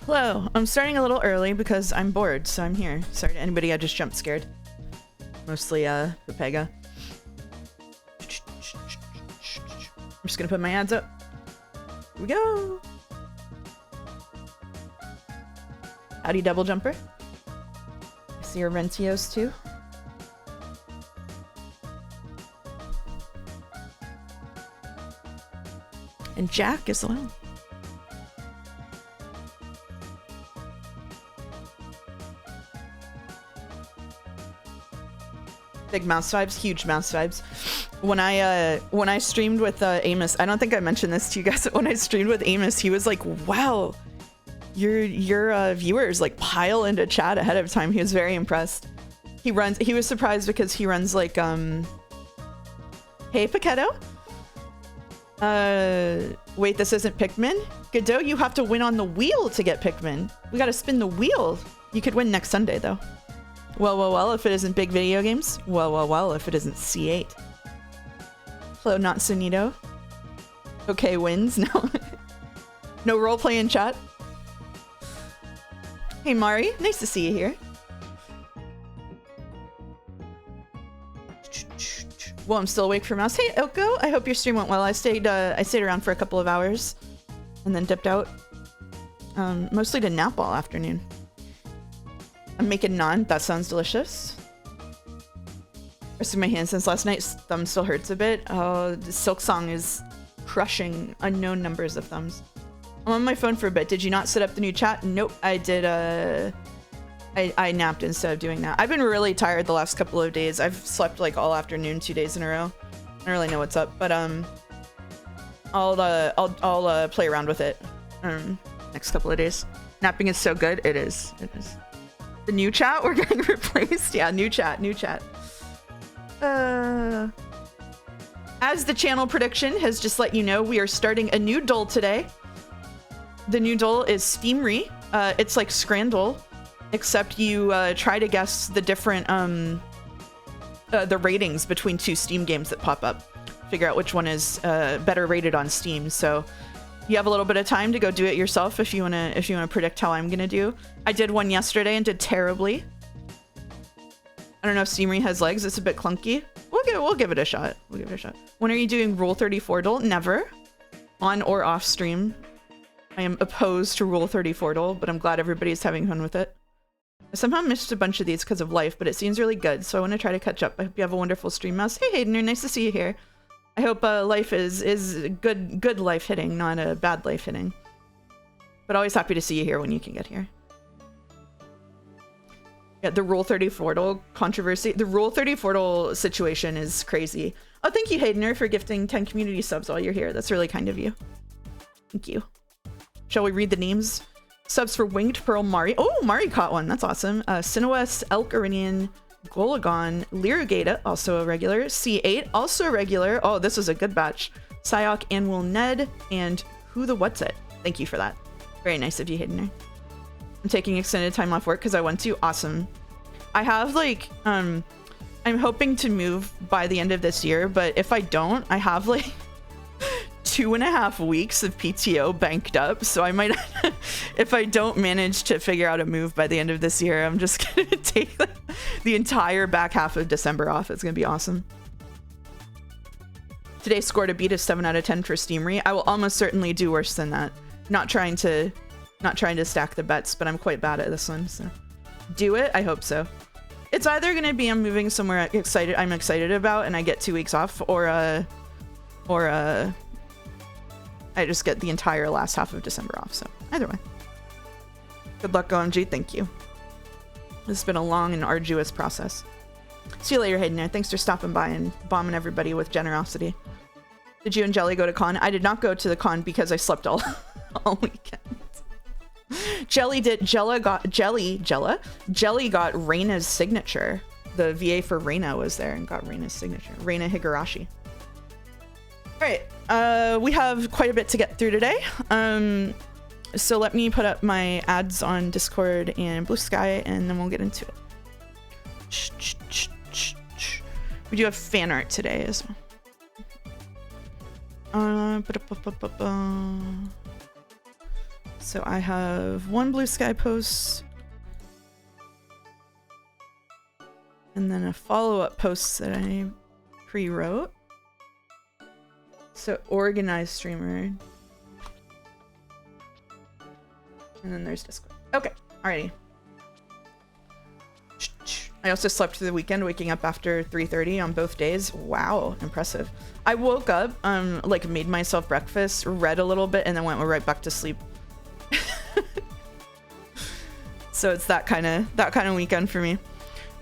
Hello, I'm starting a little early because I'm bored, so I'm here. Sorry to anybody I just jumped scared. Mostly, Pepega. I'm just gonna put my ads up. Here we go! Howdy, double jumper. I see your Rentios too. And Jack as well. Big mouse vibes, huge mouse vibes. When I streamed with Amos, I don't think I mentioned this to you guys, but when I streamed with Amos, he was like, wow, your viewers like pile into chat ahead of time. He was very impressed. He was surprised because he runs like, hey, Paquetto? Wait, this isn't Pikmin? Godot, you have to win on the wheel to get Pikmin. We gotta spin the wheel. You could win next Sunday though. Well, if it isn't big video games. Well, if it isn't C8. Hello, not Sunito. Okay, wins. No. No roleplay in chat. Hey, Mari. Nice to see you here. Well, I'm still awake for mouse. Hey, Ilko. I hope your stream went well. I stayed around for a couple of hours and then dipped out. Mostly to nap all afternoon. I'm making naan. That sounds delicious. Resting my hand since last night. Thumb still hurts a bit. Oh, the Silk Song is crushing unknown numbers of thumbs. I'm on my phone for a bit. Did you not set up the new chat? Nope. I did. I napped instead of doing that. I've been really tired the last couple of days. I've slept like all afternoon, 2 days in a row. I don't really know what's up, but I'll play around with it next couple of days. Napping is so good. It is. It is. The new chat, we're getting replaced. Yeah, new chat. As the channel prediction has just let you know, we are starting a new dole today. The new dole is Steamery. It's like Scrandle, except you try to guess the different the ratings between 2 Steam games that pop up. Figure out which one is better rated on Steam. So you have a little bit of time to go do it yourself if you wanna predict how I'm gonna do. I did one yesterday and did terribly. I don't know if Steamery has legs. It's a bit clunky. We'll give it a shot. When are you doing Rule 34 dole? Never. On or off stream. I am opposed to Rule 34 dole, but I'm glad everybody's having fun with it. I somehow missed a bunch of these because of life, but it seems really good, so I want to try to catch up. I hope you have a wonderful stream, Mouse. Hey, Hayden, nice to see you here. I hope life is good life hitting, not a bad life hitting. But always happy to see you here when you can get here. Yeah, the Rule 34 dole controversy. The Rule 34 dole situation is crazy. Oh, thank you, Haydener, for gifting 10 community subs while you're here. That's really kind of you. Thank you. Shall we read the names? Subs for Winged Pearl Mari. Oh, Mari caught one. That's awesome. Sinowes, Elk Irinian, Golagon, Lirigata, also a regular. C8, also a regular. Oh, this was a good batch. Psyok, Anwil Ned, and Who the What's It. Thank you for that. Very nice of you, Haydener. I'm taking extended time off work because I want to. Awesome. I have like, I'm hoping to move by the end of this year, but if I don't, I have like 2.5 weeks of PTO banked up. So I might, if I don't manage to figure out a move by the end of this year, I'm just going to take like, the entire back half of December off. It's going to be awesome. Today scored a beat of 7 out of 10 for Steamery. I will almost certainly do worse than that. Not trying to stack the bets, but I'm quite bad at this one, so do it. I hope so. It's either gonna be I'm moving somewhere I'm excited about and I get 2 weeks off, or I just get the entire last half of December off. So either way. Good luck, OMG. Thank you. This has been a long and arduous process. See you later, Hayden. Thanks for stopping by and bombing everybody with generosity. Did you and Jelly go to con? I did not go to the con because I slept all weekend. Jelly got Reina's signature. The VA for Reina was there and got Reina's signature. Reina Higurashi. All right, we have quite a bit to get through today. So let me put up my ads on Discord and Blue Sky, and then we'll get into it. We do have fan art today as well. So I have one blue sky post. And then a follow-up post that I pre-wrote. So organized streamer. And then there's Discord. Okay, alrighty. I also slept through the weekend, waking up after 3:30 on both days. Wow, impressive. I woke up, like made myself breakfast, read a little bit, and then went right back to sleep. So it's that kind of weekend for me.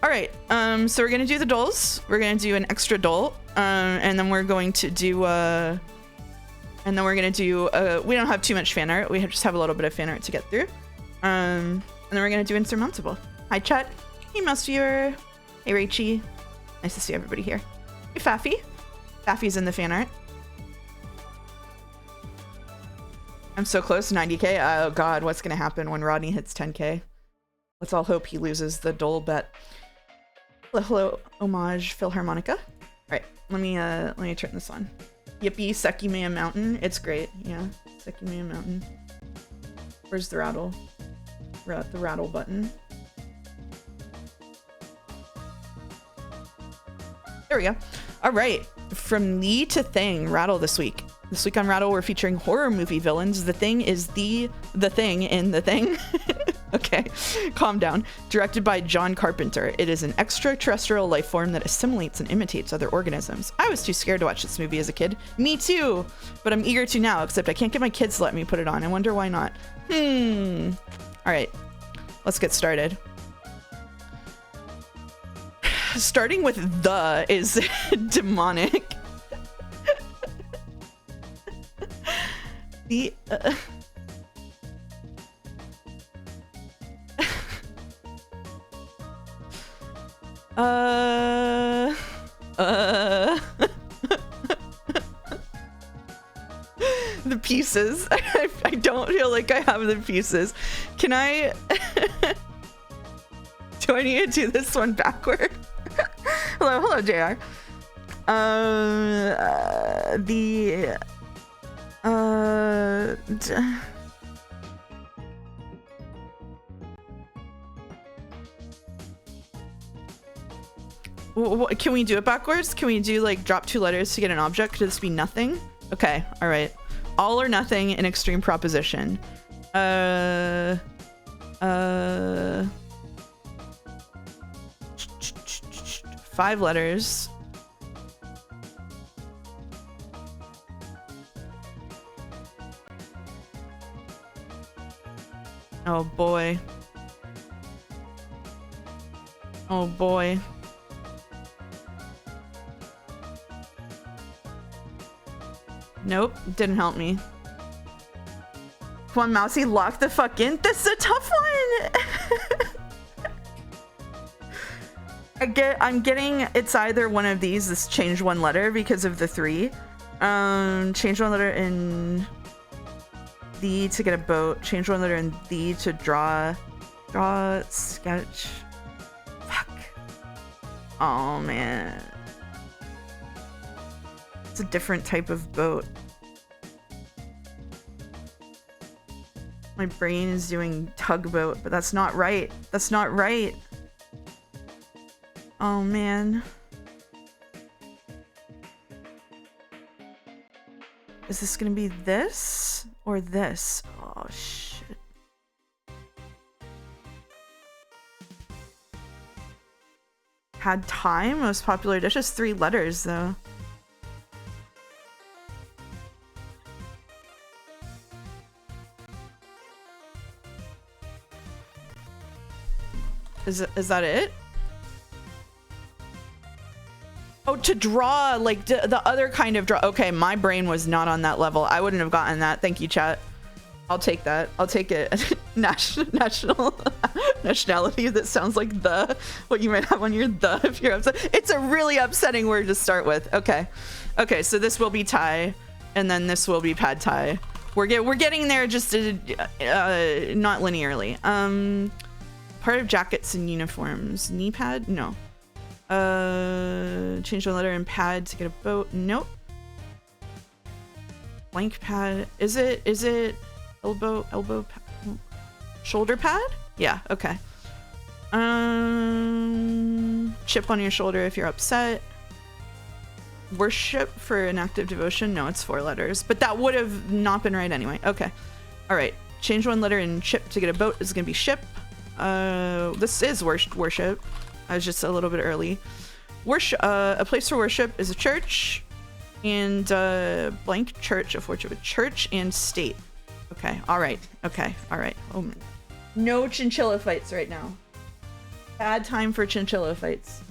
All right, so we're gonna do the doles. We're gonna do an extra dole, and then we're going to do we don't have too much fan art. We just have a little bit of fan art to get through. And then we're gonna do Insurmountable. Hi, chat. Hey, Mouse Viewer. Hey, Rachie. Nice to see everybody here. Hey, Faffy. Faffy's in the fan art. I'm so close, 90k. Oh God, what's gonna happen when Rodney hits 10k? Let's all hope he loses the dole bet. Hello, homage Philharmonica. All right, let me turn this on. Yippee, Sekimea Mountain. It's great. Yeah, Sekimea Mountain. Where's the rattle? The rattle button. There we go. All right, from Lee to Thing, Rattle this week. This week on Rattle, we're featuring horror movie villains. The Thing is the thing in The Thing. Okay, calm down. Directed by John Carpenter. It is an extraterrestrial life form that assimilates and imitates other organisms. I was too scared to watch this movie as a kid. Me too, but I'm eager to now, except I can't get my kids to let me put it on. I wonder why not. All right, let's get started. Starting with the is demonic. The the pieces. I don't feel like I have the pieces. Can I do I need to do this one backward? Hello, JR. Can we do it backwards? Can we do like drop 2 letters to get an object? Could this be nothing? Okay, all right. All or nothing in extreme proposition. 5 letters. Oh boy. Oh boy. Nope, didn't help me. Come on, Mousy, lock the fuck in. This is a tough one. I'm getting, it's either one of these. This change 1 letter because of the 3. Change 1 letter in the to get a boat. Change 1 letter in the to draw sketch. Fuck. Oh man. It's a different type of boat. My brain is doing tugboat, but that's not right. That's not right. Oh man. Is this gonna be this or this? Oh shit. Had time? Most popular dishes? 3 letters though. Is that it? Oh, to draw, like the other kind of draw. Okay, my brain was not on that level. I wouldn't have gotten that. Thank you, chat. I'll take that. I'll take it. Nationality that sounds like what you might have on your if you're upset. It's a really upsetting word to start with. Okay. Okay, so this will be Thai, and then this will be Pad Thai. We're getting there, just not linearly. Part of jackets and uniforms. Knee pad? No. Change the letter in pad to get a boat. Nope. Blank pad. Is it Shoulder pad? Yeah, okay. Chip on your shoulder if you're upset. Worship for an act of devotion. No, it's 4 letters, but that would have not been right anyway. Okay. All right. Change 1 letter in chip to get a boat is going to be ship. This is worship. I was just a little bit early. Worship. A place for worship is a church, and blank church. A fortune of a church and state. Okay. All right. Okay. All right. Oh, no chinchilla fights right now. Bad time for chinchilla fights.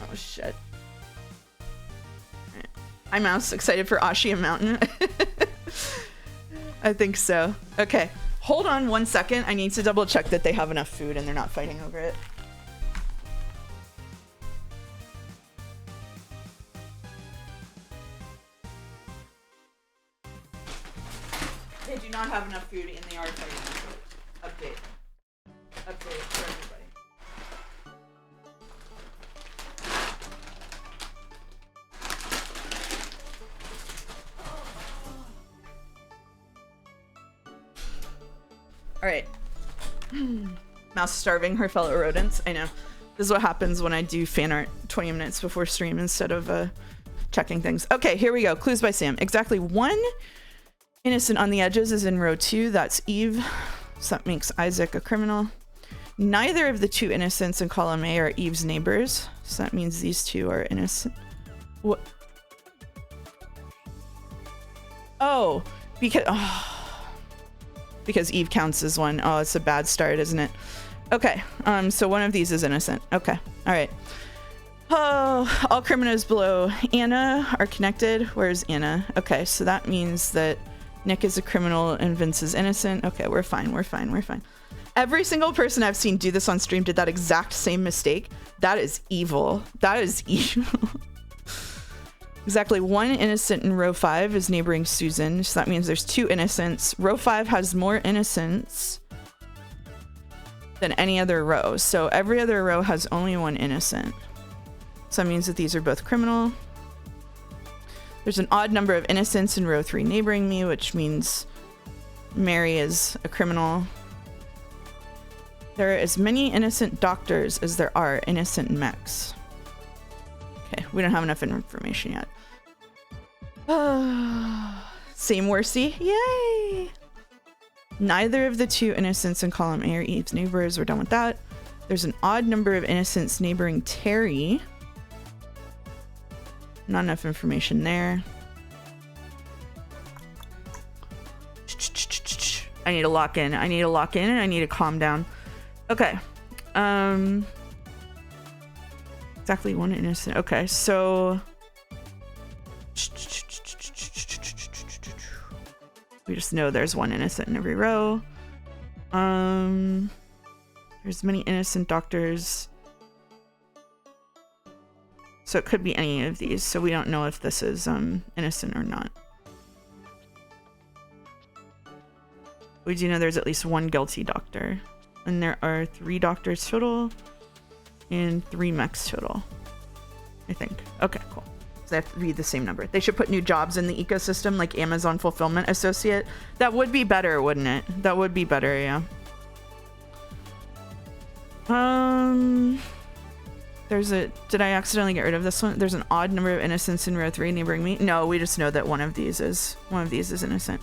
Oh shit. Right. I'm most excited for Ashia Mountain. I think so. Okay. Hold on 1 second. I need to double check that they have enough food and they're not fighting over it. They do not have enough food and they are fighting over it. Update. Update for everybody. All right. Mouse starving her fellow rodents. I know. This is what happens when I do fan art 20 minutes before stream instead of checking things. Okay, here we go. Clues by Sam. Exactly 1 innocent on the edges is in row 2. That's Eve. So that makes Isaac a criminal. Neither of the 2 innocents in column A are Eve's neighbors. So that means these 2 are innocent. What? Oh, because Eve counts as 1. Oh, it's a bad start, isn't it? Okay. So one of these is innocent. Okay. All right. Oh, all criminals below Anna are connected. Where's Anna? Okay. So that means that Nick is a criminal and Vince is innocent. Okay. We're fine. We're fine. We're fine. Every single person I've seen do this on stream did that exact same mistake. That is evil. That is evil. Exactly 1 innocent in row 5 is neighboring Susan. So that means there's 2 innocents. Row 5 has more innocents than any other row. So every other row has only 1 innocent. So that means that these are both criminal. There's an odd number of innocents in row 3 neighboring me, which means Mary is a criminal. There are as many innocent doctors as there are innocent mechs. Okay, we don't have enough information yet. Same Worsey. Yay! Neither of the 2 innocents in column A are Eve's neighbors. We're done with that. There's an odd number of innocents neighboring Terry. Not enough information there. I need to lock in. I need to lock in and I need to calm down. Okay. Exactly 1 innocent. Okay, so we just know there's 1 innocent in every row. There's many innocent doctors. So it could be any of these. So we don't know if this is innocent or not. We do know there's at least 1 guilty doctor. And there are 3 doctors total and 3 mechs total, I think. Okay, cool. So they have to be the same number. They should put new jobs in the ecosystem, like Amazon Fulfillment Associate. That would be better, wouldn't it? That would be better, yeah. Did I accidentally get rid of this one? There's an odd number of innocents in row 3 neighboring me. No, we just know that one of these is innocent.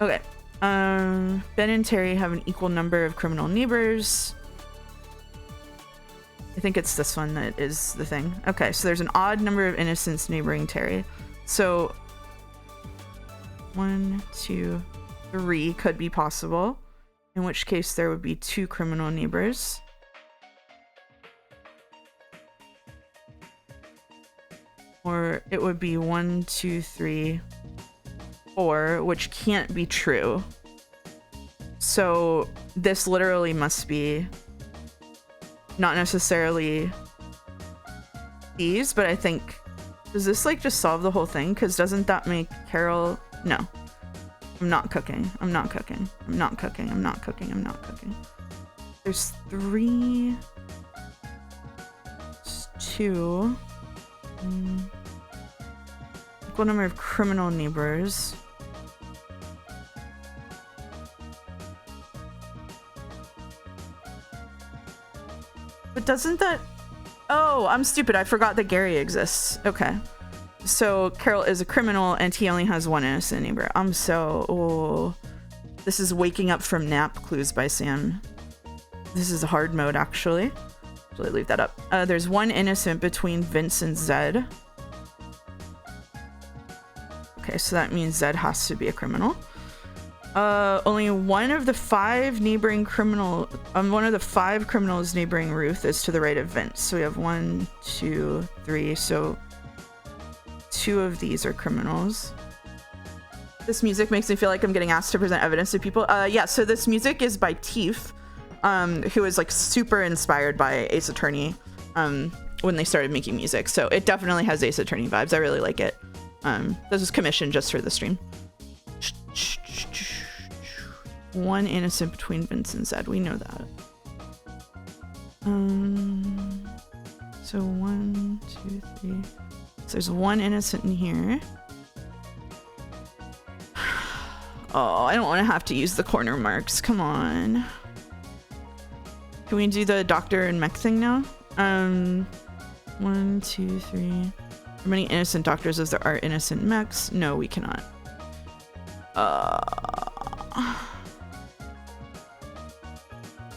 Okay. Ben and Terry have an equal number of criminal neighbors. I think it's this one that is the thing. Okay, so there's an odd number of innocents neighboring Terry. So 1, 2, 3 could be possible, in which case there would be 2 criminal neighbors. Or it would be 1, 2, 3, 4, which can't be true. So this literally must be not necessarily these, but I think, does this like just solve the whole thing? Because doesn't that make Carol? No. I'm not cooking. I'm not cooking. I'm not cooking. I'm not cooking. I'm not cooking. There's 3. There's 2. Equal number of criminal neighbors. But doesn't that... Oh, I'm stupid. I forgot that Gary exists. Okay. So Carol is a criminal and he only has one innocent neighbor. I'm so... Oh. This is Waking Up from Nap Clues by Sam. This is a hard mode, actually. So I leave that up. There's one innocent between Vince and Zed. Okay, so that means Zed has to be a criminal. Only one of the five criminals neighboring Ruth is to the right of Vince. So we have 1, 2, 3. So 2 of these are criminals. This music makes me feel like I'm getting asked to present evidence to people. Yeah, so this music is by Teef, who is like super inspired by Ace Attorney when they started making music. So it definitely has Ace Attorney vibes. I really like it. This was commissioned just for the stream. One innocent between Vince and Zed. We know that. So 1, 2, 3. So there's one innocent in here. Oh, I don't want to have to use the corner marks. Come on. Can we do the doctor and mech thing now? 1, 2, 3. How many innocent doctors as there are innocent mechs? No, we cannot.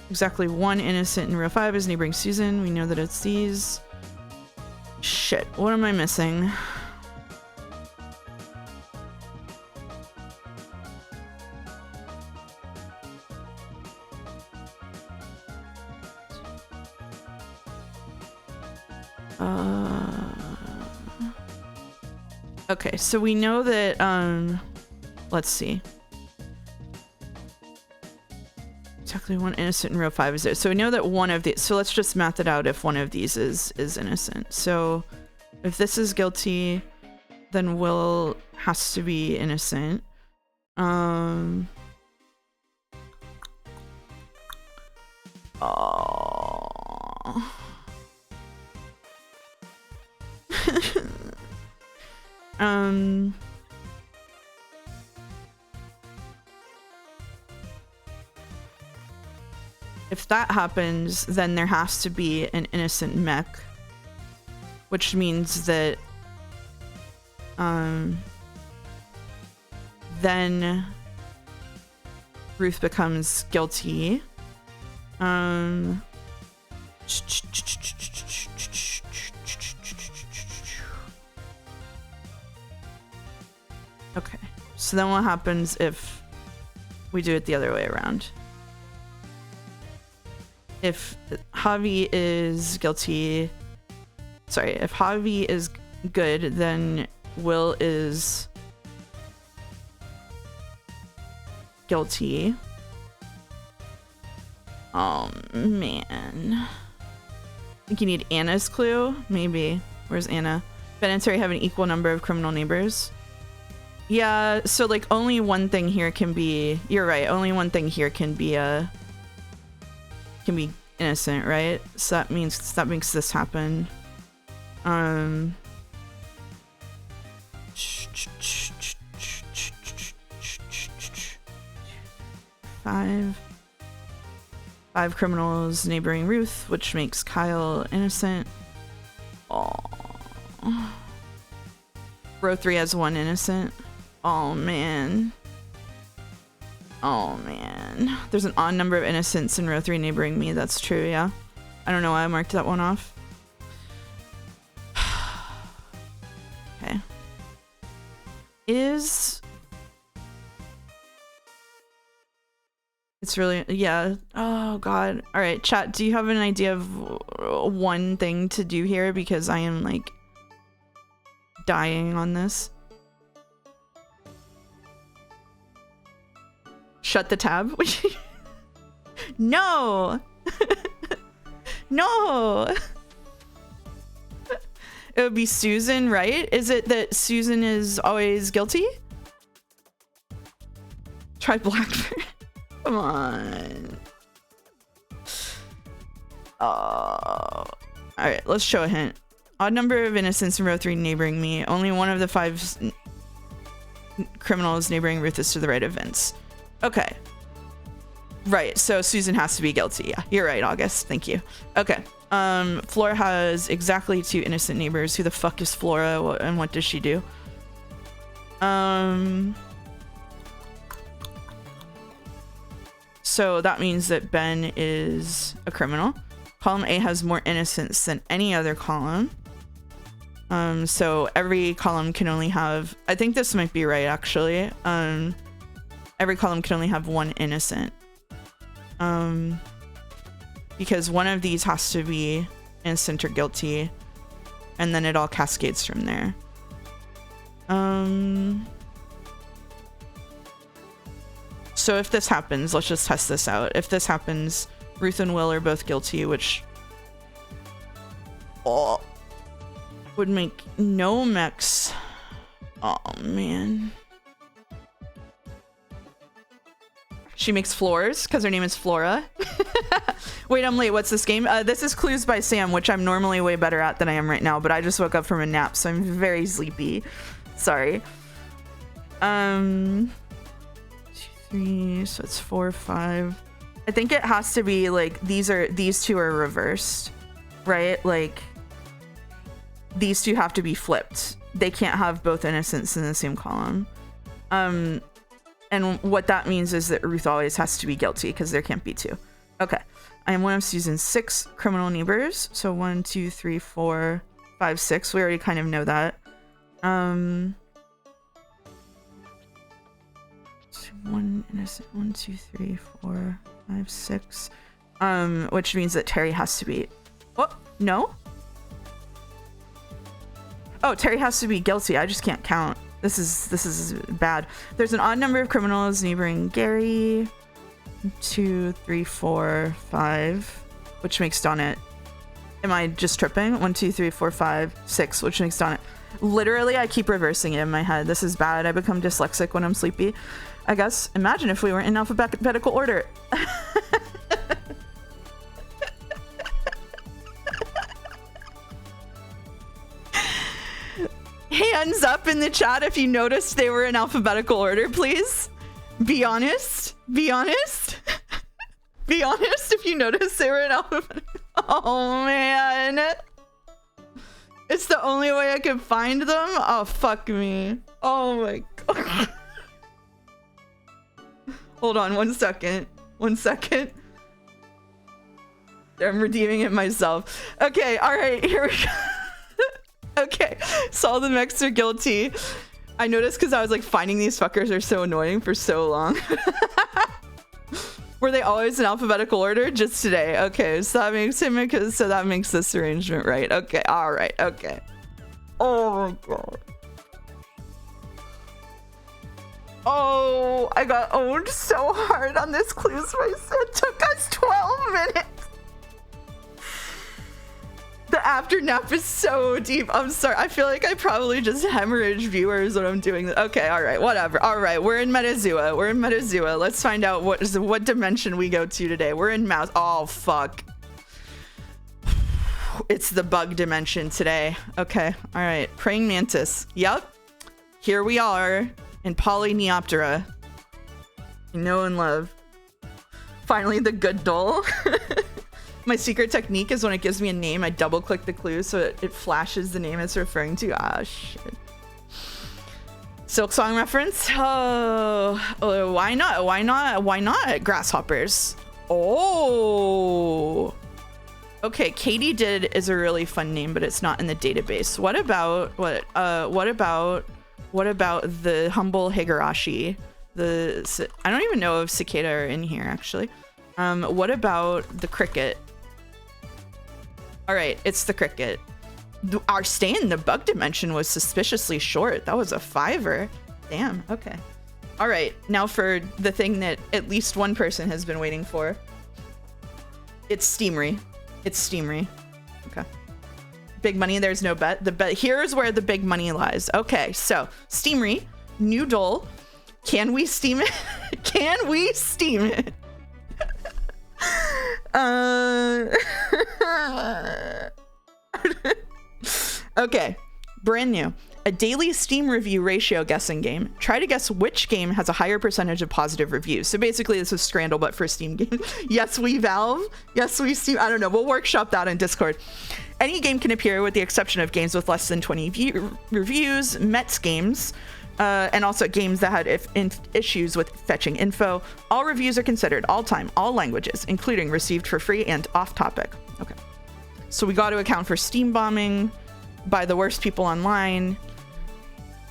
Exactly one innocent in row 5 is neighboring Susan. We know that it's these. Shit, what am I missing? Okay, so we know that, let's see. Exactly one innocent in row 5 is there. So we know that one of these, so let's just math it out if one of these is innocent. So if this is guilty, then Will has to be innocent. Oh. If that happens, then there has to be an innocent mech, which means that then Ruth becomes guilty. Okay, so then what happens if we do it the other way around? If Javi is guilty, sorry, if Javi is good, then Will is guilty. Oh man. I think you need Anna's clue, maybe. Where's Anna? Ben and Terry have an equal number of criminal neighbors. Yeah, so like only one thing here can be, you're right, only one thing here can be innocent, right? So that means that makes this happen. Five criminals neighboring Ruth, which makes Kyle innocent. Oh. Row 3 has one innocent. Oh man. Oh man. There's an odd number of innocents in row 3 neighboring me. That's true, yeah. I don't know why I marked that one off. Okay. It's really, yeah. Oh god. All right, chat, do you have an idea of one thing to do here? Because I am like dying on this. Shut the tab. No. No. It would be Susan, right? Is it that Susan is always guilty? Try Blackbird. Come on. Oh. All right, let's show a hint. Odd number of innocents in row 3 neighboring me. Only one of the 5 criminals neighboring Ruth is to the right of Vince. Okay. Right, so Susan has to be guilty. Yeah, you're right, August. Thank you. Okay. Flora has exactly 2 innocent neighbors. Who the fuck is Flora and what does she do? So that means that Ben is a criminal. Column A has more innocents than any other column. So every column can only have, I think this might be right actually. Every column can only have 1 innocent. Because one of these has to be innocent or guilty, and then it all cascades from there. So if this happens, let's just test this out. If this happens, Ruth and Will are both guilty, which would make no mechs. Oh man. She makes floors because her name is Flora. Wait, I'm late. What's this game? This is Clues by Sam, which I'm normally way better at than I am right now, but I just woke up from a nap, so I'm very sleepy. Sorry. 2, 3, so it's 4, 5. I think it has to be like these 2 are reversed, right? Like these 2 have to be flipped. They can't have both innocents in the same column. And what that means is that Ruth always has to be guilty because there can't be 2. Okay. I am one of Susan's 6 criminal neighbors. So 1, 2, 3, 4, 5, 6. We already kind of know that. 1 innocent. 1, 2, 3, 4, 5, 6. Which means that Terry has to be. Oh, no? Oh, Terry has to be guilty. I just can't count. This is bad. There's an odd number of criminals neighboring Gary. 2, 3, 4, 5, which makes Donut. Am I just tripping? 1, 2, 3, 4, 5, 6, which makes Donut. Literally, I keep reversing it in my head. This is bad. I become dyslexic when I'm sleepy, I guess. Imagine if we weren't in alphabetical order. Hands up in the chat if you noticed they were in alphabetical order, please. Be honest. Be honest. Be honest if you noticed they were in alphabetical. Oh, man. It's the only way I could find them? Oh, fuck me. Oh, my God. Hold on 1 second. 1 second. I'm redeeming it myself. Okay, all right, here we go. Okay, so all the mechs are guilty. I noticed because I was like finding these fuckers are so annoying for so long. Were they always in alphabetical order? Just today. Okay, so that makes him because so that makes this arrangement right. Okay, all right, okay. Oh my God. Oh, I got owned so hard on this Clues race. It took us 12 minutes. The after nap is so deep. I'm sorry. I feel like I probably just hemorrhage viewers when I'm doing that. Okay, all right, whatever. All right, we're in Metazua. We're in Metazua. Let's find out what dimension we go to today. We're in Mouse. Oh, fuck. It's the bug dimension today. Okay, all right. Praying Mantis. Yep. Here we are in Polyneoptera. Know and love. Finally, the good doll. My secret technique is when it gives me a name, I double click the clue so it flashes the name it's referring to. Ah, shit. Silk Song reference? Oh, why not? Why not? Why not? Grasshoppers. Oh. Okay, Katydid is a really fun name, but it's not in the database. What about the humble Higurashi? I don't even know if cicada are in here actually. What about the cricket? All right, it's the cricket. Our stay in the bug dimension was suspiciously short. That was a 5er. Damn, okay. All right, now for the thing that at least one person has been waiting for. It's Steamery. It's Steamery. Okay. Big money, there's no bet. Here's where the big money lies. Okay, so Steamery, new dole. Can we steam it? Can we steam it? Okay, brand new. a daily Steam review ratio guessing game. Try to guess which game has a higher percentage of positive reviews. So basically this is Scrandle, but for Steam game. Yes, we Valve. Yes, we Steam. I don't know. We'll workshop that in Discord. Any game can appear with the exception of games with less than 20 reviews, Mets games, and also games that had issues with fetching info. All reviews are considered all time, all languages, including received for free and off topic. Okay. So we got to account for Steam bombing by the worst people online.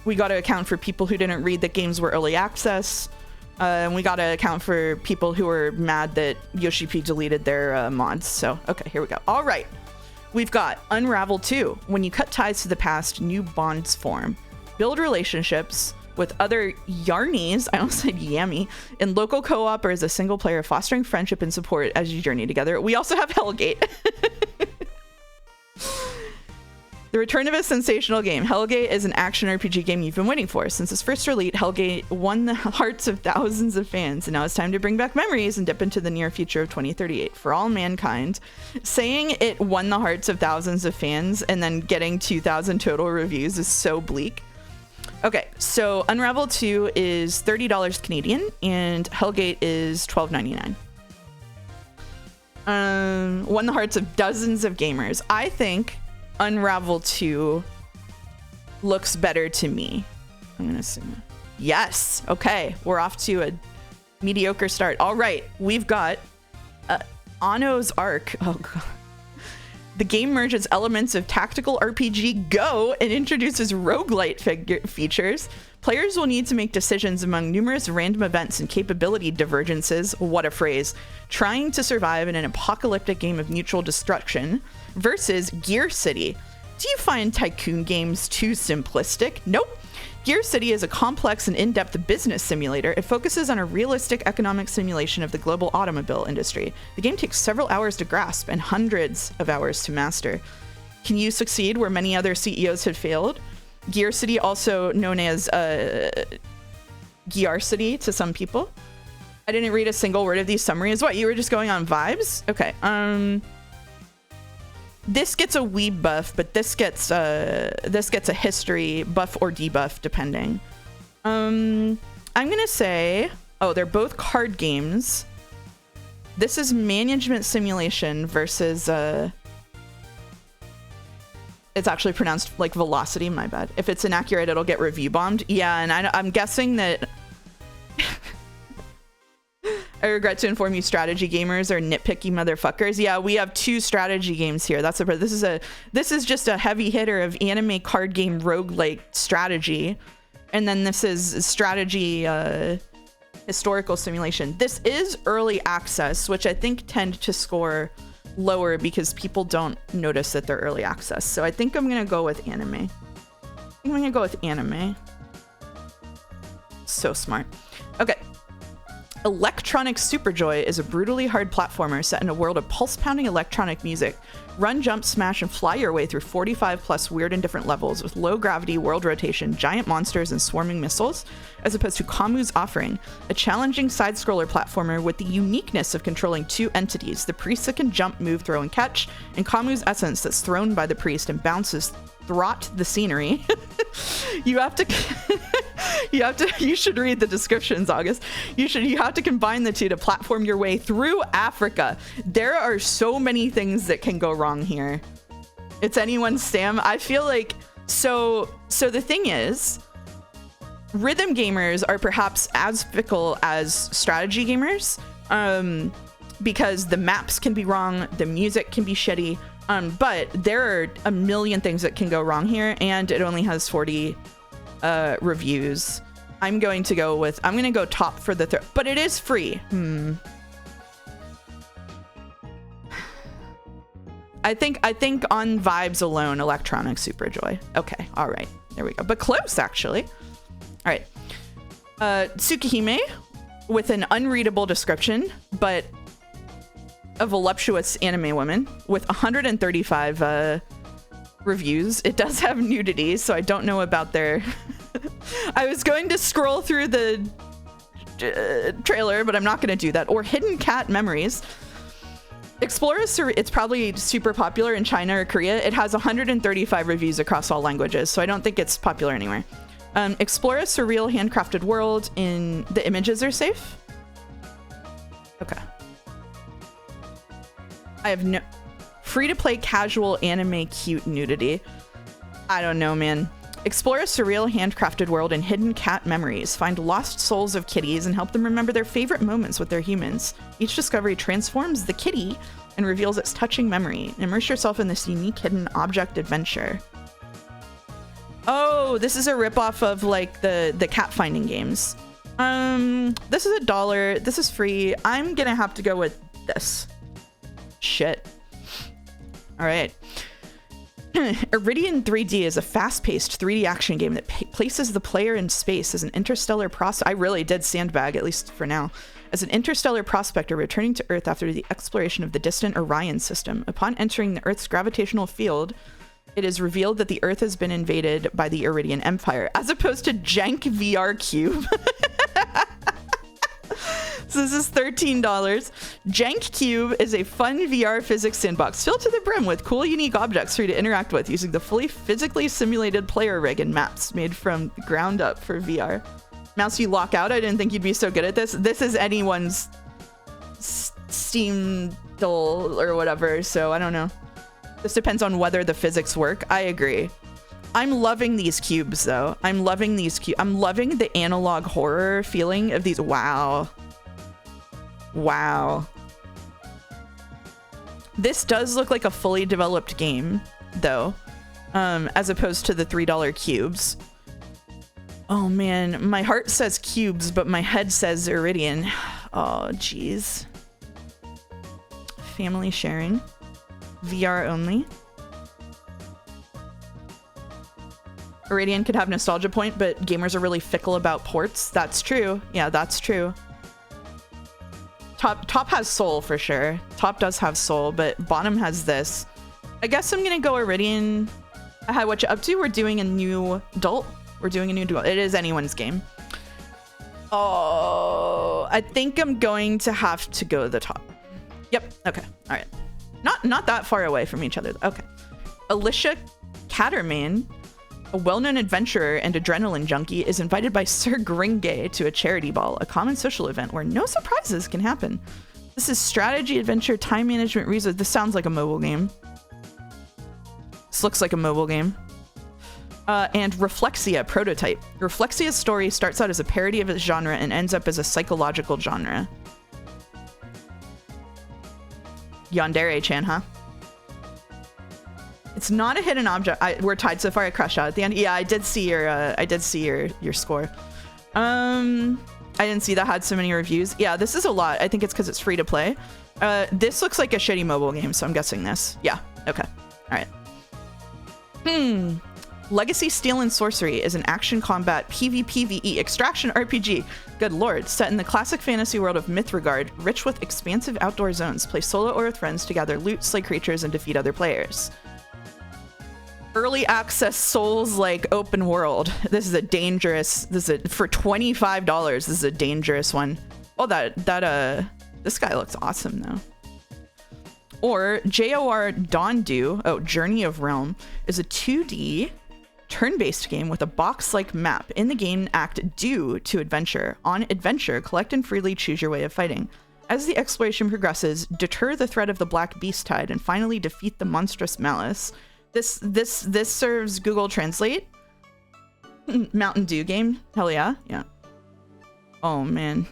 We got to account for people who didn't read that games were early access. And we got to account for people who were mad that Yoshi P deleted their mods. So, okay, here we go. All right. We've got Unravel 2. When you cut ties to the past, new bonds form. Build relationships with other Yarnies, I almost said Yammy, in local co-op or as a single player, fostering friendship and support as you journey together. We also have Hellgate. The return of a sensational game. Hellgate is an action RPG game you've been waiting for. Since its first release, Hellgate won the hearts of thousands of fans, and now it's time to bring back memories and dip into the near future of 2038 for all mankind. Saying it won the hearts of thousands of fans and then getting 2,000 total reviews is so bleak. Okay, so Unravel 2 is $30 Canadian, and Hellgate is $12.99. Won the hearts of dozens of gamers. I think Unravel 2 looks better to me. I'm gonna assume. Yes. Okay, we're off to a mediocre start. All right, we've got Anno's Arc. Oh god. The game merges elements of tactical RPG Go and introduces roguelite features. Players will need to make decisions among numerous random events and capability divergences. What a phrase. Trying to survive in an apocalyptic game of mutual destruction versus Gear City. Do you find tycoon games too simplistic? Nope. Gear City is a complex and in-depth business simulator. It focuses on a realistic economic simulation of the global automobile industry. The game takes several hours to grasp and hundreds of hours to master. Can you succeed where many other CEOs had failed? Gear City, also known as Gear City to some people. I didn't read a single word of these summaries. What, you were just going on vibes? Okay. This gets a weeb buff, but this gets a history buff or debuff depending. I'm gonna say, oh, they're both card games. This is management simulation versus it's actually pronounced like velocity. My bad. If it's inaccurate, it'll get review bombed. Yeah, and I'm guessing that. I regret to inform you, strategy gamers are nitpicky motherfuckers. Yeah, we have two strategy games here. That's this is just a heavy hitter of anime card game roguelike strategy, and then this is strategy historical simulation. This is early access, which I think tend to score lower because people don't notice that they're early access. So I think I'm gonna go with anime. I'm gonna go with anime. So smart. Okay. Electronic Superjoy is a brutally hard platformer set in a world of pulse-pounding electronic music. Run, jump, smash, and fly your way through 45 plus weird and different levels with low gravity, world rotation, giant monsters, and swarming missiles, as opposed to Kamu's Offering, a challenging side-scroller platformer with the uniqueness of controlling two entities, the priest that can jump, move, throw, and catch, and Kamu's essence that's thrown by the priest and bounces throughout the scenery. You should read the descriptions, August. You have to combine the two to platform your way through Africa. There are so many things that can go wrong here. It's anyone's Sam. I feel like so the thing is, rhythm gamers are perhaps as fickle as strategy gamers, because the maps can be wrong, the music can be shitty, but there are a million things that can go wrong here, and it only has 40 reviews. I'm going to go top for the but it is free. I think on vibes alone, Electronic Superjoy. Okay, all right, there we go. But close, actually. All right, Tsukihime with an unreadable description, but a voluptuous anime woman with 135 reviews. It does have nudity, so I don't know about their I was going to scroll through the trailer, but I'm not going to do that. Or Hidden Cat Memories. Explorer, it's probably super popular in China or Korea. It has 135 reviews across all languages, so I don't think it's popular anywhere. Explore a surreal handcrafted world. In the images are safe. Okay. I have no free-to-play casual anime cute nudity. I don't know, man. Explore a surreal handcrafted world and hidden cat memories. Find lost souls of kitties and help them remember their favorite moments with their humans. Each discovery transforms the kitty and reveals its touching memory. Immerse yourself in this unique hidden object adventure. Oh, this is a ripoff of like the cat finding games. This is $1. This is free. I'm gonna have to go with this. Shit. All right. Iridian 3D is a fast-paced 3D action game that places the player in space as an interstellar I really did sandbag, at least for now. As an interstellar prospector returning to Earth after the exploration of the distant Orion system. Upon entering the Earth's gravitational field, it is revealed that the Earth has been invaded by the Iridian Empire, as opposed to jank VR Cube. So this is $13. Jank Cube is a fun VR physics sandbox filled to the brim with cool, unique objects for you to interact with using the fully physically simulated player rig and maps made from the ground up for VR. Mouse, you lock out? I didn't think you'd be so good at this. This is anyone's Steam doll or whatever, so I don't know. This depends on whether the physics work. I agree. I'm loving these cubes, though. I'm loving these cubes. I'm loving the analog horror feeling of these. Wow. Wow. This does look like a fully developed game, though, as opposed to the $3 cubes. Oh, man. My heart says cubes, but my head says Iridian. Oh, jeez. Family sharing. VR only. Iridian could have nostalgia point, but gamers are really fickle about ports. That's true. Yeah, that's true. Top has soul for sure. Top does have soul, but bottom has this. I guess I'm gonna go Iridian. Hi, what you up to? We're doing a new adult. We're doing a new duel. It is anyone's game. Oh, I think I'm going to have to go to the top. Yep. Okay. All right. Not that far away from each other. Okay. Alicia Cattermain, a well-known adventurer and adrenaline junkie, is invited by Sir Gringay to a charity ball, a common social event where no surprises can happen. This is strategy, adventure, time management, research. This sounds like a mobile game. This looks like a mobile game. And Reflexia prototype. Reflexia's story starts out as a parody of its genre and ends up as a psychological genre. Yandere-chan, huh? It's not a hidden object. We're tied so far. I crashed out at the end. Yeah, I did see your score. I didn't see that had so many reviews. Yeah, this is a lot. I think it's because it's free to play. This looks like a shitty mobile game, so I'm guessing this. Yeah. Okay. All right. Legacy Steel and Sorcery is an action combat PvPvE extraction RPG. Good lord. Set in the classic fantasy world of Mithriggard, rich with expansive outdoor zones. Play solo or with friends to gather loot, slay creatures, and defeat other players. Early access Souls-like open world. This is a dangerous. For $25. This is a dangerous one. Oh, this guy looks awesome though. Or JOR Dondu. Oh, Journey of Realm is a 2D turn-based game with a box-like map. In the game, act due to adventure. On adventure, collect and freely choose your way of fighting. As the exploration progresses, deter the threat of the Black Beast Tide and finally defeat the monstrous malice. This serves Google Translate. Mountain Dew game. Hell yeah. Yeah. Oh man.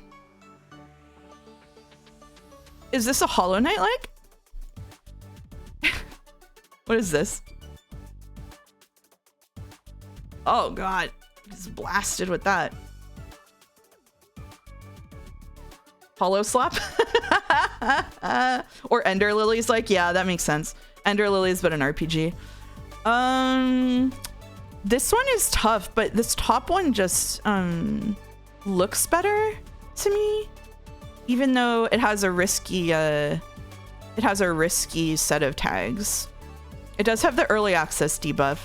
Is this a Hollow Knight like? What is this? Oh god. Just blasted with that. Hollow Slap? Or Ender Lilies like? Yeah, that makes sense. Ender Lilies, but an RPG. This one is tough, but this top one just looks better to me, even though it has a risky set of tags. It does have the early access debuff.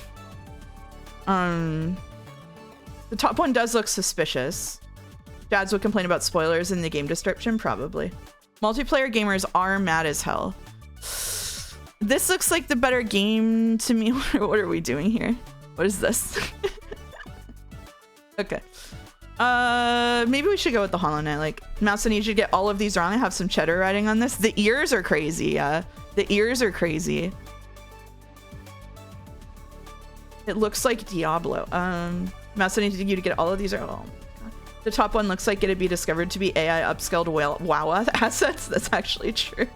The top one does look suspicious. Dads would complain about spoilers in the game description, probably. Multiplayer gamers are mad as hell. This looks like the better game to me. What are we doing here? What is this? Okay. Maybe we should go with the Hollow Knight. Like, Mouse, I need you to get all of these wrong. I have some cheddar writing on this. The ears are crazy, yeah. The ears are crazy. It looks like Diablo. Mouse, I need you to get all of these. Oh, the top one looks like it'd be discovered to be AI upscaled WoW assets. That's actually true.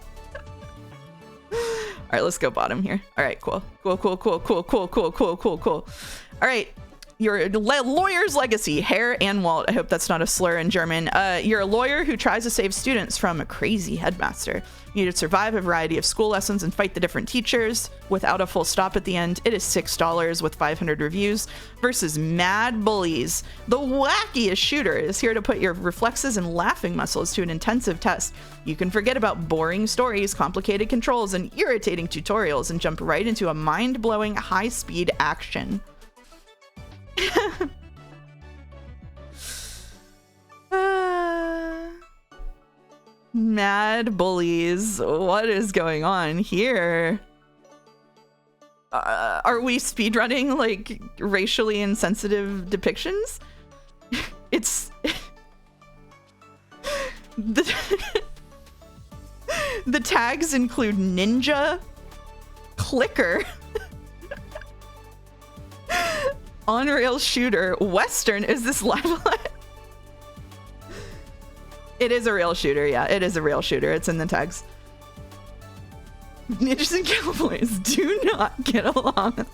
All right, let's go bottom here. All right, cool. Cool. All right. Your lawyer's legacy, Herr Anwalt. I hope that's not a slur in German. You're a lawyer who tries to save students from a crazy headmaster. You need to survive a variety of school lessons and fight the different teachers without a full stop at the end. It is $6 with 500 reviews versus Mad Bullies. The wackiest shooter is here to put your reflexes and laughing muscles to an intensive test. You can forget about boring stories, complicated controls, and irritating tutorials and jump right into a mind-blowing high-speed action. Mad Bullies. What is going on here? Are we speedrunning like racially insensitive depictions? It's the tags include ninja, clicker, on-rail shooter, western. Is this live? It is a rail shooter. Yeah, it is a rail shooter. It's in the tags. Ninjas and cowboys do not get along.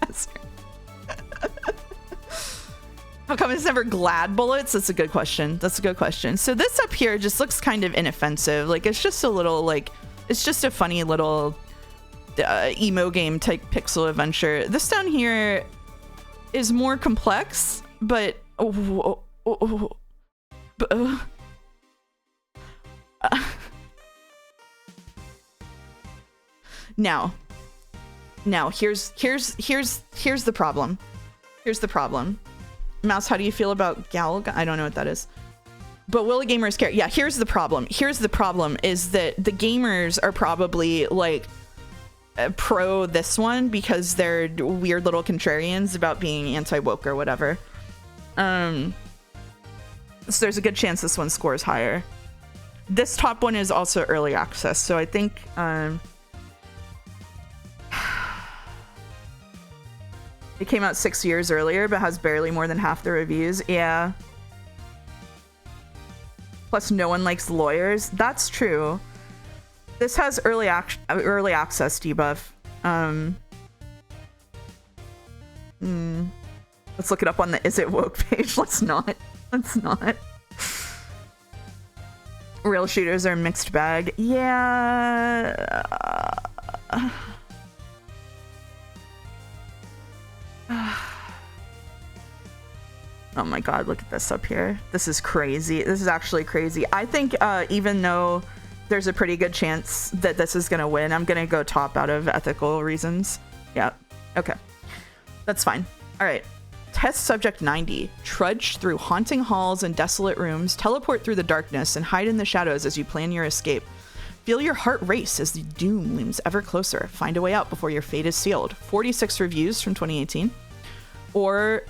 How come it's never glad bullets? That's a good question. That's a good question. So this up here just looks kind of inoffensive. Like, it's just a little, like, it's just a funny little emo game type pixel adventure. This down here is more complex, but now here's the problem. Here's the problem. Mouse, how do you feel about Gal? I don't know what that is. But will the gamers care? Yeah, here's the problem. Here's the problem is that the gamers are probably like pro this one because they're weird little contrarians about being anti-woke or whatever. So there's a good chance this one scores higher. This top one is also early access, so I think it came out 6 years earlier but has barely more than half the reviews. Yeah. Plus no one likes lawyers. That's true. This has early access debuff. Let's look it up on the Is It Woke page. Let's not. Real shooters are mixed bag. Yeah. Oh my god, look at this up here. This is crazy. This is actually crazy. I think even though there's a pretty good chance that this is gonna win, I'm gonna go top out of ethical reasons. Yeah, okay. That's fine. All right. Test subject 90. Trudge through haunting halls and desolate rooms, teleport through the darkness, and hide in the shadows as you plan your escape. Feel your heart race as the doom looms ever closer. Find a way out before your fate is sealed. 46 reviews from 2018. Or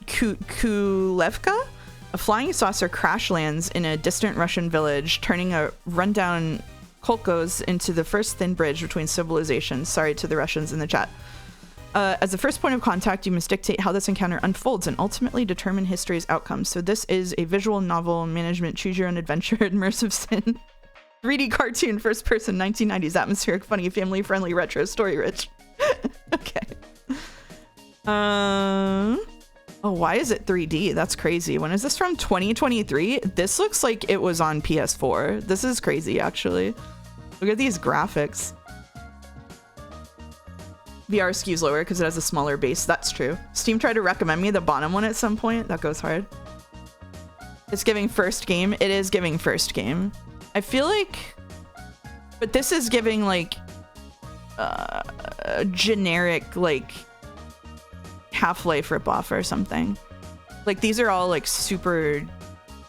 Kulevka? A flying saucer crash lands in a distant Russian village, turning a rundown Kolkos into the first thin bridge between civilizations. Sorry to the Russians in the chat. As the first point of contact, you must dictate how this encounter unfolds and ultimately determine history's outcome. So this is a visual novel, management, choose your own adventure, immersive sin, 3D cartoon, first person, 1990s, atmospheric, funny, family friendly, retro, story rich. Okay. Oh, why is it 3D? That's crazy. When is this from? 2023? This looks like it was on PS4. This is crazy, actually. Look at these graphics. VR skews lower because it has a smaller base. That's true. Steam tried to recommend me the bottom one at some point. That goes hard. It's giving first game. It is giving first game. I feel like... But this is giving, like... a generic, like... Half-Life ripoff or something. Like, these are all, like, super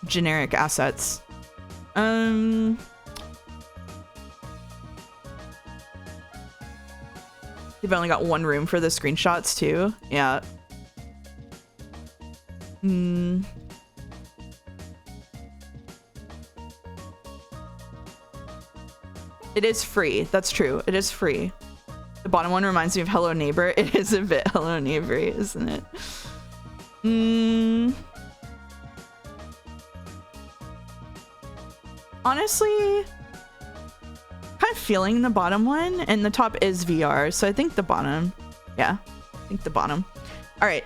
generic assets. You've only got one room for the screenshots too. Yeah. It is free. That's true. It is free. The bottom one reminds me of Hello Neighbor. It is a bit Hello Neighbor, isn't it? Honestly, kind of feeling the bottom one, and the top is VR, so I think the bottom. Yeah, I think the bottom. All right.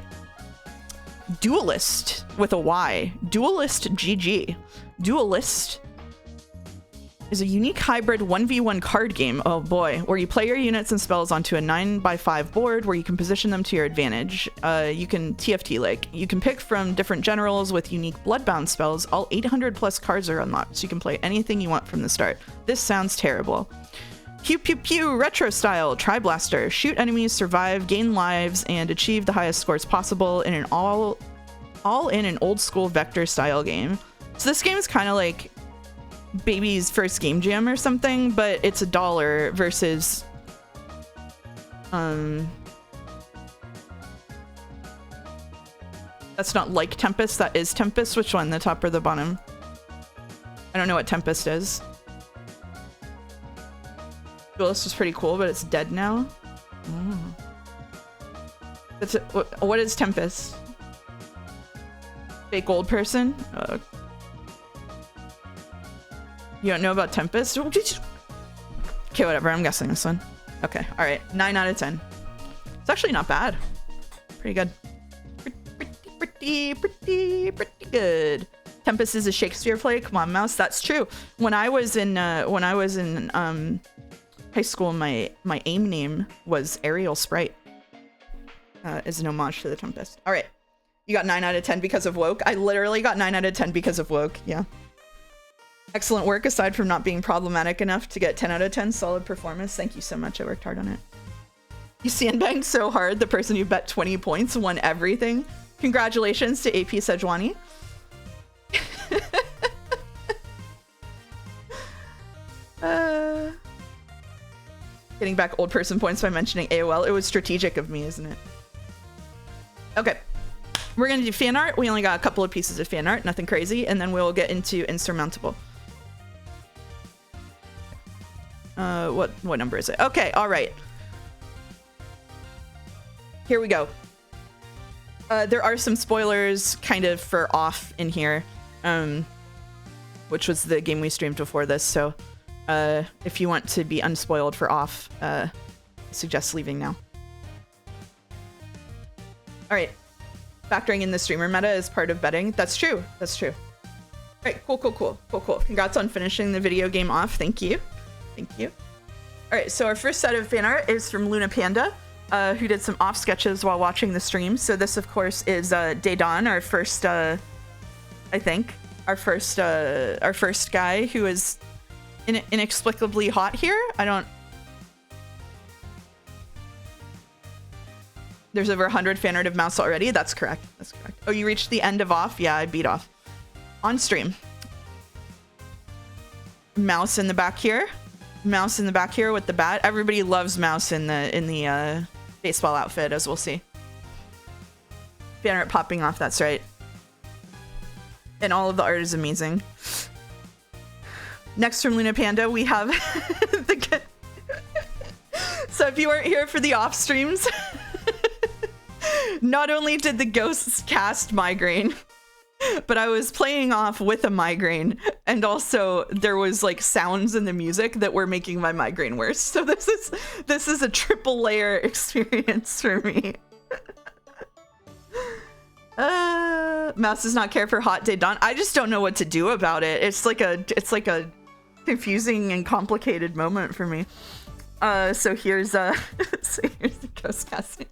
Duelist with a Y. Duelist GG. Duelist is a unique hybrid 1v1 card game, oh boy, where you play your units and spells onto a 9x5 board where you can position them to your advantage. You can TFT, like, you can pick from different generals with unique bloodbound spells. All 800 plus cards are unlocked, so you can play anything you want from the start. This sounds terrible. Pew pew pew, retro style, Tri-Blaster. Shoot enemies, survive, gain lives, and achieve the highest scores possible in an all in an old school vector style game. So this game is kind of like Baby's first game jam or something, but it's $1 versus that's not like Tempest, that is Tempest. Which one, the top or the bottom? I don't know what Tempest is. Duelist was pretty cool, but it's dead now. That's what is Tempest? Fake old person? You don't know about Tempest? Okay, whatever. I'm guessing this one. Okay. All right. 9 out of 10. It's actually not bad. Pretty good. Pretty good. Tempest is a Shakespeare play. Come on, Mouse. That's true. When I was in high school, my AIM name was Ariel Sprite. As an homage to the Tempest. All right. You got 9 out of 10 because of woke. I literally got 9 out of 10 because of woke. Yeah. Excellent work, aside from not being problematic enough to get 10 out of 10. Solid performance. Thank you so much. I worked hard on it. You sandbagged so hard, the person who bet 20 points won everything. Congratulations to AP Sejuani. Getting back old person points by mentioning AOL. It was strategic of me, isn't it? Okay. We're going to do fan art. We only got a couple of pieces of fan art, nothing crazy, and then we'll get into Insurmountable. What number is it? Okay, all right. Here we go. There are some spoilers kind of for Off in here, which was the game we streamed before this, so if you want to be unspoiled for Off, I suggest leaving now. All right. Factoring in the streamer meta as part of betting. That's true. That's true. All right, cool. Congrats on finishing the video game Off. Thank you. Thank you. All right, so our first set of fan art is from Luna Panda, who did some Off sketches while watching the stream. So this, of course, is Daedon, our first, I think, our first guy who is inexplicably hot here. There's over 100 fan art of Mouse already. That's correct. That's correct. Oh, you reached the end of Off? Yeah, I beat Off. On stream. Mouse in the back here. Mouse in the back here with the bat. Everybody loves Mouse in the baseball outfit, as we'll see. Fan art popping off, that's right. And all of the art is amazing. Next from Luna Panda, we have the... So if you weren't here for the Off streams... Not only did the ghosts cast Migraine, but I was playing Off with a migraine, and also there was like sounds in the music that were making my migraine worse. So this is a triple layer experience for me. Mouse does not care for Hot Day Dawn. I just don't know what to do about it. It's like a confusing and complicated moment for me. So here's the ghost casting.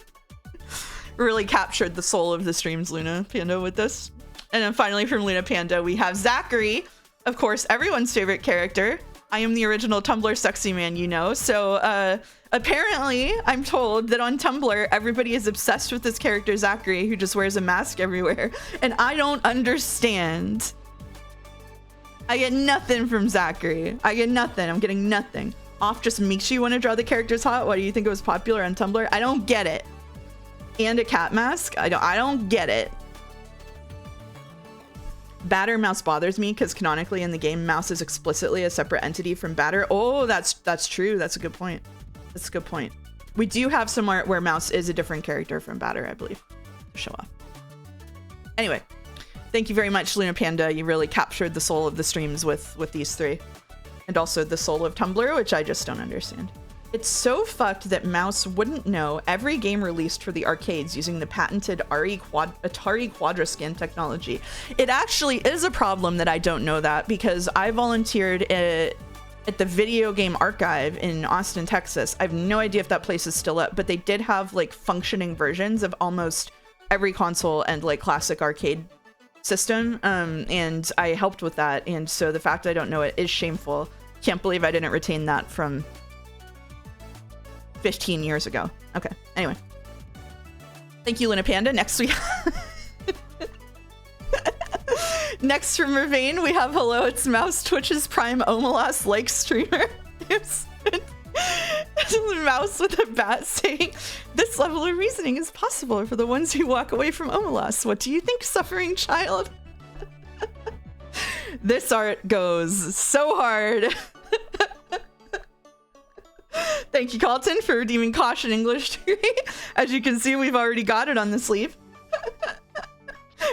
Really captured the soul of the streams, Luna Panda, with this. And then finally from Luna Panda, we have Zachary, of course, everyone's favorite character. I am the original Tumblr sexy man, you know. So apparently, I'm told that on Tumblr, everybody is obsessed with this character, Zachary, who just wears a mask everywhere. And I don't understand. I get nothing from Zachary. I get nothing. I'm getting nothing. Off just makes you want to draw the characters hot. Why do you think it was popular on Tumblr? I don't get it. And a cat mask? I don't get it. Batter mouse bothers me because canonically in the game, mouse is explicitly a separate entity from batter. Oh, that's true. That's a good point. That's a good point. We do have some art where mouse is a different character from batter, I believe. Show off. Anyway. Thank you very much, Luna Panda. You really captured the soul of the streams with these three. And also the soul of Tumblr, which I just don't understand. It's so fucked that Mouse wouldn't know every game released for the arcades using the patented Atari Quadrascan technology. It actually is a problem that I don't know that, because I volunteered at the Video Game Archive in Austin, Texas. I have no idea if that place is still up, but they did have like functioning versions of almost every console and like classic arcade system, and I helped with that, and so the fact I don't know it is shameful. Can't believe I didn't retain that from 15 years ago. Okay, anyway. Thank you, Luna Panda. Next we next from Ravane, we have hello, it's Mouse, Twitch's prime Omelas like streamer. Mouse with a bat saying, this level of reasoning is possible for the ones who walk away from Omelas. What do you think, suffering child? This art goes so hard. Thank you, Carlton, for redeeming Caution English degree. As you can see, we've already got it on the sleeve.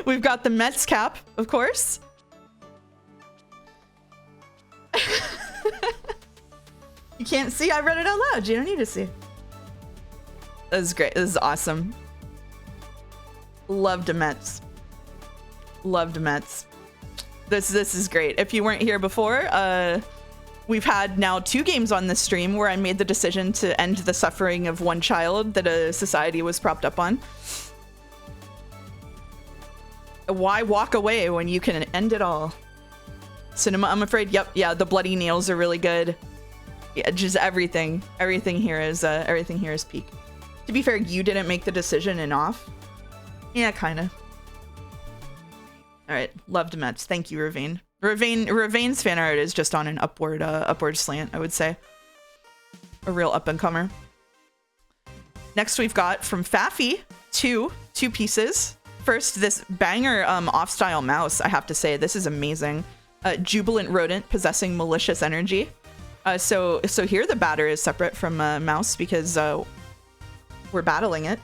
We've got the Mets cap, of course. You can't see, I read it out loud. You don't need to see. This is great. This is awesome. Loved Mets. Loved Mets. This is great. If you weren't here before, we've had now 2 games on this stream where I made the decision to end the suffering of one child that a society was propped up on. Why walk away when you can end it all? Cinema, I'm afraid. Yep, yeah, the bloody nails are really good. Yeah, just everything. Everything here is peak. To be fair, you didn't make the decision in off. Yeah, kind of. All right, loved Mets. Thank you, Ravane. Ravane's fan art is just on an upward slant, I would say. A real up and comer. Next, we've got from Faffy two pieces. First, this banger off-style mouse. I have to say, this is amazing. Jubilant rodent possessing malicious energy. So here the batter is separate from mouse because we're battling it.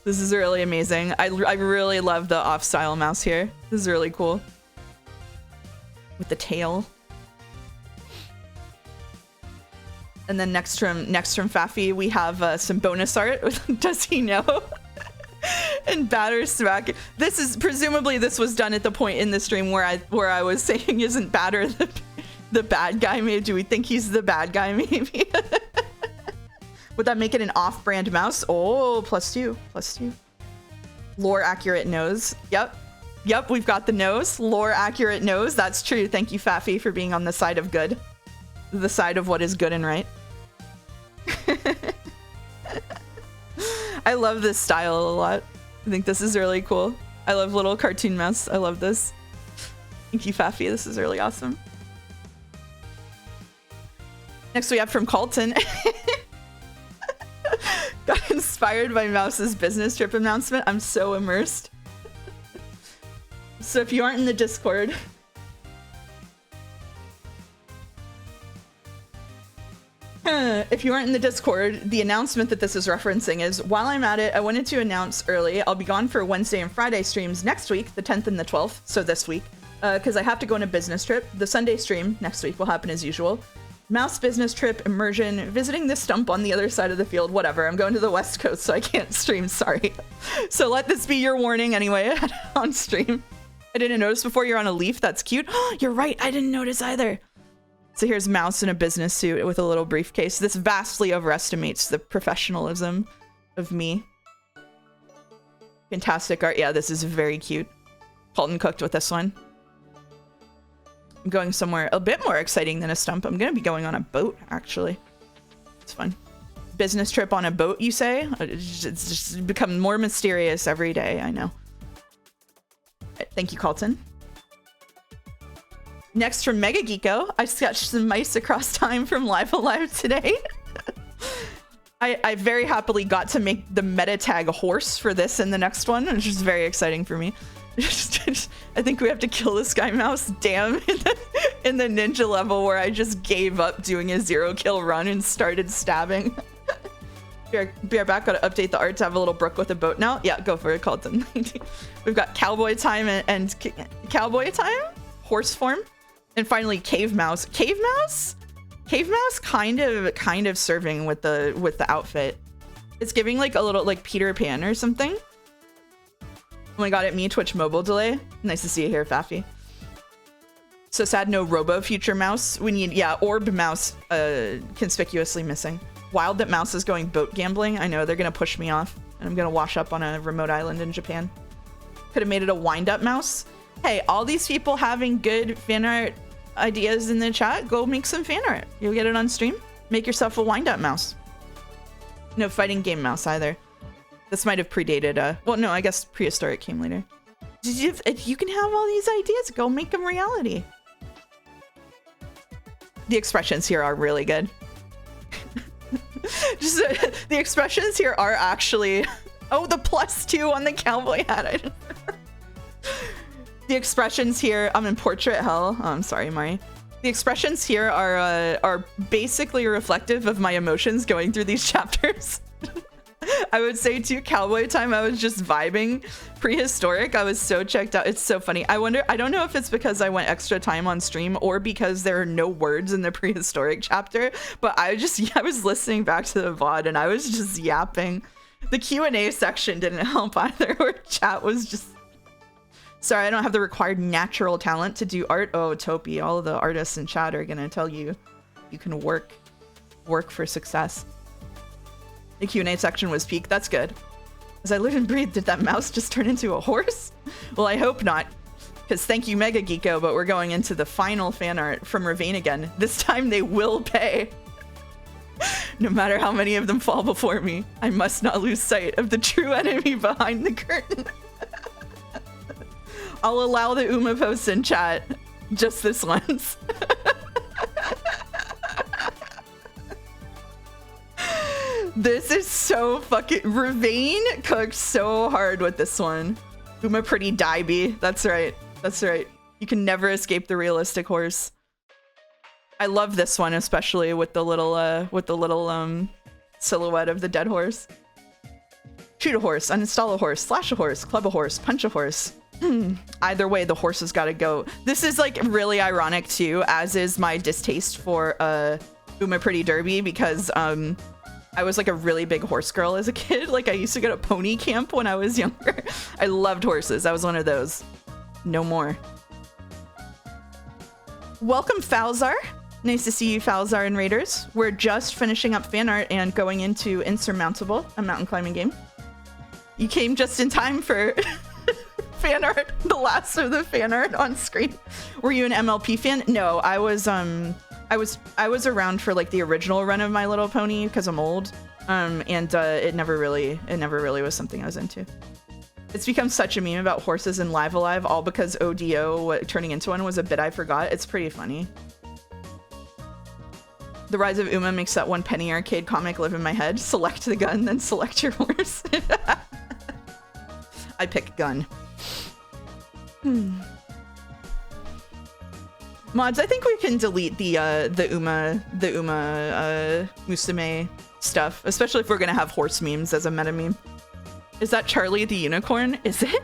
This is really amazing. I really love the off-style mouse here. This is really cool. With the tail. And then next from Faffy, we have some bonus art. Does he know? And batter smack. This is presumably this was done at the point in the stream where I was saying, isn't batter the bad guy? Maybe do we think he's the bad guy? Maybe. Would that make it an off-brand mouse? Oh, +2. Lore accurate nose. Yep, we've got the nose. Lore accurate nose. That's true. Thank you, Faffy, for being on the side of good. The side of what is good and right. I love this style a lot. I think this is really cool. I love little cartoon mouse. I love this. Thank you, Faffy. This is really awesome. Next we have from Colton. Got inspired by Mouse's business trip announcement. I'm so immersed. So if you aren't in the Discord, the announcement that this is referencing is, while I'm at it, I wanted to announce early, I'll be gone for Wednesday and Friday streams next week, the 10th and the 12th, so this week, because I have to go on a business trip. The Sunday stream next week will happen as usual. Mouse business trip, immersion, visiting the stump on the other side of the field, whatever. I'm going to the West Coast, so I can't stream, sorry. So let this be your warning anyway on stream. I didn't notice before you're on a leaf, that's cute. You're right, I didn't notice either. So here's Mouse in a business suit with a little briefcase. This vastly overestimates the professionalism of me. Fantastic art. Yeah, this is very cute. Colton cooked with this one. I'm going somewhere a bit more exciting than a stump. I'm going to be going on a boat, actually. It's fun. Business trip on a boat, you say? It's just become more mysterious every day, I know. Thank you, Colton. Next from Mega Geeko, I sketched some mice across time from Live Alive today. I very happily got to make the meta tag horse for this and the next one, which is very exciting for me. I think we have to kill this guy mouse. Damn, in the ninja level where I just gave up doing a 0-kill run and started stabbing. Be right back. Gotta update the art to have a little brook with a boat now. Yeah, go for it, Colton. We've got cowboy time and cowboy time, horse form, and finally cave mouse. Cave mouse kind of serving with the outfit. It's giving like a little like Peter Pan or something. Oh my god, at me Twitch mobile delay. Nice to see you here, Faffy. So sad no Robo Future mouse. We need, yeah, orb mouse conspicuously missing. Wild that mouse is going boat gambling. I know they're gonna push me off and I'm gonna wash up on a remote island in Japan. Could have made it a wind up mouse. Hey, all these people having good fan art ideas in the chat, go make some fan art. You'll get it on stream. Make yourself a wind up mouse. No fighting game mouse either. This might have predated, well, no, I guess prehistoric came later. If you can have all these ideas, go make them reality. The expressions here are really good. Just, the expressions here are actually, oh, the +2 on the cowboy hat. The expressions here, I'm in portrait hell. Oh, I'm sorry, Mari. The expressions here are basically reflective of my emotions going through these chapters. I would say too, cowboy time, I was just vibing. Prehistoric, I was so checked out. It's so funny. I don't know if it's because I went extra time on stream or because there are no words in the prehistoric chapter, but I was listening back to the VOD and I was just yapping. The Q&A section didn't help either, where chat was just... Sorry, I don't have the required natural talent to do art. Oh, Topi, all of the artists in chat are gonna tell you you can work for success. The Q&A section was peak. That's good. As I live and breathe, did that mouse just turn into a horse? Well, I hope not. Because thank you, Mega Geeko, but we're going into the final fan art from Ravane again. This time they will pay. No matter how many of them fall before me, I must not lose sight of the true enemy behind the curtain. I'll allow the Uma posts in chat just this once. This is so fucking... Ravane cooked so hard with this one. Uma pretty dibey. That's right. That's right. You can never escape the realistic horse. I love this one, especially with the little silhouette of the dead horse. Shoot a horse, uninstall a horse, slash a horse, club a horse, punch a horse. Either way, the horse has got to go. This is like really ironic too, as is my distaste for Uma Pretty Derby, because I was like a really big horse girl as a kid. Like I used to go to pony camp when I was younger. I loved horses. I was one of those. No more. Welcome, Falzar. Nice to see you, Falzar and Raiders. We're just finishing up fan art and going into Insurmountable, a mountain climbing game. You came just in time for fan art, the last of the fan art on screen. Were you an MLP fan? No, I was around for like the original run of My Little Pony because I'm old, and it never really was something I was into. It's become such a meme about horses in Live Alive, all because ODO turning into one was a bit I forgot. It's pretty funny. The Rise of Uma makes that one penny arcade comic live in my head. Select the gun, then select your horse. I pick gun. Mods, I think we can delete the Uma Musume stuff, especially if we're gonna have horse memes as a meta meme. Is that Charlie the unicorn? Is it?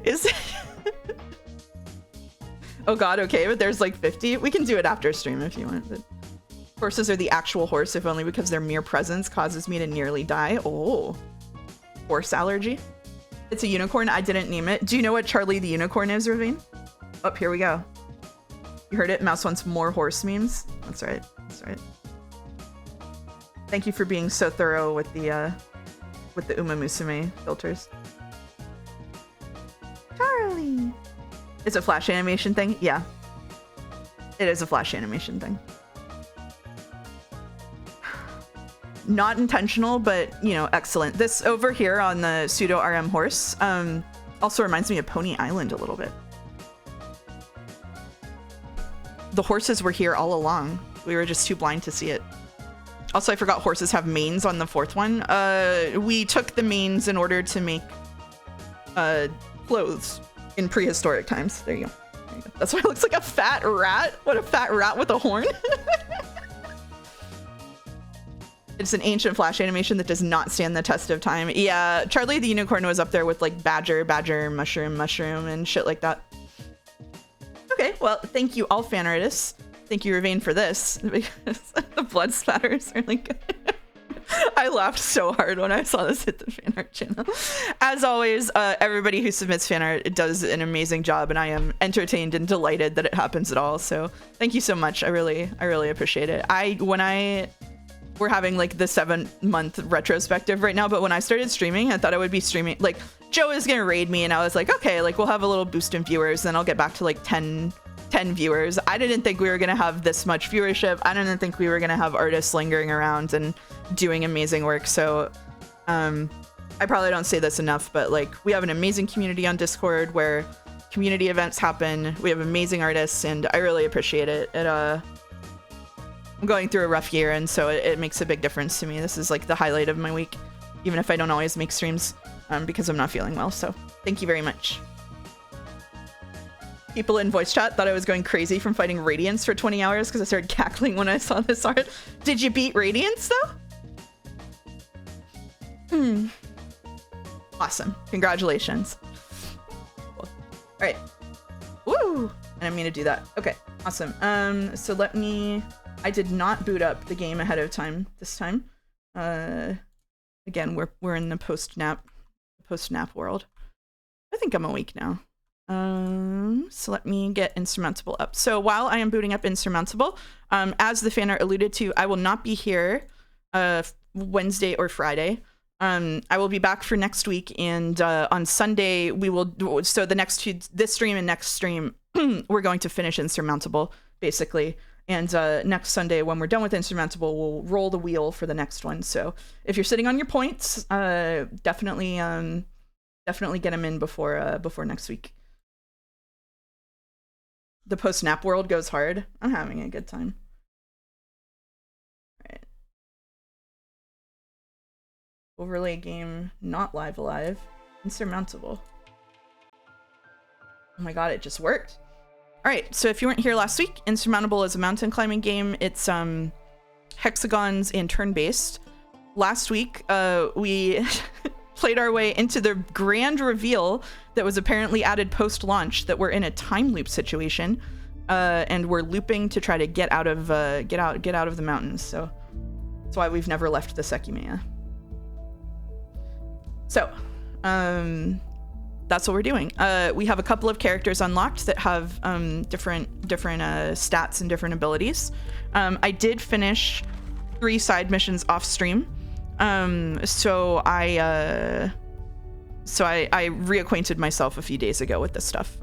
Is it? Oh god, okay, but there's like 50. We can do it after stream if you want. But horses are the actual horse, if only because their mere presence causes me to nearly die. Oh, horse allergy. It's a unicorn. I didn't name it. Do you know what Charlie the unicorn is, Ravine? Oh, here we go. You heard it. Mouse wants more horse memes. That's right. That's right. Thank you for being so thorough with the Uma Musume filters. Charlie. It's a flash animation thing? Yeah. It is a flash animation thing. not intentional, but you know, excellent. This over here on the pseudo RM horse also reminds me of Pony Island a little bit. The horses were here all along. We were just too blind to see it. Also, I forgot horses have manes on the fourth one. We took the manes in order to make clothes in prehistoric times. There you go. There you go. That's why it looks like a fat rat. What, a fat rat with a horn? It's an ancient Flash animation that does not stand the test of time. Yeah, Charlie the Unicorn was up there with like badger, mushroom, and shit like that. Okay, well, thank you all fanartists. Thank you, Ravane, for this, because the blood splatters are like... I laughed so hard when I saw this hit the fan art channel. As always, everybody who submits fan art does an amazing job, and I am entertained and delighted that it happens at all. So thank you so much. I really appreciate it. We're having like the 7-month retrospective right now, but when I started streaming, I thought I would be streaming like Joe is gonna raid me, and I was like, okay, like we'll have a little boost in viewers, then I'll get back to like 10 viewers. I didn't think we were gonna have this much viewership. I didn't think we were gonna have artists lingering around and doing amazing work. So I probably don't say this enough, but like we have an amazing community on Discord where community events happen. We have amazing artists, and I really appreciate it. I'm going through a rough year, and so it makes a big difference to me. This is like the highlight of my week, even if I don't always make streams because I'm not feeling well. So thank you very much. People in voice chat thought I was going crazy from fighting Radiance for 20 hours because I started cackling when I saw this art. Did you beat Radiance though? Awesome. Congratulations. Cool. All right. Woo! And I'm gonna do that. Okay. Awesome. So let me... I did not boot up the game ahead of time this time. Again, we're in the post-nap world. I think I'm awake now. So let me get Insurmountable up. So while I am booting up Insurmountable, as the fan art alluded to, I will not be here Wednesday or Friday. I will be back for next week, and on Sunday we will. So this stream and next stream, we're going to finish Insurmountable basically. And next Sunday, when we're done with Insurmountable, we'll roll the wheel for the next one. So if you're sitting on your points, definitely get them in before next week. The post-nap world goes hard. I'm having a good time. All right. Overlay game, not live alive. Insurmountable. Oh my god, it just worked. All right, so if you weren't here last week, Insurmountable is a mountain climbing game. It's hexagons and turn-based. Last week, we played our way into the grand reveal that was apparently added post-launch that we're in a time loop situation, and we're looping to try to get out of the mountains. So that's why we've never left the Sekimea. So, that's what we're doing. We have a couple of characters unlocked that have different stats and different abilities. I did finish 3 side missions off stream. So I reacquainted myself a few days ago with this stuff.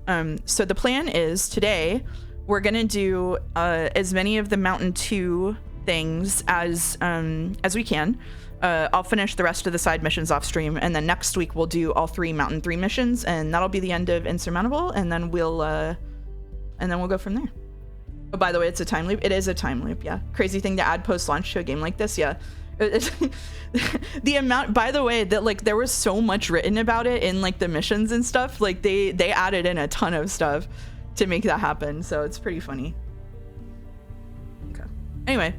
So the plan is today we're gonna do as many of the Mountain 2 things as we can. I'll finish the rest of the side missions off stream, and then next week we'll do all 3 Mountain 3 missions, and that'll be the end of Insurmountable, and then we'll go from there. Oh, by the way, it's a time loop. It is a time loop, yeah. Crazy thing to add post-launch to a game like this, yeah. The amount, by the way, that like there was so much written about it in like the missions and stuff. Like they added in a ton of stuff to make that happen, so it's pretty funny. Okay. Anyway.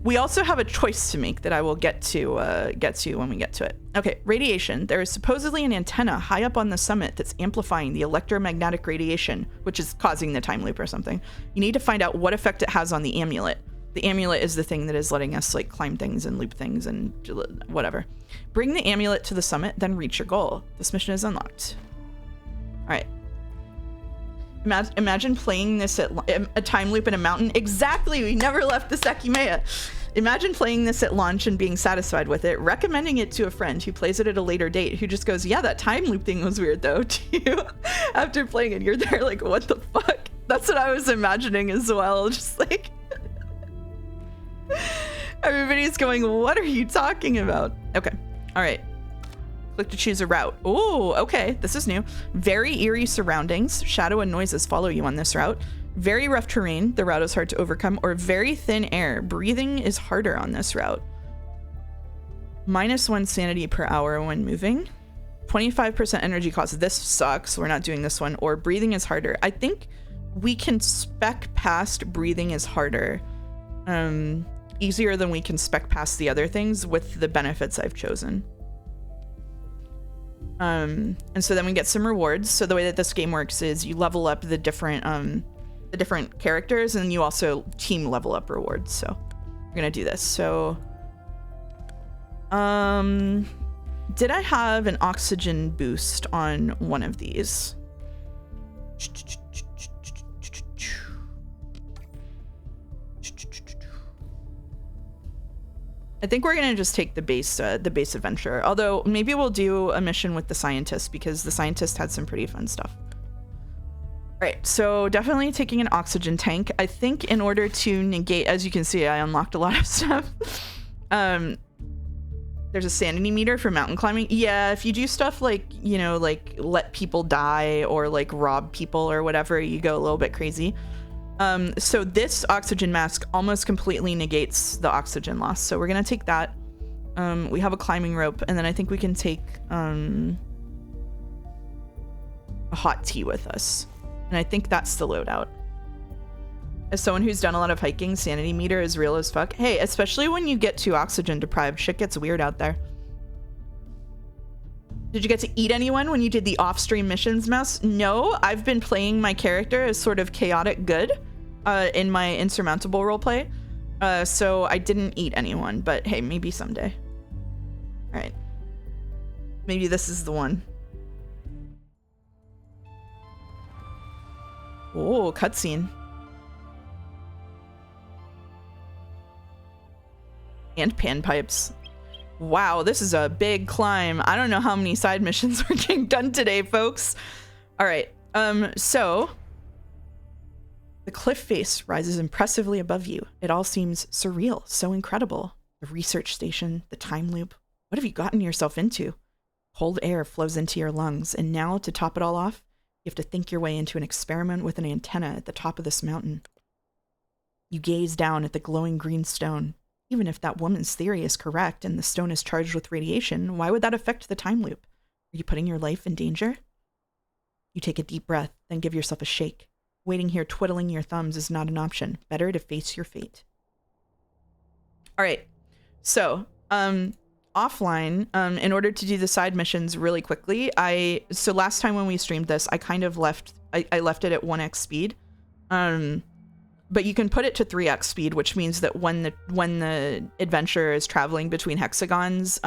We also have a choice to make that I will get to when we get to it. Okay, radiation. There is supposedly an antenna high up on the summit that's amplifying the electromagnetic radiation, which is causing the time loop or something. You need to find out what effect it has on the amulet. The amulet is the thing that is letting us like climb things and loop things and whatever. Bring the amulet to the summit, then reach your goal. This mission is unlocked. All right. Imagine playing this at a time loop in a mountain. Exactly, we never left the Sekimea. Imagine playing this at launch and being satisfied with it, recommending it to a friend who plays it at a later date, who just goes, yeah, that time loop thing was weird though, to you. After playing it, you're there like, what the fuck? That's what I was imagining as well, just like... Everybody's going, what are you talking about? Okay. All right. Click to choose a route. Oh, okay. This is new. Very eerie surroundings. Shadow and noises follow you on this route. Very rough terrain. The route is hard to overcome. Or very thin air. Breathing is harder on this route. -1 sanity per hour when moving. 25% energy cost. This sucks. We're not doing this one. Or breathing is harder. I think we can spec past breathing is harder. Easier than we can spec past the other things with the benefits I've chosen. And so then we get some rewards. So the way that this game works is you level up the different characters, and you also team level up rewards. So we're gonna do this. So did I have an oxygen boost on one of these? I think we're gonna just take the base adventure. Although maybe we'll do a mission with the scientist, because the scientist had some pretty fun stuff. Right, so definitely taking an oxygen tank. I think in order to negate, as you can see, I unlocked a lot of stuff. There's a sanity meter for mountain climbing. Yeah, if you do stuff like, you know, like let people die or like rob people or whatever, you go a little bit crazy. So this oxygen mask almost completely negates the oxygen loss. So we're gonna take that. We have a climbing rope, and then I think we can take a hot tea with us. And I think that's the loadout. As someone who's done a lot of hiking, sanity meter is real as fuck. Hey, especially when you get too oxygen deprived, shit gets weird out there. Did you get to eat anyone when you did the off-stream missions, Mouse? No, I've been playing my character as sort of chaotic good in my Insurmountable roleplay. So I didn't eat anyone, but hey, maybe someday. All right. Maybe this is the one. Oh, cutscene. And panpipes. Wow, this is a big climb. I don't know how many side missions are getting done today, folks. All right, so the cliff face rises impressively above you. It all seems surreal, so incredible. The research station, the time loop. What have you gotten yourself into? Cold air flows into your lungs, and now to top it all off, you have to think your way into an experiment with an antenna at the top of this mountain. You gaze down at the glowing green stone. Even if that woman's theory is correct and the stone is charged with radiation, why would that affect the time loop? Are you putting your life in danger? You take a deep breath, then give yourself a shake. Waiting here twiddling your thumbs is not an option. Better to face your fate. All right, so offline, in order to do the side missions really quickly, so last time when we streamed this, I kind of left it at 1x speed. But you can put it to 3x speed, which means that when the adventurer is traveling between hexagons,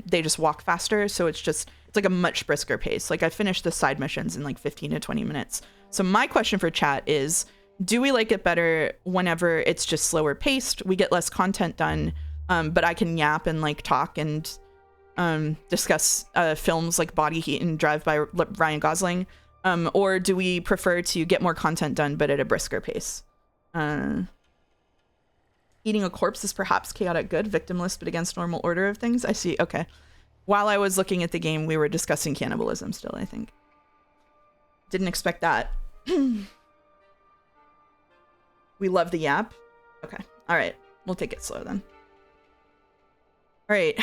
they just walk faster. So it's like a much brisker pace. Like I finished the side missions in like 15 to 20 minutes. So my question for chat is, do we like it better whenever it's just slower paced? We get less content done, but I can yap and like talk and discuss films like Body Heat and Drive by Ryan Gosling. Or do we prefer to get more content done, but at a brisker pace? Eating a corpse is perhaps chaotic good, victimless, but against normal order of things. I see. Okay. While I was looking at the game, we were discussing cannibalism still, I think. Didn't expect that. We love the yap. Okay. All right. We'll take it slow then. All right.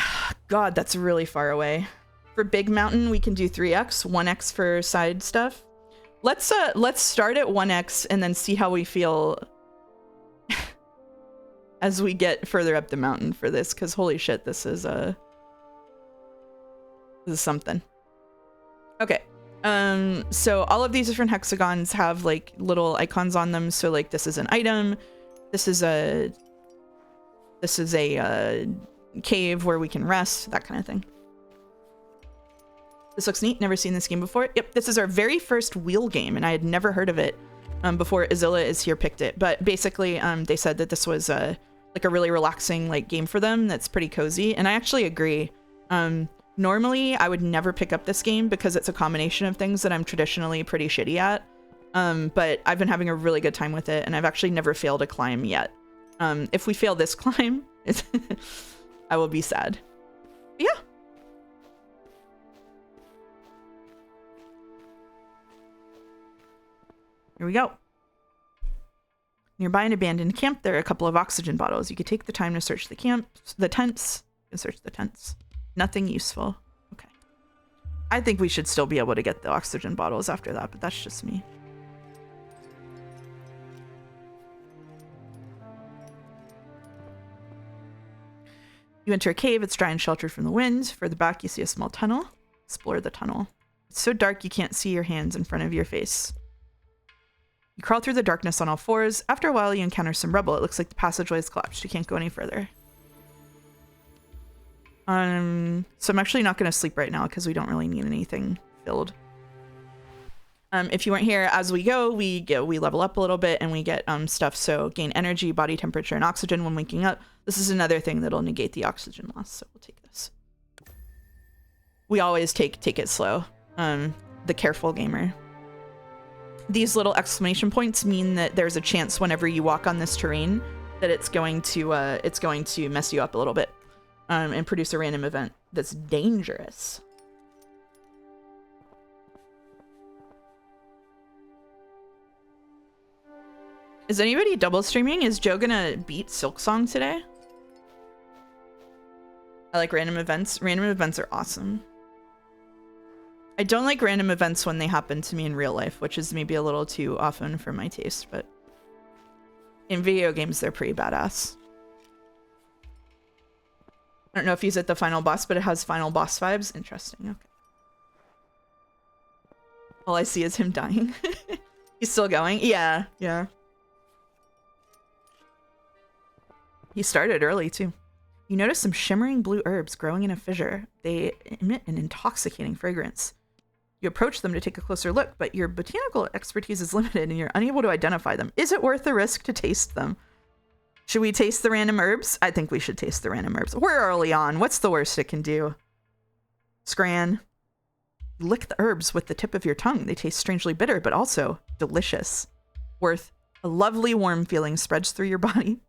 God, that's really far away. For Big Mountain, we can do 3x, 1x for side stuff. Let's start at 1x and then see how we feel as we get further up the mountain for this, because holy shit, this is something. Okay. So all of these different hexagons have like little icons on them. So like this is an item. This is a cave where we can rest, that kind of thing. This looks neat. Never seen this game before. Yep, this is our very first wheel game, and I had never heard of it before Azilla is here picked it. But basically, they said that this was like a really relaxing like game for them. That's pretty cozy, and I actually agree. Normally, I would never pick up this game because it's a combination of things that I'm traditionally pretty shitty at. But I've been having a really good time with it, and I've actually never failed a climb yet. If we fail this climb, I will be sad. But yeah. Here we go. Nearby an abandoned camp, there are a couple of oxygen bottles. You could take the time to search the tents. You can search the tents. Nothing useful. Okay. I think we should still be able to get the oxygen bottles after that, but that's just me. You enter a cave. It's dry and sheltered from the wind. Further back, you see a small tunnel. Explore the tunnel. It's so dark you can't see your hands in front of your face. You crawl through the darkness on all fours. After a while, you encounter some rubble. It looks like the passageway is collapsed. You can't go any further. So I'm actually not going to sleep right now because we don't really need anything filled. If you weren't here, as we go, we level up a little bit and we get stuff. So gain energy, body temperature, and oxygen when waking up. This is another thing that'll negate the oxygen loss. So we'll take this. We always take it slow. The careful gamer. These little exclamation points mean that there's a chance whenever you walk on this terrain that it's going to mess you up a little bit and produce a random event that's dangerous. Is anybody double streaming? Is Joe gonna beat Silksong today? I like random events. Random events are awesome. I don't like random events when they happen to me in real life, which is maybe a little too often for my taste, but in video games, they're pretty badass. I don't know if he's at the final boss, but it has final boss vibes. Interesting. Okay. All I see is him dying. He's still going? Yeah, yeah. He started early, too. You notice some shimmering blue herbs growing in a fissure. They emit an intoxicating fragrance. You approach them to take a closer look, but your botanical expertise is limited and you're unable to identify them. Is it worth the risk to taste them? Should we taste the random herbs? I think we should taste the random herbs. We're early on. What's the worst it can do? Scran. Lick the herbs with the tip of your tongue. They taste strangely bitter, but also delicious. Worth a lovely warm feeling spreads through your body.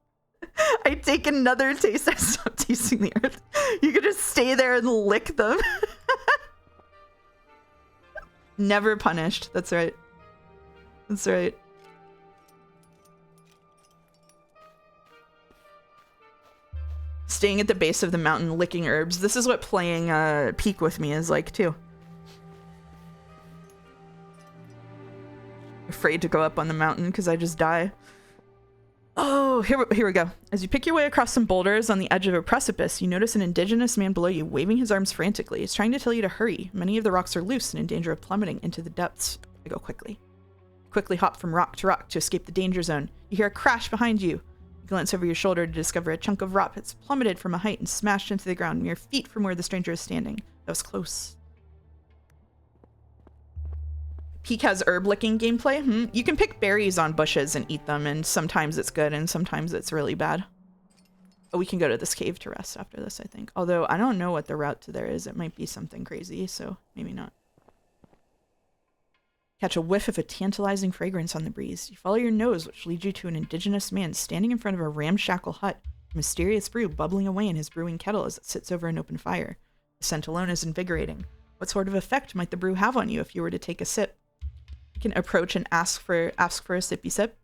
I take another taste. I stop tasting the earth. You could just stay there and lick them. Never punished. That's right. That's right. Staying at the base of the mountain, licking herbs. This is what playing Peak with me is like, too. Afraid to go up on the mountain because I just die. Oh, here we go. As you pick your way across some boulders on the edge of a precipice, you notice an indigenous man below you waving his arms frantically. He's trying to tell you to hurry. Many of the rocks are loose and in danger of plummeting into the depths. I go quickly. Quickly hop from rock to escape the danger zone. You hear a crash behind you. You glance over your shoulder to discover a chunk of rock that's plummeted from a height and smashed into the ground mere feet from where the stranger is standing. That was close. Peak has herb licking gameplay. You can pick berries on bushes and eat them, and sometimes it's good and sometimes it's really bad. Oh, we can go to this cave to rest after this, I think. Although I don't know what the route to there is. It might be something crazy, so maybe not. Catch a whiff of a tantalizing fragrance on the breeze. You follow your nose, which leads you to an indigenous man standing in front of a ramshackle hut. A mysterious brew bubbling away in his brewing kettle as it sits over an open fire. The scent alone is invigorating. What sort of effect might the brew have on you if you were to take a sip? You can approach and ask for a sippy sip.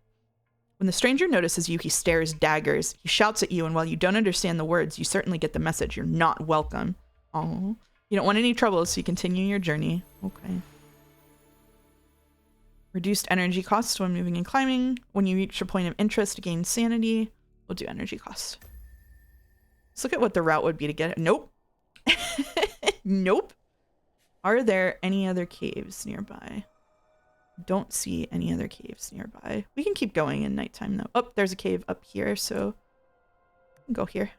When the stranger notices you, he stares daggers. He shouts at you, and while you don't understand the words, you certainly get the message. You're not welcome. Oh, you don't want any trouble, so you continue your journey. Okay. Reduced energy cost when moving and climbing. When you reach your point of interest, gain sanity. We'll do energy cost. Let's look at what the route would be to get it. Nope. Nope. Are there any other caves nearby? Don't see any other caves nearby. We can keep going in nighttime though. Oh, there's a cave up here, so go here.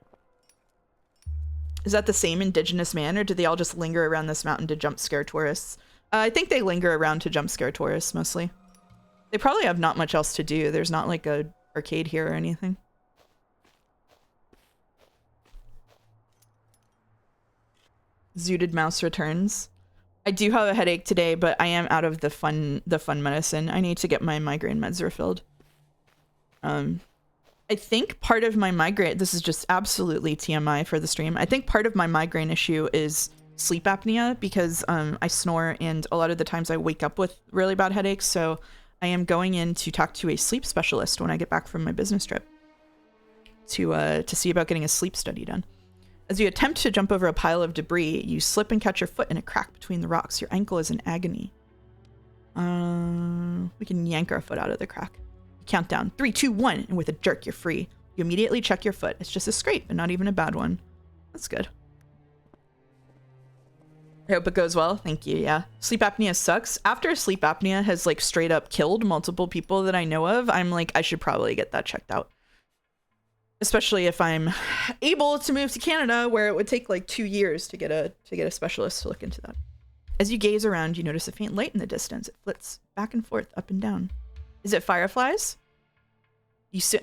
Is that the same indigenous man, or do they all just linger around this mountain to jump scare tourists? I think they linger around to jump scare tourists mostly. They probably have not much else to do. There's not like a arcade here or anything. Zooted mouse returns. I do have a headache today, but I am out of the fun medicine. I need to get my migraine meds refilled. I think part of my migraine, this is just absolutely TMI for the stream. I think part of my migraine issue is sleep apnea because I snore and a lot of the times I wake up with really bad headaches. So I am going in to talk to a sleep specialist when I get back from my business trip to see about getting a sleep study done. As you attempt to jump over a pile of debris, you slip and catch your foot in a crack between the rocks. Your ankle is in agony. We can yank our foot out of the crack. Count down 3, 2, 1, and with a jerk, you're free. You immediately check your foot. It's just a scrape, and not even a bad one. That's good. I hope it goes well. Thank you. Yeah. Sleep apnea sucks. After sleep apnea has like straight up killed multiple people that I know of, I'm like, I should probably get that checked out. Especially if I'm able to move to Canada, where it would take like 2 years to get a specialist to look into that. As you gaze around, you notice a faint light in the distance. It flits back and forth, up and down. Is it fireflies? You see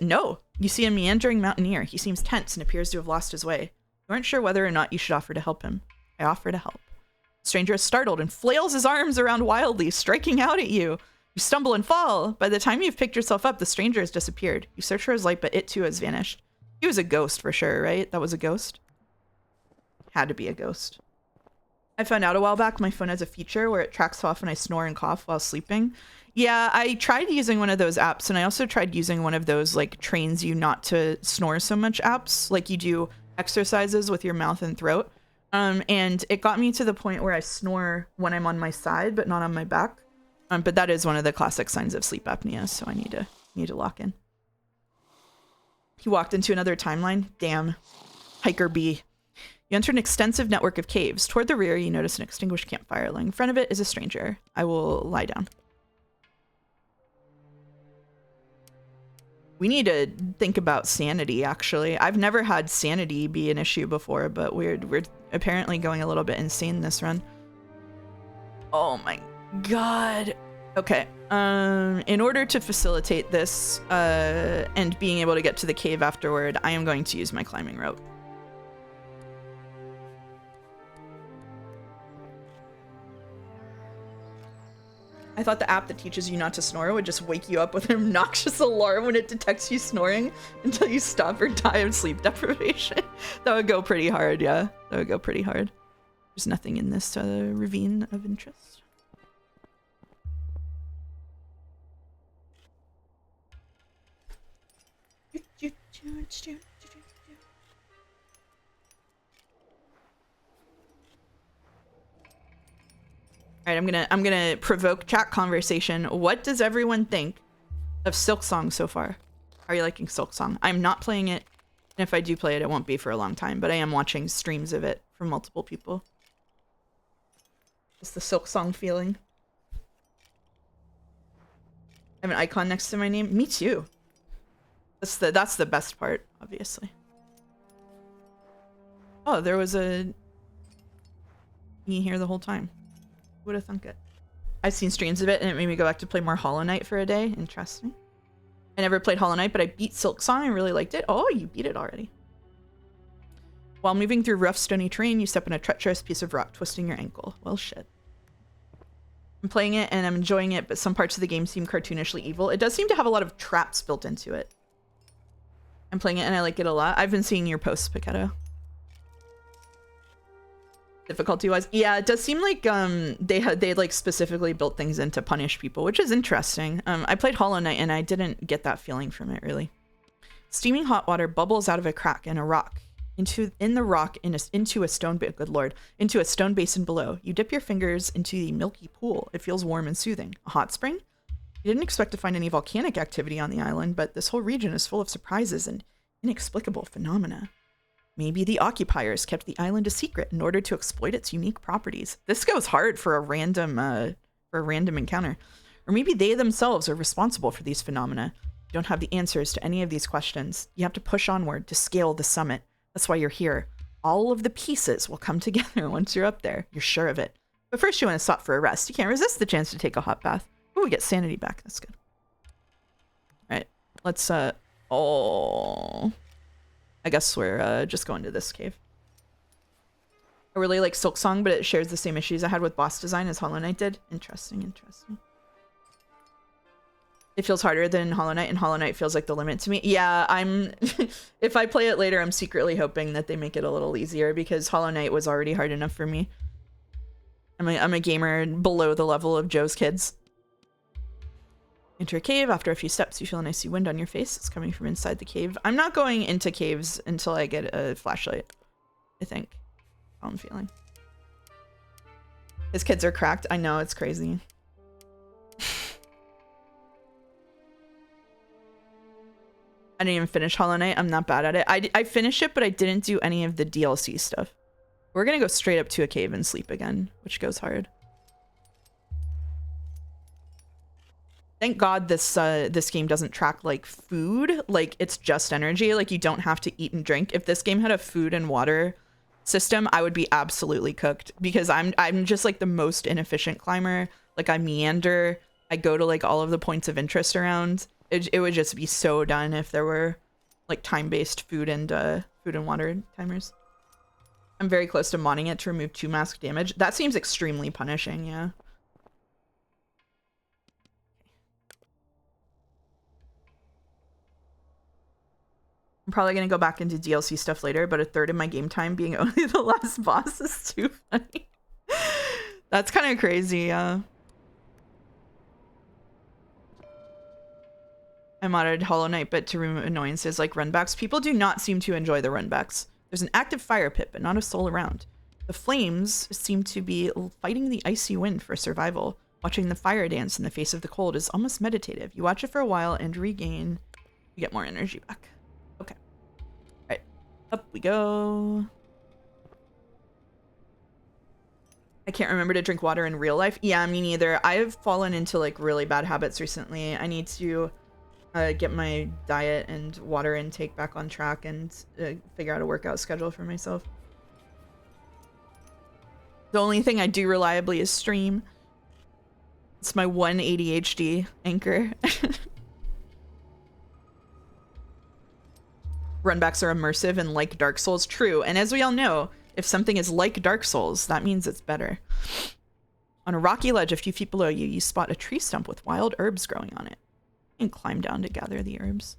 a meandering mountaineer. He seems tense and appears to have lost his way. You aren't sure whether or not you should offer to help him. I offer to help. The stranger is startled and flails his arms around wildly, striking out at you. You stumble and fall. By the time you've picked yourself up, the stranger has disappeared. You search for his light, but it too has vanished. He was a ghost for sure, right? That was a ghost? Had to be a ghost. I found out a while back my phone has a feature where it tracks how often I snore and cough while sleeping. Yeah, I tried using one of those apps, and I also tried using one of those like trains you not to snore so much apps, like you do exercises with your mouth and throat. And it got me to the point where I snore when I'm on my side, but not on my back. But that is one of the classic signs of sleep apnea, so I need to lock in. He walked into another timeline. Damn. Hiker B. You enter an extensive network of caves. Toward the rear, you notice an extinguished campfire. Lying in front of it is a stranger. I will lie down. We need to think about sanity, actually. I've never had sanity be an issue before, but we're apparently going a little bit insane this run. Oh my god. Okay. In order to facilitate this and being able to get to the cave afterward, I am going to use my climbing rope. I thought the app that teaches you not to snore would just wake you up with an obnoxious alarm when it detects you snoring until you stop or die of sleep deprivation. That would go pretty hard, yeah. That would go pretty hard. There's nothing in this ravine of interest. All right, I'm gonna provoke chat conversation. What does everyone think of Silksong so far? Are you liking Silksong? I'm not playing it, and if I do play it, it won't be for a long time, but I am watching streams of it from multiple people. Just the Silksong feeling. I have an icon next to my name. Me too. That's the best part, obviously. Oh, there was a me here the whole time. Would have thunk it. I've seen streams of it and it made me go back to play more Hollow Knight for a day. Interesting. I never played Hollow Knight, but I beat Silksong. I really liked it. Oh, you beat it already. While moving through rough stony terrain, you step on a treacherous piece of rock, twisting your ankle. Well, shit. I'm playing it and I'm enjoying it, but some parts of the game seem cartoonishly evil. It does seem to have a lot of traps built into it. I'm playing it and I like it a lot. I've been seeing your posts, Pichetto. Difficulty-wise, yeah, it does seem like they like specifically built things in to punish people, which is interesting. I played Hollow Knight and I didn't get that feeling from it really. Steaming hot water bubbles out of a crack in a rock into a stone. Good lord, into a stone basin below. You dip your fingers into the milky pool. It feels warm and soothing. A hot spring? You didn't expect to find any volcanic activity on the island, but this whole region is full of surprises and inexplicable phenomena. Maybe the occupiers kept the island a secret in order to exploit its unique properties. This goes hard for a random encounter. Or maybe they themselves are responsible for these phenomena. You don't have the answers to any of these questions. You have to push onward to scale the summit. That's why you're here. All of the pieces will come together once you're up there. You're sure of it. But first you want to stop for a rest. You can't resist the chance to take a hot bath. Ooh, we get sanity back. That's good. All right, let's oh, I guess we're just going to this cave. I really like Silksong, but it shares the same issues I had with boss design as Hollow Knight did. Interesting, interesting. It feels harder than Hollow Knight, and Hollow Knight feels like the limit to me. Yeah, I'm... if I play it later, I'm secretly hoping that they make it a little easier, because Hollow Knight was already hard enough for me. I'm a gamer below the level of Joe's kids. Enter a cave. After a few steps, you feel an icy wind on your face. It's coming from inside the cave. I'm not going into caves until I get a flashlight, I think. How I'm feeling. His kids are cracked. I know, it's crazy. I didn't even finish Hollow Knight. I'm not bad at it. I finished it, but I didn't do any of the DLC stuff. We're gonna go straight up to a cave and sleep again, which goes hard. Thank God this this game doesn't track like food. Like it's just energy. Like you don't have to eat and drink. If this game had a food and water system, I would be absolutely cooked, because I'm just like the most inefficient climber. Like I meander. I go to like all of the points of interest around. It would just be so done if there were like time-based food and water timers. I'm very close to modding it to remove 2 mask damage. That seems extremely punishing, yeah. I'm probably gonna go back into DLC stuff later, but a third of my game time being only the last boss is too funny. That's kind of crazy, yeah. I modded Hollow Knight, but to remove annoyances like runbacks. People do not seem to enjoy the runbacks. There's an active fire pit, but not a soul around. The flames seem to be fighting the icy wind for survival. Watching the fire dance in the face of the cold is almost meditative. You watch it for a while and regain. You get more energy back. Okay. All right. Up we go. I can't remember to drink water in real life. Yeah, me neither. I've fallen into like really bad habits recently. I need to get my diet and water intake back on track and figure out a workout schedule for myself. The only thing I do reliably is stream. It's my one ADHD anchor. Runbacks are immersive and like Dark Souls. True. And as we all know, if something is like Dark Souls, that means it's better. On a rocky ledge a few feet below you, you spot a tree stump with wild herbs growing on it. And climb down to gather the herbs.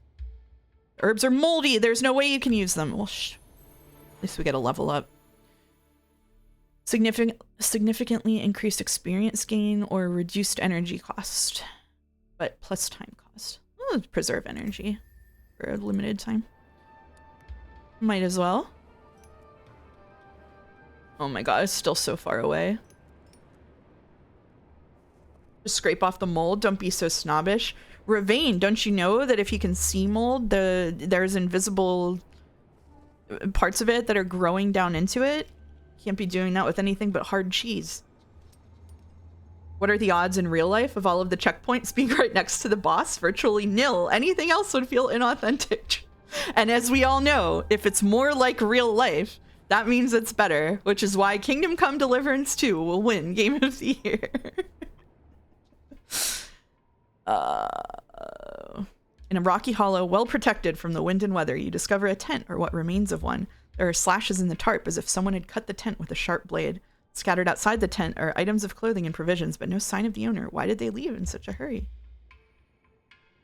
The herbs are moldy. There's no way you can use them. Well, at least we get a level up. Significantly increased experience gain or reduced energy cost, but plus time cost. Oh, preserve energy for a limited time. Might as well. Oh my god, it's still so far away. Just scrape off the mold. Don't be so snobbish. Ravane, don't you know that if you can see mold, there's invisible parts of it that are growing down into it? Can't be doing that with anything but hard cheese. What are the odds in real life of all of the checkpoints being right next to the boss? Virtually nil. Anything else would feel inauthentic. And as we all know, if it's more like real life, that means it's better, which is why Kingdom Come Deliverance 2 will win Game of the Year. In a rocky hollow, well protected from the wind and weather, you discover a tent, or what remains of one. There are slashes in the tarp as if someone had cut the tent with a sharp blade. Scattered outside the tent are items of clothing and provisions, but no sign of the owner. Why did they leave in such a hurry?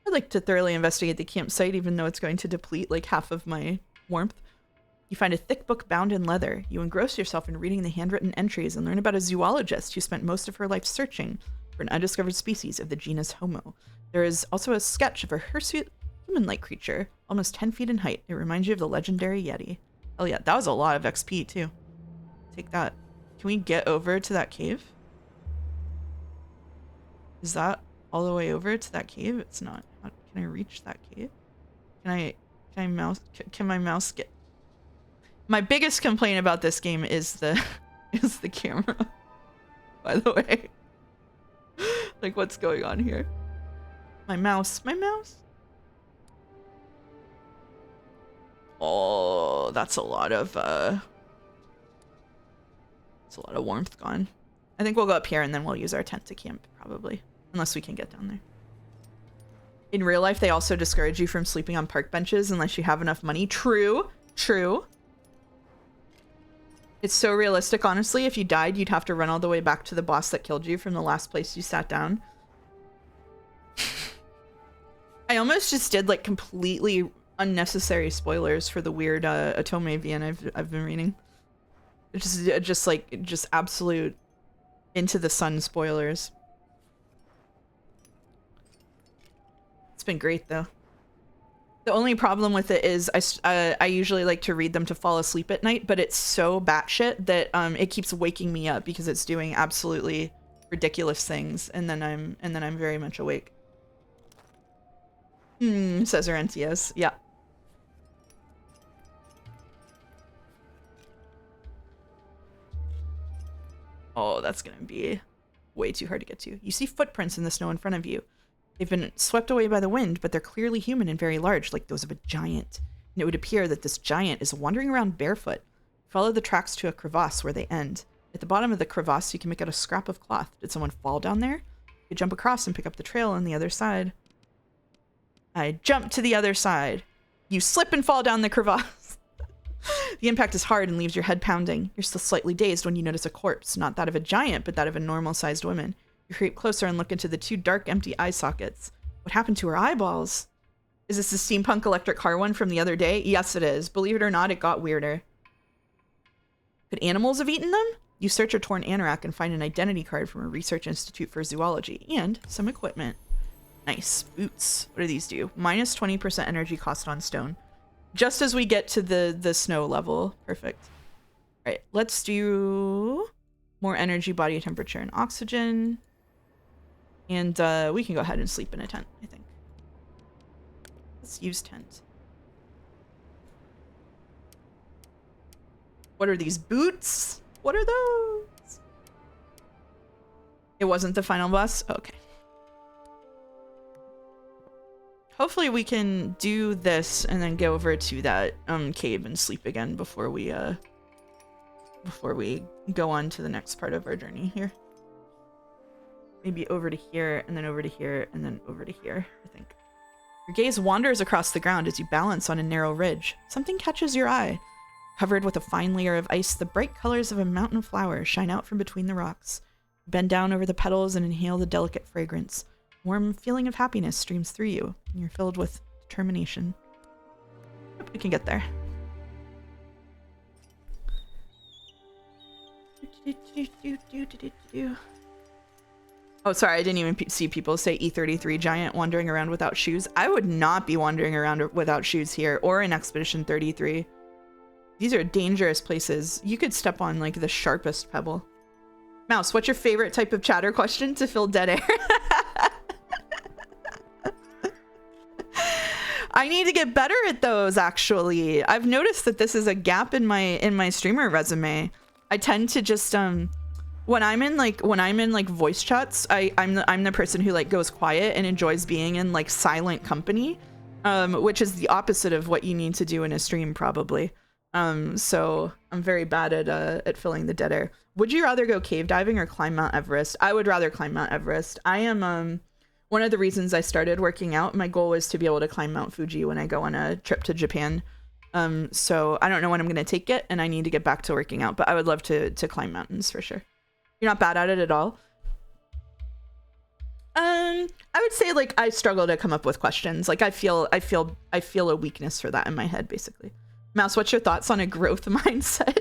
I'd like to thoroughly investigate the campsite, even though it's going to deplete like half of my warmth. You find a thick book bound in leather. You engross yourself in reading the handwritten entries and learn about a zoologist who spent most of her life searching for an undiscovered species of the genus Homo. There is also a sketch of a hirsute human-like creature, almost 10 feet in height. It reminds you of the legendary Yeti. Oh yeah, that was a lot of XP too. Take that. Can we get over to that cave? Is that all the way over to that cave? It's not. Can I reach that cave? Can my mouse get... My biggest complaint about this game is the camera, by the way. Like, what's going on here? My mouse. Oh, that's a lot of warmth gone. I think we'll go up here and then we'll use our tent to camp, probably. Unless we can get down there. In real life, they also discourage you from sleeping on park benches unless you have enough money. True. It's so realistic, honestly. If you died, you'd have to run all the way back to the boss that killed you from the last place you sat down. I almost just did like completely unnecessary spoilers for the weird Otome VN I've been reading. It's just absolute into the sun spoilers. It's been great though. The only problem with it is I usually like to read them to fall asleep at night, but it's so batshit that it keeps waking me up because it's doing absolutely ridiculous things, and then I'm very much awake. Says Orentius. Yeah. Oh, that's gonna be way too hard to get to. You see footprints in the snow in front of you. They've been swept away by the wind, but they're clearly human and very large, like those of a giant. And it would appear that this giant is wandering around barefoot. Follow the tracks to a crevasse where they end. At the bottom of the crevasse, you can make out a scrap of cloth. Did someone fall down there? You jump across and pick up the trail on the other side. I jump to the other side. You slip and fall down the crevasse. The impact is hard and leaves your head pounding. You're still slightly dazed when you notice a corpse, not that of a giant, but that of a normal-sized woman. You creep closer and look into the two dark, empty eye sockets. What happened to her eyeballs? Is this the steampunk electric car one from the other day? Yes, it is. Believe it or not, it got weirder. Could animals have eaten them? You search a torn anorak and find an identity card from a research institute for zoology and some equipment. Nice. Boots. What do these do? Minus 20% energy cost on stone. Just as we get to the snow level. Perfect. All right, let's do more energy, body temperature, and oxygen. And we can go ahead and sleep in a tent, I think. Let's use tent. What are these boots? What are those? It wasn't the final boss? Okay. Hopefully we can do this and then go over to that cave and sleep again before we go on to the next part of our journey here. Maybe over to here, and then over to here, and then over to here, I think. Your gaze wanders across the ground as you balance on a narrow ridge. Something catches your eye. Covered with a fine layer of ice, the bright colors of a mountain flower shine out from between the rocks. Bend down over the petals and inhale the delicate fragrance. A warm feeling of happiness streams through you, and you're filled with determination. Yep, we can get there. Oh, sorry, I didn't even see people say E33 giant wandering around without shoes. I would not be wandering around without shoes here, or in Expedition 33. These are dangerous places. You could step on, like, the sharpest pebble. Mouse, what's your favorite type of chatter question to fill dead air? I need to get better at those, actually. I've noticed that this is a gap in my streamer resume. I tend to just when I'm in like voice chats, I'm the person who like goes quiet and enjoys being in like silent company, which is the opposite of what you need to do in a stream probably. So I'm very bad at filling the dead air. Would you rather go cave diving or climb Mount Everest? I would rather climb Mount Everest. I am one of the reasons I started working out. My goal is to be able to climb Mount Fuji when I go on a trip to Japan. So I don't know when I'm going to take it, and I need to get back to working out, but I would love to climb mountains for sure. You're not bad at it at all? I would say like I struggle to come up with questions. Like I feel a weakness for that in my head, basically. Mouse, what's your thoughts on a growth mindset?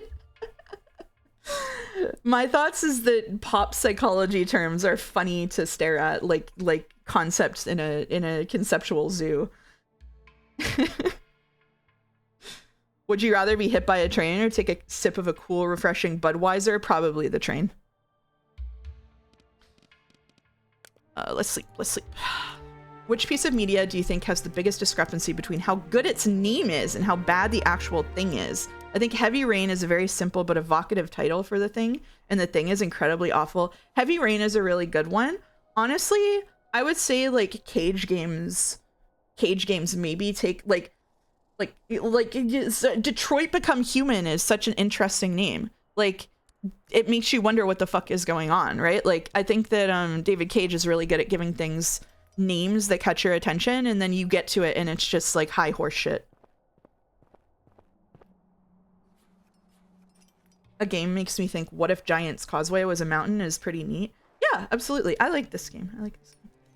My thoughts is that pop psychology terms are funny to stare at, like concepts in a conceptual zoo. Would you rather be hit by a train or take a sip of a cool, refreshing Budweiser? Probably the train. Let's sleep. Which piece of media do you think has the biggest discrepancy between how good its name is and how bad the actual thing is? I think Heavy Rain is a very simple but evocative title for the thing, and the thing is incredibly awful. Heavy Rain is a really good one. Honestly, I would say like Cage Games maybe take like Detroit Become Human is such an interesting name. Like it makes you wonder what the fuck is going on, right? Like I think that David Cage is really good at giving things names that catch your attention, and then you get to it and it's just like high horse shit. A game makes me think, what if Giant's Causeway was a mountain is pretty neat. Yeah, absolutely. I like this game.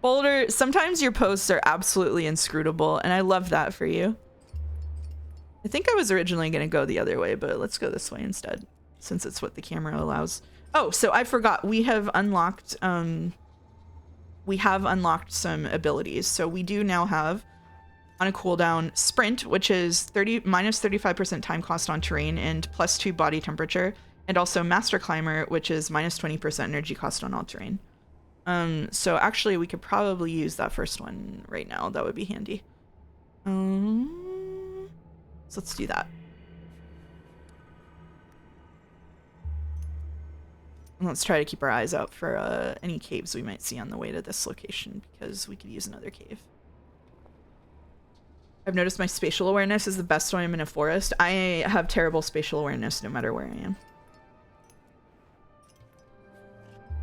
Boulder, sometimes your posts are absolutely inscrutable, and I love that for you. I think I was originally going to go the other way, but let's go this way instead, since it's what the camera allows. Oh, so I forgot. We have unlocked some abilities. So we do now have, on a cooldown, Sprint, which is minus 35% time cost on terrain and +2 body temperature, and also Master Climber, which is minus 20% energy cost on all terrain. So actually we could probably use that first one right now. That would be handy. So let's do that. And let's try to keep our eyes out for any caves we might see on the way to this location, because we could use another cave. I've noticed my spatial awareness is the best when I'm in a forest. I have terrible spatial awareness no matter where I am.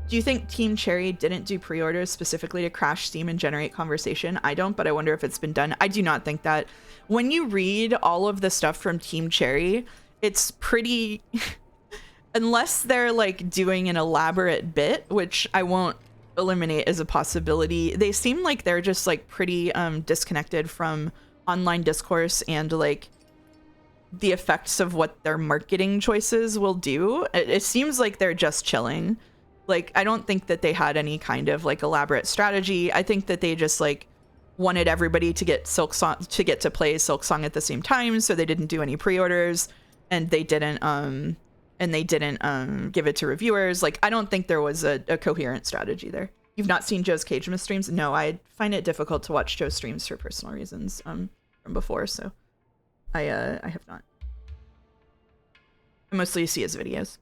Do you think Team Cherry didn't do pre-orders specifically to crash Steam and generate conversation? I don't, but I wonder if it's been done. I do not think that. When you read all of the stuff from Team Cherry, it's pretty... Unless they're like doing an elaborate bit, which I won't eliminate as a possibility, they seem like they're just like pretty disconnected from online discourse and like the effects of what their marketing choices will do. It seems like they're just chilling. Like, I don't think that they had any kind of like elaborate strategy. I think that they just like wanted everybody to get to play Silksong at the same time, so they didn't do any pre-orders, and they didn't give it to reviewers. Like, I don't think there was a coherent strategy there. You've not seen Joe's Cagemas streams? No, I find it difficult to watch Joe's streams for personal reasons from before, so I have not. I mostly see his videos.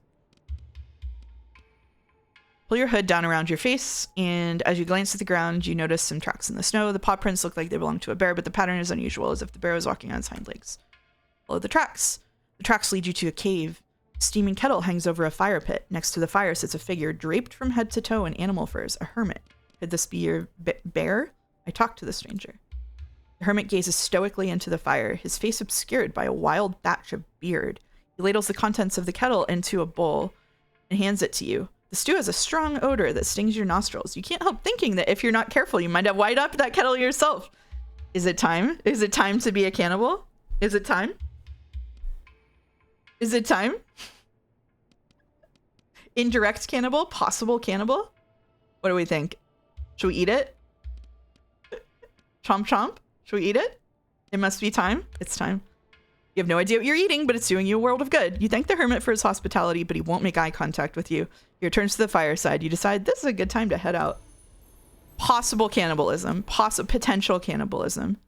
Pull your hood down around your face, and as you glance at the ground, you notice some tracks in the snow. The paw prints look like they belong to a bear, but the pattern is unusual, as if the bear was walking on its hind legs. Follow the tracks. The tracks lead you to a cave. A steaming kettle hangs over a fire pit. Next to the fire sits a figure draped from head to toe in animal furs, a hermit. Could this be your bear? I talked to the stranger. The hermit gazes stoically into the fire, his face obscured by a wild thatch of beard. He ladles the contents of the kettle into a bowl and hands it to you. The stew has a strong odor that stings your nostrils. You can't help thinking that if you're not careful, you might have wired up that kettle yourself. Is it time? Is it time to be a cannibal? Is it time? Is it time? Indirect cannibal? Possible cannibal? What do we think? Should we eat it? Chomp chomp? Should we eat it? It must be time. It's time. You have no idea what you're eating, but it's doing you a world of good. You thank the hermit for his hospitality, but he won't make eye contact with you. He returns to the fireside. You decide this is a good time to head out. Possible cannibalism. Potential cannibalism.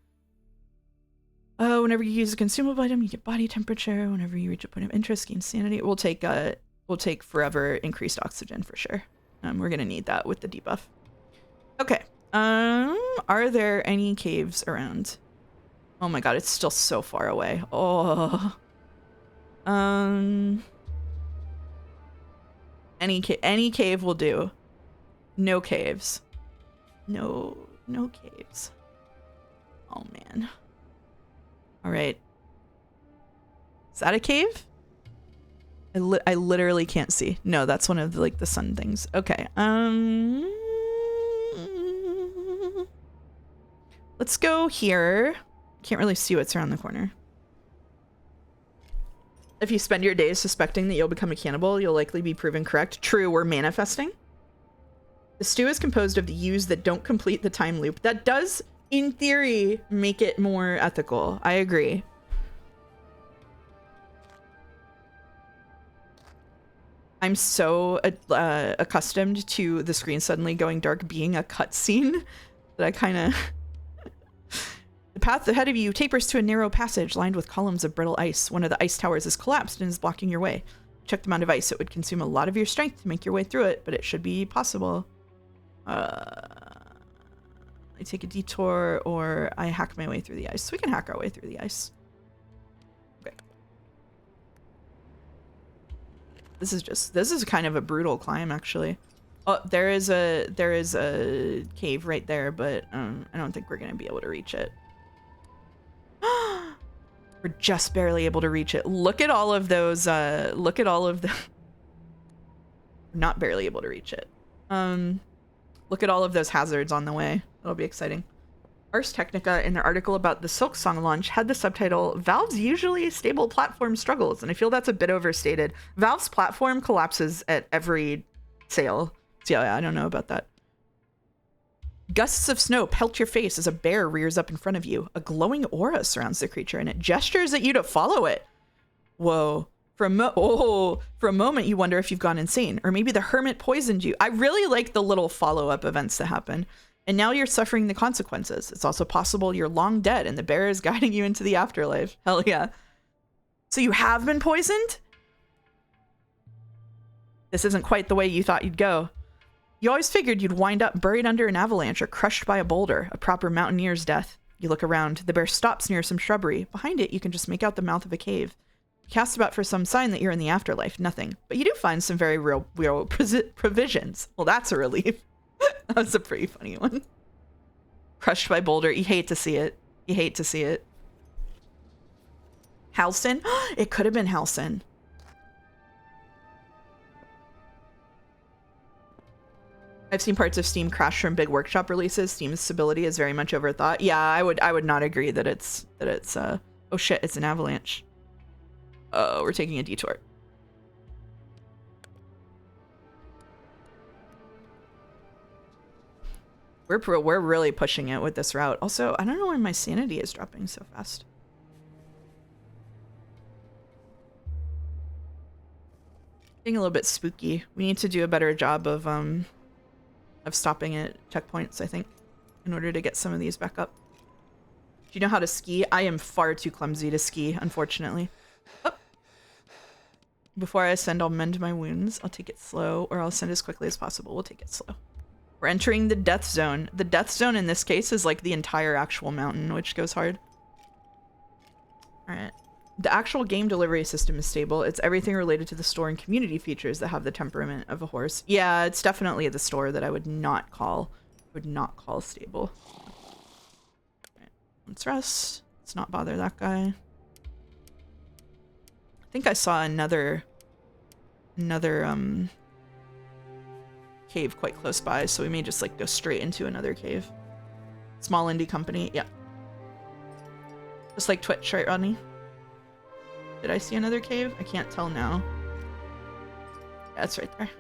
Whenever you use a consumable item, you get body temperature. Whenever you reach a point of interest, gain sanity. We'll take forever increased oxygen for sure. We're gonna need that with the debuff. Okay. Are there any caves around? Oh my god, it's still so far away. Oh. Any cave will do. No caves. No caves. Oh man. All right. Is that a cave? I literally can't see. No, that's one of the, like the sun things. Okay. Let's go here. Can't really see what's around the corner. If you spend your days suspecting that you'll become a cannibal, you'll likely be proven correct. True, we're manifesting. The stew is composed of the ewes that don't complete the time loop. That does, in theory, make it more ethical. I agree. I'm so accustomed to the screen suddenly going dark being a cutscene that I kind of... The path ahead of you tapers to a narrow passage lined with columns of brittle ice. One of the ice towers is collapsed and is blocking your way. Check the amount of ice. It would consume a lot of your strength to make your way through it, but it should be possible. I take a detour or I hack my way through the ice. We can hack our way through the ice. Okay. This is kind of a brutal climb, actually. Oh, there is a cave right there, but I don't think we're gonna be able to reach it. We're just barely able to reach it. Look at all of those, look at all of the... Not barely able to reach it. Look at all of those hazards on the way. It'll be exciting. Ars Technica, in their article about the Silk Song launch, had the subtitle, Valve's usually stable platform struggles. And I feel that's a bit overstated. Valve's platform collapses at every sale. So yeah, I don't know about that. Gusts of snow pelt your face as a bear rears up in front of you. A glowing aura surrounds the creature, and it gestures at you to follow it. Whoa. For a moment, you wonder if you've gone insane, or maybe the hermit poisoned you. I really like the little follow-up events that happen. And now you're suffering the consequences. It's also possible you're long dead and the bear is guiding you into the afterlife. Hell yeah. So you have been poisoned? This isn't quite the way you thought you'd go. You always figured you'd wind up buried under an avalanche or crushed by a boulder, a proper mountaineer's death. You look around. The bear stops near some shrubbery. Behind it, you can just make out the mouth of a cave. You cast about for some sign that you're in the afterlife. Nothing. But you do find some very real provisions. Well, that's a relief. That's a pretty funny one. Crushed by boulder. You hate to see it. You hate to see it. Halcyon? It could have been Halcyon. I've seen parts of Steam crash from big workshop releases. Steam's stability is very much overthought. Yeah, I would not agree that it's oh shit, it's an avalanche. Oh, we're taking a detour. We're really pushing it with this route. Also, I don't know why my sanity is dropping so fast. Getting a little bit spooky. We need to do a better job of stopping at checkpoints, I think, in order to get some of these back up. Do you know how to ski? I am far too clumsy to ski, unfortunately. Oh. Before I ascend, I'll mend my wounds. I'll take it slow, or I'll ascend as quickly as possible. We'll take it slow. We're entering the death zone. The death zone in this case is like the entire actual mountain, which goes hard. All right. The actual game delivery system is stable. It's everything related to the store and community features that have the temperament of a horse. Yeah, it's definitely the store that I would not call stable. All right. Let's rest. Let's not bother that guy. I think I saw another cave quite close by, so we may just like go straight into another cave. Small indie company, yeah. Just like Twitch, right, Rodney? Did I see another cave? I can't tell now. Yeah, it's right there.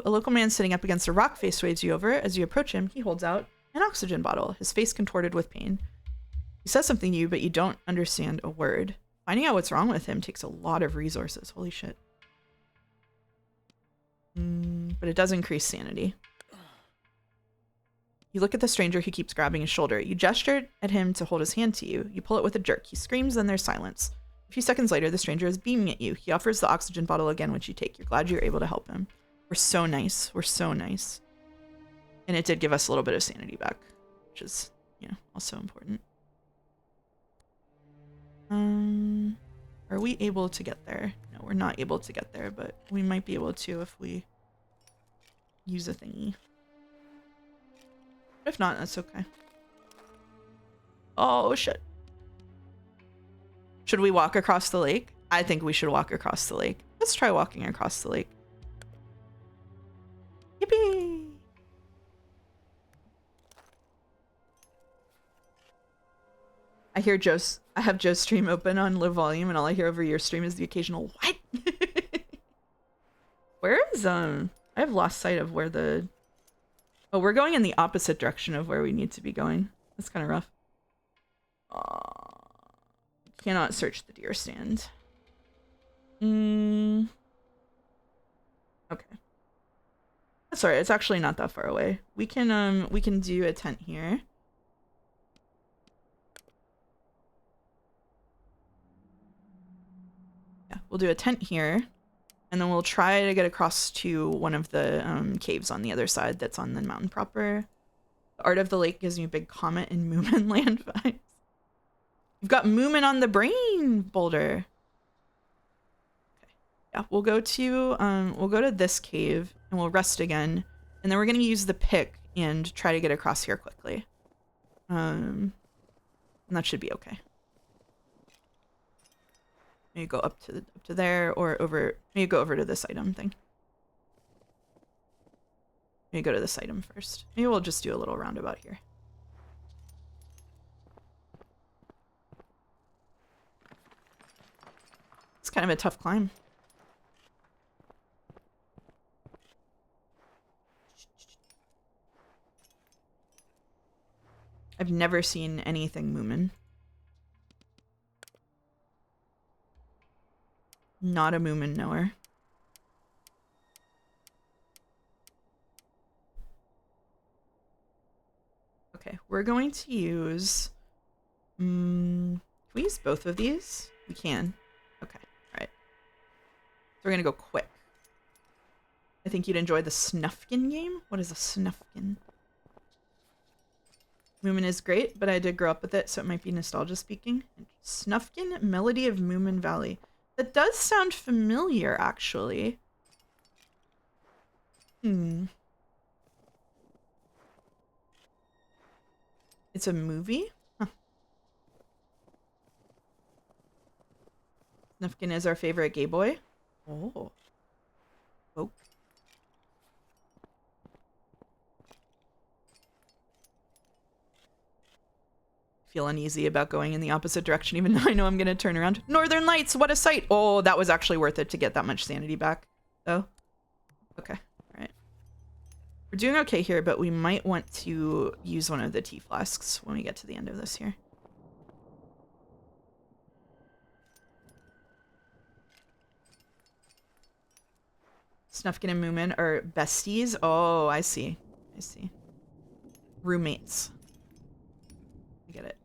A local man sitting up against a rock face waves you over. As you approach him, he holds out an oxygen bottle, his face contorted with pain. He says something to you, but you don't understand a word. Finding out what's wrong with him takes a lot of resources. Holy shit. But it does increase sanity. You look at the stranger who keeps grabbing his shoulder. You gesture at him to hold his hand to you. You pull it with a jerk. He screams, then there's silence. A few seconds later, the stranger is beaming at you. He offers the oxygen bottle again, which you take. You're glad you're able to help him. We're so nice. We're so nice. And it did give us a little bit of sanity back, which is, you know, also important. Are we able to get there? No, we're not able to get there, but we might be able to if we use a thingy. If not, that's okay. Oh, shit. Should we walk across the lake? I think we should walk across the lake. Let's try walking across the lake. Yippee! I have Joe's stream open on low volume, and all I hear over your stream is the occasional what? Where is I have lost sight of where the... Oh, we're going in the opposite direction of where we need to be going. That's kind of rough. Cannot search the deer stand. Okay. That's alright. It's actually not that far away. We can do a tent here. Yeah, we'll do a tent here. And then we'll try to get across to one of the caves on the other side that's on the mountain proper. The art of the lake gives me a big comet and Moomin land vibes. You've got Moomin on the brain, Boulder. Okay. Yeah, we'll go to this cave and we'll rest again. And then we're gonna use the pick and try to get across here quickly. And that should be okay. Maybe go up to there or over. Maybe go over to this item thing. Let me go to this item first. Maybe we'll just do a little roundabout here. It's kind of a tough climb. I've never seen anything Moomin. Not a Moomin knower. Okay, we're going to use... can we use both of these? We can. Okay, alright. So we're gonna go quick. I think you'd enjoy the Snufkin game? What is a Snufkin? Moomin is great, but I did grow up with it, so it might be nostalgia speaking. Snufkin, Melody of Moomin Valley. That does sound familiar, actually. It's a movie? Huh. Snufkin is our favorite gay boy. Oh. Oh. Feel uneasy about going in the opposite direction, even though I know I'm going to turn around. Northern Lights, what a sight! Oh, that was actually worth it to get that much sanity back, though. Okay, all right. We're doing okay here, but we might want to use one of the tea flasks when we get to the end of this here. Snufkin and Moomin are besties? Oh, I see. I see. Roommates. I get it.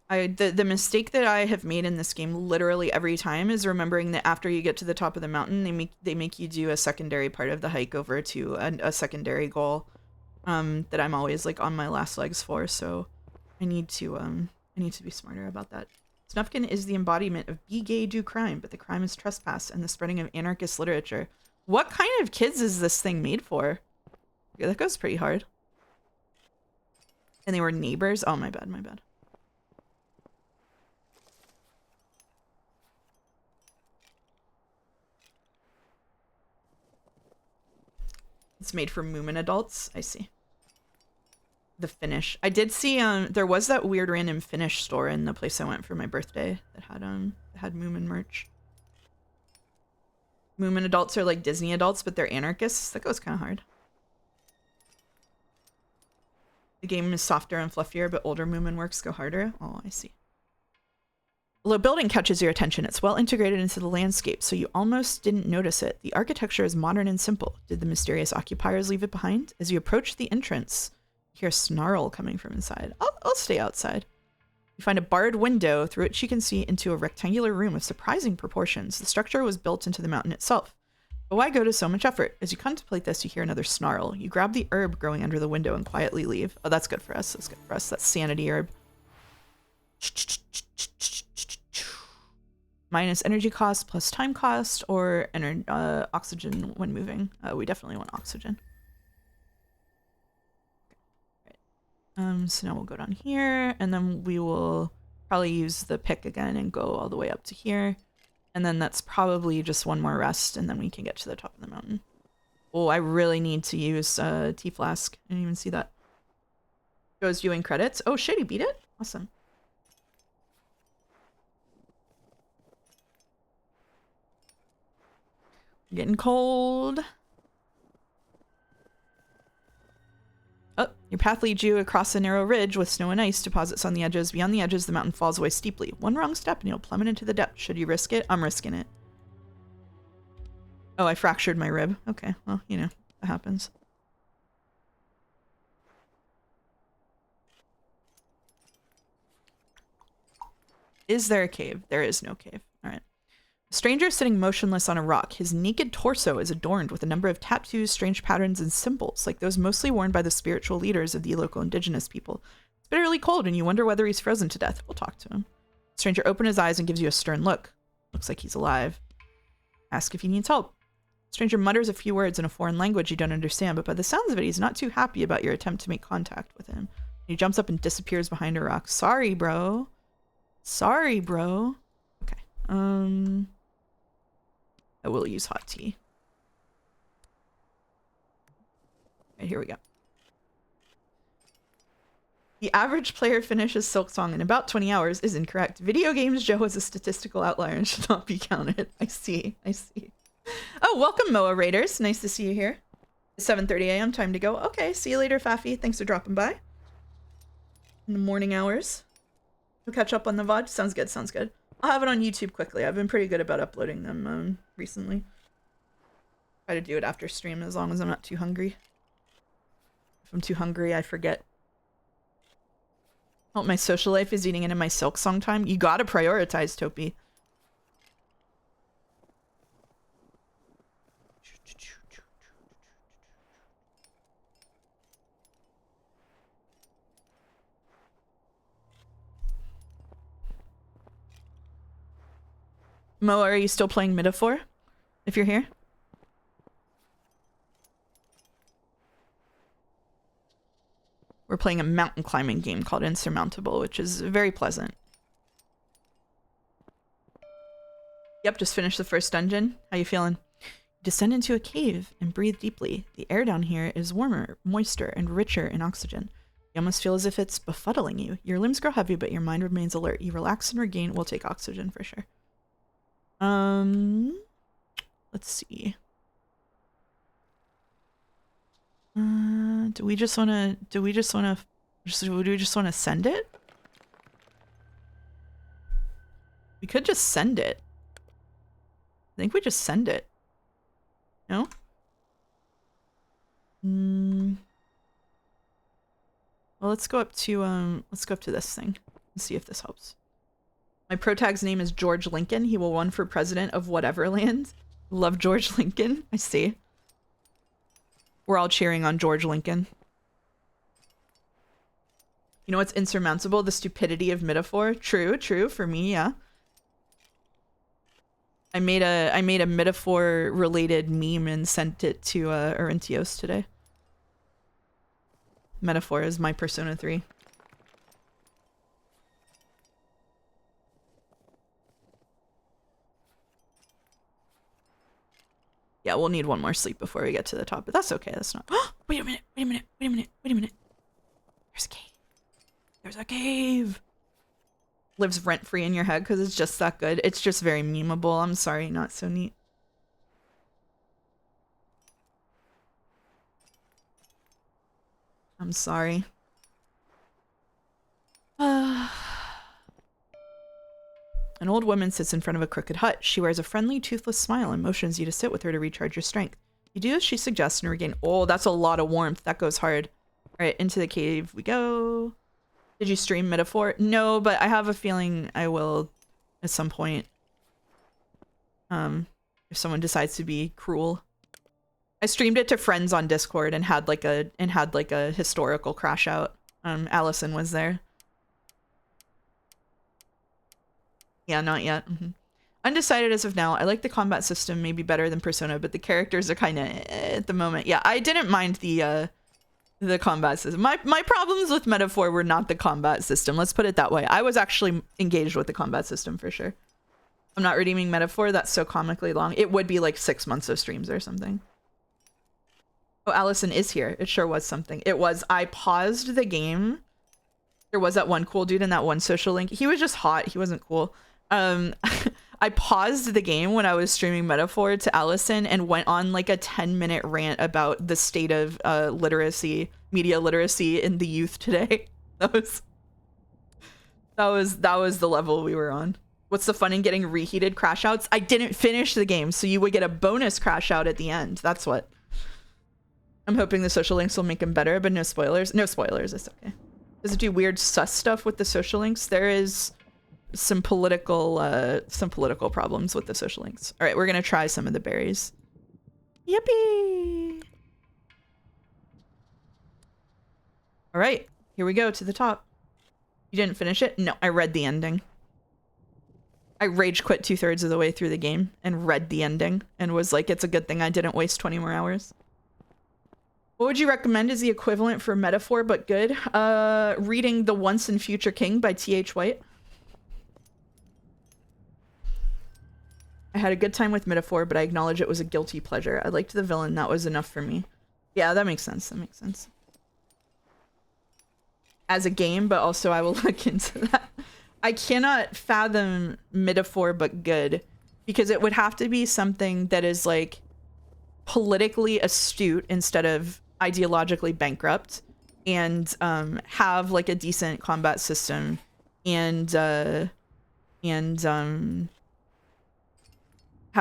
The mistake that I have made in this game literally every time is remembering that after you get to the top of the mountain, they make you do a secondary part of the hike over to a secondary goal that I'm always like on my last legs for. So I need to be smarter about that. Snufkin is the embodiment of be gay, do crime, but the crime is trespass and the spreading of anarchist literature. What kind of kids is this thing made for? Yeah, that goes pretty hard. And they were neighbors? Oh, my bad, my bad. It's made for Moomin adults. I see. The Finnish. I did see there was that weird random Finnish store in the place I went for my birthday that had Moomin merch. Moomin adults are like Disney adults, but they're anarchists. That goes kind of hard. The game is softer and fluffier, but older Moomin works go harder. Oh, I see. Although building catches your attention, it's well integrated into the landscape, so you almost didn't notice it. The architecture is modern and simple. Did the mysterious occupiers leave it behind? As you approach the entrance, you hear a snarl coming from inside. I'll stay outside. You find a barred window through which you can see into a rectangular room of surprising proportions. The structure was built into the mountain itself. But why go to so much effort? As you contemplate this, you hear another snarl. You grab the herb growing under the window and quietly leave. Oh, that's good for us. That's good for us. That's sanity herb. Minus energy cost plus time cost or oxygen when moving. We definitely want oxygen. So now we'll go down here and then we will probably use the pick again and go all the way up to here. And then that's probably just one more rest and then we can get to the top of the mountain. Oh, I really need to use tea flask. I didn't even see that. Goes viewing credits. Oh shit, he beat it? Awesome. Getting cold. Oh, your path leads you across a narrow ridge with snow and ice deposits on the edges. Beyond the edges, the mountain falls away steeply. One wrong step and you'll plummet into the depths. Should you risk it? I'm risking it. Oh, I fractured my rib. Okay, well, you know, that happens. Is there a cave? There is no cave. All right. A stranger sitting motionless on a rock. His naked torso is adorned with a number of tattoos, strange patterns, and symbols, like those mostly worn by the spiritual leaders of the local indigenous people. It's bitterly cold, and you wonder whether he's frozen to death. We'll talk to him. The stranger opens his eyes and gives you a stern look. Looks like he's alive. Ask if he needs help. The stranger mutters a few words in a foreign language you don't understand, but by the sounds of it, he's not too happy about your attempt to make contact with him. He jumps up and disappears behind a rock. Sorry, bro. Sorry, bro. Okay. I will use hot tea. All right, here we go. The average player finishes Silksong in about 20 hours is incorrect. Video games Joe is a statistical outlier and should not be counted. I see. I see. Oh, welcome, Moa Raiders. Nice to see you here. It's 7:30 a.m. Time to go. Okay, see you later, Faffy. Thanks for dropping by. In the morning hours. We'll catch up on the VOD. Sounds good. Sounds good. I'll have it on YouTube quickly. I've been pretty good about uploading them recently. Try to do it after stream as long as I'm not too hungry. If I'm too hungry, I forget. Oh, my social life is eating into my Silksong time. You gotta prioritize, Topi. Mo, are you still playing Metaphor? If you're here? We're playing a mountain climbing game called Insurmountable, which is very pleasant. Yep, just finished the first dungeon. How you feeling? Descend into a cave and breathe deeply. The air down here is warmer, moister, and richer in oxygen. You almost feel as if it's befuddling you. Your limbs grow heavy, but your mind remains alert. You relax and regain. We'll take oxygen for sure. Let's see. Do we just wanna send it? We could just send it. I think we just send it. No? Well, let's go up to this thing and see if this helps. My protag's name is George Lincoln. He will run for president of whatever land. Love George Lincoln. I see. We're all cheering on George Lincoln. You know what's insurmountable? The stupidity of Metaphor. True, true. For me, yeah. I made a Metaphor related meme and sent it to Orintios today. Metaphor is my Persona 3. Yeah, we'll need one more sleep before we get to the top, but that's okay. That's not. Wait a minute. Wait a minute. Wait a minute. Wait a minute. There's a cave. There's a cave. Lives rent free in your head because it's just that good. It's just very memeable. I'm sorry, not so neat. I'm sorry. An old woman sits in front of a crooked hut. She wears a friendly, toothless smile and motions you to sit with her to recharge your strength. You do as she suggests and regain. Oh, that's a lot of warmth. That goes hard. All right, into the cave we go. Did you stream Metaphor? No, but I have a feeling I will at some point. If someone decides to be cruel. I streamed it to friends on Discord and had like a historical crash out. Allison was there. Yeah, not yet. Undecided as of now. I like the combat system maybe better than Persona, but the characters are kind of at the moment. Yeah, I didn't mind the combat system. My problems with Metaphor were not the combat system. Let's put it that way. I was actually engaged with the combat system for sure. I'm not redeeming Metaphor. That's so comically long. It would be like 6 months of streams or something. Oh, Allison is here. It sure was something. It was. I paused the game. There was that one cool dude in that one social link. He was just hot. He wasn't cool. I paused the game when I was streaming Metaphor to Allison and went on like a 10-minute rant about the state of media literacy in the youth today. That was the level we were on. What's the fun in getting reheated crash outs? I didn't finish the game, so you would get a bonus crash out at the end. That's what. I'm hoping the social links will make them better, but no spoilers. No spoilers, it's okay. Does it do weird sus stuff with the social links? There is some political problems with the social links. All right, we're gonna try some of the berries. Yippee! All right, here we go to the top. You didn't finish it? No, I read the ending. I rage quit 2/3 of the way through the game and read the ending and was like, it's a good thing I didn't waste 20 more hours. What would you recommend is the equivalent for Metaphor but good? Reading The Once and Future King by T.H. White. I I had a good time with Metaphor, but I acknowledge it was a guilty pleasure. I liked the villain. That was enough for me. Yeah, that makes sense. That makes sense. As a game, but also I will look into that. I cannot fathom Metaphor but good, because it would have to be something that is like politically astute instead of ideologically bankrupt, and have like a decent combat system, and have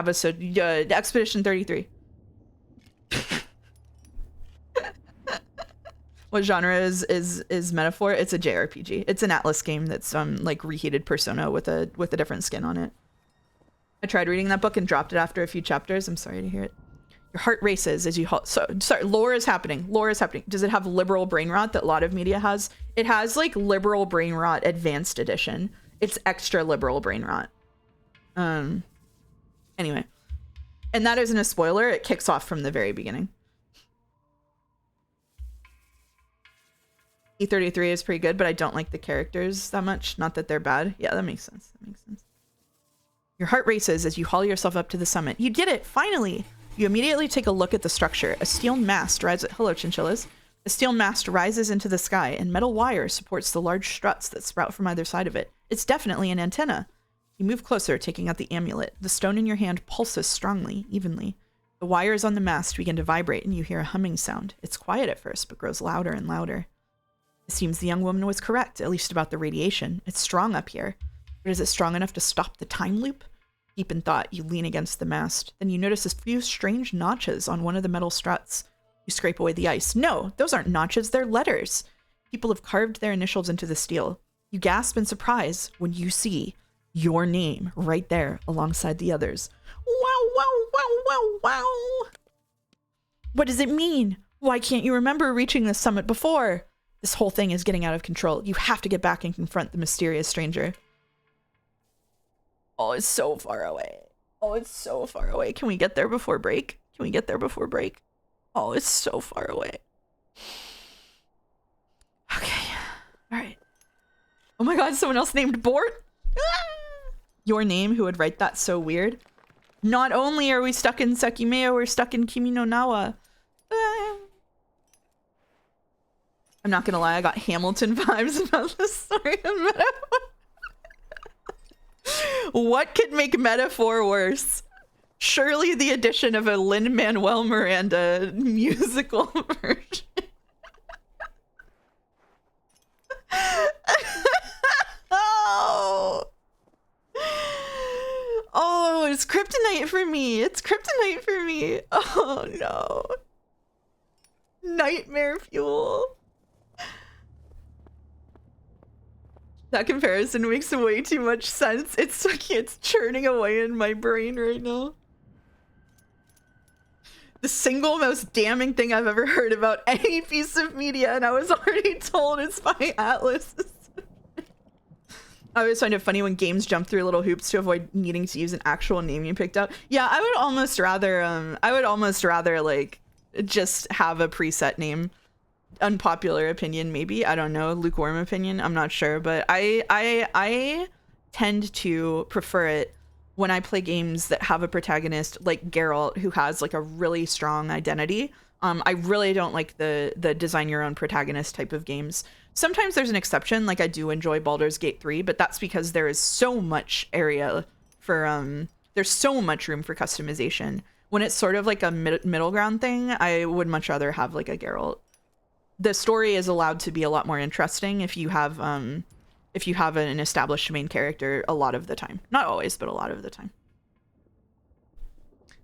a Expedition 33. What genre is Metaphor? It's a JRPG. It's an Atlas game that's like reheated Persona with a different skin on it. I tried reading that book and dropped it after a few chapters. I'm sorry to hear it. Your heart races as you sorry, lore is happening. Lore is happening. Does it have liberal brain rot that a lot of media has? It has like liberal brain rot advanced edition. It's extra liberal brain rot. Anyway. And that isn't a spoiler. It kicks off from the very beginning. E33 is pretty good, but I don't like the characters that much. Not that they're bad. Yeah, that makes sense. That makes sense. Your heart races as you haul yourself up to the summit. You did it, finally! You immediately take a look at the structure. A steel mast rises... Hello, chinchillas. A steel mast rises into the sky, and metal wire supports the large struts that sprout from either side of it. It's definitely an antenna. You move closer, taking out the amulet. The stone in your hand pulses strongly, evenly. The wires on the mast begin to vibrate, and you hear a humming sound. It's quiet at first, but grows louder and louder. It seems the young woman was correct, at least about the radiation. It's strong up here. But is it strong enough to stop the time loop? Deep in thought, you lean against the mast. Then you notice a few strange notches on one of the metal struts. You scrape away the ice. No, those aren't notches, they're letters. People have carved their initials into the steel. You gasp in surprise when you see your name right there alongside the others. Wow, wow, wow, wow, wow. What does it mean? Why can't you remember reaching this summit before? This whole thing is getting out of control. You have to get back and confront the mysterious stranger. Oh, it's so far away. Oh, it's so far away. Can we get there before break? Can we get there before break? Oh, it's so far away. Okay. All right. Oh my god, someone else named Bort? Ah! Your name, who would write that so weird? Not only are we stuck in Sekimeo, we're stuck in Kimi no Nawa. Ah. I'm not gonna lie, I got Hamilton vibes about this story of Metaphor. What could make Metaphor worse? Surely the addition of a Lin-Manuel Miranda musical version. Oh. Oh, it's kryptonite for me. It's kryptonite for me. Oh no. Nightmare fuel. That comparison makes way too much sense. It's churning away in my brain right now. The single most damning thing I've ever heard about any piece of media, and I was already told it's by Atlas. I always find it funny when games jump through little hoops to avoid needing to use an actual name you picked up. Yeah, I would almost rather like just have a preset name. Unpopular opinion, maybe. I don't know. Lukewarm opinion. I'm not sure, but I tend to prefer it when I play games that have a protagonist like Geralt who has like a really strong identity. I really don't like the design your own protagonist type of games. Sometimes there's an exception, like I do enjoy Baldur's Gate 3, but that's because there is so much area for there's so much room for customization. When it's sort of like a middle ground thing, I would much rather have like a Geralt. The story is allowed to be a lot more interesting if you have an established main character a lot of the time. Not always, but a lot of the time.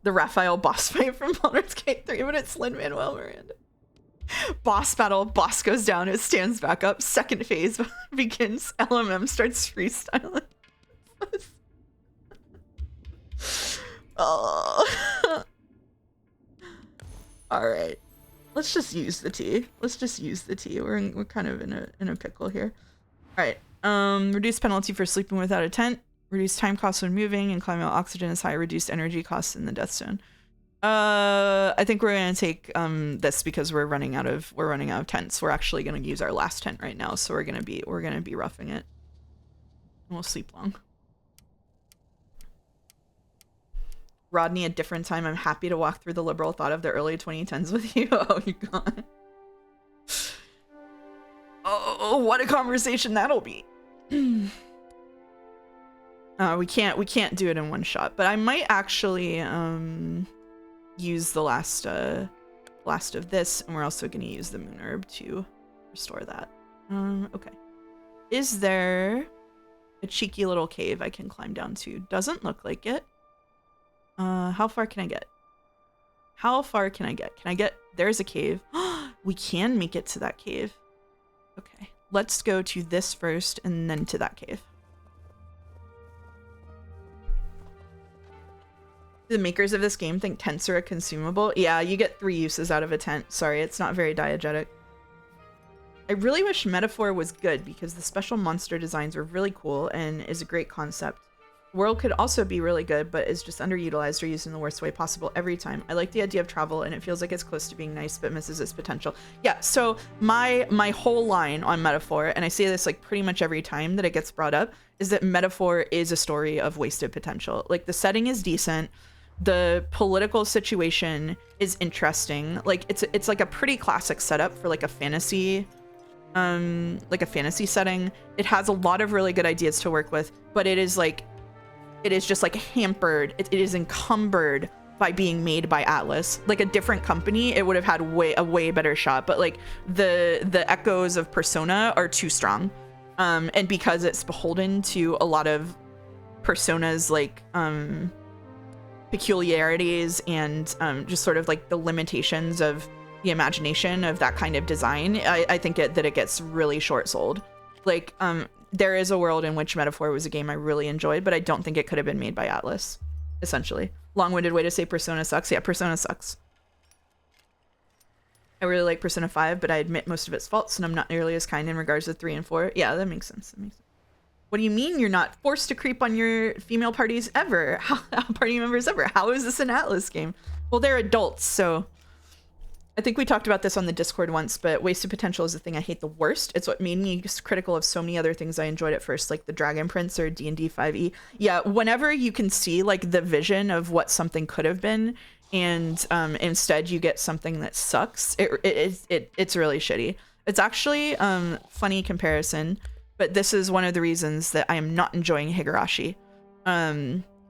The Raphael boss fight from Baldur's Gate 3, but it's Lin-Manuel Miranda. Boss battle, boss goes down, it stands back up. Second phase begins, LMM starts freestyling. Oh. All right. Let's just use the tea. Let's just use the tea. We're kind of in a pickle here. All right. Reduced penalty for sleeping without a tent. Reduced time costs when moving and climbing while oxygen is high. Reduced energy costs in the death zone. I think we're gonna take this because we're running out of tents. We're actually gonna use our last tent right now, so we're gonna be roughing it. And we'll sleep long. Rodney, a different time. I'm happy to walk through the liberal thought of the early 2010s with you. Oh, you god. Oh, what a conversation that'll be. We can't do it in one shot, but I might actually use the last of this, and we're also going to use the moon herb to restore that. Okay. Is there a cheeky little cave I can climb down to? Doesn't look like it. How far can I get? How far can I get? Can I get... There's a cave. We can make it to that cave. Okay. Let's go to this first and then to that cave. The makers of this game think tents are a consumable. Yeah, you get 3 uses out of a tent. Sorry, it's not very diegetic. I really wish Metaphor was good because the special monster designs were really cool and is a great concept. World could also be really good, but is just underutilized or used in the worst way possible every time. I like the idea of travel, and it feels like it's close to being nice, but misses its potential. Yeah, so my whole line on Metaphor, and I say this like pretty much every time that it gets brought up, is that Metaphor is a story of wasted potential. Like, the setting is decent. The political situation is interesting. Like, it's like a pretty classic setup for like a fantasy setting. It has a lot of really good ideas to work with, but it is just like hampered. It is encumbered by being made by Atlas. Like a different company, it would have had a way better shot, but like the echoes of Persona are too strong. And because it's beholden to a lot of Persona's like peculiarities and just sort of like the limitations of the imagination of that kind of design, I think that it gets really short sold. Like there is a world in which Metaphor was a game I really enjoyed, but I don't think it could have been made by Atlas, essentially. Long-winded way to say Persona sucks. Yeah, Persona sucks. I really like Persona 5, but I admit most of its faults, and I'm not nearly as kind in regards to 3 and 4. Yeah, that makes sense. That makes sense. What do you mean you're not forced to creep on your female parties ever? Party members ever? How is this an Atlas game? Well, they're adults, so... I think we talked about this on the Discord once, but wasted potential is the thing I hate the worst. It's what made me critical of so many other things I enjoyed at first, like the Dragon Prince or D&D 5e. Yeah, whenever you can see like the vision of what something could have been, and instead you get something that sucks, it's really shitty. It's actually funny comparison, but this is one of the reasons that I am not enjoying Higurashi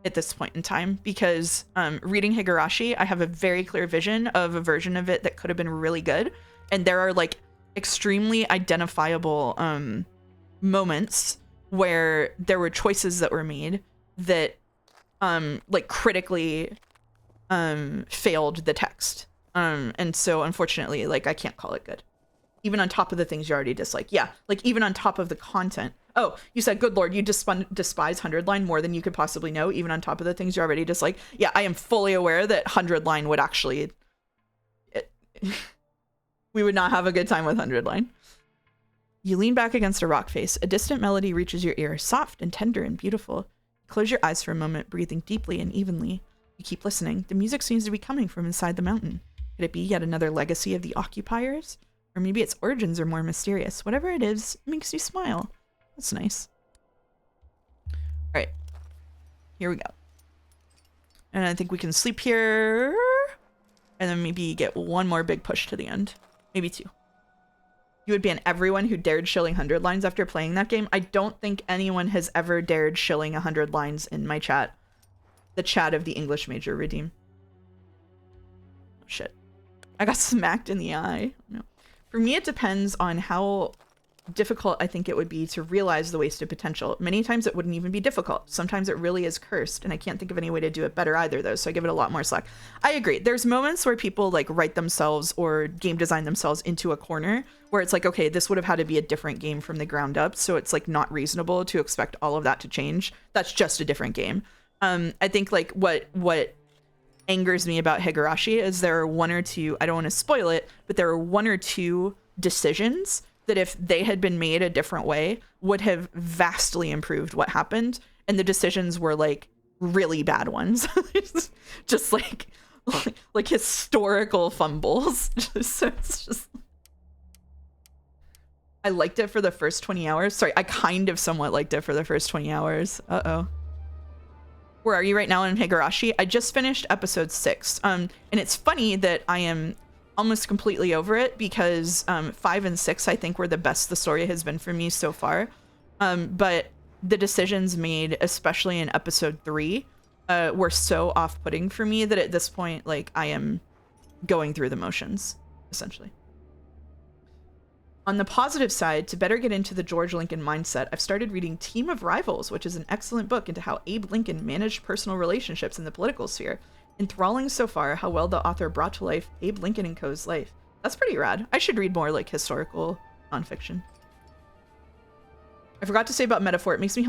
at this point in time, because reading Higurashi, I have a very clear vision of a version of it that could have been really good, and there are like extremely identifiable moments where there were choices that were made that like critically failed the text, and so unfortunately, like, I can't call it good, even on top of the things you already dislike. Yeah, like even on top of the content. Oh, you said, good lord, you despise 100 line more than you could possibly know, even on top of the things you already dislike. Yeah, I am fully aware that 100 line would actually... we would not have a good time with 100 line. You lean back against a rock face. A distant melody reaches your ear, soft and tender and beautiful. Close your eyes for a moment, breathing deeply and evenly. You keep listening. The music seems to be coming from inside the mountain. Could it be yet another legacy of the occupiers? Or maybe its origins are more mysterious. Whatever it is, it makes you smile. That's nice. All right, here we go. And I think we can sleep here, and then maybe get one more big push to the end, maybe 2. You would ban everyone who dared shilling 100 lines after playing that game. I don't think anyone has ever dared shilling 100 lines in my chat. The chat of the English major redeem. Oh shit, I got smacked in the eye. No. For me, it depends on how difficult I think it would be to realize the wasted potential. Many times it wouldn't even be difficult. Sometimes it really is cursed, and I can't think of any way to do it better either, though, so I give it a lot more slack. I agree. There's moments where people like write themselves or game design themselves into a corner where it's like, okay, this would have had to be a different game from the ground up, so it's like not reasonable to expect all of that to change. That's just a different game. I think like what angers me about Higurashi is there are 1 or 2, I don't want to spoil it, but there are 1 or 2 decisions that if they had been made a different way would have vastly improved what happened. And the decisions were like really bad ones. Just like historical fumbles. So it's just, I liked it for the first 20 hours. Sorry, I kind of somewhat liked it for the first 20 hours. Uh-oh. Where are you right now in Higurashi? I just finished episode 6. And it's funny that I am almost completely over it because 5 and 6 I think were the best the story has been for me so far. But the decisions made, especially in episode 3, were so off-putting for me that at this point, like, I am going through the motions, essentially. On the positive side, to better get into the George Lincoln mindset, I've started reading Team of Rivals, which is an excellent book into how Abe Lincoln managed personal relationships in the political sphere. Enthralling so far how well the author brought to life Abe Lincoln and Co.'s life. That's pretty rad. I should read more, like, historical nonfiction. I forgot to say about Metaphor. It makes me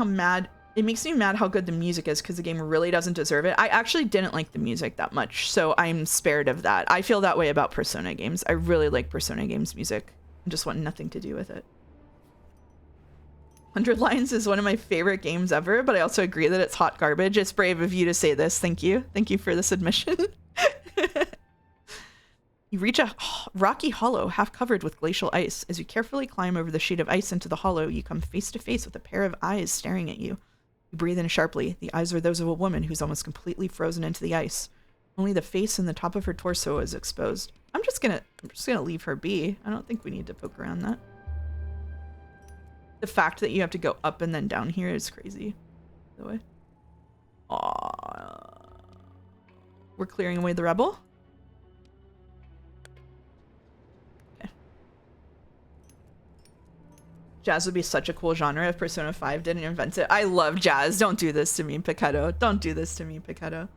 mad how good the music is because the game really doesn't deserve it. I actually didn't like the music that much, so I'm spared of that. I feel that way about Persona games. I really like Persona games music. I just want nothing to do with it. 100 Lines is one of my favorite games ever, but I also agree that it's hot garbage. It's brave of you to say this. Thank you. Thank you for this admission. You reach a rocky hollow half covered with glacial ice. As you carefully climb over the sheet of ice into the hollow, you come face to face with a pair of eyes staring at you. You breathe in sharply. The eyes are those of a woman who's almost completely frozen into the ice. Only the face and the top of her torso is exposed. I'm just gonna leave her be. I don't think we need to poke around that. The fact that you have to go up and then down here is crazy. By the way. Aww. We're clearing away the rebel. Okay. Jazz would be such a cool genre if Persona 5 didn't invent it. I love jazz. Don't do this to me, Pichetto. Don't do this to me, Pichetto.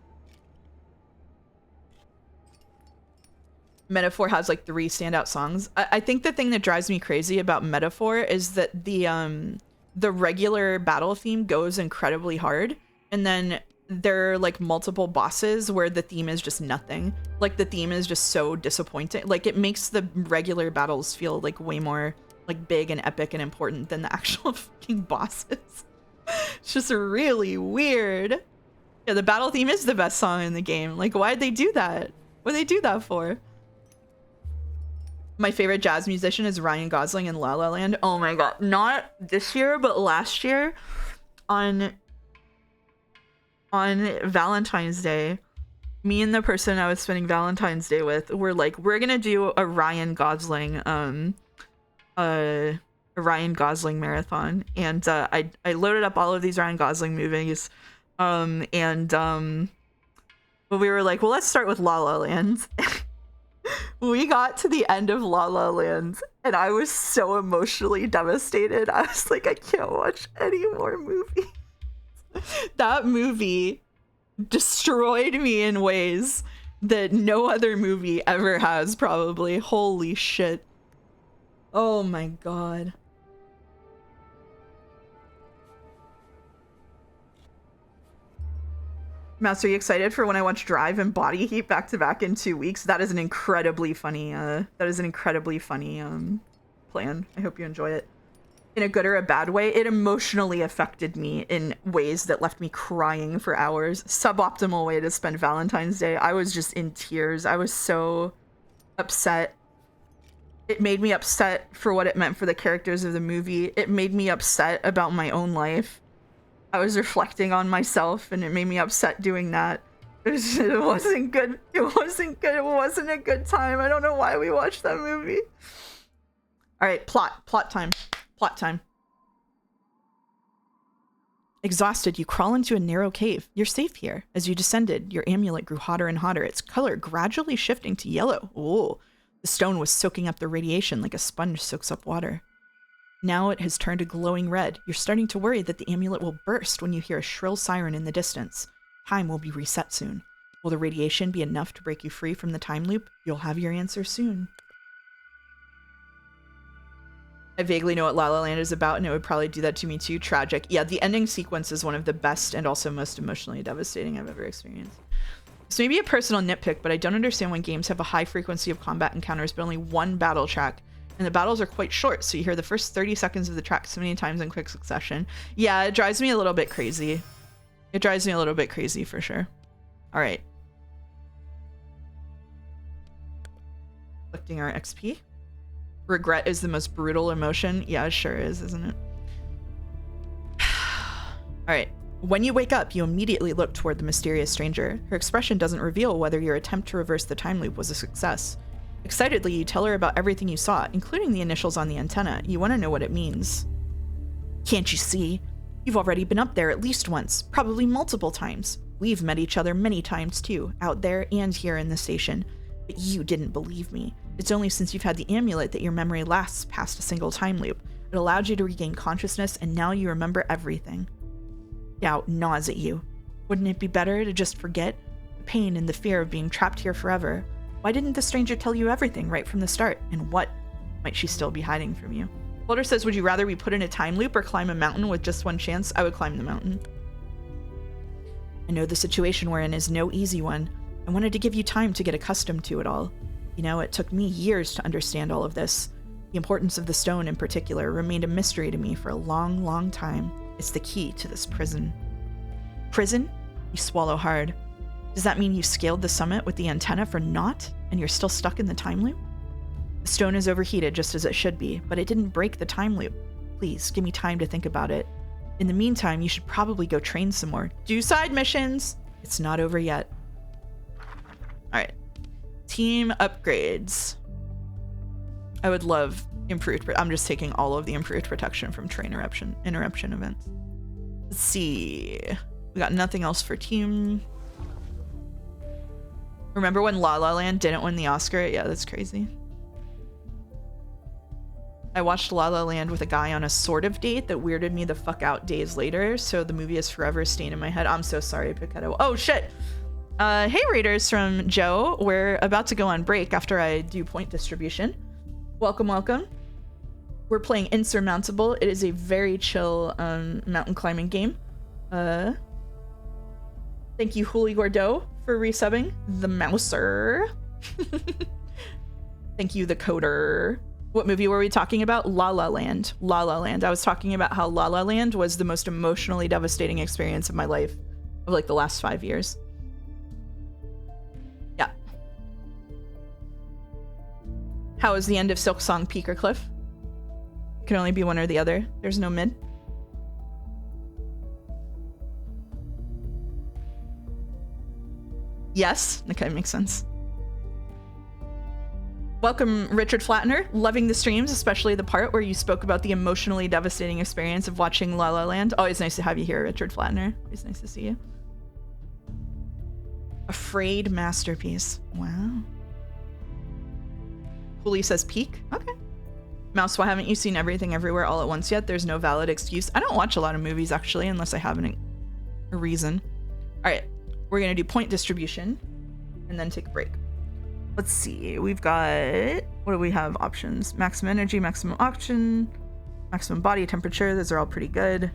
Metaphor has like 3 standout songs. I think the thing that drives me crazy about Metaphor is that the regular battle theme goes incredibly hard, and then there are like multiple bosses where the theme is just nothing. Like the theme is just so disappointing. Like it makes the regular battles feel like way more like big and epic and important than the actual fucking bosses. It's just really weird. Yeah, the battle theme is the best song in the game. Like why'd they do that? What'd they do that for? My favorite jazz musician is Ryan Gosling in La La Land. Oh my god. Not this year, but last year on Valentine's Day, me and the person I was spending Valentine's Day with were like, we're gonna do a Ryan Gosling marathon. And I loaded up all of these Ryan Gosling movies. But we were like, well, let's start with La La Land. We got to the end of La La Land and I was so emotionally devastated. I was like, I can't watch any more movies. That movie destroyed me in ways that no other movie ever has, probably. Holy shit. Oh my god. Mouse, are you excited for when I watch Drive and Body Heat back to back in 2 weeks? That is an incredibly funny plan. I hope you enjoy it. In a good or a bad way, it emotionally affected me in ways that left me crying for hours. Suboptimal way to spend Valentine's Day. I was just in tears. I was so upset. It made me upset for what it meant for the characters of the movie. It made me upset about my own life. I was reflecting on myself and it made me upset doing that. It wasn't good. It wasn't good. It wasn't a good time. I don't know why we watched that movie. All right, plot time. Plot time. Exhausted, you crawl into a narrow cave. You're safe here. As you descended, your amulet grew hotter and hotter, its color gradually shifting to yellow. Oh, the stone was soaking up the radiation like a sponge soaks up water. Now it has turned a glowing red. You're starting to worry that the amulet will burst when you hear a shrill siren in the distance. Time will be reset soon. Will the radiation be enough to break you free from the time loop? You'll have your answer soon. I vaguely know what La La Land is about, and it would probably do that to me too. Tragic. Yeah, the ending sequence is one of the best and also most emotionally devastating I've ever experienced. This may be a personal nitpick, but I don't understand when games have a high frequency of combat encounters but only one battle track. And the battles are quite short, so you hear the first 30 seconds of the track so many times in quick succession. Yeah, it drives me a little bit crazy. It drives me a little bit crazy for sure. All right. Collecting our XP. Regret is the most brutal emotion. Yeah, it sure is, isn't it? All right. When you wake up, you immediately look toward the mysterious stranger. Her expression doesn't reveal whether your attempt to reverse the time loop was a success. Excitedly, you tell her about everything you saw, including the initials on the antenna. You want to know what it means. Can't you see? You've already been up there at least once, probably multiple times. We've met each other many times too, out there and here in the station. But you didn't believe me. It's only since you've had the amulet that your memory lasts past a single time loop. It allowed you to regain consciousness, and now you remember everything. Doubt gnaws at you. Wouldn't it be better to just forget? The pain and the fear of being trapped here forever. Why didn't the stranger tell you everything right from the start? And what might she still be hiding from you? Boulder says, would you rather be put in a time loop or climb a mountain with just one chance? I would climb the mountain. I know the situation we're in is no easy one. I wanted to give you time to get accustomed to it all. You know, it took me years to understand all of this. The importance of the stone in particular remained a mystery to me for a long, long time. It's the key to this prison. Prison? You swallow hard. Does that mean you scaled the summit with the antenna for naught, and you're still stuck in the time loop? The stone is overheated just as it should be, but it didn't break the time loop. Please, give me time to think about it. In the meantime, you should probably go train some more. Do side missions! It's not over yet. Alright. Team upgrades. I would love improved... I'm just taking all of the improved protection from train interruption events. Let's see. We got nothing else for team. Remember when La La Land didn't win the Oscar? Yeah, that's crazy. I watched La La Land with a guy on a sort of date that weirded me the fuck out days later, so the movie is forever staying in my head. I'm so sorry, Pichetto. Oh, shit! Hey, Raiders from Joe. We're about to go on break after I do point distribution. Welcome, welcome. We're playing Insurmountable. It is a very chill mountain climbing game. Thank you, Huli Gordeau, for resubbing. The Mouser. Thank you, the Coder. What movie were we talking about? La La Land. La La Land. I was talking about how La La Land was the most emotionally devastating experience of my life of like the last 5 years. Yeah. How is the end of Silk Song Peak or Cliff? It can only be one or the other. There's no mid. Yes. Okay, makes sense. Welcome, Richard Flatner. Loving the streams, especially the part where you spoke about the emotionally devastating experience of watching La La Land. Always nice to have you here, Richard Flatner. Always nice to see you. Afraid masterpiece. Wow. Huli says peak. Okay. Mouse, why haven't you seen Everything Everywhere All at Once yet? There's no valid excuse. I don't watch a lot of movies, actually, unless I have a reason. All right. We're going to do point distribution and then take a break. Let's see. We've got, what do we have options? Maximum energy, maximum oxygen, maximum body temperature. Those are all pretty good.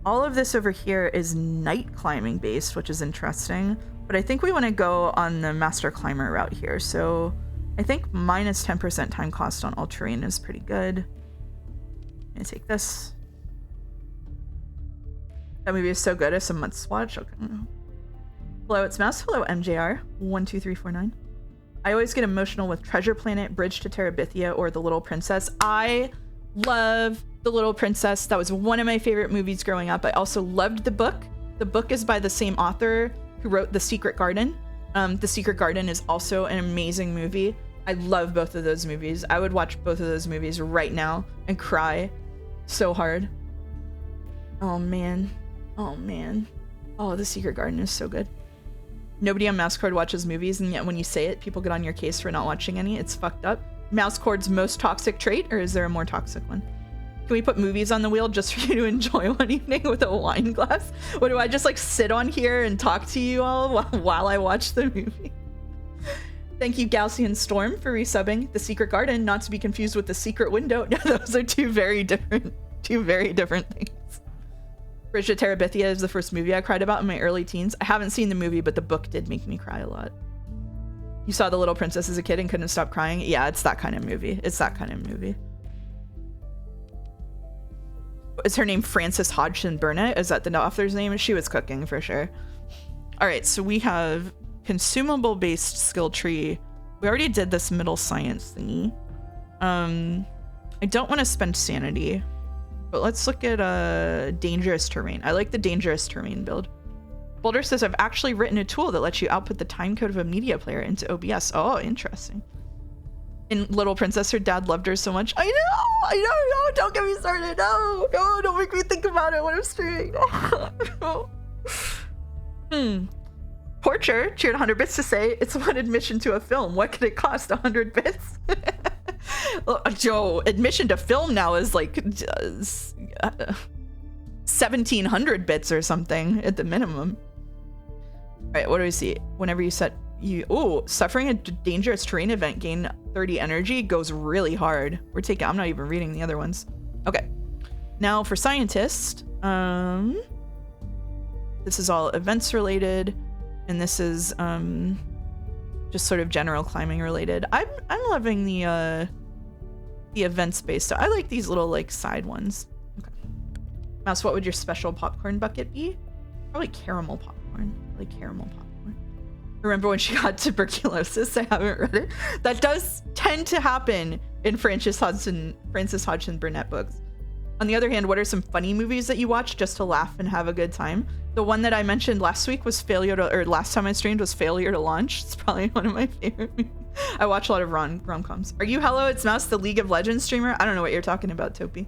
All of this over here is night climbing based, which is interesting. But I think we want to go on the master climber route here. So I think minus 10% time cost on all terrain is pretty good. I'm going to take this. That movie is so good. It's a must watch. Okay. Hello, it's Mouse. Hello, MJR. 12349. I always get emotional with Treasure Planet, Bridge to Terabithia, or The Little Princess. I love The Little Princess. That was one of my favorite movies growing up. I also loved the book. The book is by the same author who wrote The Secret Garden. The Secret Garden is also an amazing movie. I love both of those movies. I would watch both of those movies right now and cry so hard. Oh, man. Oh, man. Oh, The Secret Garden is so good. Nobody on Mousecord watches movies, and yet when you say it, people get on your case for not watching any. It's fucked up. Mousecord's most toxic trait, or is there a more toxic one? Can we put movies on the wheel just for you to enjoy one evening with a wine glass? What, do I just like sit on here and talk to you all while I watch the movie? Thank you, Gaussian Storm, for resubbing. The Secret Garden, not to be confused with The Secret Window. No, those are two very different things. Bridge to Terabithia is the first movie I cried about in my early teens. I haven't seen the movie, but the book did make me cry a lot. You saw The Little Princess as a kid and couldn't stop crying? Yeah, it's that kind of movie. It's that kind of movie. Is her name Frances Hodgson Burnett? Is that the author's name? She was cooking for sure. All right, so we have consumable based skill tree. We already did this middle science thingy. I don't want to spend sanity. But let's look at dangerous terrain. I like the dangerous terrain build. Boulder says, I've actually written a tool that lets you output the timecode of a media player into OBS. Oh, interesting. In Little Princess, her dad loved her so much. I know, don't get me started. No, don't make me think about it when I'm streaming. Porcher cheered 100 bits to say, it's one admission to a film. What could it cost? 100 bits? Joe, admission to film now is like 1,700 bits or something at the minimum. All right, what do we see? Whenever you set suffering a dangerous terrain event, gain 30 energy, goes really hard. I'm not even reading the other ones. Okay, now for scientist, this is all events related, and this is just sort of general climbing related. I'm loving the events based. So I like these little like side ones. Okay. Mouse, what would your special popcorn bucket be? Probably caramel popcorn. Like caramel popcorn. Remember when she got tuberculosis? I haven't read it. That does tend to happen in Frances Hodgson Burnett books. On the other hand, what are some funny movies that you watch just to laugh and have a good time? The one that I mentioned last week was last time I streamed was Failure to Launch. It's probably one of my favorite movies. I watch a lot of rom-coms. Are you Hello, It's Mouse, the League of Legends streamer? I don't know what you're talking about, Topi.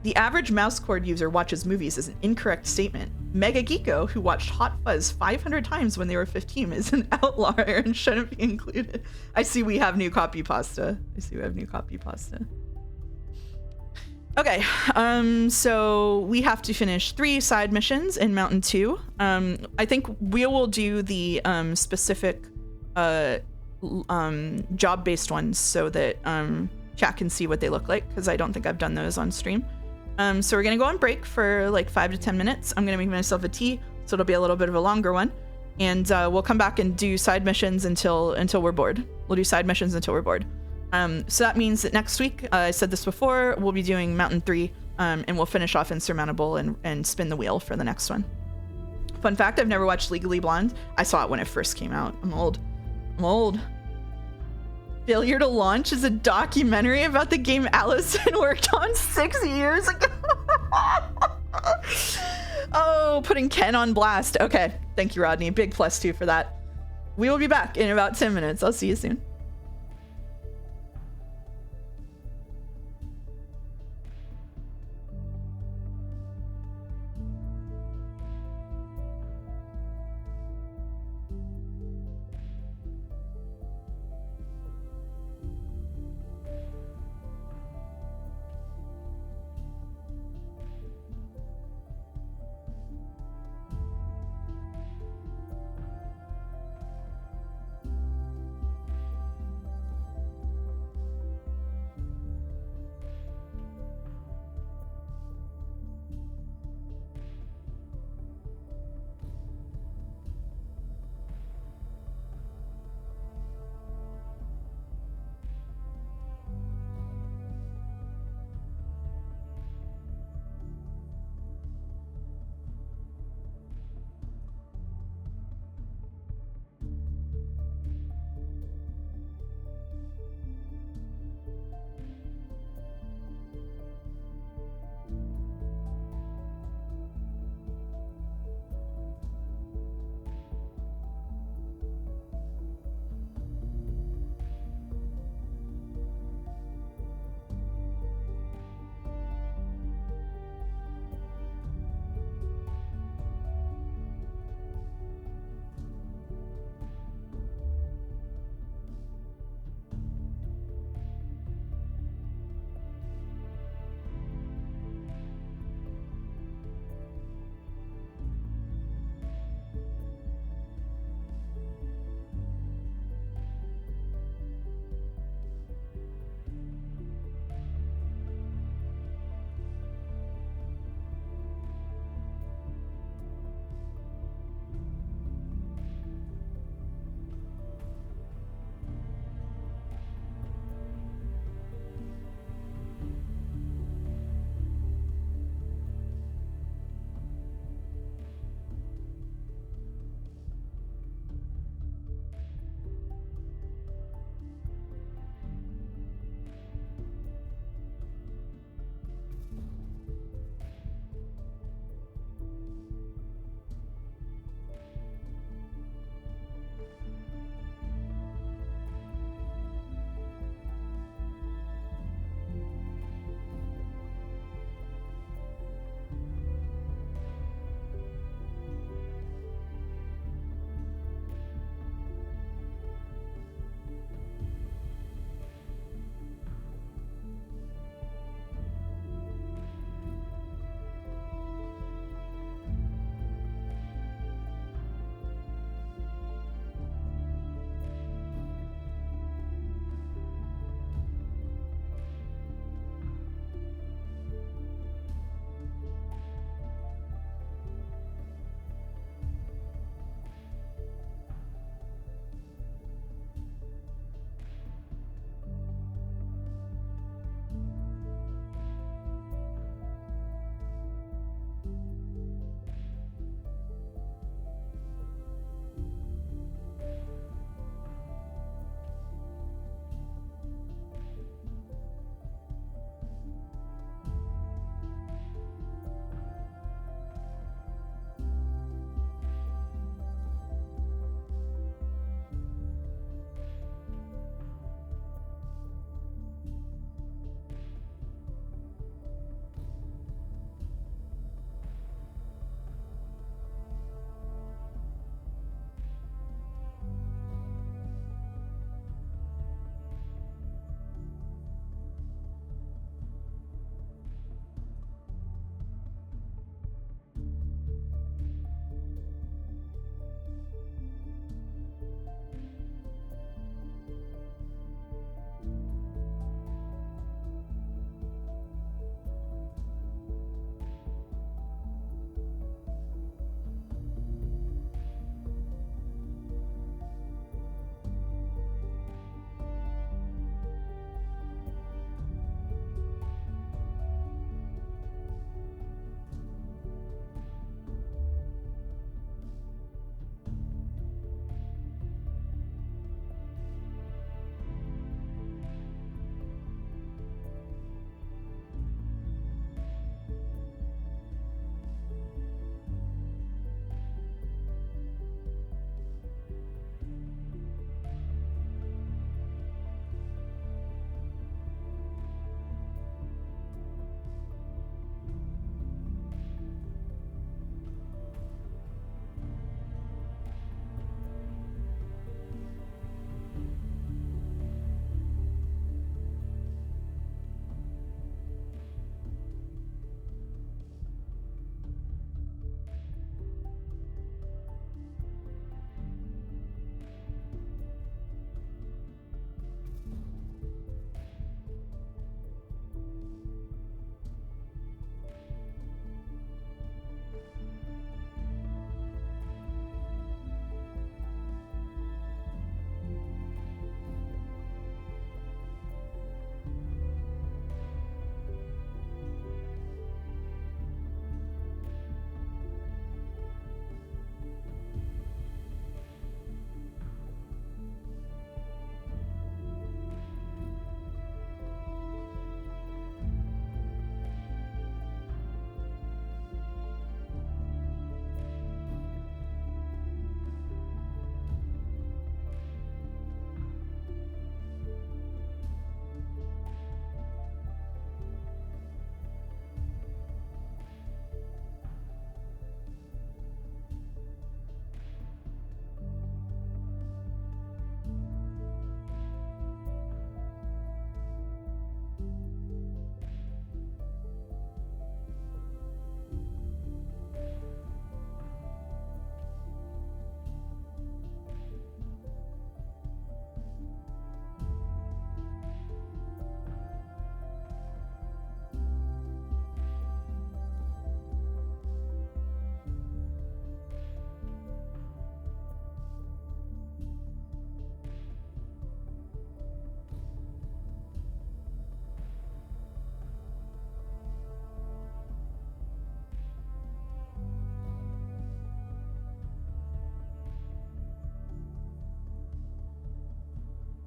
The average mouse cord user watches movies is an incorrect statement. Mega Geeko, who watched Hot Fuzz 500 times when they were 15, is an outlier and shouldn't be included. I see we have new copy pasta. Okay, so we have to finish 3 side missions in Mountain 2. I think we will do the specific job-based ones so that chat can see what they look like, because I don't think I've done those on stream. So we're gonna go on break for like 5 to 10 minutes. I'm gonna make myself a tea, so it'll be a little bit of a longer one. And we'll come back and do side missions until we're bored. We'll do side missions until we're bored. So that means that next week, I said this before, we'll be doing Mountain 3, and we'll finish off Insurmountable and spin the wheel for the next one. Fun fact, I've never watched Legally Blonde. I saw it when it first came out. I'm old. Failure to Launch is a documentary about the game Allison worked on 6 years ago. Oh, putting Ken on blast. Okay, thank you, Rodney. Big +2 for that. We will be back in about 10 minutes. I'll see you soon.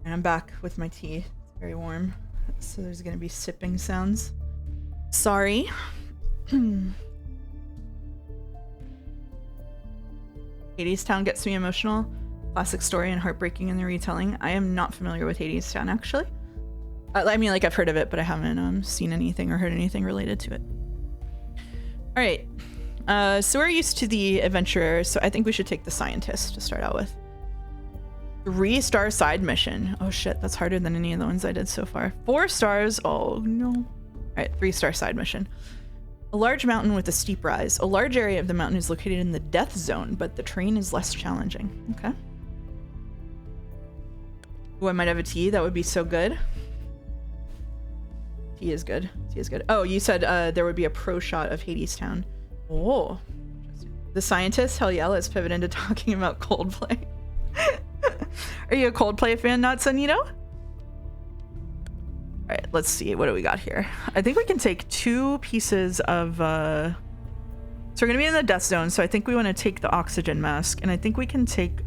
And I'm back with my tea. It's very warm. So there's gonna be sipping sounds. Sorry. Hades Town gets me emotional. Classic story and heartbreaking in the retelling. I am not familiar with Hades Town, actually. I mean, like, I've heard of it, but I haven't seen anything or heard anything related to it. All right. So we're used to the adventurer, so I think we should take the scientist to start out with. 3-star side mission. Oh shit, that's harder than any of the ones I did so far. 4 stars. Oh no. All right, 3-star side mission. A large mountain with a steep rise. A large area of the mountain is located in the death zone, but the terrain is less challenging. Okay. Ooh, I might have a tea. That would be so good. Tea is good. Tea is good. Oh, you said there would be a pro shot of Hades Town. Oh. The scientist? Hell yeah, let's pivot into talking about Coldplay. Are you a Coldplay fan, not Sunito? All right, let's see. What do we got here? I think we can take 2 pieces of... So we're going to be in the death zone, so I think we want to take the oxygen mask. And I think we can take...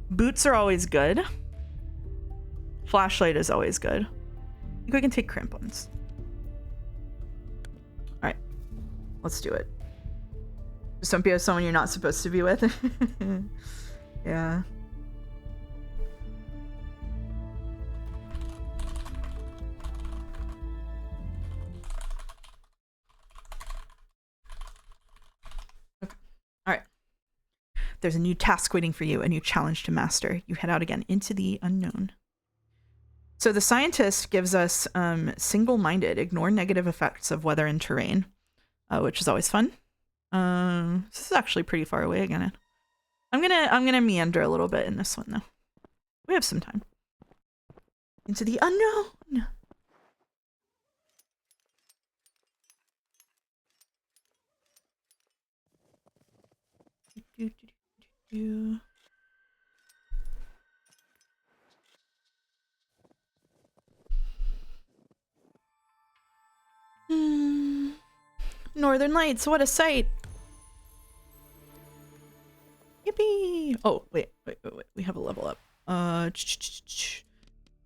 Boots are always good. Flashlight is always good. I think we can take crampons. All right, let's do it. Just don't be with someone you're not supposed to be with. Yeah. Okay. All right. There's a new task waiting for you, a new challenge to master. You head out again into the unknown. So the scientist gives us single-minded, ignore negative effects of weather and terrain, which is always fun. This is actually pretty far away again. I'm gonna meander a little bit in this one though. We have some time. Into the unknown. Northern Lights, what a sight. Yippee! Oh, wait. We have a level up.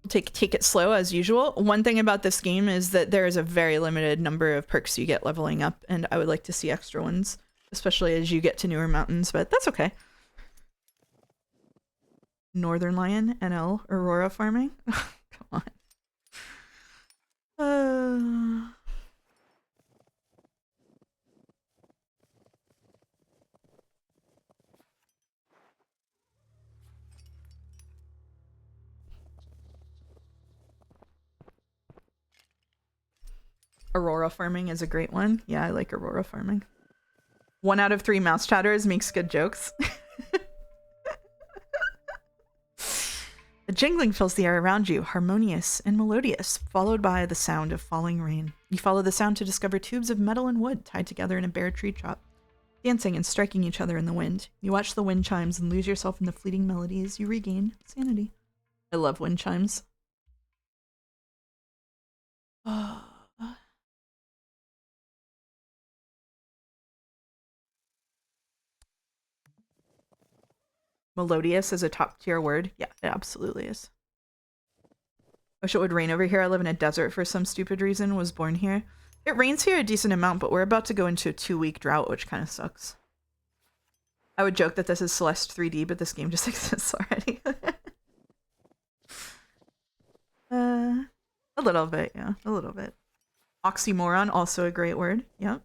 Take it slow as usual. One thing about this game is that there is a very limited number of perks you get leveling up, and I would like to see extra ones, especially as you get to newer mountains, but that's okay. Northern Lion, NL, Aurora farming. Come on. Aurora farming is a great one. Yeah, I like Aurora farming. 1 out of 3 mouse chatters makes good jokes. The jingling fills the air around you, harmonious and melodious, followed by the sound of falling rain. You follow the sound to discover tubes of metal and wood tied together in a bare tree top, dancing and striking each other in the wind. You watch the wind chimes and lose yourself in the fleeting melodies. You regain sanity. I love wind chimes. Melodious is a top tier word. Yeah, it absolutely is. Wish it would rain over here. I live in a desert for some stupid reason. Was born here. It rains here a decent amount, but we're about to go into a 2-week drought, which kind of sucks. I would joke that this is Celeste 3D, but this game just exists already. A little bit, yeah. A little bit. Oxymoron, also a great word. Yep.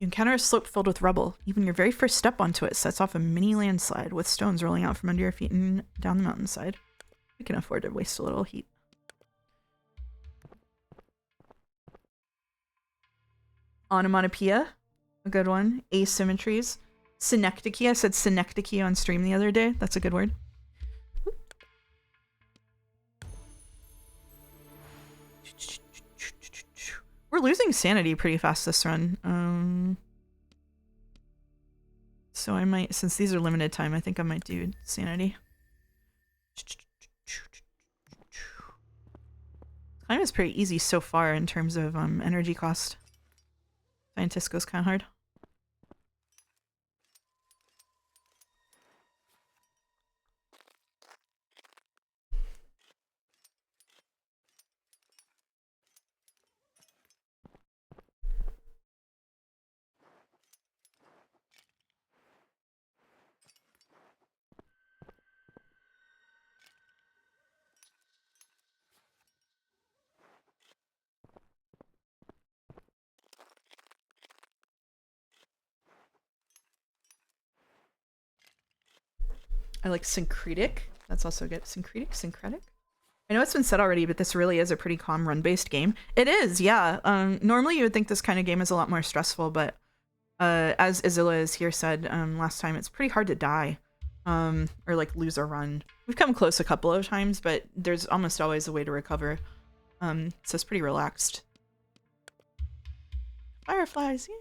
You encounter a slope filled with rubble. Even your very first step onto it sets off a mini landslide with stones rolling out from under your feet and down the mountainside. We can afford to waste a little heat. Onomatopoeia, a good one. Asymmetries. Synecdoche. I said synecdoche on stream the other day. That's a good word. We're losing sanity pretty fast this run. So I might, since these are limited time, I think I might do sanity. Climb is pretty easy so far in terms of energy cost. Scientist goes kind of hard. I like syncretic. That's also good. Syncretic. I know it's been said already, but this really is a pretty calm run-based game. It is, yeah. Normally you would think this kind of game is a lot more stressful, but as Azilla is here said last time, it's pretty hard to die or like lose a run. We've come close a couple of times, but there's almost always a way to recover. So it's pretty relaxed. Fireflies, yay!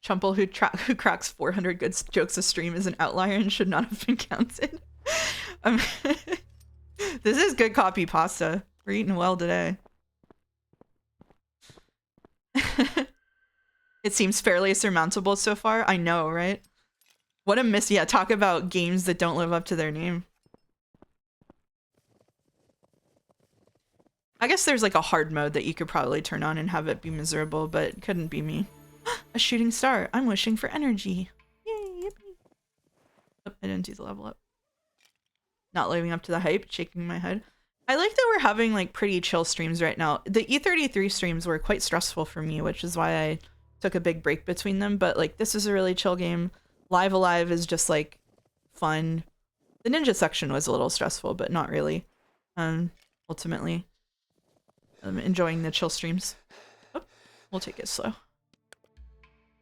Chumple, who cracks 400 good jokes a stream, is an outlier and should not have been counted. This is good copy pasta. We're eating well today. It seems fairly surmountable so far. I know, right? What a miss. Yeah, talk about games that don't live up to their name. I guess there's like a hard mode that you could probably turn on and have it be miserable, but it couldn't be me. A shooting star. I'm wishing for energy. Yay, yippee. Oh, I didn't do the level up. Not living up to the hype, shaking my head. I like that we're having like pretty chill streams right now. The E33 streams were quite stressful for me, which is why I took a big break between them, but like this is a really chill game. Live Alive is just like fun. The ninja section was a little stressful, but not really. Ultimately, I'm enjoying the chill streams. Oh, we'll take it slow.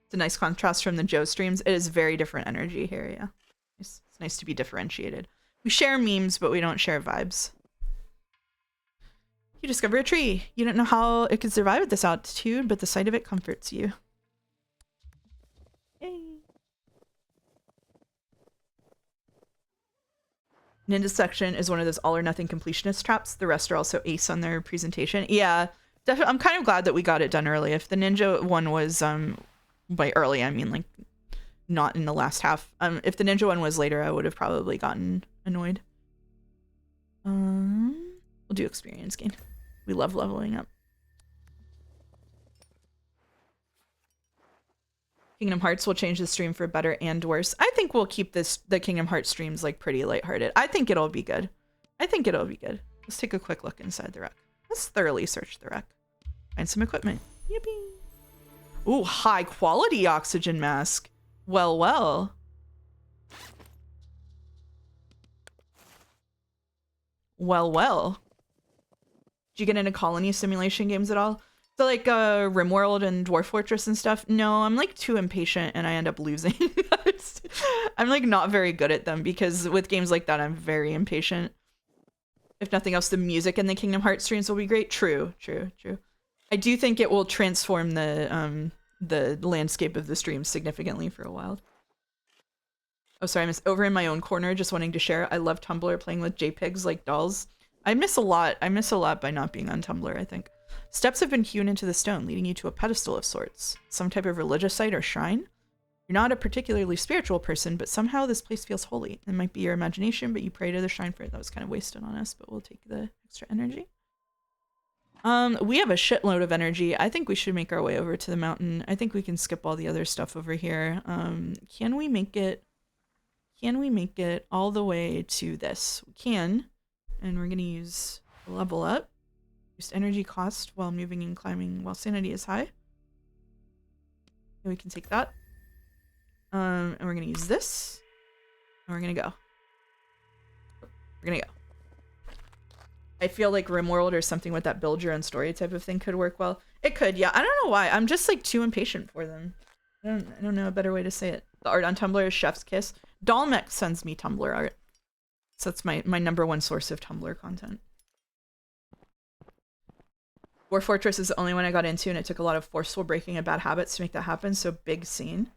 It's a nice contrast from the Joe streams. It is very different energy here, yeah. It's nice to be differentiated. We share memes, but we don't share vibes. You discover a tree. You don't know how it could survive at this altitude, but the sight of it comforts you. Yay. Ninja section is one of those all or nothing completionist traps. The rest are also ace on their presentation. Yeah, definitely. I'm kind of glad that we got it done early. If the ninja one was, by early, I mean like not in the last half. If the ninja one was later, I would have probably gotten annoyed. We'll do experience gain. We love leveling up. Kingdom Hearts will change the stream for better and worse. I think we'll keep the Kingdom Hearts streams like pretty lighthearted. I think it'll be good. I think it'll be good. Let's take a quick look inside the wreck. Let's thoroughly search the wreck. Find some equipment. Yippee. Ooh, high quality oxygen mask. Well, well. Well, well. Did you get into colony simulation games at all? So like RimWorld and Dwarf Fortress and stuff? No, I'm like too impatient and I end up losing. I'm like not very good at them because with games like that, I'm very impatient. If nothing else, the music in the Kingdom Hearts streams will be great. True, true, true. I do think it will transform the landscape of the stream significantly for a while. Oh, sorry, I'm over in my own corner just wanting to share. I love Tumblr playing with JPEGs like dolls. I miss a lot. I miss a lot by not being on Tumblr, I think. Steps have been hewn into the stone, leading you to a pedestal of sorts. Some type of religious site or shrine? You're not a particularly spiritual person, but somehow this place feels holy. It might be your imagination, but you pray to the shrine for it. That was kind of wasted on us, but we'll take the extra energy. We have a shitload of energy. I think we should make our way over to the mountain. I think we can skip all the other stuff over here. Can we make it all the way to this? We can. And we're going to use level up. Reduced energy cost while moving and climbing while sanity is high. And we can take that. And we're going to use this. We're gonna go. We're gonna go. I feel like RimWorld or something with that build your own story type of thing could work well. It could, yeah. I don't know why. I'm just like too impatient for them. I don't know a better way to say it. The art on Tumblr is chef's kiss. Dalmec sends me Tumblr art. So that's my #1 source of Tumblr content. War Fortress is the only one I got into, and it took a lot of forceful breaking of bad habits to make that happen, so big scene.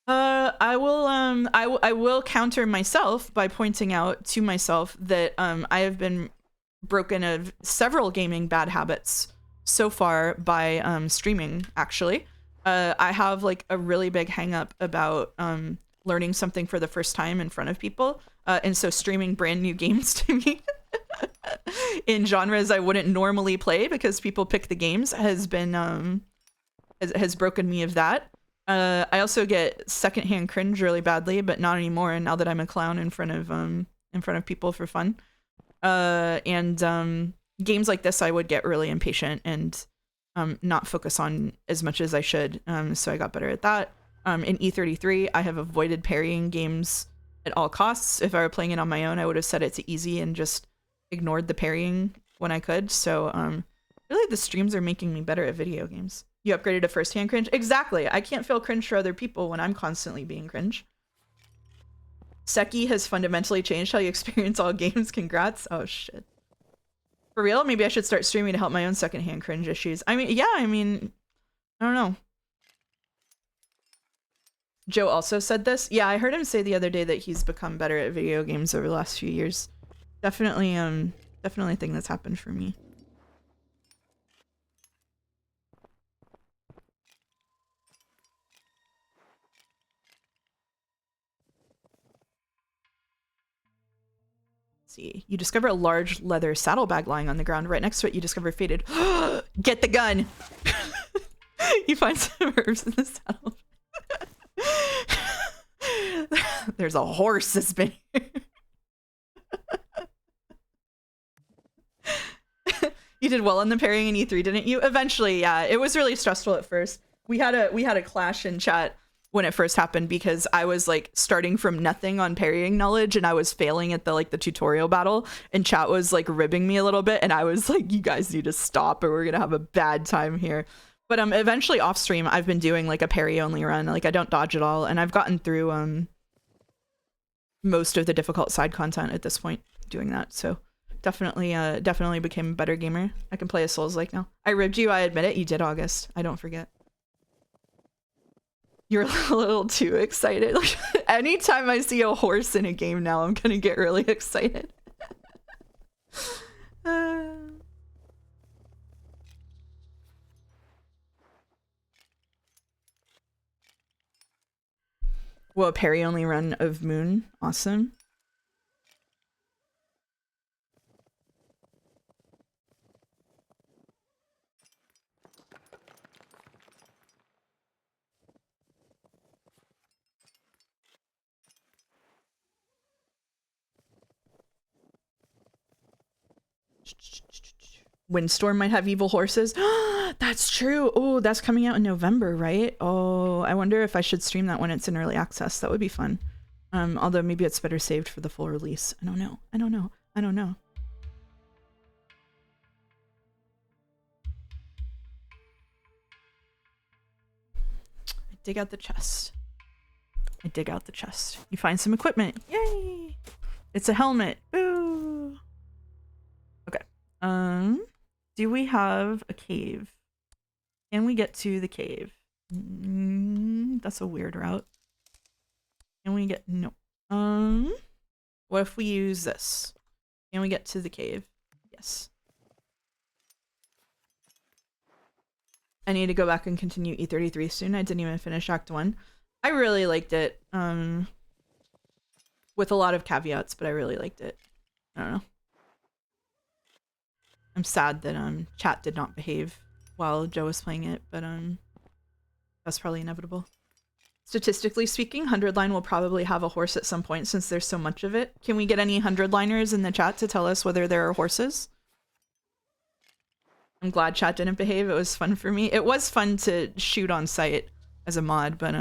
I will counter myself by pointing out to myself that I have been broken of several gaming bad habits so far by streaming, actually. I have like a really big hang up about learning something for the first time in front of people, and so streaming brand new games to me in genres I wouldn't normally play because people pick the games has been has broken me of that. I also get secondhand cringe really badly, but not anymore. And now that I'm a clown in front of people for fun, and games like this, I would get really impatient and not focus on as much as I should. So I got better at that. In E33, I have avoided parrying games at all costs. If I were playing it on my own, I would have set it to easy and just ignored the parrying when I could. So really, the streams are making me better at video games. You upgraded to first-hand cringe? Exactly. I can't feel cringe for other people when I'm constantly being cringe. Seki has fundamentally changed how you experience all games. Congrats. Oh, shit. For real? Maybe I should start streaming to help my own second-hand cringe issues. I mean, yeah, I don't know. Joe also said this. Yeah, I heard him say the other day that he's become better at video games over the last few years. Definitely a thing that's happened for me. See, you discover a large leather saddlebag lying on the ground. Right next to it, you discover faded. Get the gun. You find some herbs in the saddle. There's a horse that's been here. You did well on the parrying in E3, didn't you? Eventually, yeah. It was really stressful at first. We had a clash in chat when it first happened because I was like starting from nothing on parrying knowledge and I was failing at the tutorial battle, and chat was like ribbing me a little bit, and I was like, you guys need to stop or we're gonna have a bad time here. But eventually off stream I've been doing like a parry only run. Like I don't dodge at all, and I've gotten through most of the difficult side content at this point doing that. So definitely became a better gamer. I can play a Souls-like now. I ribbed you, I admit it. You did, August. I don't forget. You're a little too excited. Anytime I see a horse in a game now, I'm gonna get really excited. Whoa, a parry only run of Moon. Awesome. Windstorm might have evil horses. That's true. Oh, that's coming out in November, right? Oh, I wonder if I should stream that when it's in early access. That would be fun. Although maybe it's better saved for the full release. I don't know. I don't know. I dig out the chest. You find some equipment. Yay! It's a helmet. Ooh. Okay. Do we have a cave? Can we get to the cave? That's a weird route. Can we get... No. What if we use this? Can we get to the cave? Yes. I need to go back and continue E33 soon. I didn't even finish Act 1. I really liked it. With a lot of caveats, but I really liked it. I don't know. I'm sad that chat did not behave while Joe was playing it, but that's probably inevitable. Statistically speaking, 100-line will probably have a horse at some point since there's so much of it. Can we get any 100-liners in the chat to tell us whether there are horses? I'm glad chat didn't behave. It was fun for me. It was fun to shoot on site as a mod, but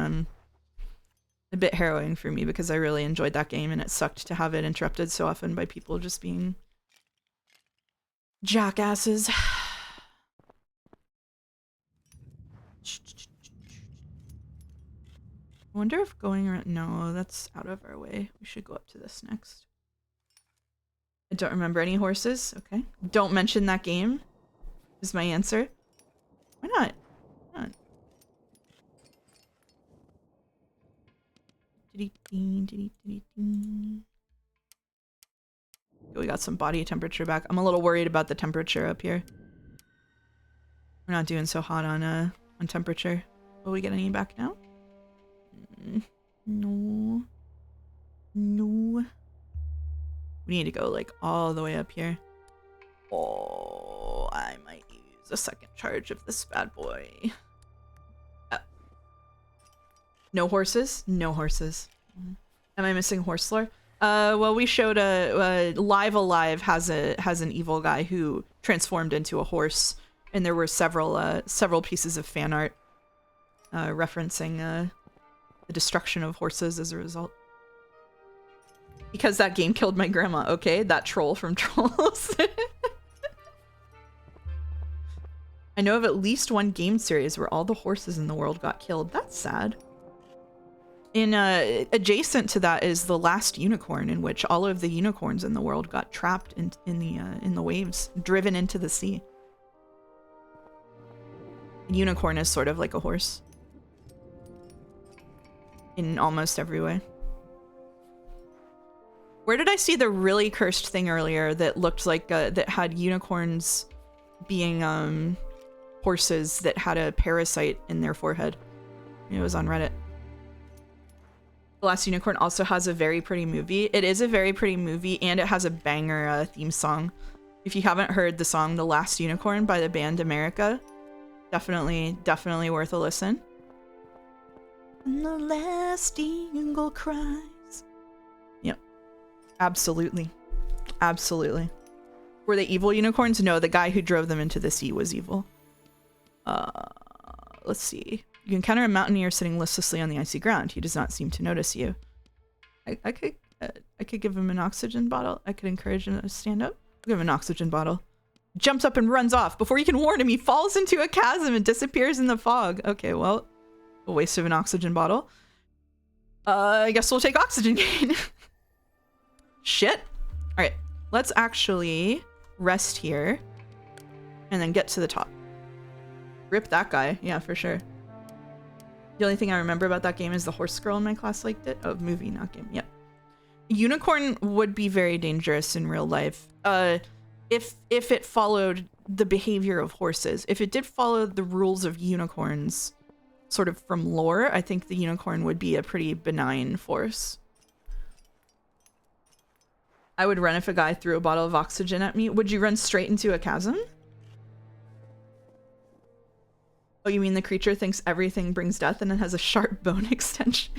bit harrowing for me because I really enjoyed that game and it sucked to have it interrupted so often by people just being jackasses. I wonder if going around... No, that's out of our way. We should go up to this next. I don't remember any horses. Okay. Don't mention that game is my answer. Why not? Why not? We got some body temperature back. I'm a little worried about the temperature up here. We're not doing so hot on temperature. Will we get any back now? No. No. We need to go like all the way up here. Oh, I might use a second charge of this bad boy. No horses? No horses. Am I missing horse lore? Well, we showed Live Alive has an evil guy who transformed into a horse, and there were several pieces of fan art referencing the destruction of horses as a result. Because that game killed my grandma. Okay, that troll from Trolls. I know of at least one game series where all the horses in the world got killed. That's sad. In adjacent to that is The Last Unicorn, in which all of the unicorns in the world got trapped in the waves, driven into the sea. A unicorn is sort of like a horse in almost every way. Where did I see the really cursed thing earlier that looked like that had unicorns being horses that had a parasite in their forehead? It was on Reddit. The Last Unicorn also has a very pretty movie. It is a very pretty movie, and it has a banger theme song. If you haven't heard the song The Last Unicorn by the band America, definitely worth a listen. And the last eagle cries. Yep. Absolutely. Absolutely. Were they evil unicorns? No, the guy who drove them into the sea was evil. Let's see. You encounter a mountaineer sitting listlessly on the icy ground. He does not seem to notice you. I could give him an oxygen bottle. I could encourage him to stand up. Give him an oxygen bottle. Jumps up and runs off. Before you can warn him, he falls into a chasm and disappears in the fog. Okay, well, a waste of an oxygen bottle. I guess we'll take oxygen gain. Shit. All right, let's actually rest here and then get to the top. Rip that guy. Yeah, for sure. The only thing I remember about that game is the horse girl in my class liked it. Oh, movie, not game. Yep. Unicorn would be very dangerous in real life. If it followed the behavior of horses. If it did follow the rules of unicorns, sort of from lore, I think the unicorn would be a pretty benign force. I would run if a guy threw a bottle of oxygen at me. Would you run straight into a chasm? Oh, you mean the creature thinks everything brings death and it has a sharp bone extension?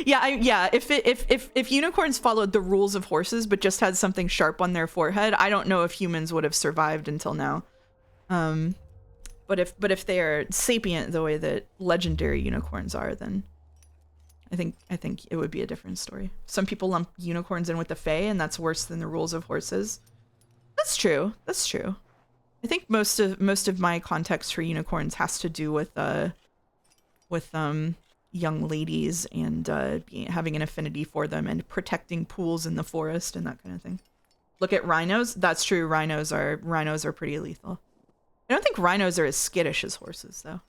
Yeah, if unicorns followed the rules of horses but just had something sharp on their forehead, I don't know if humans would have survived until now. But if they are sapient the way that legendary unicorns are, then I think it would be a different story. Some people lump unicorns in with the Fae, and that's worse than the rules of horses. That's true. That's true. I think most of my context for unicorns has to do with young ladies and having an affinity for them and protecting pools in the forest and that kind of thing. Look at rhinos. That's true. Rhinos are pretty lethal. I don't think rhinos are as skittish as horses, though.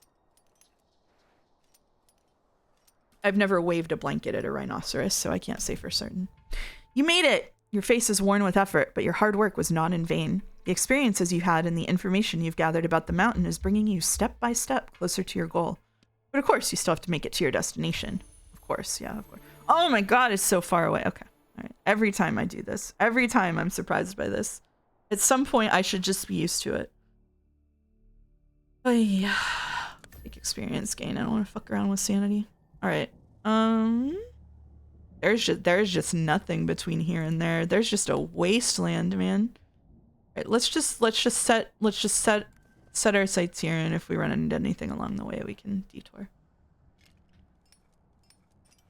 I've never waved a blanket at a rhinoceros, so I can't say for certain. You made it! Your face is worn with effort, but your hard work was not in vain. The experiences you had and the information you've gathered about the mountain is bringing you step by step closer to your goal. But of course, you still have to make it to your destination. Of course, yeah, of course. Oh my god, it's so far away. Okay, all right. Every time I do this, every time I'm surprised by this. At some point, I should just be used to it. Oh yeah. Big experience gain. I don't want to fuck around with sanity. All right. There's just nothing between here and there. There's just a wasteland, man. All right, let's just set our sights here, and if we run into anything along the way, we can detour.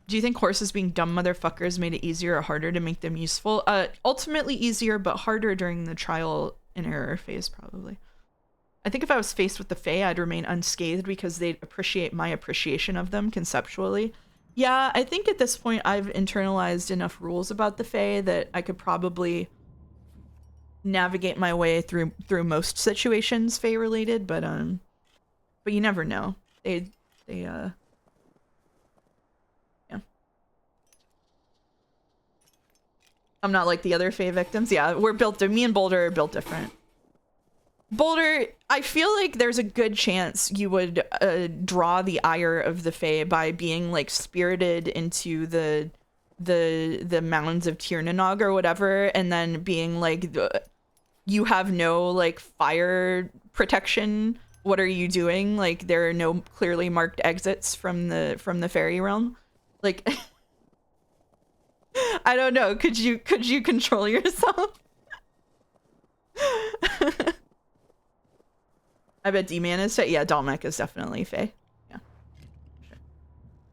Do you think horses being dumb motherfuckers made it easier or harder to make them useful? Ultimately easier, but harder during the trial and error phase, probably. I think if I was faced with the Fae, I'd remain unscathed because they'd appreciate my appreciation of them conceptually. Yeah, I think at this point I've internalized enough rules about the Fae that I could probably navigate my way through most situations Fae related, but you never know. Yeah. I'm not like the other Fae victims. Yeah, me and Boulder are built different. Boulder, I feel like there's a good chance you would draw the ire of the Fae by being like spirited into the mountains of Tirnanog or whatever, and then being like, you have no like fire protection. What are you doing? Like, there are no clearly marked exits from the fairy realm. Like, I don't know. Could you control yourself? I bet D-Man is Fae. Yeah, Dalmec is definitely Fae. Yeah. Sure.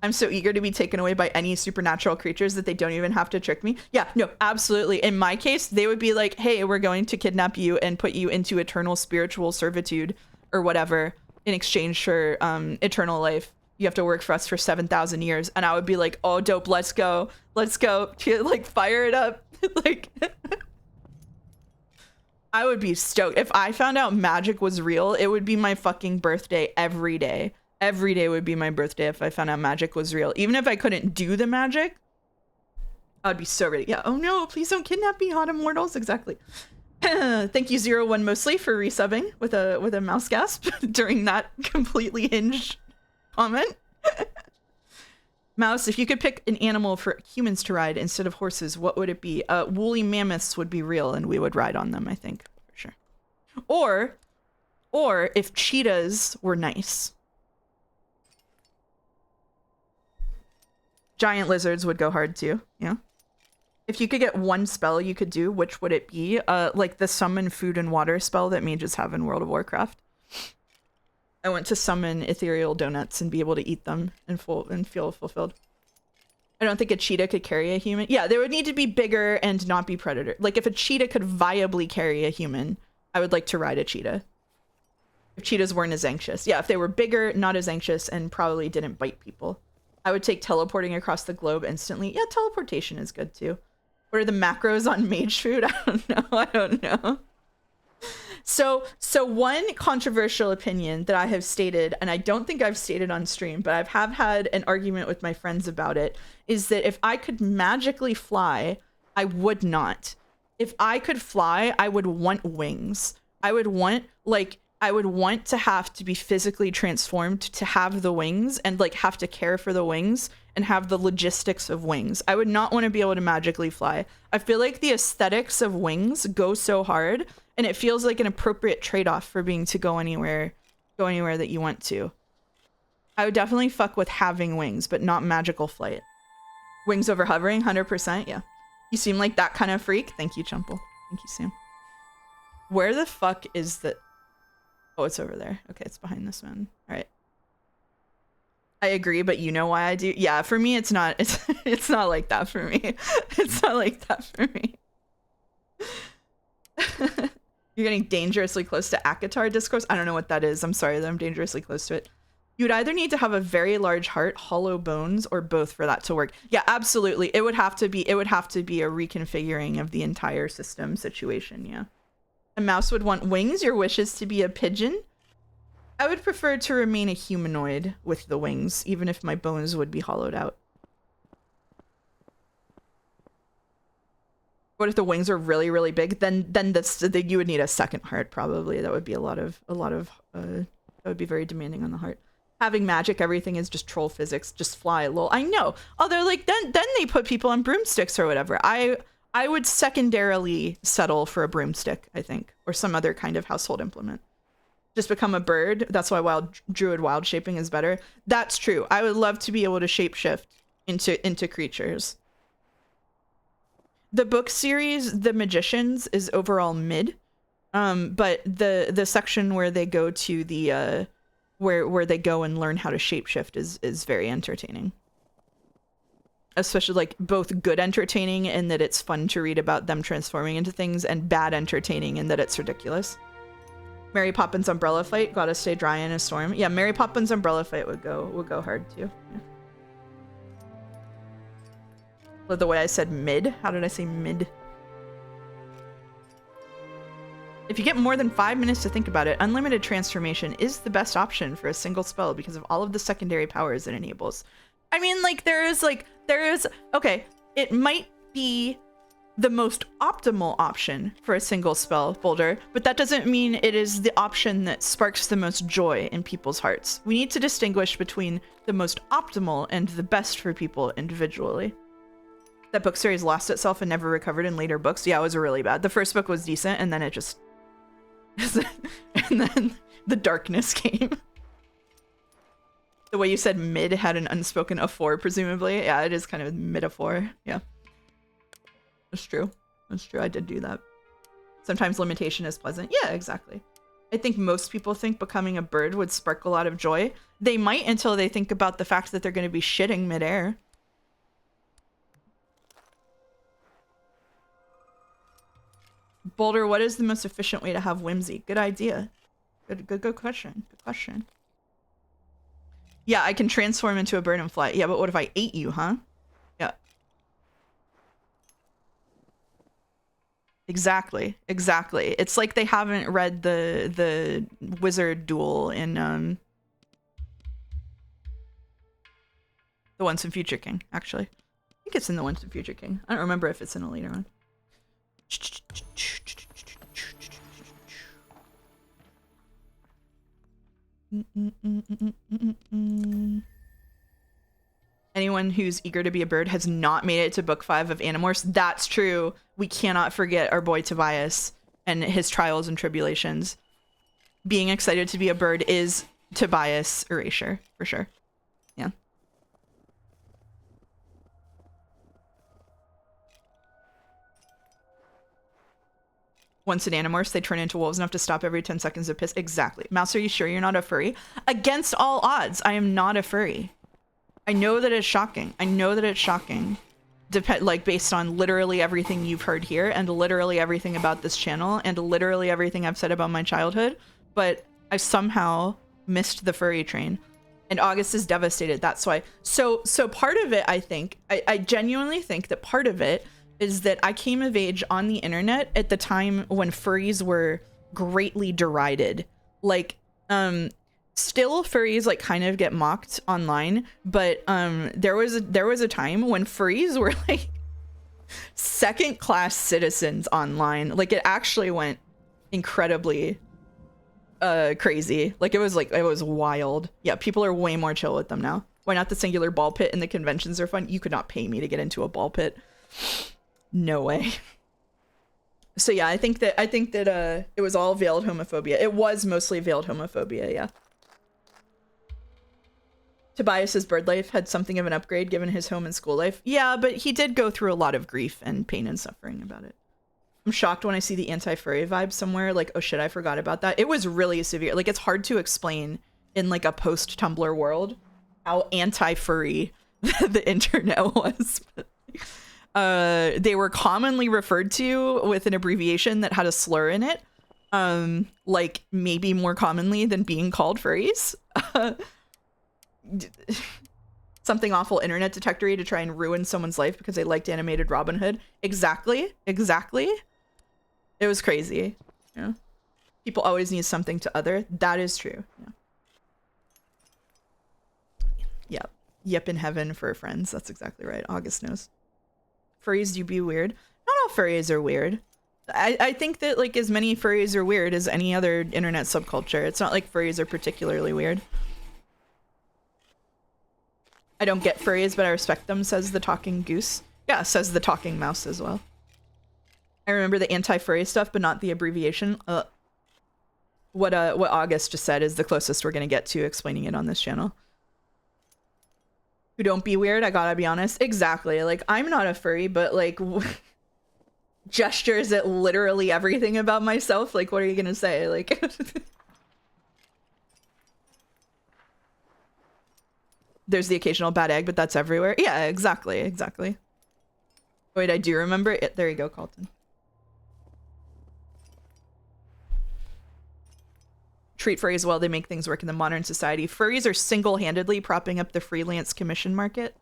I'm so eager to be taken away by any supernatural creatures that they don't even have to trick me. Yeah, no, absolutely. In my case, they would be like, hey, we're going to kidnap you and put you into eternal spiritual servitude or whatever in exchange for eternal life. You have to work for us for 7,000 years. And I would be like, oh, dope, let's go. Let's go. Like, fire it up. Like... I would be stoked. If I found out magic was real, it would be my fucking birthday every day. Every day would be my birthday if I found out magic was real. Even if I couldn't do the magic, I'd be so ready. Yeah, oh no, please don't kidnap me, hot immortals. Exactly. Thank you, 01 mostly, for resubbing with a mouse gasp during that completely hinged comment. Mouse, if you could pick an animal for humans to ride instead of horses, what would it be? Woolly mammoths would be real and we would ride on them, I think, for sure. Or if cheetahs were nice. Giant lizards would go hard too, yeah. If you could get one spell you could do, which would it be? Like the summon food and water spell that mages have in World of Warcraft. I want to summon ethereal donuts and be able to eat them and feel fulfilled. I don't think a cheetah could carry a human. Yeah, they would need to be bigger and not be predator. Like if a cheetah could viably carry a human, I would like to ride a cheetah. If cheetahs weren't as anxious. Yeah, if they were bigger, not as anxious, and probably didn't bite people. I would take teleporting across the globe instantly. Yeah, teleportation is good too. What are the macros on mage food? I don't know. So one controversial opinion that I have stated, and I don't think I've stated on stream, but I have had an argument with my friends about it, is that if I could magically fly, I would not. If I could fly, I would want wings. I would want to have to be physically transformed to have the wings and like have to care for the wings and have the logistics of wings. I would not want to be able to magically fly. I feel like the aesthetics of wings go so hard, and it feels like an appropriate trade-off for being to go anywhere that you want to. I would definitely fuck with having wings, but not magical flight. Wings over hovering, 100%, yeah. You seem like that kind of freak. Thank you, Chumple. Thank you, Sam. Where the fuck is the... Oh, it's over there. Okay, it's behind this one. All right. I agree, but you know why I do? Yeah, for me, it's not not like that for me. It's not like that for me. You're getting dangerously close to Akatar discourse. I don't know what that is. I'm sorry that I'm dangerously close to it. You would either need to have a very large heart, hollow bones, or both for that to work. Yeah, absolutely. It would have to be a reconfiguring of the entire system situation, yeah. A mouse would want wings. Your wish is to be a pigeon. I would prefer to remain a humanoid with the wings, even if my bones would be hollowed out. What if the wings are really, really big? Then you would need a second heart, probably. That would be that would be very demanding on the heart. Having magic, everything is just troll physics. Just fly, lol. I know. Although, like, then they put people on broomsticks or whatever. I would secondarily settle for a broomstick, I think, or some other kind of household implement. Just become a bird. That's why druid wild shaping is better. That's true. I would love to be able to shapeshift into creatures. The book series, The Magicians, is overall mid. But the section where they go to the where they go and learn how to shapeshift is very entertaining. especially like both good entertaining in that it's fun to read about them transforming into things, and bad entertaining in that it's ridiculous. Mary Poppins umbrella fight, gotta stay dry in a storm. Yeah, Mary Poppins umbrella fight would go hard too. Yeah. Well, the way I said mid, how did I say mid? If you get more than 5 minutes to think about it, unlimited transformation is the best option for a single spell because of all of the secondary powers it enables. I mean, like, there is, okay, it might be the most optimal option for a single spell, Boulder, but that doesn't mean it is the option that sparks the most joy in people's hearts. We need to distinguish between the most optimal and the best for people individually. That book series lost itself and never recovered in later books. Yeah, it was really bad. The first book was decent, and then it just... and then the darkness came. The way you said mid had an unspoken a4, presumably. Yeah, it is kind of mid-a-4. Yeah. That's true. That's true. I did do that. Sometimes limitation is pleasant. Yeah, exactly. I think most people think becoming a bird would spark a lot of joy. They might until they think about the fact that they're going to be shitting midair. Boulder, what is the most efficient way to have whimsy? Good idea. Good question. Good question. Yeah, I can transform into a bird and fly. Yeah, but what if I ate you, huh? Yeah. Exactly. Exactly. It's like they haven't read the wizard duel in the Once in Future King, actually. I think it's in the Once in Future King. I don't remember if it's in a later one. Anyone who's eager to be a bird has not made it to book 5 of Animorphs. That's true. We cannot forget our boy Tobias and his trials and tribulations. Being excited to be a bird is Tobias erasure, for sure. Yeah. Once in Animorphs, they turn into wolves enough to stop every 10 seconds of piss. Exactly. Mouse, are you sure you're not a furry? Against all odds, I am not a furry. I know that it's shocking. I know that it's shocking. Based on literally everything you've heard here and literally everything about this channel and literally everything I've said about my childhood, but I somehow missed the furry train. And August is devastated. That's why. So part of it, I think, I genuinely think that part of it is that I came of age on the internet at the time when furries were greatly derided. Like, still furries like kind of get mocked online, but there was a time when furries were like second-class citizens online. Like, it actually went incredibly crazy. Like, it was wild. Yeah, people are way more chill with them now. Why not the singular ball pit and the conventions are fun? You could not pay me to get into a ball pit. No way. So yeah, I think that it was all veiled homophobia. It was mostly veiled homophobia, yeah. Tobias's bird life had something of an upgrade given his home and school life. Yeah, but he did go through a lot of grief and pain and suffering about it. I'm shocked when I see the anti-furry vibe somewhere, like, oh shit, I forgot about that. It was really severe. Like, it's hard to explain in like a post-Tumblr world how anti-furry the internet was. They were commonly referred to with an abbreviation that had a slur in it. Like maybe more commonly than being called furries. Something awful internet detectory to try and ruin someone's life because they liked animated Robin Hood. Exactly. It was crazy. Yeah. People always need something to other. That is true. Yeah. Yep in heaven for friends. That's exactly right. August knows. Furries do be weird. Not all furries are weird. I think that like as many furries are weird as any other internet subculture. It's not like furries are particularly weird. I don't get furries, but I respect them, says the talking goose. Yeah, says the talking mouse as well. I remember the anti-furry stuff, but not the abbreviation. What August just said is the closest we're gonna get to explaining it on this channel. Who don't be weird, I gotta be honest. Exactly. Like, I'm not a furry, but like gestures at literally everything about myself. Like, what are you gonna say? Like There's the occasional bad egg, but that's everywhere. Yeah, exactly, exactly. Wait, I do remember it. There you go, Carlton. Treat furries well, they make things work in the modern society. Furries are single-handedly propping up the freelance commission market.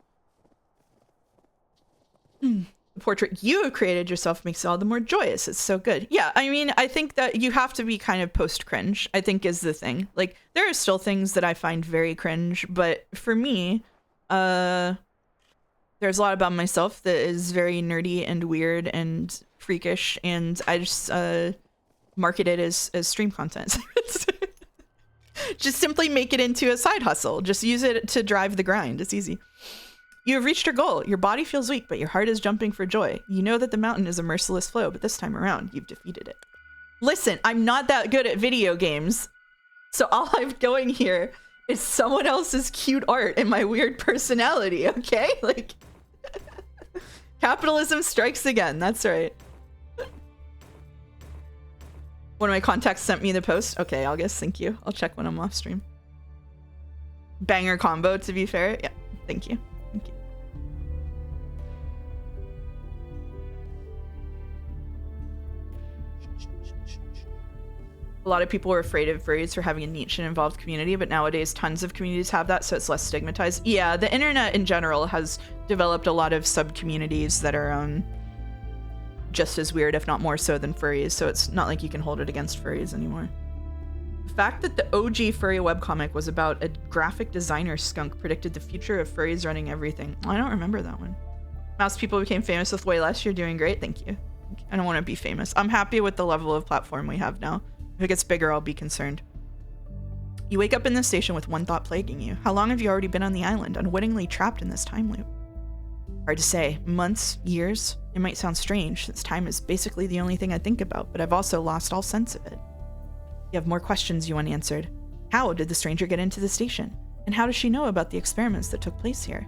The portrait you have created yourself makes it all the more joyous. It's so good. Yeah, I mean, I think that you have to be kind of post-cringe, I think is the thing. Like, there are still things that I find very cringe, but for me, there's a lot about myself that is very nerdy and weird and freakish, and I just market it as stream content. Just simply make it into a side hustle. Just use it to drive the grind. It's easy. You have reached your goal. Your body feels weak, but your heart is jumping for joy. You know that the mountain is a merciless flow, but this time around, you've defeated it. Listen, I'm not that good at video games, so all I'm going here is someone else's cute art and my weird personality, okay? Like, capitalism strikes again. That's right. One of my contacts sent me the post. Okay, August, thank you. I'll check when I'm off stream. Banger combo, to be fair. Yeah, thank you. Thank you. A lot of people were afraid of furries for having a niche and involved community, but nowadays tons of communities have that, so it's less stigmatized. Yeah, the internet in general has developed a lot of sub-communities that are just as weird, if not more so, than furries, so it's not like you can hold it against furries anymore. The fact that the OG furry webcomic was about a graphic designer skunk predicted the future of furries running everything. I don't remember that one. Mouse people became famous with way less. You're doing great. Thank you. I don't want to be famous. I'm happy with the level of platform we have now. If it gets bigger, I'll be concerned. You wake up in this station with one thought plaguing you. How long have you already been on the island, unwittingly trapped in this time loop? Hard to say. Months? Years? It might sound strange, since time is basically the only thing I think about, but I've also lost all sense of it. You have more questions you unanswered. How did the stranger get into the station? And how does she know about the experiments that took place here?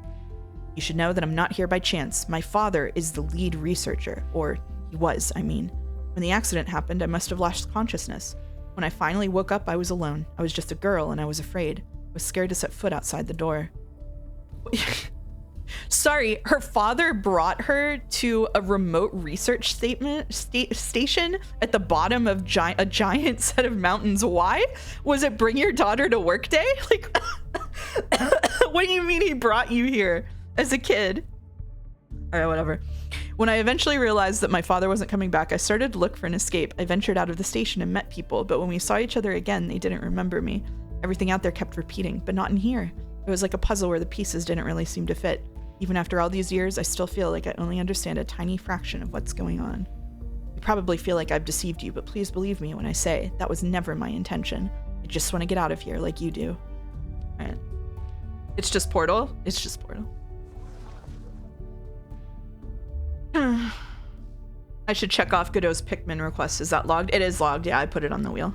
You should know that I'm not here by chance. My father is the lead researcher, or he was, I mean. When the accident happened, I must have lost consciousness. When I finally woke up, I was alone. I was just a girl, and I was afraid. I was scared to set foot outside the door. Sorry, her father brought her to a remote research station at the bottom of a giant set of mountains. Why? Was it bring your daughter to work day? Like, what do you mean he brought you here as a kid? All right, whatever. When I eventually realized that my father wasn't coming back, I started to look for an escape. I ventured out of the station and met people, but when we saw each other again, they didn't remember me. Everything out there kept repeating, but not in here. It was like a puzzle where the pieces didn't really seem to fit. Even after all these years, I still feel like I only understand a tiny fraction of what's going on. You probably feel like I've deceived you, but please believe me when I say that was never my intention. I just want to get out of here like you do. All right. It's just Portal. It's just Portal. I should check off Godot's Pikmin request. Is that logged? It is logged. Yeah, I put it on the wheel.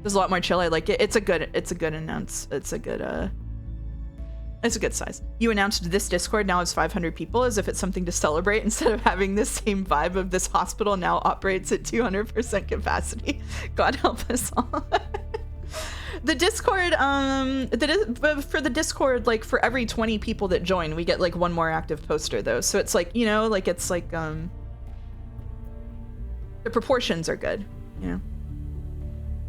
There's a lot more chill. I like it. It's a good announce. It's a good size. You announced this Discord now has 500 people as if it's something to celebrate instead of having the same vibe of this hospital now operates at 200% capacity. God help us all. The Discord, for the Discord, like for every 20 people that join, we get like one more active poster though. So it's like, you know, like it's like, the proportions are good, you know?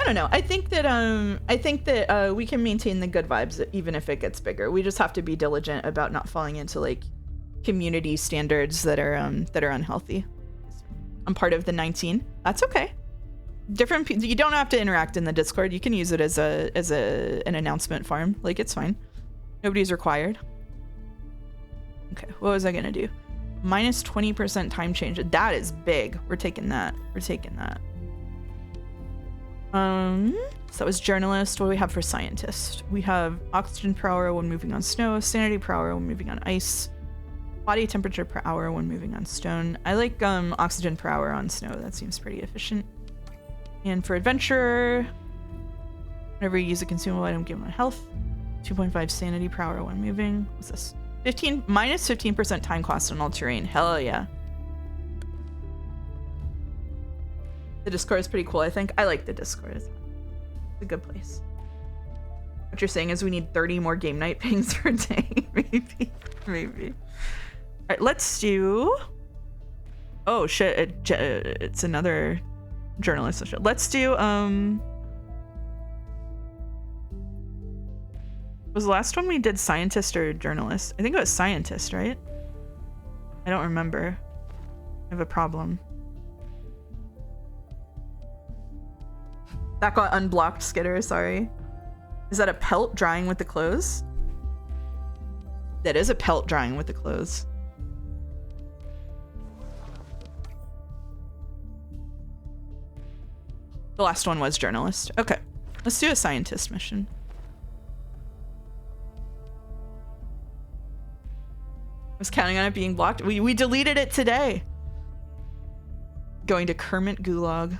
I don't know. I think that we can maintain the good vibes even if it gets bigger. We just have to be diligent about not falling into like community standards that are unhealthy. I'm part of the 19. That's okay. Different people, you don't have to interact in the Discord. You can use it as an announcement farm. Like, it's fine. Nobody's required. Okay, what was I gonna do? Minus 20% time change. That is big. We're taking that. So that was journalist. What do we have for scientist? We have oxygen per hour when moving on snow, sanity per hour when moving on ice, body temperature per hour when moving on stone. I like oxygen per hour on snow. That seems pretty efficient. And for adventurer, whenever you use a consumable item, give them health. 2.5 sanity per hour when moving. What's this? Minus 15% time cost on all terrain. Hell yeah. The Discord is pretty cool, I think. I like the Discord. It's a good place. What you're saying is we need 30 more game night pings per day. Maybe. All right, let's do... Oh, shit. It's another journalist. Let's do, Was the last one we did scientist or journalist? I think it was scientist, right? I don't remember. I have a problem. That got unblocked, Skitter, sorry. Is that a pelt drying with the clothes? That is a pelt drying with the clothes. The last one was journalist. Okay, let's do a scientist mission. I was counting on it being blocked. We deleted it today. Going to Kermit Gulag.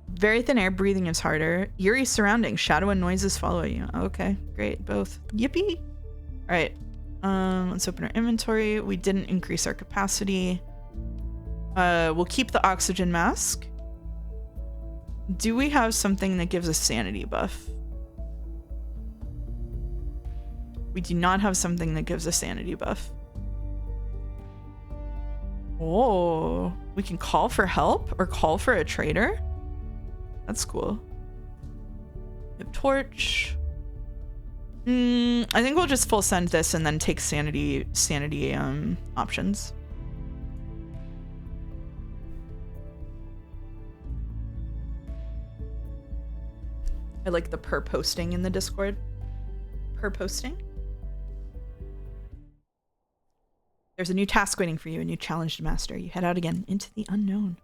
Very thin air, breathing is harder. Eerie surroundings, shadow and noises follow you. Okay, great, both. Yippee! All right, let's open our inventory. We didn't increase our capacity. We'll keep the oxygen mask. Do we have something that gives a sanity buff? We do not have something that gives a sanity buff. Oh, we can call for help or call for a trader? That's cool. We have torch. I think we'll just full send this and then take sanity options. I like the per posting in the Discord. Per posting. There's a new task waiting for you, a new challenge to master. You head out again into the unknown.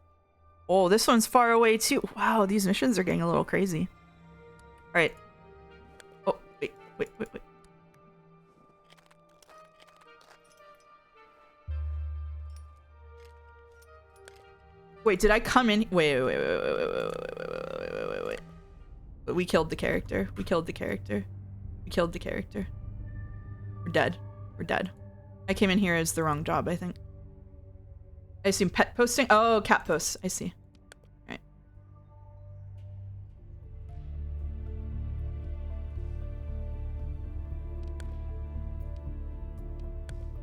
Oh, this one's far away too. Wow, these missions are getting a little crazy. All right. Oh, wait. Wait, did I come in? Wait. We killed the character. We killed the character. We're dead. I came in here as the wrong job, I think. I assume pet posting? Oh, cat posts. I see. All right.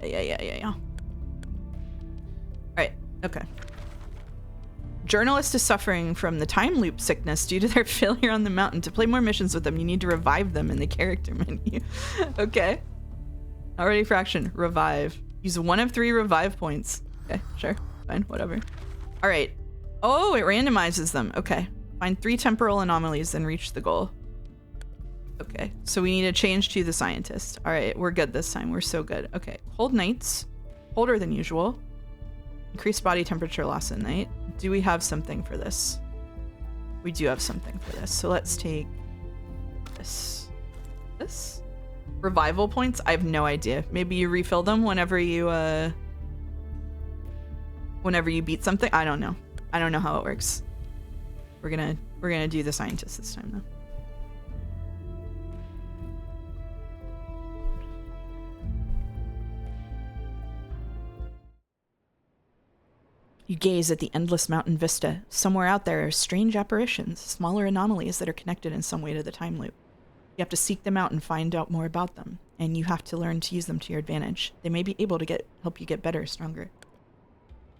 Yeah. All right. Okay. Journalist is suffering from the time loop sickness due to their failure on the mountain. To play more missions with them, you need to revive them in the character menu. Okay. Already for action. Revive. Use 1 of 3 revive points. Okay, sure. Fine, whatever. All right. Oh, it randomizes them. Okay. Find 3 temporal anomalies, then reach the goal. Okay, so we need to change to the scientist. All right, we're good this time. We're so good. Okay, cold nights. Colder than usual. Increased body temperature loss at night. Do we have something for this? We do have something for this. So let's take this. This? Revival points? I have no idea. Maybe you refill them whenever you beat something. I don't know. I don't know how it works. We're gonna do the scientist this time though. You gaze at the endless mountain vista. Somewhere out there are strange apparitions, smaller anomalies that are connected in some way to the time loop. You have to seek them out and find out more about them, and you have to learn to use them to your advantage. They may be able to help you get better, stronger.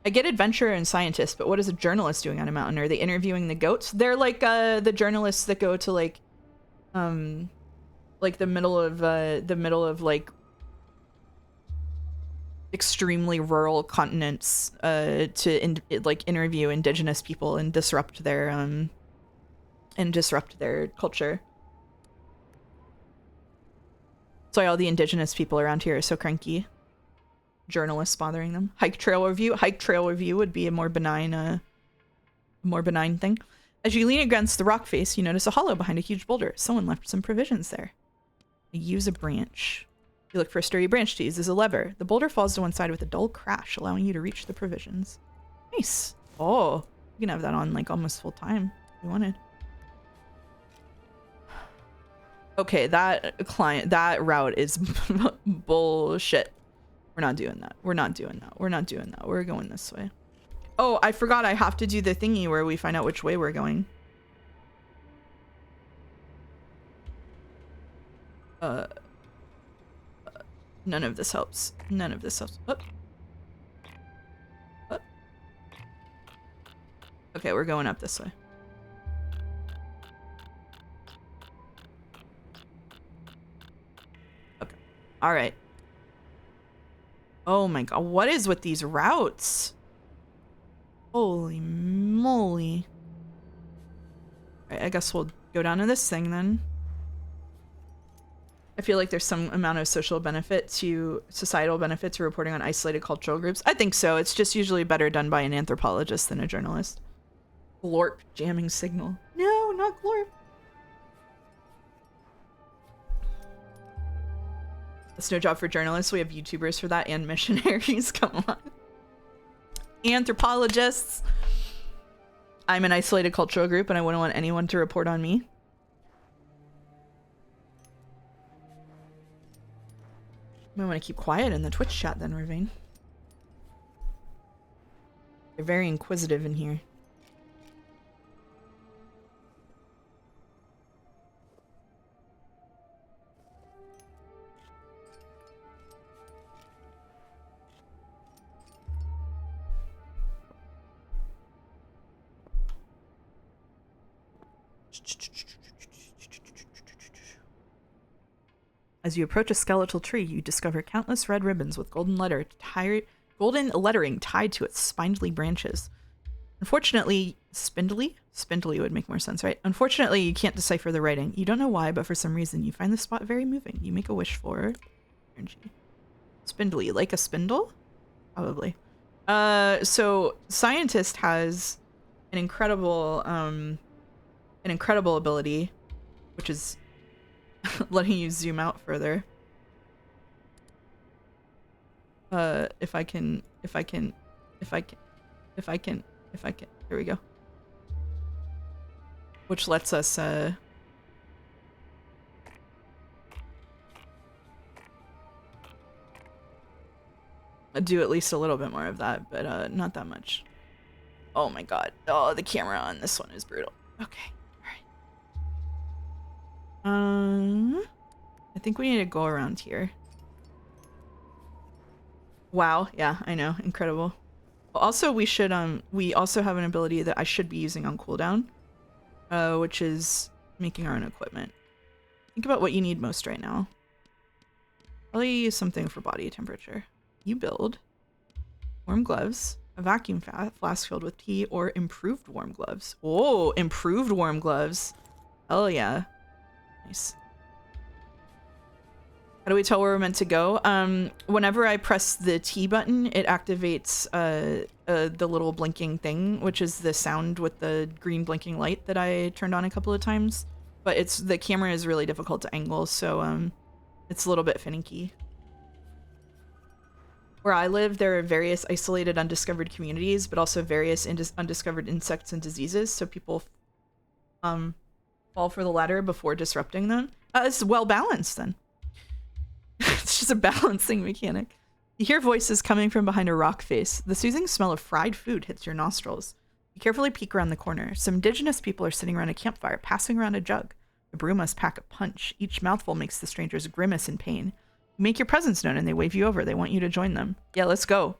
I get adventurer and scientist, but what is a journalist doing on a mountain? Are they interviewing the goats? They're like the journalists that go to like the middle of like extremely rural continents to interview indigenous people and disrupt their culture. That's why all the indigenous people around here are so cranky. Journalists bothering them. Hike trail review. Hike trail review would be a more benign thing. As you lean against the rock face, you notice a hollow behind a huge boulder. Someone left some provisions there. Use a branch. You look for a sturdy branch to use as a lever. The boulder falls to one side with a dull crash, allowing you to reach the provisions. Nice. Oh, you can have that on like almost full time if you wanted. Okay, that route is bullshit. We're not doing that. We're going this way. Oh, I forgot I have to do the thingy where we find out which way we're going. Uh, none of this helps. None of this helps. Oh. Oh. Okay, we're going up this way. Okay. All right. Oh my god, what is with these routes? Holy moly. All right, I guess we'll go down to this thing then. I feel like there's some amount of social benefit to societal benefit to reporting on isolated cultural groups. I think so. It's just usually better done by an anthropologist than a journalist. Glorp jamming signal. No, not Glorp. That's no job for journalists. We have YouTubers for that and missionaries. Come on. Anthropologists. I'm an isolated cultural group and I wouldn't want anyone to report on me. I want to keep quiet in the Twitch chat then, Ravine. They're very inquisitive in here. As you approach a skeletal tree, you discover countless red ribbons with golden lettering tied to its spindly branches. Unfortunately, spindly would make more sense, right? Unfortunately, you can't decipher the writing. You don't know why, but for some reason, you find the spot very moving. You make a wish for energy. Spindly, like a spindle? Probably. So scientist has an incredible ability, which is letting you zoom out further. If I can, here we go. Which lets us, do at least a little bit more of that, but, not that much. Oh my god. Oh, the camera on this one is brutal. Okay. I think we need to go around here. Wow, yeah, I know, incredible. Also, we should, we also have an ability that I should be using on cooldown, which is making our own equipment. Think about what you need most right now. Probably use something for body temperature. You build warm gloves, a vacuum flask filled with tea, or improved warm gloves. Oh, improved warm gloves. Hell yeah. Nice. How do we tell where we're meant to go? Whenever I press the T button, it activates the little blinking thing, which is the sound with the green blinking light that I turned on a couple of times. But the camera is really difficult to angle, so it's a little bit finicky. Where I live, there are various isolated undiscovered communities, but also various undiscovered insects and diseases, so people fall for the latter before disrupting them. It's well balanced then. It's just a balancing mechanic. You hear voices coming from behind a rock face. The soothing smell of fried food hits your nostrils. You carefully peek around the corner. Some indigenous people are sitting around a campfire, passing around a jug. The brew must pack a punch. Each mouthful makes the strangers grimace in pain. You make your presence known and they wave you over. They want you to join them. Yeah, let's go.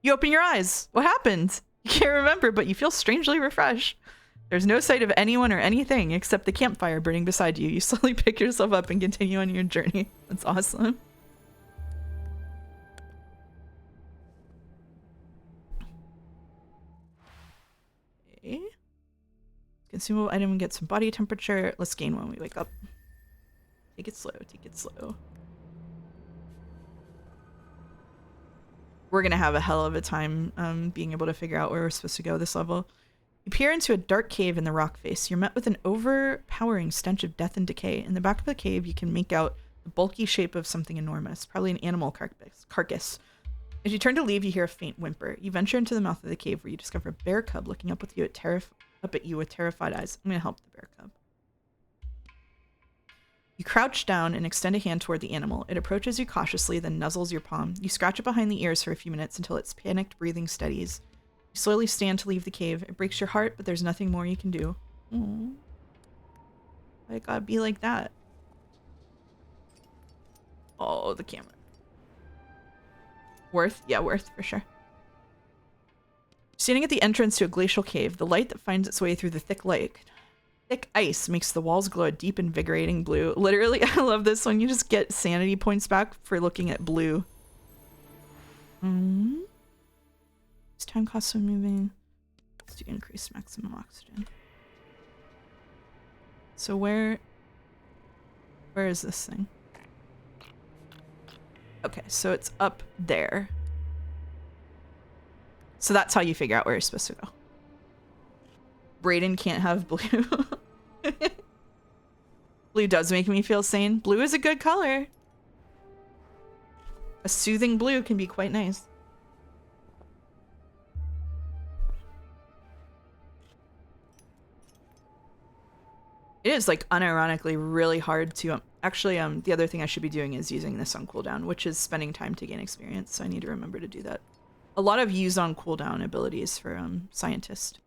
You open your eyes. What happened? You can't remember, but you feel strangely refreshed. There's no sight of anyone or anything except the campfire burning beside you. You slowly pick yourself up and continue on your journey. That's awesome. Okay. Consumable item and get some body temperature. Let's gain when we wake up. Take it slow. Take it slow. We're gonna have a hell of a time being able to figure out where we're supposed to go this level. You peer into a dark cave in the rock face. You're met with an overpowering stench of death and decay. In the back of the cave, you can make out the bulky shape of something enormous, probably an animal carcass. As you turn to leave, you hear a faint whimper. You venture into the mouth of the cave where you discover a bear cub looking up at you with terrified eyes. I'm gonna help the bear cub. You crouch down and extend a hand toward the animal. It approaches you cautiously, then nuzzles your palm. You scratch it behind the ears for a few minutes until its panicked breathing steadies. You slowly stand to leave the cave. It breaks your heart, but there's nothing more you can do. Aww. Why it gotta be like that? Oh, the camera. Worth? Yeah, worth for sure. Standing at the entrance to a glacial cave, the light that finds its way through the thick ice makes the walls glow a deep, invigorating blue. Literally, I love this one. You just get sanity points back for looking at blue. It's time cost of moving. Let's do increase maximum oxygen. So where is this thing? Okay, so it's up there. So that's how you figure out where you're supposed to go. Brayden can't have blue. Blue does make me feel sane. Blue is a good color. A soothing blue can be quite nice. It is like unironically really hard to actually the other thing I should be doing is using this on cooldown, which is spending time to gain experience, so I need to remember to do that. A lot of use on cooldown abilities for scientist.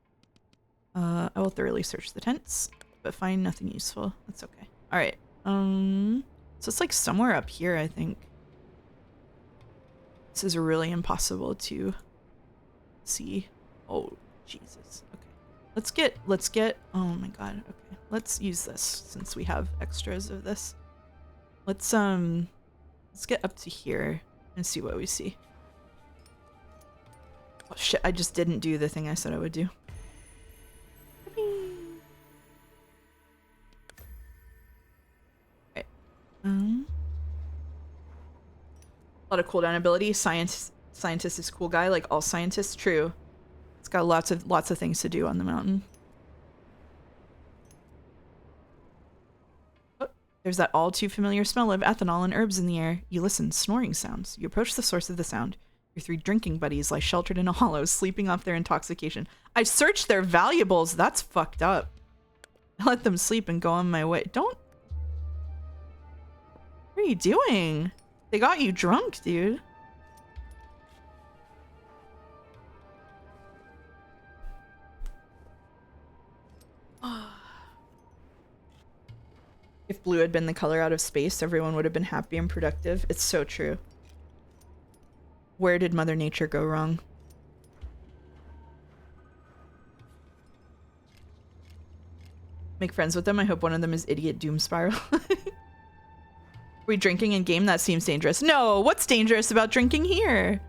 I will thoroughly search the tents, but find nothing useful. That's okay. All right. So it's like somewhere up here, I think. This is really impossible to see. Oh, Jesus. Okay. Let's get, oh my God. Okay. Let's use this since we have extras of this. Let's get up to here and see what we see. Oh shit, I just didn't do the thing I said I would do. Right. A lot of cooldown ability. Scientist is cool guy, like all scientists. True. It's got lots of things to do on the mountain. Oh, there's that all too familiar smell of ethanol and herbs in the air. You listen, snoring sounds. You approach the source of the sound. Your three drinking buddies lie sheltered in a hollow, sleeping off their intoxication. I searched their valuables. That's fucked up. I let them sleep and go on my way. Don't. What are you doing? They got you drunk, dude. If blue had been the color out of space, everyone would have been happy and productive. It's so true. Where did Mother Nature go wrong? Make friends with them. I hope one of them is idiot doom spiral. Are we drinking in game? That seems dangerous. No, what's dangerous about drinking here?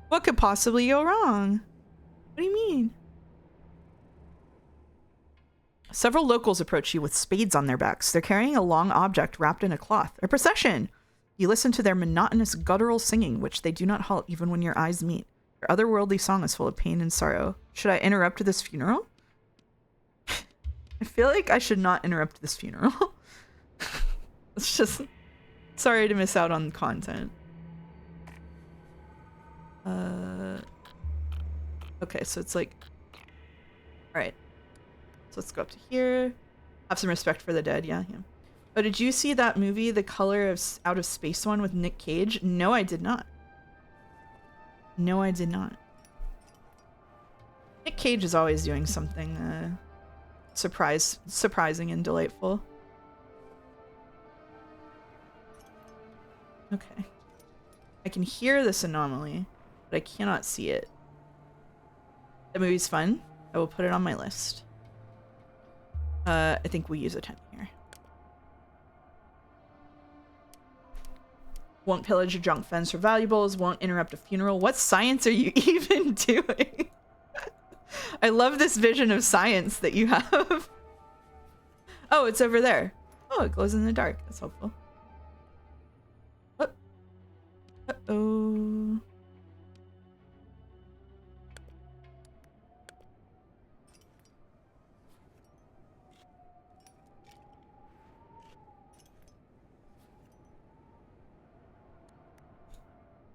What could possibly go wrong? What do you mean? Several locals approach you with spades on their backs. They're carrying a long object wrapped in a cloth. A procession! You listen to their monotonous guttural singing, which they do not halt even when your eyes meet. Their otherworldly song is full of pain and sorrow. Should I interrupt this funeral? I feel like I should not interrupt this funeral. It's just... Sorry to miss out on content. Okay, so it's like... Alright. So let's go up to here. Have some respect for the dead, yeah. Oh, did you see that movie, The Color of Out of Space one with Nick Cage? No, I did not. No, I did not. Nick Cage is always doing something surprising and delightful. Okay. I can hear this anomaly, but I cannot see it. The movie's fun. I will put it on my list. I think we use a tent here. Won't pillage a junk fence for valuables. Won't interrupt a funeral. What science are you even doing? I love this vision of science that you have. Oh, it's over there. Oh, it glows in the dark. That's helpful. Uh-oh.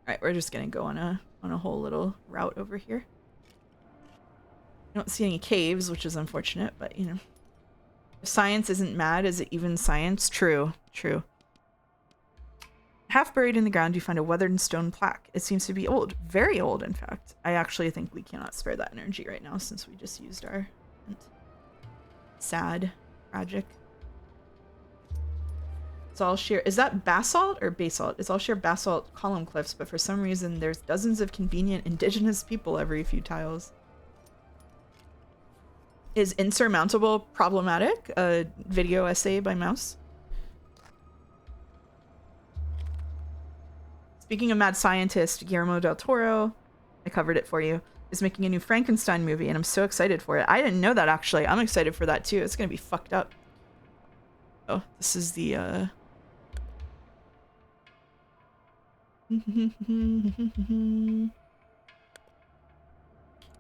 Alright, we're just gonna go on a whole little route over here. I don't see any caves, which is unfortunate, but you know. If science isn't mad, is it even science? True, true. Half buried in the ground, you find a weathered stone plaque. It seems to be old. Very old, in fact. I actually think we cannot spare that energy right now since we just used our... Sad. Tragic. It's all sheer. Is that basalt or basalt? It's all sheer basalt column cliffs, but for some reason there's dozens of convenient indigenous people every few tiles. Is Insurmountable problematic? A video essay by Mouse. Speaking of mad scientist, Guillermo del Toro, I covered it for you, is making a new Frankenstein movie, and I'm so excited for it. I didn't know that, actually. I'm excited for that, too. It's gonna be fucked up. Oh, this is the,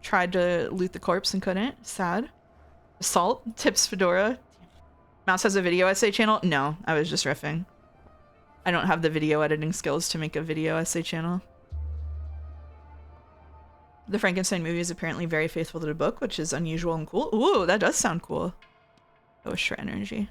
Tried to loot the corpse and couldn't. Sad. Assault. Tips Fedora. Mouse has a video essay channel? No, I was just riffing. I don't have the video editing skills to make a video essay channel. The Frankenstein movie is apparently very faithful to the book, which is unusual and cool. Ooh, that does sound cool. Oh, short energy.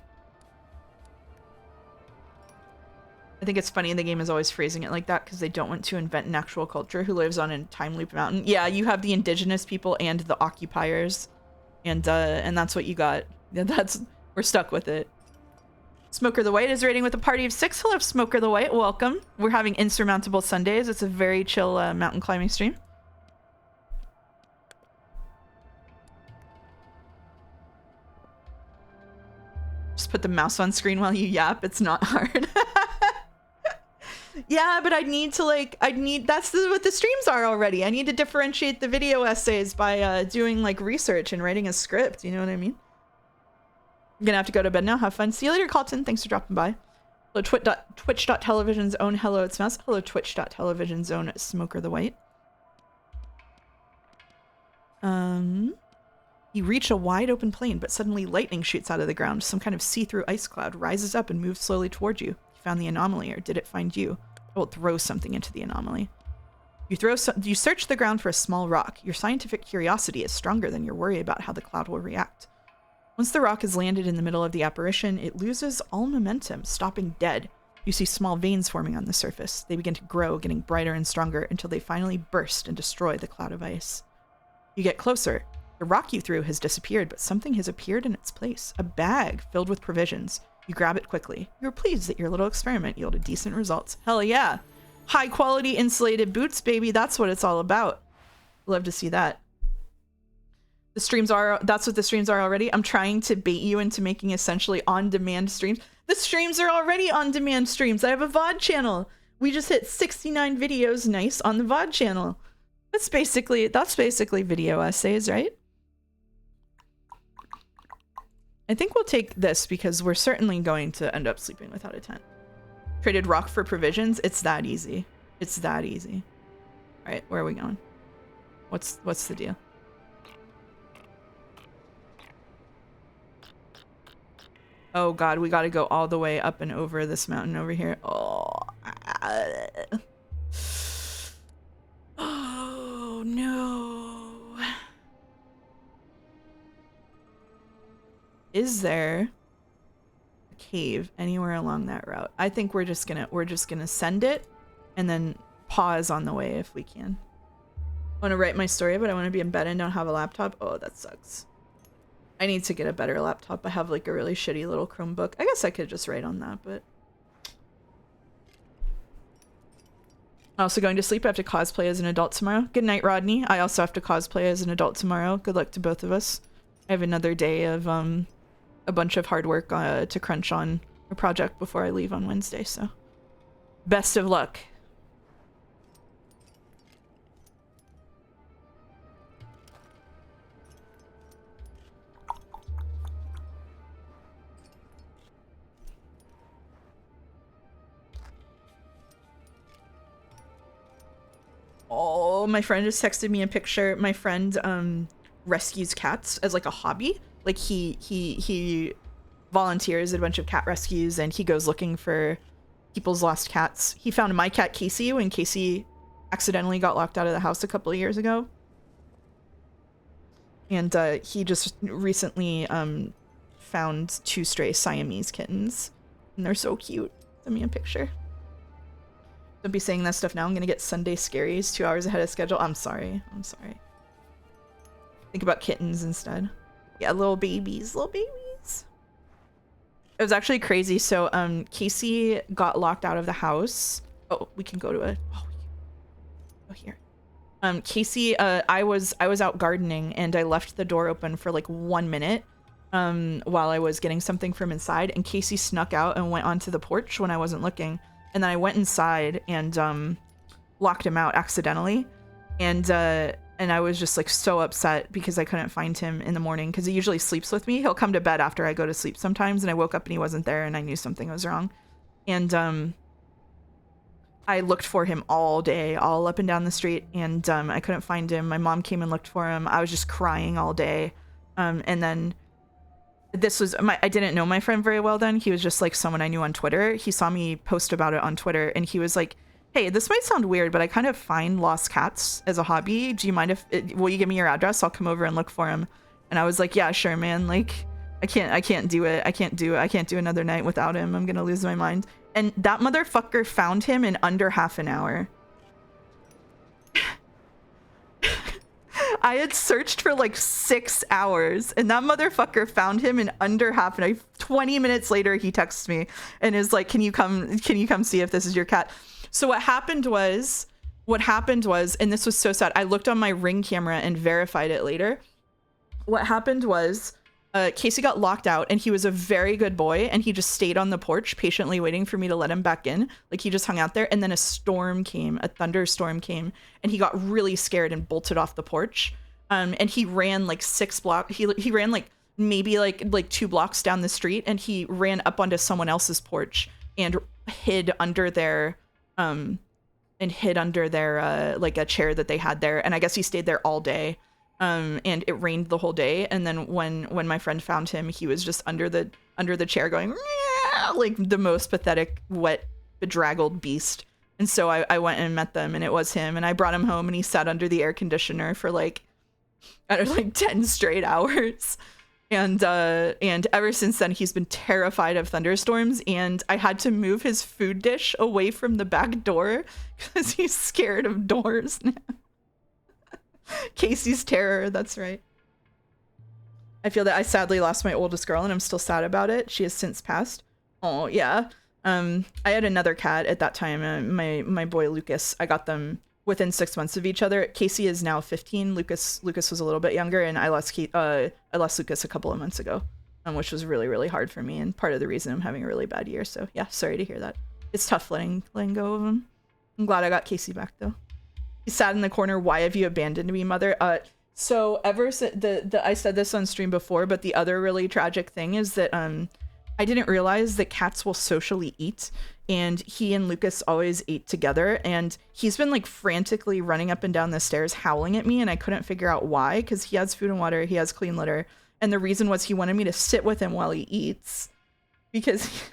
I think it's funny the game is always phrasing it like that because they don't want to invent an actual culture who lives on a time loop mountain. Yeah, you have the indigenous people and the occupiers, and that's what you got. Yeah, we're stuck with it. Smoker the White is raiding with a party of 6. Hello, Smoker the White. Welcome. We're having Insurmountable Sundays. It's a very chill mountain climbing stream. Just put the mouse on screen while you yap. It's not hard. Yeah, but that's what the streams are already. I need to differentiate the video essays by doing like research and writing a script. You know what I mean? I'm gonna have to go to bed now. Have fun. See you later, Colton. Thanks for dropping by. Hello, Twitch.television's own Hello, it's Mouse. Hello, Twitch.television's own Smoker the White. You reach a wide open plain, but suddenly lightning shoots out of the ground. Some kind of see-through ice cloud rises up and moves slowly toward you. You found the anomaly, or did it find you? It will throw something into the anomaly. You search the ground for a small rock. Your scientific curiosity is stronger than your worry about how the cloud will react. Once the rock has landed in the middle of the apparition, it loses all momentum, stopping dead. You see small veins forming on the surface. They begin to grow, getting brighter and stronger until they finally burst and destroy the cloud of ice. You get closer. The rock you threw has disappeared, but something has appeared in its place. A bag filled with provisions. You grab it quickly. You're pleased that your little experiment yielded decent results. Hell yeah. High quality insulated boots, baby. That's what it's all about. Love to see that. That's what the streams are already. I'm trying to bait you into making essentially on-demand streams. The streams are already on-demand streams. I have a VOD channel. We just hit 69 videos nice on the VOD channel. That's basically video essays, right? I think we'll take this because we're certainly going to end up sleeping without a tent. Traded rock for provisions. It's that easy. It's that easy. All right, where are we going? What's the deal? Oh God, we got to go all the way up and over this mountain over here. Oh. Oh no. Is there a cave anywhere along that route? I think we're just gonna send it and then pause on the way if we can. I want to write my story, but I want to be in bed and don't have a laptop. Oh, that sucks. I need to get a better laptop. I have like a really shitty little Chromebook. I guess I could just write on that, but I'm also going to sleep. I have to cosplay as an adult tomorrow. Good night, Rodney. I also have to cosplay as an adult tomorrow. Good luck to both of us. I have another day of a bunch of hard work to crunch on a project before I leave on Wednesday, so best of luck. Oh, my friend just texted me a picture. My friend rescues cats as like a hobby. Like he volunteers at a bunch of cat rescues and he goes looking for people's lost cats. He found my cat Casey when Casey accidentally got locked out of the house a couple of years ago. And he just recently found 2 stray Siamese kittens. And they're so cute. Send me a picture. Don't be saying that stuff now. I'm gonna get Sunday scaries 2 hours ahead of schedule. I'm sorry. I'm sorry. Think about kittens instead. Yeah, little babies. Little babies. was actually crazy. So Casey got locked out of the house. Oh, we can go to a here. Casey, I was out gardening and I left the door open for like 1 minute while I was getting something from inside, and Casey snuck out and went onto the porch when I wasn't looking. And then I went inside and locked him out accidentally. And I was just like so upset because I couldn't find him in the morning, because he usually sleeps with me. He'll come to bed after I go to sleep sometimes, and I woke up and he wasn't there and I knew something was wrong. And I looked for him all day, all up and down the street, and I couldn't find him. My mom came and looked for him. I was just crying all day. And then this was I didn't know my friend very well then. He was just like someone I knew on Twitter. He saw me post about it on Twitter and he was like, hey, this might sound weird, but I kind of find lost cats as a hobby. Do you mind will you give me your address? I'll come over and look for him. And I was like, yeah, sure, man. Like, I can't do it. I can't do another night without him. I'm going to lose my mind. And that motherfucker found him in under half an hour. I had searched for like 6 hours and that motherfucker found him in under half an hour. 20 minutes later, he texts me and is like, can you come see if this is your cat? So what happened was, and this was so sad, I looked on my Ring camera and verified it later. What happened was, Casey got locked out and he was a very good boy and he just stayed on the porch patiently waiting for me to let him back in. Like, he just hung out there, and then a thunderstorm came and he got really scared and bolted off the porch. And he ran like 6 blocks. He ran like maybe like 2 blocks down the street, and he ran up onto someone else's porch and hid under their like a chair that they had there. And I guess he stayed there all day. And it rained the whole day. And then when my friend found him, he was just under the chair going, meow, like the most pathetic, wet, bedraggled beast. And so I went and met them, and it was him. And I brought him home, and he sat under the air conditioner for like 10 straight hours. And ever since then, he's been terrified of thunderstorms. And I had to move his food dish away from the back door because he's scared of doors now. Casey's terror, that's right. I feel that I sadly lost my oldest girl, and I'm still sad about it. She has since passed. Oh, yeah. I had another cat at that time, my boy Lucas. I got them within 6 months of each other. Casey is now 15. Lucas was a little bit younger, and I lost Lucas a couple of months ago, which was really, really hard for me, and part of the reason I'm having a really bad year. So yeah, sorry to hear that. It's tough letting go of him. I'm glad I got Casey back though. He sat in the corner. Why have you abandoned me, mother? So ever since I said this on stream before, but the other really tragic thing is that I didn't realize that cats will socially eat, and he and Lucas always ate together, and he's been like frantically running up and down the stairs howling at me, and I couldn't figure out why, because he has food and water, he has clean litter, and the reason was he wanted me to sit with him while he eats, because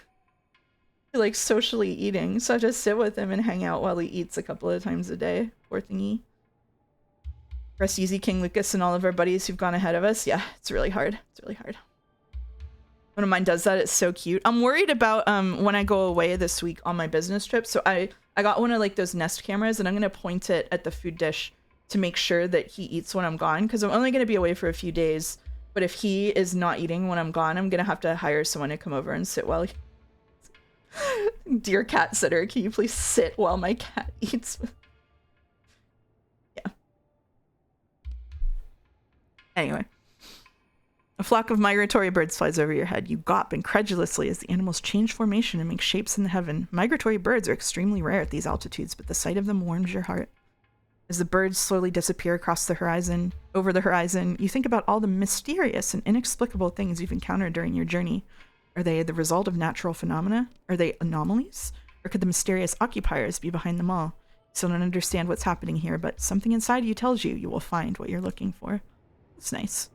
he likes socially eating, so I just sit with him and hang out while he eats a couple of times a day. Poor thingy. Rest easy, King Lucas, and all of our buddies who've gone ahead of us. Yeah, it's really hard. It's really hard. One of mine does that. It's so cute. I'm worried about when I go away this week on my business trip. So I got one of like those Nest cameras, and I'm gonna point it at the food dish to make sure that he eats when I'm gone, because I'm only gonna be away for a few days. But if he is not eating when I'm gone, I'm gonna have to hire someone to come over and sit while he... Dear cat sitter, can you please sit while my cat eats? Yeah. Anyway. A flock of migratory birds flies over your head. You gawp incredulously as the animals change formation and make shapes in the heaven. Migratory birds are extremely rare at these altitudes, but the sight of them warms your heart. As the birds slowly disappear across the horizon, over the horizon, you think about all the mysterious and inexplicable things you've encountered during your journey. Are they the result of natural phenomena? Are they anomalies? Or could the mysterious occupiers be behind them all? You still don't understand what's happening here, but something inside you tells you you will find what you're looking for. It's nice.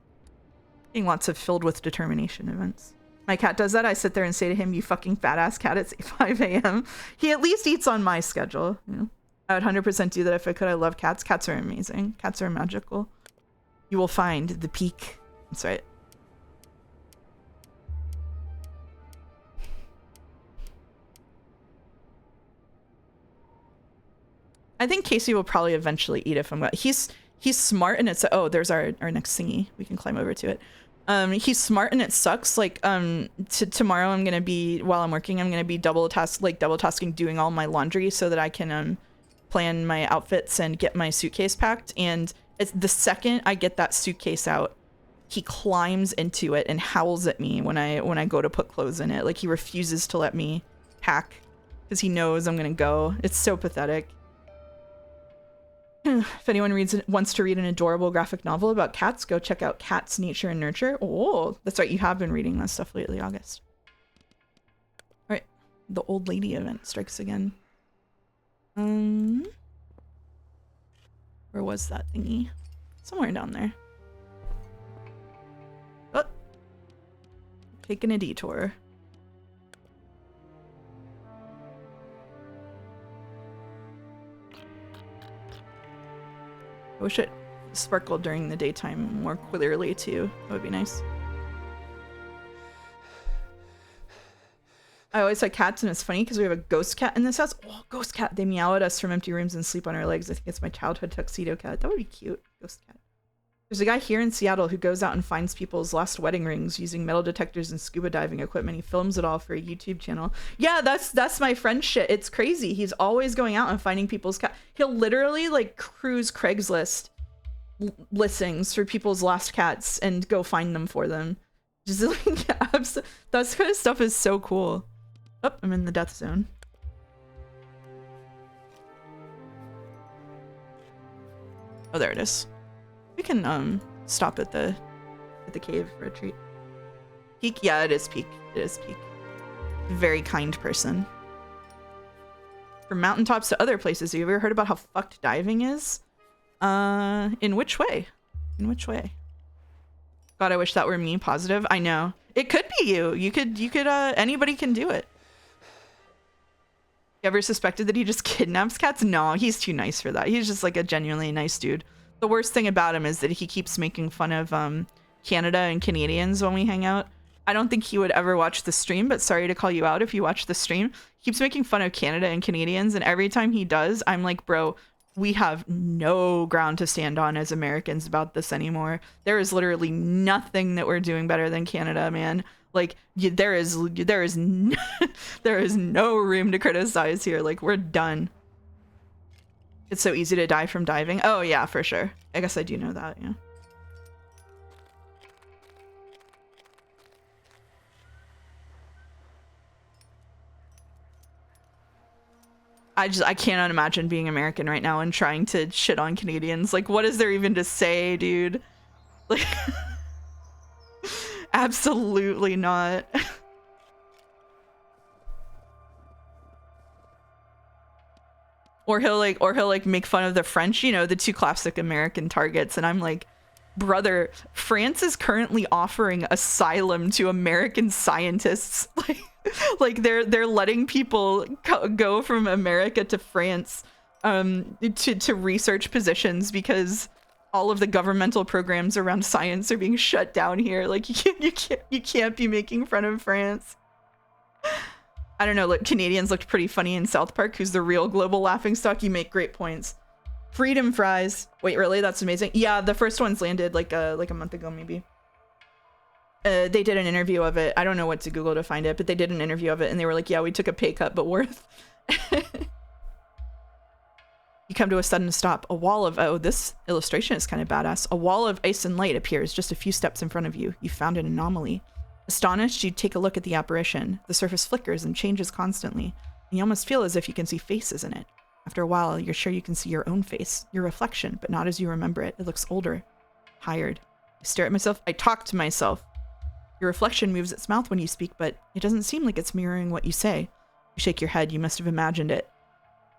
Getting lots of filled with determination events. My cat does that. I sit there and say to him, you fucking fat ass cat, it's 5 a.m. He at least eats on my schedule. You know? I would 100% do that if I could. I love cats. Cats are amazing. Cats are magical. You will find the peak. That's right. I think Casey will probably eventually eat if I'm... He's smart, and it's... Oh, there's our next thingy. We can climb over to it. He's smart and it sucks. Like, tomorrow I'm gonna be, while I'm working, I'm gonna be double tasking doing all my laundry so that I can plan my outfits and get my suitcase packed. And it's the second I get that suitcase out, he climbs into it and howls at me when I go to put clothes in it. Like, he refuses to let me pack because he knows I'm gonna go. It's so pathetic. If anyone wants to read an adorable graphic novel about cats, go check out Cats, Nature, and Nurture. Oh, that's right. You have been reading that stuff lately, August. All right. The old lady event strikes again. Where was that thingy? Somewhere down there. Oh. Taking a detour. I wish it sparkled during the daytime more clearly too. That would be nice. I always had cats, and it's funny because we have a ghost cat in this house. Oh, ghost cat. They meow at us from empty rooms and sleep on our legs. I think it's my childhood tuxedo cat. That would be cute. Ghost cat. There's a guy here in Seattle who goes out and finds people's lost wedding rings using metal detectors and scuba diving equipment. He films it all for a YouTube channel. Yeah, that's my friend shit. It's crazy. He's always going out and finding people's cat. He'll literally like cruise Craigslist listings for people's lost cats and go find them for them. Just like, that kind of stuff is so cool. Oh, I'm in the death zone. Oh, there it is. We can stop at the cave for a treat. Peak? Yeah, it is Peak. It is Peak. Very kind person. From mountaintops to other places, have you ever heard about how fucked diving is? In which way? In which way? God, I wish that were me positive. I know. It could be you. You could, anybody can do it. You ever suspected that he just kidnaps cats? No, he's too nice for that. He's just like a genuinely nice dude. The worst thing about him is that he keeps making fun of Canada and Canadians when we hang out. I don't think he would ever watch the stream, but sorry to call you out if you watch the stream. He keeps making fun of Canada and Canadians, and every time he does, I'm like, bro, we have no ground to stand on as Americans about this anymore. There is literally nothing that we're doing better than Canada, man. Like, there is no room to criticize here. Like, we're done. It's so easy to die from diving. Oh yeah, for sure. I guess I do know that, yeah. I cannot imagine being American right now and trying to shit on Canadians. Like, what is there even to say, dude? Like, absolutely not. Or he'll like make fun of the French, you know, the two classic American targets, and I'm like, brother, France is currently offering asylum to American scientists. Like they're letting people go from America to France to research positions because all of the governmental programs around science are being shut down here. Like, you can't be making fun of France. I don't know, look, Canadians looked pretty funny in South Park. Who's the real global laughingstock? You make great points. Freedom fries. Wait, really? That's amazing. Yeah, the first ones landed like a month ago, maybe. They did an interview of it. I don't know what to Google to find it, but they did an interview of it, and they were like, yeah, we took a pay cut, but worth. You come to a sudden stop. A wall of, oh, this illustration is kind of badass. A wall of ice and light appears just a few steps in front of you. You found an anomaly. Astonished, you take a look at the apparition. The surface flickers and changes constantly, and you almost feel as if you can see faces in it. After a while, you're sure you can see your own face, your reflection, but not as you remember it. It looks older, tired. I stare at myself. I talk to myself. Your reflection moves its mouth when you speak, but it doesn't seem like it's mirroring what you say. You shake your head. You must have imagined it.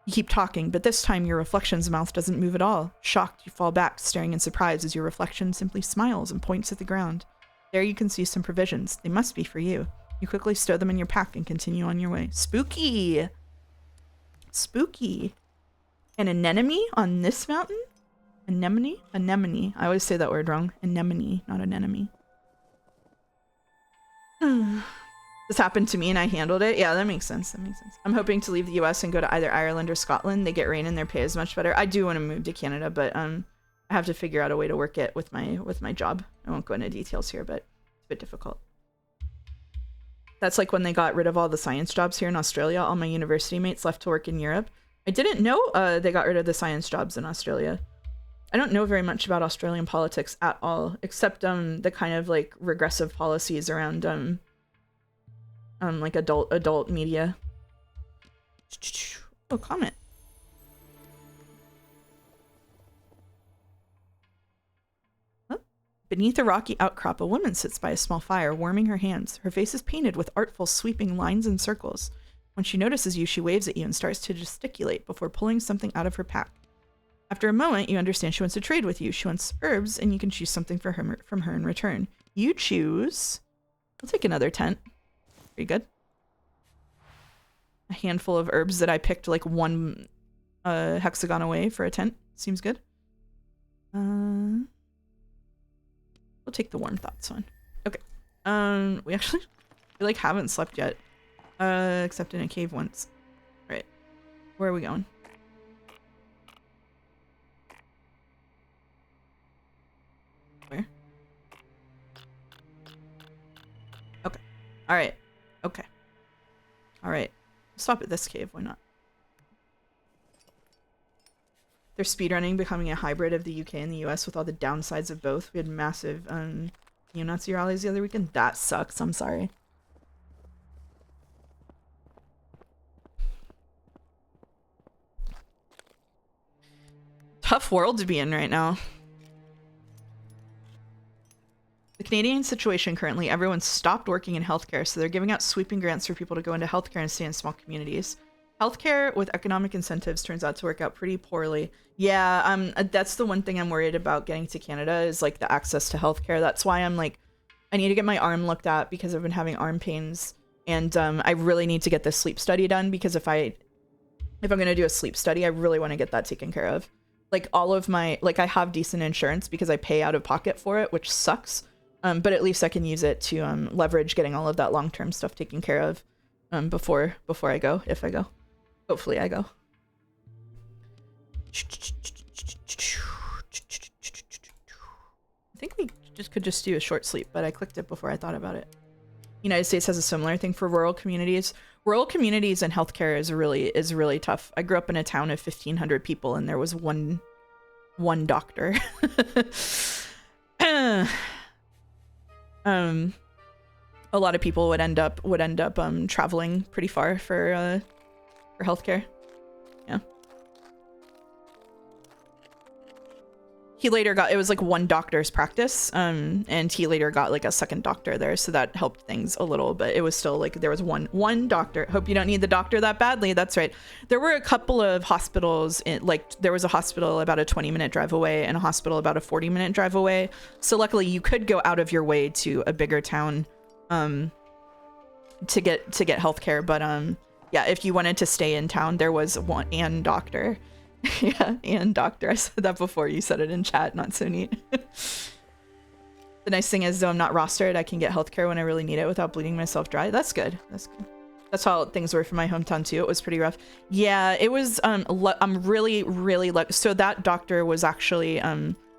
You keep talking, but this time your reflection's mouth doesn't move at all. Shocked, you fall back, staring in surprise as your reflection simply smiles and points at the ground. There you can see some provisions. They must be for you. You quickly stow them in your pack and continue on your way. Spooky! Spooky. An anemone on this mountain? Anemone? Anemone. I always say that word wrong. Anemone, not anemone. This happened to me and I handled it. Yeah, that makes sense. That makes sense. I'm hoping to leave the US and go to either Ireland or Scotland. They get rain and their pay is much better. I do want to move to Canada, but I have to figure out a way to work it with my job. I won't go into details here, but a bit difficult. That's like when they got rid of all the science jobs here in Australia. All my university mates left to work in Europe. I didn't know they got rid of the science jobs in Australia. I don't know very much about Australian politics at all, except the kind of like regressive policies around like adult media. Oh, comment. Beneath a rocky outcrop, a woman sits by a small fire, warming her hands. Her face is painted with artful, sweeping lines and circles. When she notices you, she waves at you and starts to gesticulate before pulling something out of her pack. After a moment, you understand she wants to trade with you. She wants herbs, and you can choose something for her from her in return. You choose... I'll take another tent. Pretty good. A handful of herbs that I picked like one hexagon away for a tent. Seems good. We'll take the warm thoughts one. Okay. We like haven't slept yet. Except in a cave once. Right. Where are we going? Where? Okay. Alright. Okay. Alright. Stop at this cave, why not? They're speedrunning, becoming a hybrid of the UK and the US with all the downsides of both. We had massive neo-Nazi rallies the other weekend. That sucks, I'm sorry. Tough world to be in right now. The Canadian situation currently, everyone's stopped working in healthcare, so they're giving out sweeping grants for people to go into healthcare and stay in small communities. Healthcare with economic incentives turns out to work out pretty poorly. Yeah, that's the one thing I'm worried about getting to Canada is like the access to healthcare. That's why I'm like, I need to get my arm looked at because I've been having arm pains, and I really need to get this sleep study done because if I'm gonna do a sleep study, I really want to get that taken care of. Like all of my, like I have decent insurance because I pay out of pocket for it, which sucks. But at least I can use it to leverage getting all of that long-term stuff taken care of before I go, if I go. Hopefully I go. I think we could just do a short sleep, but I clicked it before I thought about it. United States has a similar thing for rural communities. Rural communities and healthcare is really tough. I grew up in a town of 1,500 people and there was one doctor. A lot of people would end up traveling pretty far for healthcare. Yeah. He later got, it was like one doctor's practice, and he later got like a second doctor there, so that helped things a little, but it was still like there was one doctor. Hope you don't need the doctor that badly. That's right. There were a couple of hospitals like there was a hospital about a 20-minute drive away and a hospital about a 40-minute drive away. So luckily you could go out of your way to a bigger town to get healthcare, but yeah, if you wanted to stay in town, there was one and doctor. Yeah, and doctor. I said that before. You said it in chat. Not so neat. The nice thing is, though, I'm not rostered. I can get healthcare when I really need it without bleeding myself dry. That's good. That's good. That's how things were for my hometown too. It was pretty rough. Yeah, it was. I'm really lucky. So that doctor was actually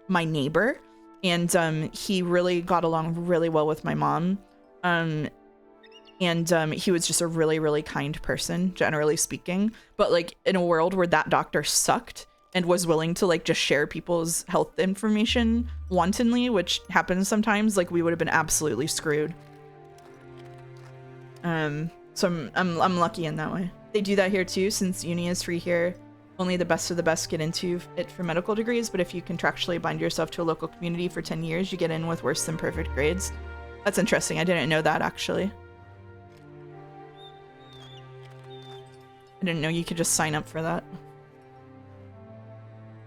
my neighbor, and he really got along really well with my mom. And he was just a really kind person, generally speaking. But like in a world where that doctor sucked and was willing to like just share people's health information wantonly, which happens sometimes, like we would have been absolutely screwed. So I'm lucky in that way. They do that here too, since uni is free here. Only the best of the best get into it for medical degrees, but if you contractually bind yourself to a local community for 10 years, you get in with worse than perfect grades. That's interesting. I didn't know that actually. I didn't know you could just sign up for that.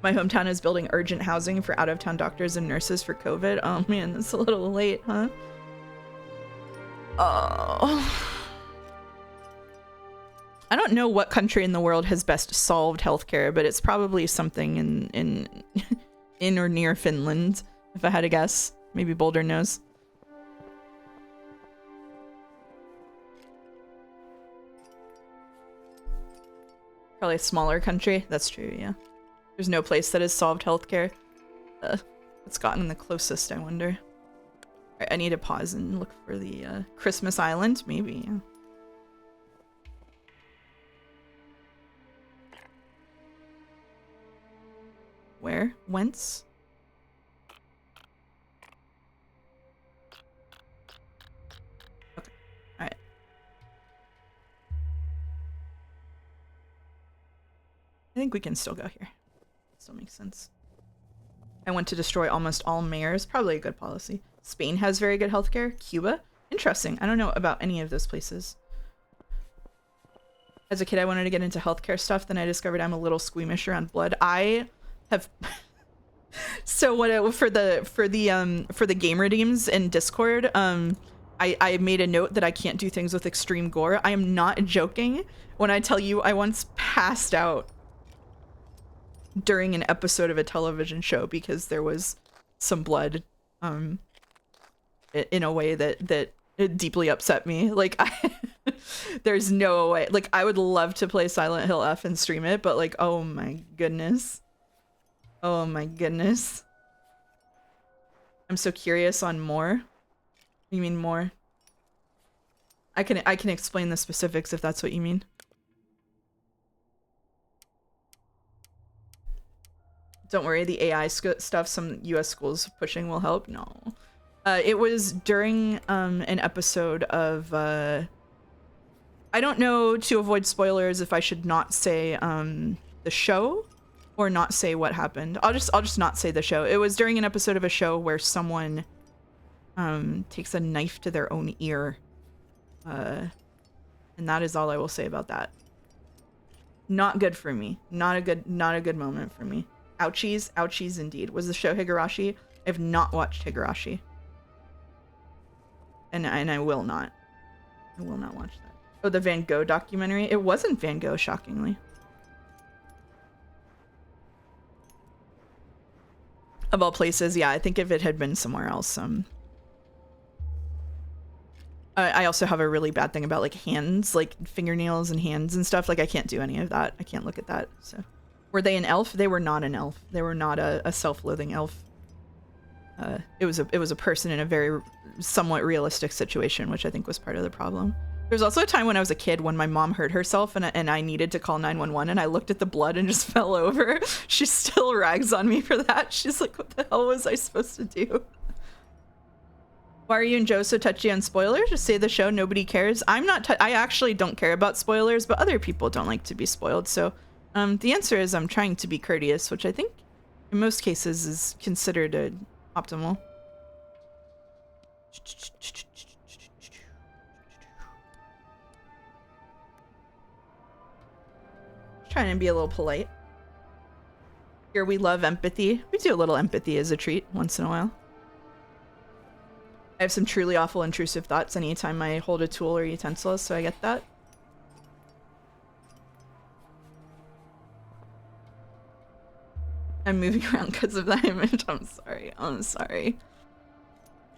My hometown is building urgent housing for out-of-town doctors and nurses for COVID. Oh man, that's a little late, huh? Oh. I don't know what country in the world has best solved healthcare, but it's probably something in or near Finland, if I had to guess. Maybe Boulder knows. Probably a smaller country. That's true, yeah. There's no place that has solved healthcare. What's gotten the closest, I wonder. I need to pause and look for the Christmas Island, maybe. Where? Whence? Okay. Alright. I think we can still go here. Still makes sense. I want to destroy almost all mayors. Probably a good policy. Spain has very good healthcare. Cuba? Interesting. I don't know about any of those places. As a kid, I wanted to get into healthcare stuff. Then I discovered I'm a little squeamish around blood. I have... So what for the game redeems in Discord, I made a note that I can't do things with extreme gore. I am not joking when I tell you I once passed out during an episode of a television show because there was some blood in a way that it deeply upset me. Like there's no way. Like I would love to play Silent Hill F and stream it, but like, oh my goodness. Oh my goodness. I'm so curious on more. You mean more? I can explain the specifics if that's what you mean. Don't worry, the AI stuff some US schools pushing will help. No. It was during an episode of I don't know, to avoid spoilers, if I should not say the show or not say what happened. I'll just not say the show. It was during an episode of a show where someone takes a knife to their own ear. And that is all I will say about that. Not good for me. Not a good moment for me. Ouchies, ouchies indeed. Was the show Higurashi? I have not watched Higurashi. And I will not. I will not watch that. Oh, the Van Gogh documentary? It wasn't Van Gogh, shockingly. Of all places, yeah, I think if it had been somewhere else, I also have a really bad thing about like hands, like fingernails and hands and stuff. Like I can't do any of that. I can't look at that. So, were they an elf? They were not an elf. They were not a self-loathing elf. It was a person in a very somewhat realistic situation, which I think was part of the problem. There was also a time when I was a kid when my mom hurt herself and I needed to call 911 and I looked at the blood and just fell over. She still rags on me for that. She's like, what the hell was I supposed to do? Why are you and Joe so touchy on spoilers? Just say the show, nobody cares. I'm not, I actually don't care about spoilers, but other people don't like to be spoiled. So the answer is I'm trying to be courteous, which I think in most cases is considered optimal. Trying to be a little polite. Here we love empathy. We do a little empathy as a treat once in a while. I have some truly awful intrusive thoughts anytime I hold a tool or utensil, so I get that. I'm moving around because of that image. I'm sorry. I'm sorry.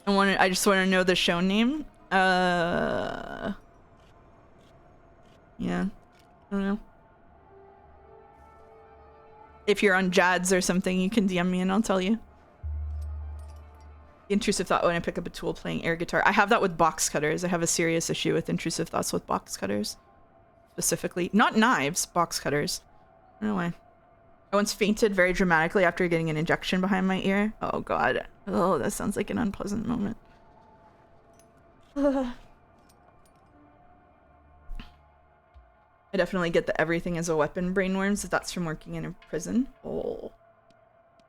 I just want to know the show name. Yeah. I don't know. If you're on Jads or something, you can DM me and I'll tell you. Intrusive thought when I pick up a tool playing air guitar. I have that with box cutters. I have a serious issue with intrusive thoughts with box cutters. Specifically. Not knives, box cutters. I don't know why. I once fainted very dramatically after getting an injection behind my ear. Oh god. Oh, that sounds like an unpleasant moment. I definitely get that everything is a weapon brainworms if that's from working in a prison. Oh.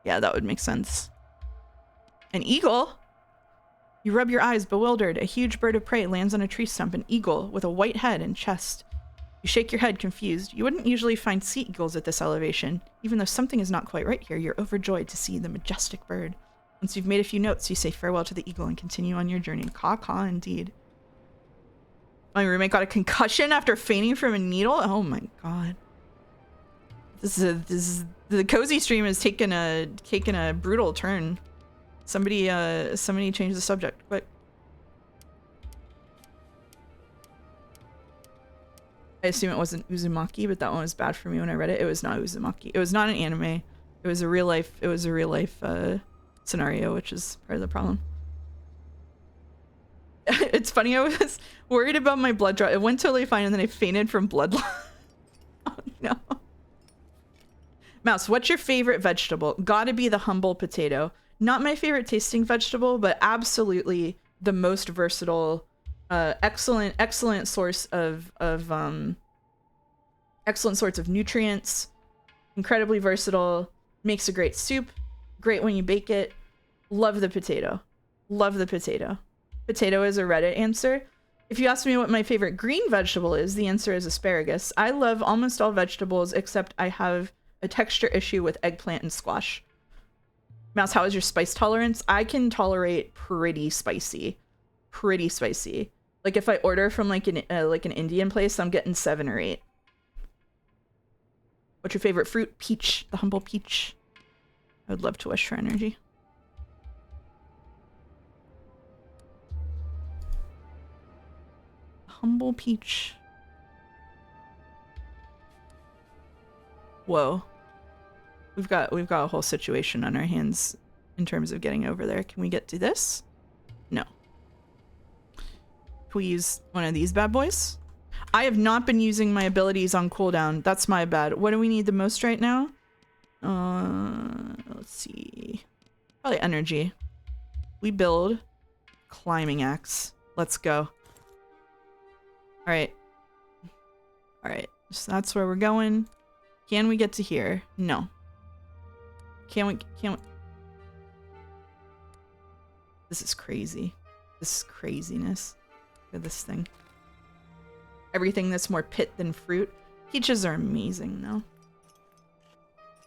Yeah, that would make sense. An eagle? You rub your eyes, bewildered. A huge bird of prey lands on a tree stump. An eagle with a white head and chest. You shake your head, confused. You wouldn't usually find sea eagles at this elevation. Even though something is not quite right here, you're overjoyed to see the majestic bird. Once you've made a few notes, you say farewell to the eagle and continue on your journey. Caw-caw indeed. My roommate got a concussion after fainting from a needle? Oh my god. The cozy stream has taken a brutal turn. Somebody change the subject quick. I assume it wasn't Uzumaki, but that one was bad for me when I read it. It was not Uzumaki. It was not an anime. It was a real life scenario, which is part of the problem. It's funny, I was worried about my blood draw. It went totally fine and then I fainted from blood loss. Oh no. Mouse, what's your favorite vegetable? Gotta be the humble potato. Not my favorite tasting vegetable, but absolutely the most versatile, excellent source of excellent sorts of nutrients. Incredibly versatile. Makes a great soup. Great when you bake it. Love the potato. Love the potato. Potato is a Reddit answer. If you ask me what my favorite green vegetable is, the answer is asparagus. I love almost all vegetables except I have a texture issue with eggplant and squash. Mouse, how is your spice tolerance? I can tolerate pretty spicy. Pretty spicy. Like if I order from like an Indian place, I'm getting 7 or 8. What's your favorite fruit? Peach. The humble peach. I would love to wish for energy. Humble peach. Whoa. We've got a whole situation on our hands in terms of getting over there. Can we get to this? No. Can we use one of these bad boys? I have not been using my abilities on cooldown. That's my bad. What do we need the most right now? Let's see. Probably energy. We build climbing axe. Let's go. Alright. Alright. So that's where we're going. Can we get to here? No. Can we? This is crazy. This is craziness. Look at this thing. Everything that's more pit than fruit. Peaches are amazing though.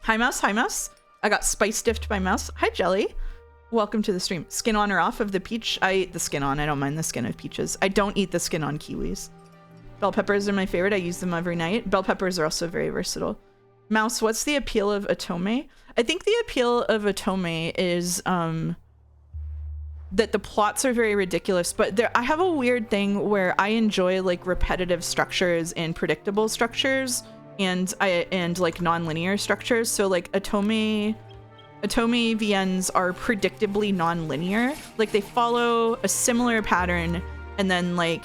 Hi Mouse, hi Mouse. I got spice diffed by Mouse. Hi Jelly. Welcome to the stream. Skin on or off of the peach? I eat the skin on. I don't mind the skin of peaches. I don't eat the skin on kiwis. Bell peppers are my favorite. I use them every night. Bell peppers are also very versatile. Mouse, what's the appeal of Otome? I think the appeal of Otome is that the plots are very ridiculous, but I have a weird thing where I enjoy like repetitive structures and predictable structures and like non-linear structures. So like Otome VNs are predictably non-linear. Like they follow a similar pattern and then like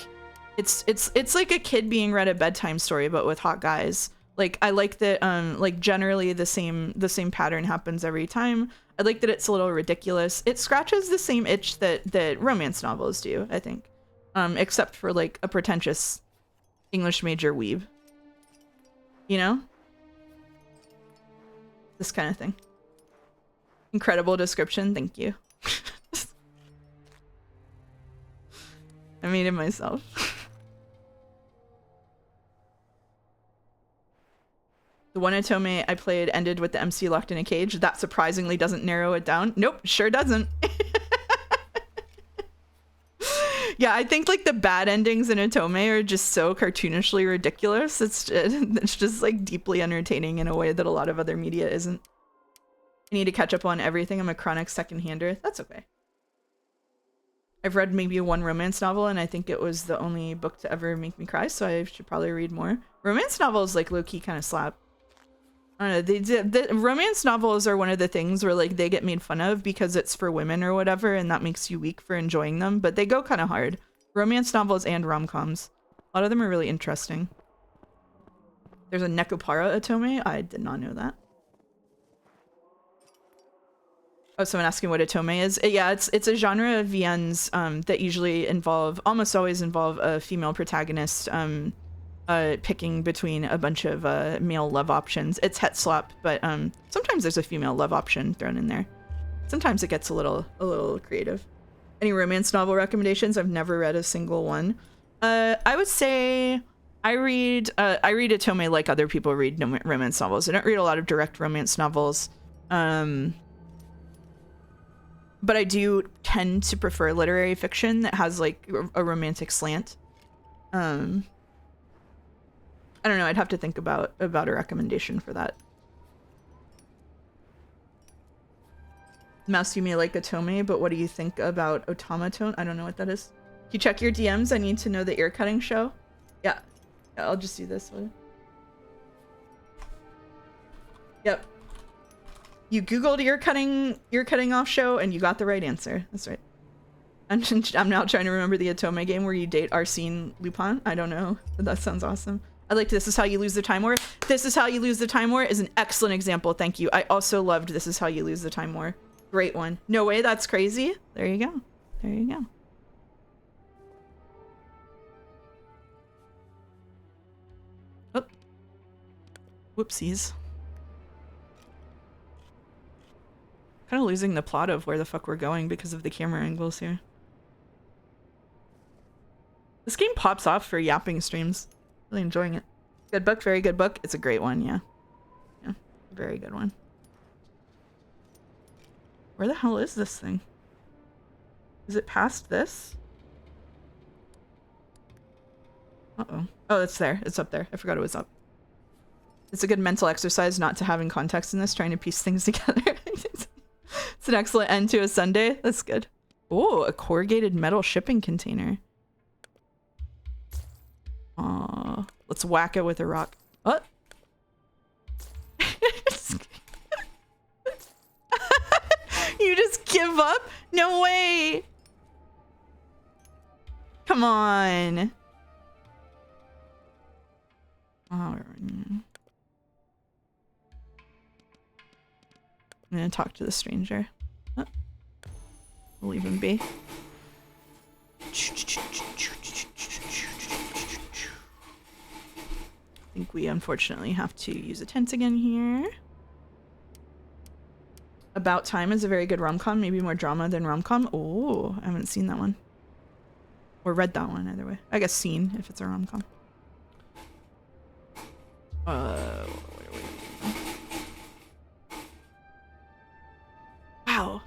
it's like a kid being read a bedtime story but with hot guys. Like I like that like generally the same pattern happens every time. I like that it's a little ridiculous. It scratches the same itch that romance novels do, I think. Except for like a pretentious English major weeb. You know? This kind of thing. Incredible description, thank you. I made it myself. The one Otome I played ended with the MC locked in a cage. That surprisingly doesn't narrow it down. Nope, sure doesn't. Yeah, I think like the bad endings in Otome are just so cartoonishly ridiculous. It's just like deeply entertaining in a way that a lot of other media isn't. I need to catch up on everything. I'm a chronic second-hander. That's okay. I've read maybe one romance novel, and I think it was the only book to ever make me cry, so I should probably read more. Romance novels, like, low-key kind of slap. I don't know, the romance novels are one of the things where, like, they get made fun of because it's for women or whatever, and that makes you weak for enjoying them, but they go kind of hard. Romance novels and rom-coms. A lot of them are really interesting. There's a Nekopara Otome? I did not know that. Oh, someone asking what Otome is? Yeah, it's a genre of VNs that usually almost always involve a female protagonist picking between a bunch of male love options. It's het slap, but sometimes there's a female love option thrown in there. Sometimes it gets a little creative. Any romance novel recommendations? I've never read a single one. I would say I read Otome like other people read romance novels. I don't read a lot of direct romance novels. But I do tend to prefer literary fiction that has like a romantic slant. I don't know. I'd have to think about a recommendation for that. Mouse, you may like Otome, but what do you think about Automaton? I don't know what that is. Can you check your DMs? I need to know the ear cutting show. Yeah, I'll just do this one. Yep. You Googled ear cutting off show and you got the right answer. That's right. I'm now trying to remember the Otome game where you date Arsene Lupin. I don't know, but that sounds awesome. I like This Is How You Lose the Time War. This Is How You Lose the Time War is an excellent example. Thank you. I also loved This Is How You Lose the Time War. Great one. No way, that's crazy. There you go. There you go. Oh. Whoopsies. Kind of losing the plot of where the fuck we're going because of the camera angles here. This game pops off for yapping streams. Really enjoying it. Good book, very good book. It's a great one, yeah. Yeah, very good one. Where the hell is this thing? Is it past this? Uh-oh. Oh, it's there. It's up there. I forgot it was up. It's a good mental exercise not to having context in this, trying to piece things together. It's an excellent end to a Sunday. That's good. Oh, a corrugated metal shipping container. Let's whack it with a rock. What? You just give up? No way. Come on. Oh, I'm gonna talk to the stranger. Oh. We'll leave him be. I think we unfortunately have to use a tent again here. About Time is a very good rom-com, maybe more drama than rom-com. Oh, I haven't seen that one. Or read that one, either way. I guess seen, if it's a rom-com. Wow.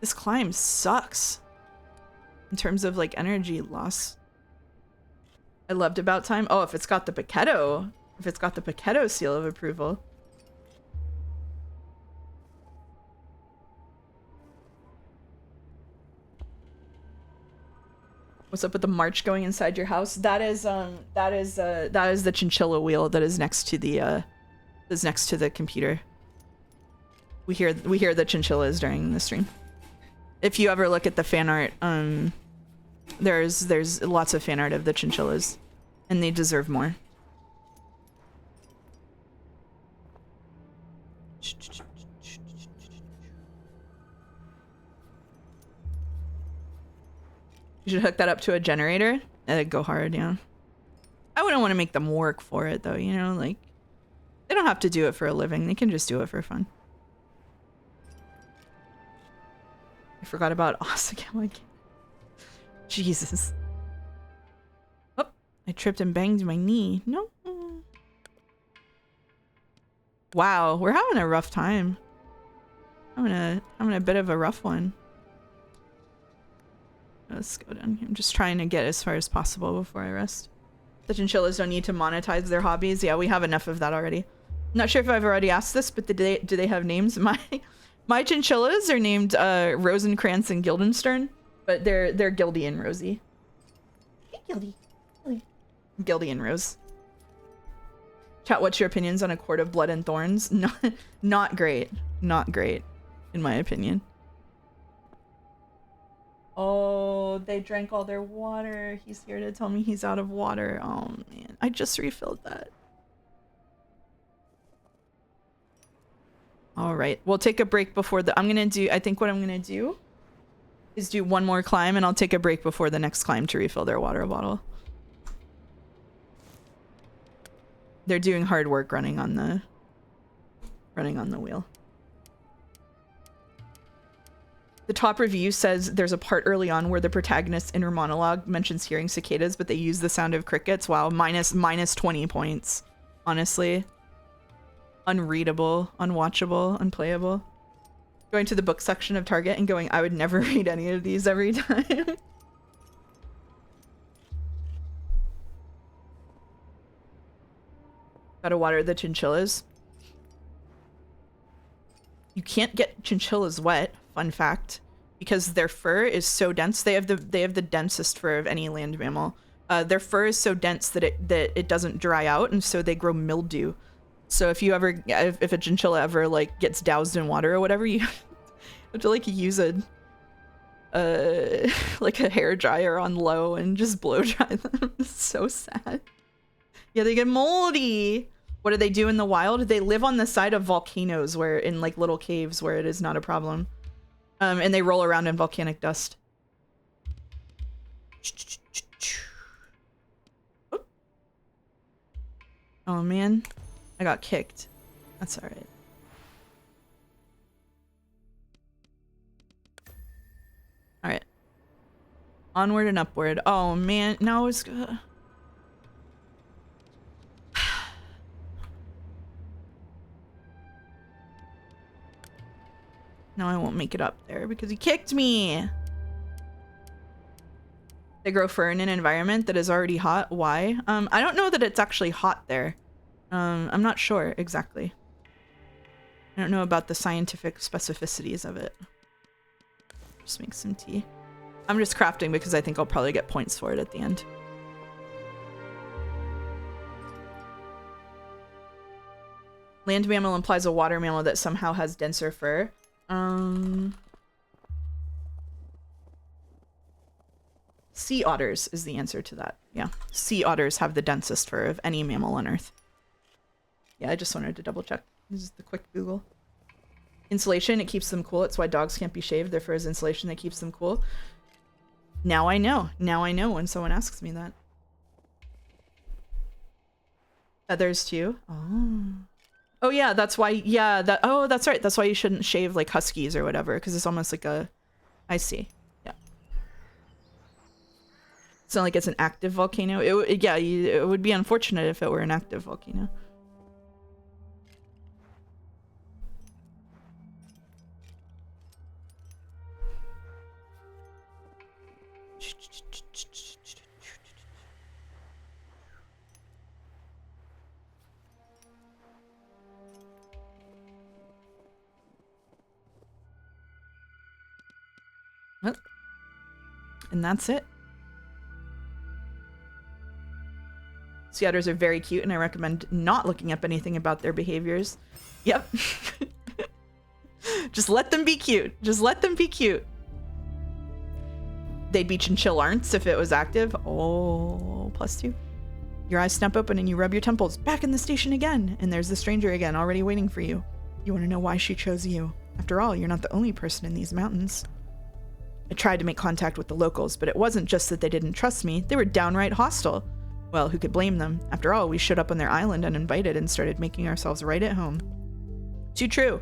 This climb sucks. In terms of, like, energy loss. I loved About Time. Oh, if it's got the Paquetto. If it's got the Paquetto seal of approval. What's up with the march going inside your house? That is the chinchilla wheel that is next to the computer. We hear the chinchillas during the stream. If you ever look at the fan art, there's lots of fan art of the chinchillas, and they deserve more. You should hook that up to a generator. That'd go hard, yeah. I wouldn't want to make them work for it, though, you know? Like, they don't have to do it for a living. They can just do it for fun. I forgot about Osaka. Jesus. Oh, I tripped and banged my knee. No. Wow, we're having a rough time. Having a bit of a rough one. Let's go down here. I'm just trying to get as far as possible before I rest. The chinchillas don't need to monetize their hobbies. Yeah, we have enough of that already. I'm not sure if I've already asked this, but do they have names? My chinchillas are named Rosencrantz and Guildenstern, but they're Gildy and Rosie. Hey, Gildy. Gildy and Rose. Chat, what's your opinions on A Court of Blood and Thorns? Not great. Not great, in my opinion. Oh, they drank all their water. He's here to tell me he's out of water. Oh, man. I just refilled that. All right. We'll take a break before I think what I'm going to do is do one more climb, and I'll take a break before the next climb to refill their water bottle. They're doing hard work running on the wheel. The top review says there's a part early on where the protagonist's inner monologue mentions hearing cicadas, but they use the sound of crickets. Wow, minus 20 points. Honestly. Unreadable, unwatchable, unplayable. Going to the book section of Target and going, I would never read any of these every time. Gotta water the chinchillas. You can't get chinchillas wet, fun fact, because their fur is so dense. They have the densest fur of any land mammal. Their fur is so dense that it doesn't dry out, and so they grow mildew. So if a chinchilla ever like gets doused in water or whatever, you have to like use a like a hair dryer on low and just blow dry them. It's so sad. Yeah, they get moldy. What do they do in the wild? They live on the side of volcanoes where in like little caves where it is not a problem. And they roll around in volcanic dust. Oh man, I got kicked. That's all right. All right. Onward and upward. Oh man, no, it's good. No, I won't make it up there because he kicked me. They grow fur in an environment that is already hot. Why? I don't know that it's actually hot there. I'm not sure exactly. I don't know about the scientific specificities of it. Just make some tea. I'm just crafting because I think I'll probably get points for it at the end. Land mammal implies a water mammal that somehow has denser fur. Sea otters is the answer to that. Yeah, sea otters have the densest fur of any mammal on Earth. Yeah, I just wanted to double check. This is the quick Google. Insulation, it keeps them cool. It's why dogs can't be shaved. Their fur is insulation that keeps them cool. Now I know. Now I know when someone asks me that. Feathers too. Oh. Oh yeah, that's why. Yeah, that. Oh, that's right. That's why you shouldn't shave like huskies or whatever, because it's almost like a. I see. Yeah. It's not like it's an active volcano. It would be unfortunate if it were an active volcano. Well, and that's it. Sea otters are very cute, and I recommend not looking up anything about their behaviors. Yep. Just let them be cute. Just let them be cute. They'd be chinchillarnts if it was active. Oh, +2. Your eyes snap open and you rub your temples. Back in the station again. And there's the stranger again, already waiting for you. You want to know why she chose you. After all, you're not the only person in these mountains. I tried to make contact with the locals, but it wasn't just that they didn't trust me. They were downright hostile. Well, who could blame them? After all, we showed up on their island uninvited and started making ourselves right at home. Too true.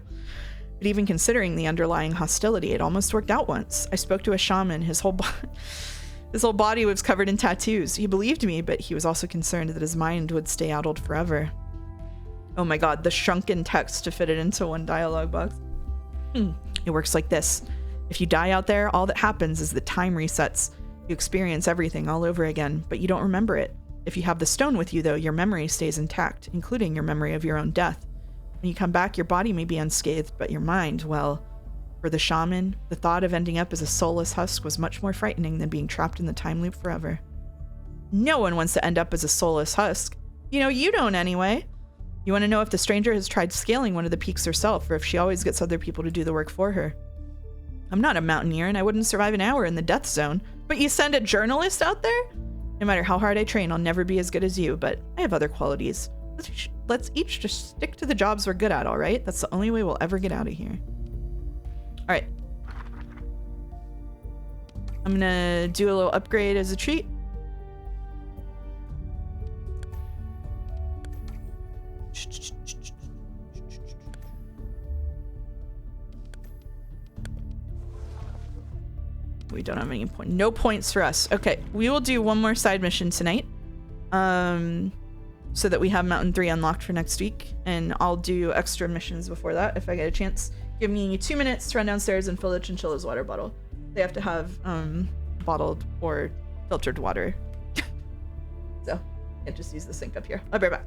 But even considering the underlying hostility, it almost worked out once. I spoke to a shaman. His whole body was covered in tattoos. He believed me, but he was also concerned that his mind would stay addled forever. Oh my god, the shrunken text to fit it into one dialogue box. It works like this. If you die out there, all that happens is that time resets. You experience everything all over again, but you don't remember it. If you have the stone with you, though, your memory stays intact, including your memory of your own death. When you come back, your body may be unscathed, but your mind, well, for the shaman, the thought of ending up as a soulless husk was much more frightening than being trapped in the time loop forever. No one wants to end up as a soulless husk. You know, you don't anyway. You want to know if the stranger has tried scaling one of the peaks herself, or if she always gets other people to do the work for her. I'm not a mountaineer, and I wouldn't survive an hour in the death zone, but you send a journalist out there? No matter how hard I train, I'll never be as good as you, but I have other qualities. Let's each just stick to the jobs we're good at, all right? That's the only way we'll ever get out of here. All right. I'm gonna do a little upgrade as a treat. We don't have any points. No points for us. Okay, we will do one more side mission tonight. So that we have Mountain 3 unlocked for next week. And I'll do extra missions before that if I get a chance. Give me 2 minutes to run downstairs and fill the chinchilla's water bottle. They have to have bottled or filtered water. So, I can't just use the sink up here. I'll be right back.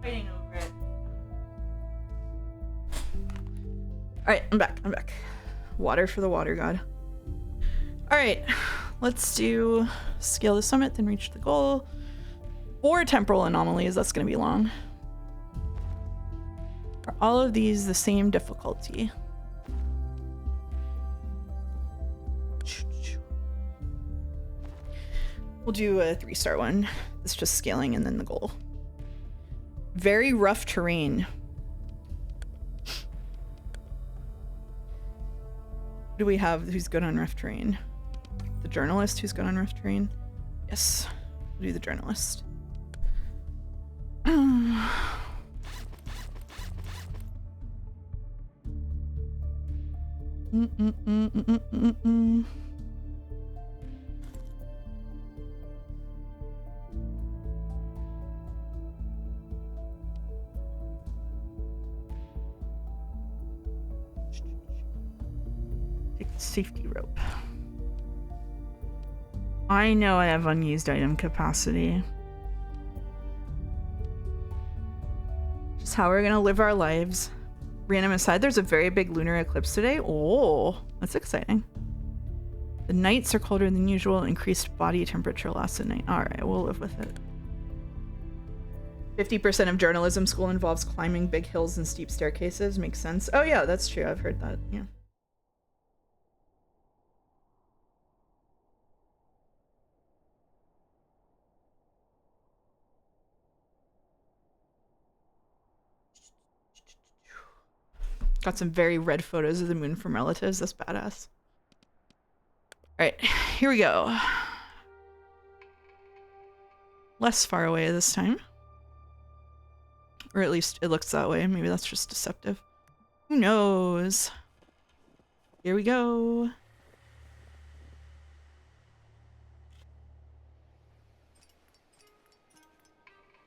fighting over it. Alright, I'm back. I'm back. Water for the water god. Alright, let's do scale the summit, then reach the goal. 4 temporal anomalies, that's gonna be long. Are all of these the same difficulty? We'll do a 3-star one. It's just scaling and then the goal. Very rough terrain. Do we have who's good on rough terrain? The journalist who's good on rough terrain? Yes. We'll do the journalist. Safety rope. I know I have unused item capacity. Just how we're gonna live our lives. Random aside, there's a very big lunar eclipse today. Oh, that's exciting. The nights are colder than usual. Increased body temperature lasts at night. All right, we'll live with it. 50% of journalism school involves climbing big hills and steep staircases. Makes sense. Oh yeah, that's true. I've heard that. Yeah. Got some very red photos of the moon from relatives. That's badass. All right, here we go. Less far away this time. Or at least it looks that way. Maybe that's just deceptive. Who knows? Here we go.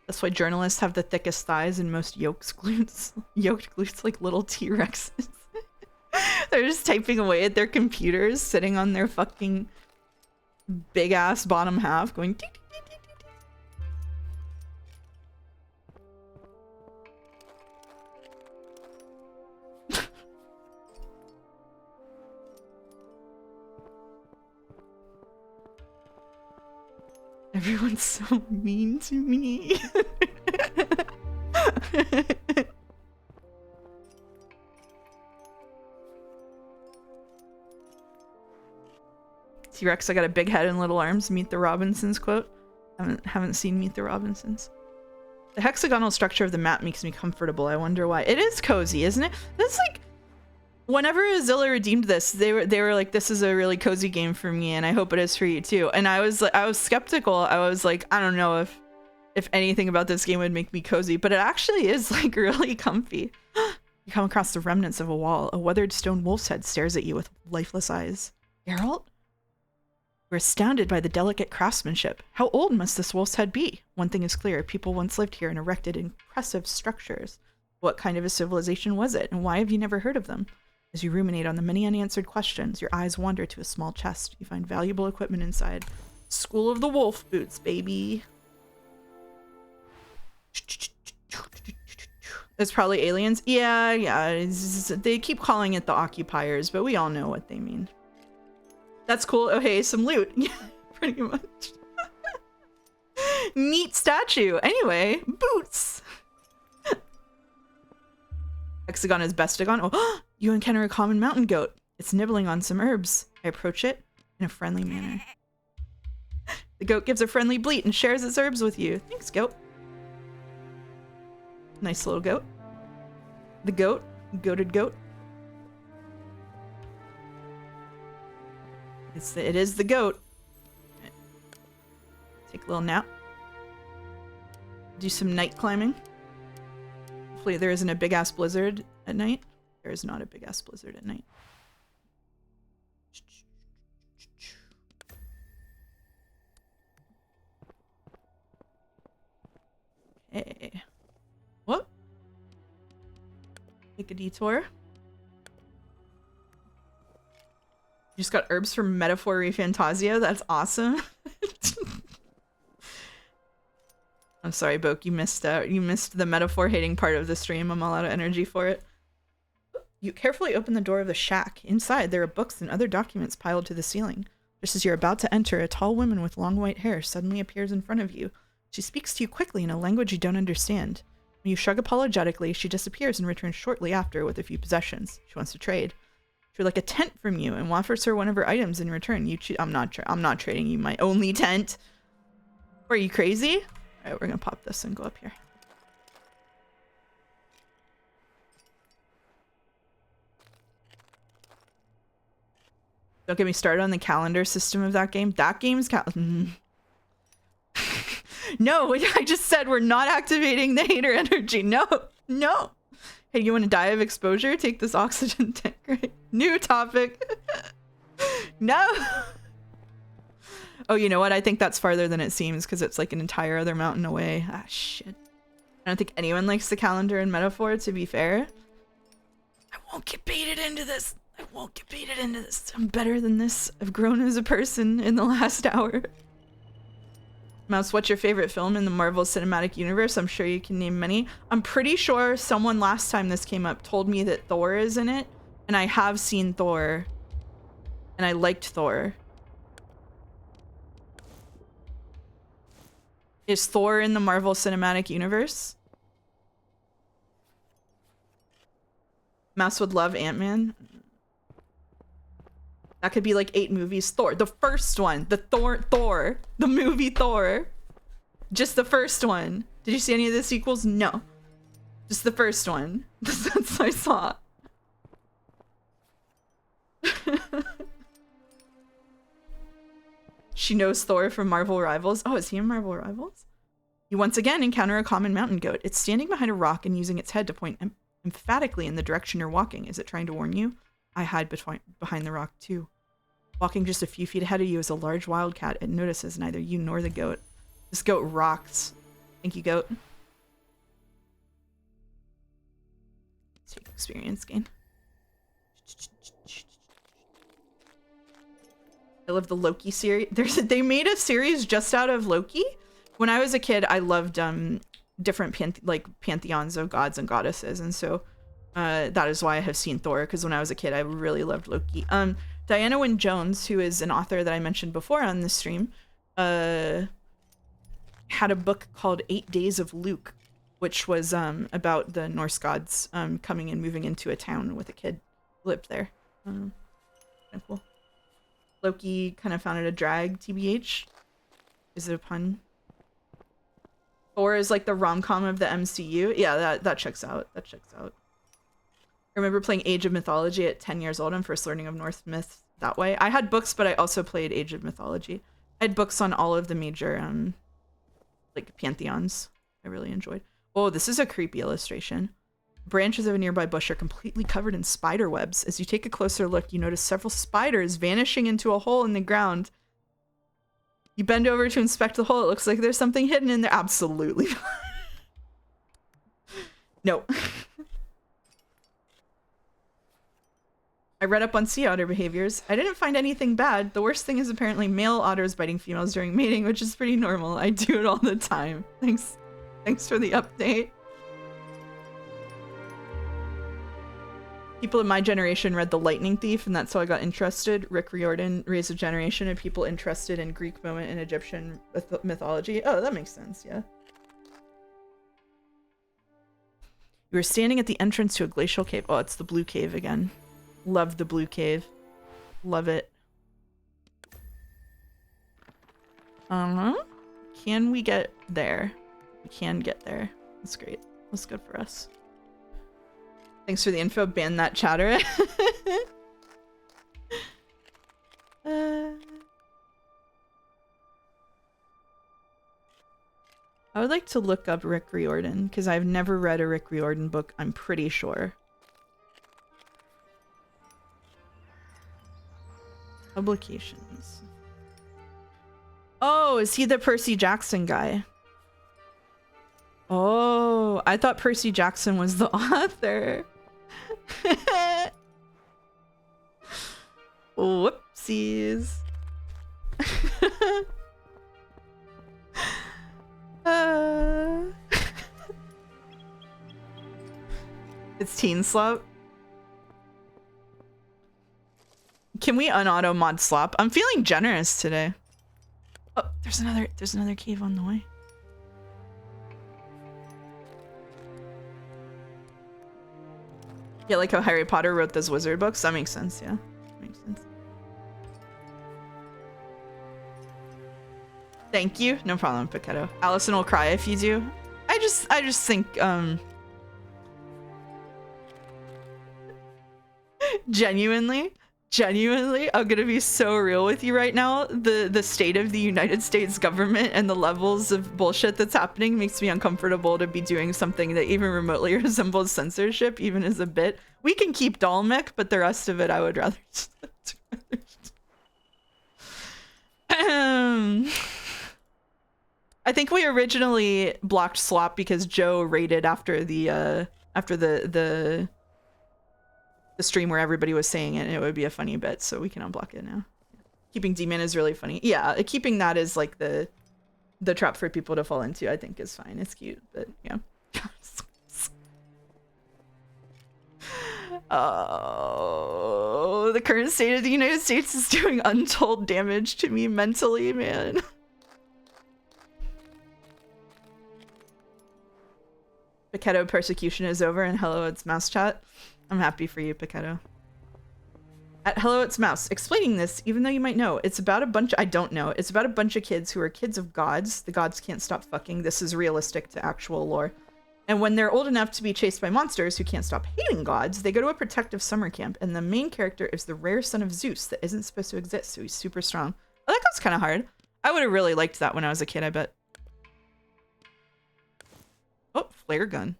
That's why journalists have the thickest thighs and most yoked glutes like little T-Rexes. They're just typing away at their computers, sitting on their fucking big ass bottom half, going dee, dee, dee, dee, dee, dee. Everyone's so mean to me. T-Rex, I got a big head and little arms. Meet the Robinsons quote. Haven't seen Meet the Robinsons. The hexagonal structure of the map makes me comfortable. I wonder why. It is cozy, isn't it? It's like whenever Azilla redeemed this, they were like, this is a really cozy game for me, and I hope it is for you too. And I was skeptical. I was like, I don't know if anything about this game would make me cozy, but it actually is like really comfy. You come across the remnants of a wall. A weathered stone wolf's head stares at you with lifeless eyes. Geralt? We're astounded by the delicate craftsmanship. How old must this wolf's head be? One thing is clear. People once lived here and erected impressive structures. What kind of a civilization was it, and why have you never heard of them? As you ruminate on the many unanswered questions, your eyes wander to a small chest. You find valuable equipment inside. School of the Wolf boots, baby. It's probably aliens. Yeah. They keep calling it the occupiers, but we all know what they mean. That's cool. Oh, hey, some loot. Yeah, pretty much. Neat statue. Anyway, boots. Hexagon is bestagon. Oh, you encounter a common mountain goat. It's nibbling on some herbs. I approach it in a friendly manner. The goat gives a friendly bleat and shares its herbs with you. Thanks, goat. Nice little goat. The goat. Goated goat. It is the goat. Take a little nap. Do some night climbing. Hopefully there isn't a big ass blizzard at night. There is not a big ass blizzard at night. Okay. Whoop. Take a detour. You just got herbs from Metaphor Fantasia. That's awesome. I'm sorry, Boke, you missed out. You missed the metaphor hating part of the stream. I'm all out of energy for it. You carefully open the door of the shack. Inside, there are books and other documents piled to the ceiling. Just as you're about to enter, a tall woman with long white hair suddenly appears in front of you. She speaks to you quickly in a language you don't understand. When you shrug apologetically, she disappears and returns shortly after with a few possessions. She wants to trade. She would like a tent from you and offers her one of her items in return. I'm not trading you my only tent. Are you crazy? All right, we're gonna pop this and go up here. Don't get me started on the calendar system of that game. That game's No, I just said we're not activating the hater energy. No, no. Hey, you want to die of exposure? Take this oxygen tank, right? New topic. No. Oh, you know what? I think that's farther than it seems because it's like an entire other mountain away. Ah, shit. I don't think anyone likes the calendar and metaphor, to be fair. I won't get baited into this. I won't get baited into this. I'm better than this. I've grown as a person in the last hour. Mouse, what's your favorite film in the Marvel Cinematic Universe? I'm sure you can name many. I'm pretty sure someone last time this came up told me that Thor is in it. And I have seen Thor. And I liked Thor. Is Thor in the Marvel Cinematic Universe? Mouse would love Ant-Man. That could be like 8 movies. Thor, the first one. The Thor. The movie Thor. Just the first one. Did you see any of the sequels? No. Just the first one. That's what I saw. She knows Thor from Marvel Rivals. Oh, is he in Marvel Rivals? You once again encounter a common mountain goat. It's standing behind a rock and using its head to point emphatically in the direction you're walking. Is it trying to warn you? I hide behind the rock too. Walking just a few feet ahead of you is a large wildcat. It notices neither you nor the goat. This goat rocks. Thank you, goat. Take experience gain. I love the Loki series. They made a series just out of Loki. When I was a kid, I loved different pantheons of gods and goddesses, and so that is why I have seen Thor, because when I was a kid, I really loved Loki. Diana Wynne Jones, who is an author that I mentioned before on this stream, had a book called 8 Days of Luke, which was about the Norse gods coming and moving into a town with a kid who lived there. Kind of cool. Loki kind of founded a drag, TBH. Is it a pun? Thor is like the rom-com of the MCU. Yeah, that checks out. That checks out. I remember playing Age of Mythology at 10 years old and first learning of Norse myths that way. I had books, but I also played Age of Mythology. I had books on all of the major like pantheons. I really enjoyed. Oh, this is a creepy illustration. Branches of a nearby bush are completely covered in spider webs. As you take a closer look, you notice several spiders vanishing into a hole in the ground. You bend over to inspect the hole. It looks like there's something hidden in there. Absolutely. No. I read up on sea otter behaviors. I didn't find anything bad. The worst thing is apparently male otters biting females during mating, which is pretty normal. I do it all the time. Thanks for the update. People in my generation read The Lightning Thief, and that's how I got interested. Rick Riordan raised a generation of people interested in Greek moment and Egyptian mythology. Oh, that makes sense, yeah. You were standing at the entrance to a glacial cave. Oh, it's the blue cave again. Love the blue cave. Love it. Can we get there? We can get there. That's great. That's good for us. Thanks for the info. Ban that chatter. I would like to look up Rick Riordan because I've never read a Rick Riordan book, I'm pretty sure. Publications. Oh, is he the Percy Jackson guy? Oh, I thought Percy Jackson was the author. Whoopsies. It's teen slop. Can we unauto mod slop? I'm feeling generous today. Oh, there's another cave on the way. Yeah, like how Harry Potter wrote those wizard books. That makes sense, yeah. Makes sense. Thank you. No problem, Pichetto. Allison will cry if you do. I just think, genuinely, I'm gonna be so real with you right now. The state of the United States government and the levels of bullshit that's happening makes me uncomfortable to be doing something that even remotely resembles censorship, even as a bit. We can keep Dalmec, but the rest of it I would rather. I think we originally blocked slop because Joe raided after the stream where everybody was saying it, and it would be a funny bit, so we can unblock it now. Keeping D-Man is really funny. Yeah, keeping that is like the trap for people to fall into, I think is fine. It's cute, but yeah. Oh, the current state of the United States is doing untold damage to me mentally, man. Pichetto persecution is over, and hello, it's Mouse Chat. I'm happy for you, Pichetto. At Hello, it's Mouse. Explaining this, even though you might know, it's about a bunch. I don't know. It's about a bunch of kids who are kids of gods. The gods can't stop fucking. This is realistic to actual lore. And when they're old enough to be chased by monsters who can't stop hating gods, they go to a protective summer camp, and the main character is the rare son of Zeus that isn't supposed to exist, so he's super strong. Oh, that was kind of hard. I would have really liked that when I was a kid, I bet. Oh, flare gun.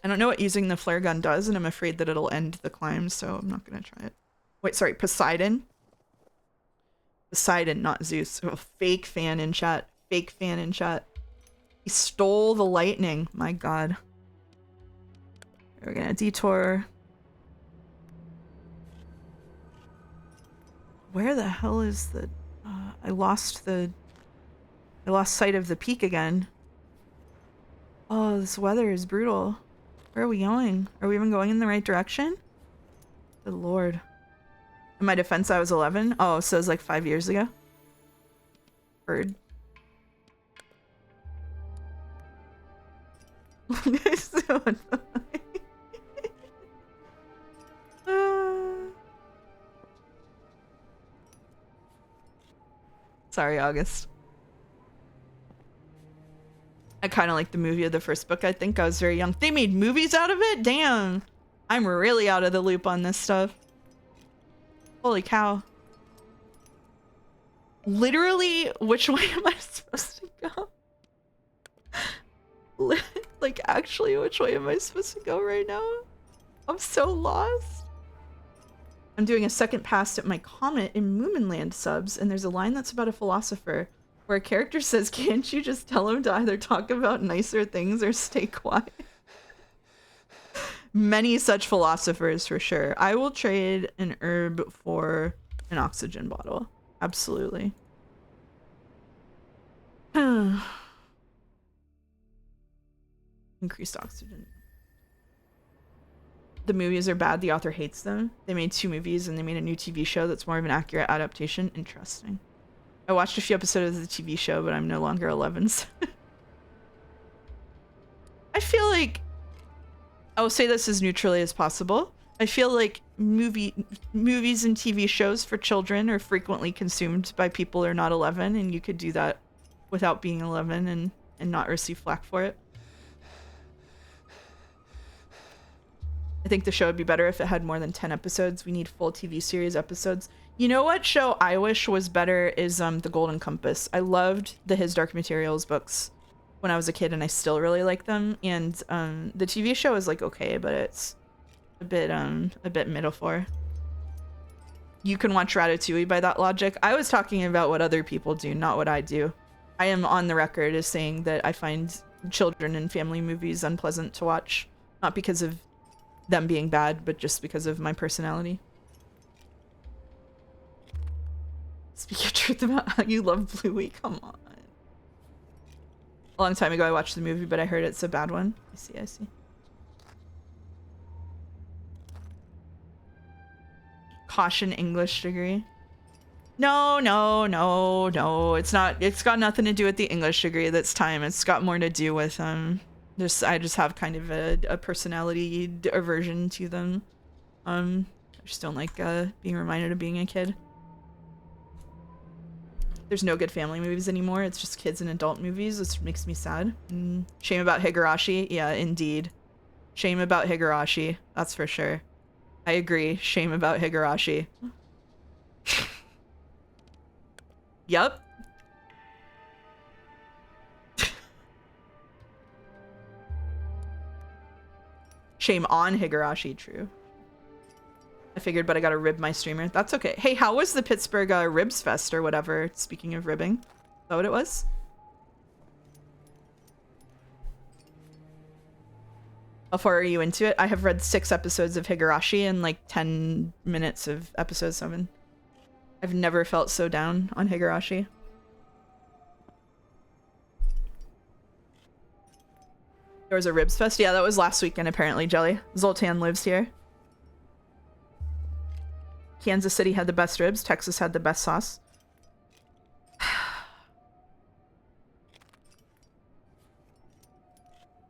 I don't know what using the flare gun does, and I'm afraid that it'll end the climb, so I'm not gonna try it. Wait, sorry, Poseidon? Poseidon, not Zeus. Oh, fake fan in chat. Fake fan in chat. He stole the lightning. My god. We're gonna detour. Where the hell is the... I lost sight of the peak again. Oh, this weather is brutal. Where are we going? Are we even going in the right direction? Good lord. In my defense, I was 11. Oh, so it was like 5 years ago. Bird. So sorry, August. I kind of like the movie of the first book. I think I was very young. They made movies out of it? Damn. I'm really out of the loop on this stuff. Holy cow. Literally, which way am I supposed to go? Like, actually, which way am I supposed to go right now? I'm so lost. I'm doing a second pass at my comment in Moominland subs, and there's a line that's about a philosopher where a character says, can't you just tell him to either talk about nicer things or stay quiet? Many such philosophers, for sure. I will trade an herb for an oxygen bottle. Absolutely. Increased oxygen. The movies are bad. The author hates them. They made 2 movies and they made a new TV show that's more of an accurate adaptation. Interesting. I watched a few episodes of the TV show, but I'm no longer 11. So I feel like, I will say this as neutrally as possible. I feel like movies and TV shows for children are frequently consumed by people who are not 11, and you could do that without being 11 and not receive flack for it. I think the show would be better if it had more than 10 episodes. We need full TV series episodes. You know what show I wish was better is The Golden Compass. I loved the His Dark Materials books when I was a kid, and I still really like them. And the TV show is like okay, but it's a bit middle-for. You can watch Ratatouille by that logic. I was talking about what other people do, not what I do. I am on the record as saying that I find children and family movies unpleasant to watch, not because of them being bad, but just because of my personality. Speak your truth about how you love Bluey. Come on. A long time ago I watched the movie, but I heard it's a bad one. I see, I see. Caution English degree. No, no, no, no. It's not. It's got nothing to do with the English degree this time. It's got more to do with I just have kind of a personality aversion to them. I just don't like being reminded of being a kid. There's no good family movies anymore. It's just kids and adult movies, which makes me sad. Shame about Higurashi. Yeah, indeed. Shame about Higurashi. That's for sure. I agree. Shame about Higurashi. Yup. Shame on Higurashi, true. I figured, but I gotta rib my streamer. That's okay. Hey, how was the Pittsburgh Ribs Fest or whatever? Speaking of ribbing. Is that what it was? How far are you into it? I have read 6 episodes of Higurashi and like 10 minutes of episode 7. I've never felt so down on Higurashi. There was a Ribs Fest? Yeah, that was last weekend apparently, Jelly. Zoltan lives here. Kansas City had the best ribs. Texas had the best sauce.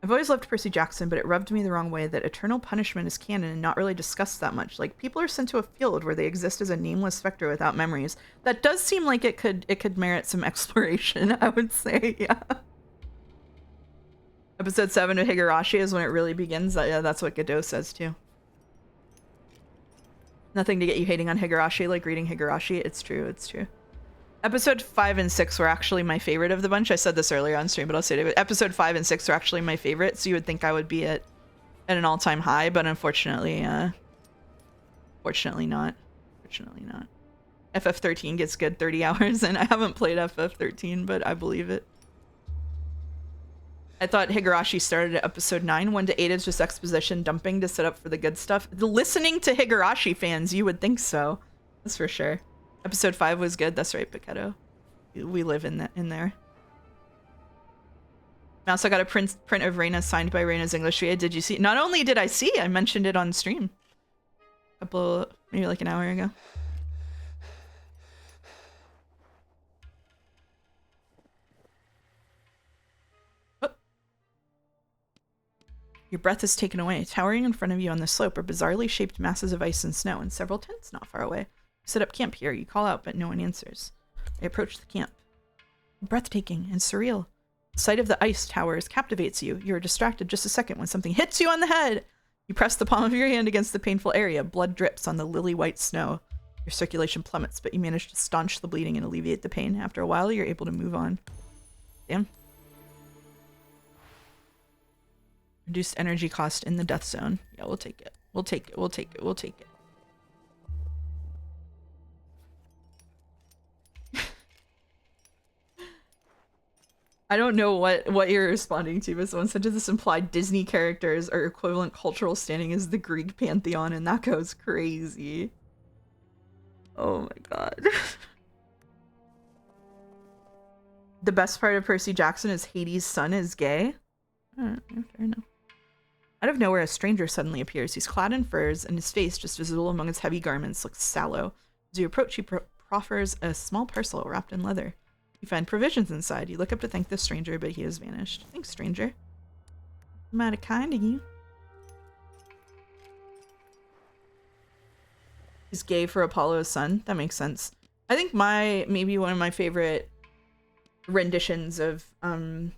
I've always loved Percy Jackson, but it rubbed me the wrong way that eternal punishment is canon and not really discussed that much. Like, people are sent to a field where they exist as a nameless specter without memories. That does seem like it could merit some exploration, I would say, yeah. Episode 7 of Higurashi is when it really begins. Yeah, that's what Godot says, too. Nothing to get you hating on Higurashi, like reading Higurashi. It's true, it's true. Episode 5 and 6 were actually my favorite of the bunch. I said this earlier on stream, but I'll say it. Episode 5 and 6 were actually my favorite, so you would think I would be at an all-time high, but unfortunately, fortunately not. Fortunately not. FF13 gets good 30 hours, and I haven't played FF13, but I believe it. I thought Higurashi started at episode 9. 1 to 8 is just exposition dumping to set up for the good stuff. Listening to Higurashi fans, you would think so. That's for sure. Episode 5 was good. That's right, Pichetto. We live in there. I also got a print of Reina signed by Reina's English VA. Did you see? Not only did I see, I mentioned it on stream. Maybe like an hour ago. Your breath is taken away. Towering in front of you on the slope are bizarrely shaped masses of ice and snow and several tents not far away. You set up camp here. You call out, but no one answers. I approach the camp. Breathtaking and surreal. The sight of the ice towers captivates you. You are distracted just a second when something hits you on the head. You press the palm of your hand against the painful area. Blood drips on the lily-white snow. Your circulation plummets, but you manage to staunch the bleeding and alleviate the pain. After a while, you're able to move on. Damn. Reduced energy cost in the death zone. Yeah, we'll take it. We'll take it. We'll take it. We'll take it. I don't know what you're responding to, but someone said, does this imply Disney characters are equivalent cultural standing as the Greek pantheon? And that goes crazy. Oh my god. The best part of Percy Jackson is Hades' son is gay? Fair enough. Out of nowhere, a stranger suddenly appears. He's clad in furs, and his face, just visible among his heavy garments, looks sallow. As you approach, he proffers a small parcel wrapped in leather. You find provisions inside. You look up to thank the stranger, but he has vanished. Thanks, stranger. Mighty kind of you. He's gay for Apollo's son. That makes sense. I think maybe one of my favorite renditions of a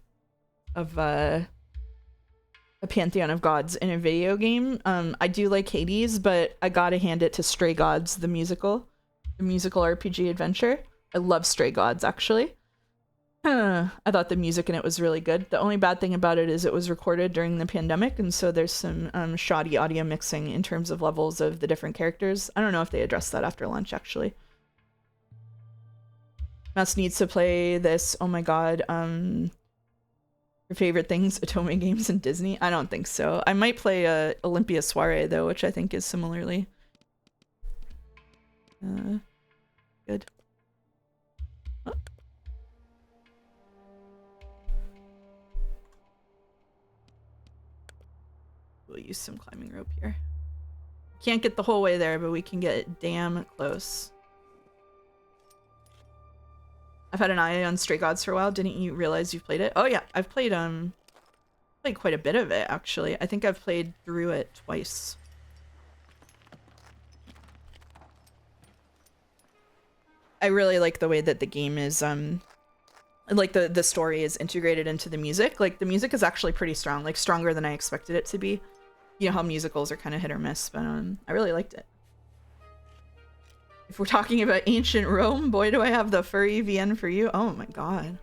pantheon of gods in a video game. I do like Hades, but I gotta hand it to Stray Gods, the musical RPG adventure. I love Stray Gods, actually. I thought the music in it was really good. The only bad thing about it is it was recorded during the pandemic, and so there's some shoddy audio mixing in terms of levels of the different characters. I don't know if they addressed that after lunch, actually. Mouse needs to play this. Oh my god. Your favorite things, Otome games and Disney? I don't think so. I might play Olympia Soiree, though, which I think is similarly good. Oh. We'll use some climbing rope here. Can't get the whole way there, but we can get damn close. I've had an eye on Stray Gods for a while. Didn't you realize you've played it? Oh yeah, I've played quite a bit of it actually. I think I've played through it twice. I really like the way that the game is like the story is integrated into the music. Like the music is actually pretty strong, like stronger than I expected it to be. You know how musicals are kind of hit or miss, but I really liked it. If we're talking about ancient Rome, boy, do I have the furry VN for you. Oh my god.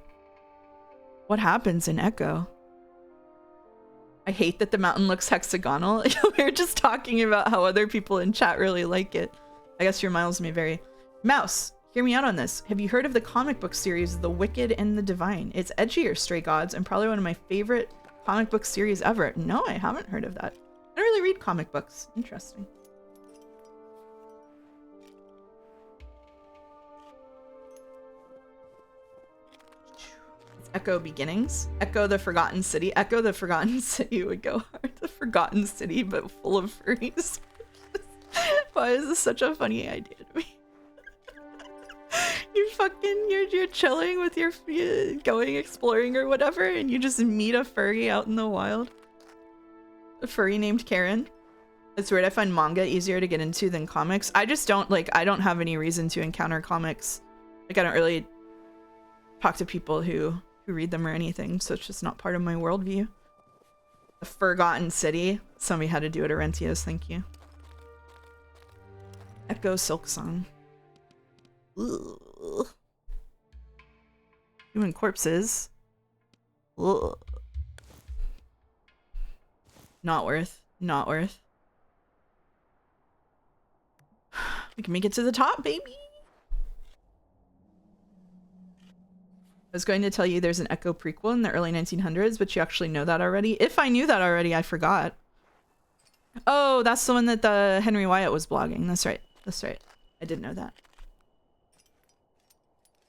What happens in Echo? I hate that the mountain looks hexagonal. We were just talking about how other people in chat really like it. I guess your miles may vary. Mouse, hear me out on this. Have you heard of the comic book series, The Wicked and the Divine? It's edgier, Stray Gods, and probably one of my favorite comic book series ever. No, I haven't heard of that. I don't really read comic books. Interesting. Echo Beginnings. Echo the Forgotten City. Echo the Forgotten City would go hard. The Forgotten City, but full of furries. Why is this such a funny idea to me? You're chilling with your going exploring or whatever, and you just meet a furry out in the wild. A furry named Karen. It's weird. I find manga easier to get into than comics. I just don't I don't have any reason to encounter comics. Like I don't really talk to people who read them or anything, so it's just not part of my worldview. The Forgotten City. Somebody had to do it, Arentios, thank you. Echo Silk Song. Ugh. Human corpses. Ugh. Not worth. Not worth. We can make it to the top, baby! I was going to tell you there's an Echo prequel in the early 1900s, but you actually know that already. If I knew that already, I forgot. Oh, that's the one that the Henry Wyatt was blogging. That's right. That's right. I didn't know that.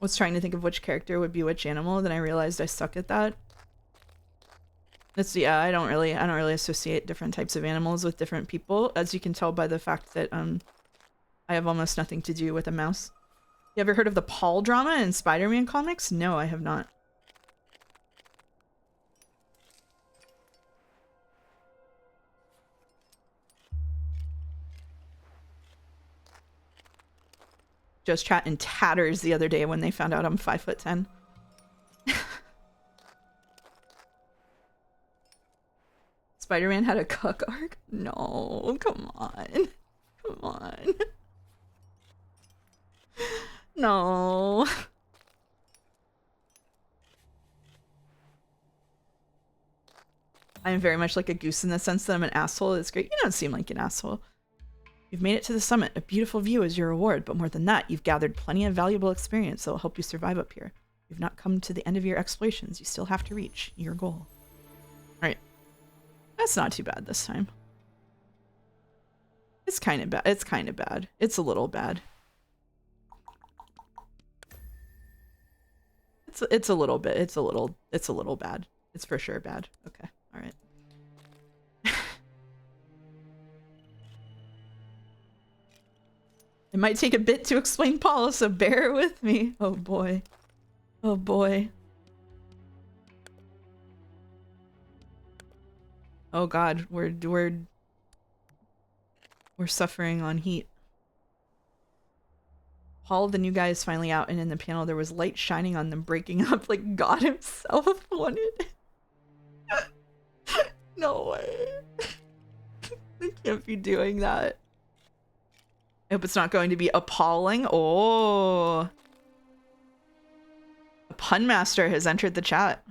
Was trying to think of which character would be which animal, then I realized I suck at that. Yeah, I don't really associate different types of animals with different people, as you can tell by the fact that I have almost nothing to do with a mouse. You ever heard of the Paul drama in Spider-Man comics? No, I have not. Just chat in tatters the other day when they found out I'm 5'10". Spider-Man had a cuck arc? No, come on. Come on. No. I am very much like a goose in the sense that I'm an asshole. It's great. You don't seem like an asshole. You've made it to the summit. A beautiful view is your reward, but more than that, you've gathered plenty of valuable experience that will help you survive up here. You've not come to the end of your explorations. You still have to reach your goal. All right. That's not too bad this time. It's kind of bad. It's kind of bad. It's a little bad. It's a little bit. It's a little bad. It's for sure bad. Okay. All right. It might take a bit to explain Paula, so bear with me. Oh boy. Oh boy. Oh god, we're suffering on heat. Paul, the new guy, is finally out, and in the panel there was light shining on them breaking up like God himself wanted. No way. They can't be doing that. I hope it's not going to be appalling. Oh. A pun master has entered the chat.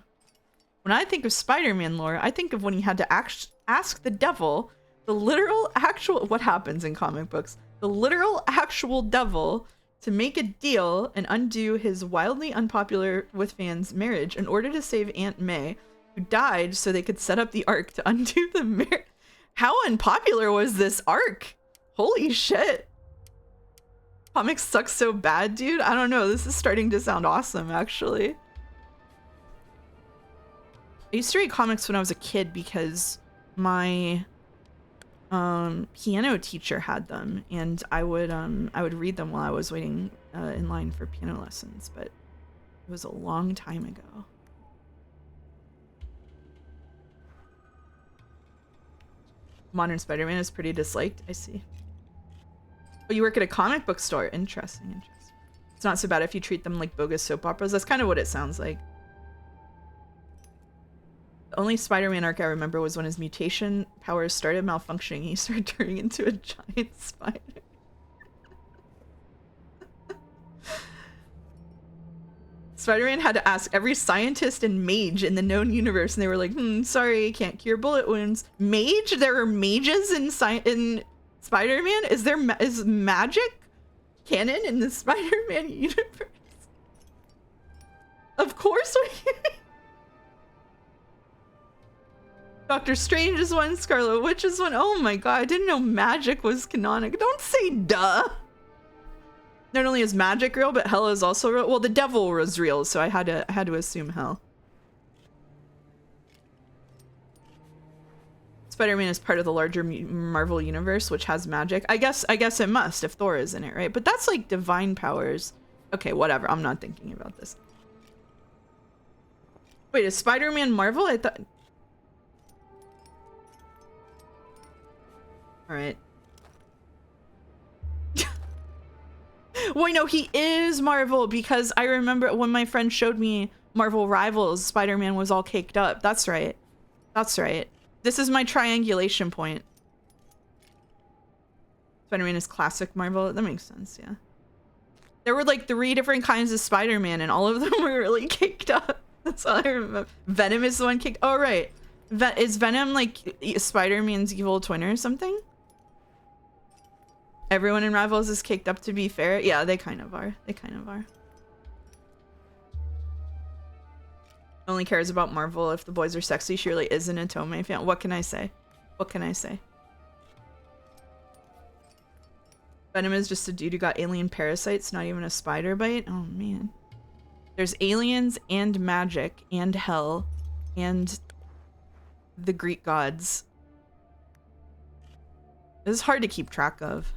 When I think of Spider-Man lore, I think of when he had to ask the devil, the literal actual, what happens in comic books, the literal actual devil, to make a deal and undo his wildly unpopular with fans marriage in order to save Aunt May, who died so they could set up the arc to undo the marriage. How unpopular was this arc? Holy shit. Comics suck so bad, dude. I don't know. This is starting to sound awesome, actually. I used to read comics when I was a kid because my piano teacher had them, and I would read them while I was waiting in line for piano lessons, but it was a long time ago. Modern Spider-Man is pretty disliked. I see. Oh, you work at a comic book store. Interesting, interesting. It's not so bad if you treat them like bogus soap operas. That's kind of what it sounds like. The only Spider-Man arc I remember was when his mutation powers started malfunctioning. He started turning into a giant spider. Spider-Man had to ask every scientist and mage in the known universe, and they were like, sorry, can't cure bullet wounds. Mage? There are mages in Spider-Man? Is magic canon in the Spider-Man universe? Of course we Doctor Strange is one, Scarlet Witch is one. Oh my god, I didn't know magic was canonical. Don't say duh. Not only is magic real, but hell is also real. Well, the devil was real, so I had to assume hell. Spider-Man is part of the larger Marvel universe, which has magic. I guess it must if Thor is in it, right? But that's like divine powers. Okay, whatever. I'm not thinking about this. Wait, is Spider-Man Marvel? I thought. All right. Wait, no, he is Marvel, because I remember when my friend showed me Marvel Rivals, Spider-Man was all caked up. That's right. That's right. This is my triangulation point. Spider-Man is classic Marvel. That makes sense, yeah. There were like 3 different kinds of Spider-Man, and all of them were really caked up. That's all I remember. Venom is the one caked. Oh, right. Is Venom like Spider-Man's evil twin or something? Everyone in Rivals is caked up, to be fair. Yeah, they kind of are. They kind of are. Only cares about Marvel if the boys are sexy. She really is an Otome fan. What can I say? What can I say? Venom is just a dude who got alien parasites, not even a spider bite. Oh, man. There's aliens and magic and hell and the Greek gods. This is hard to keep track of.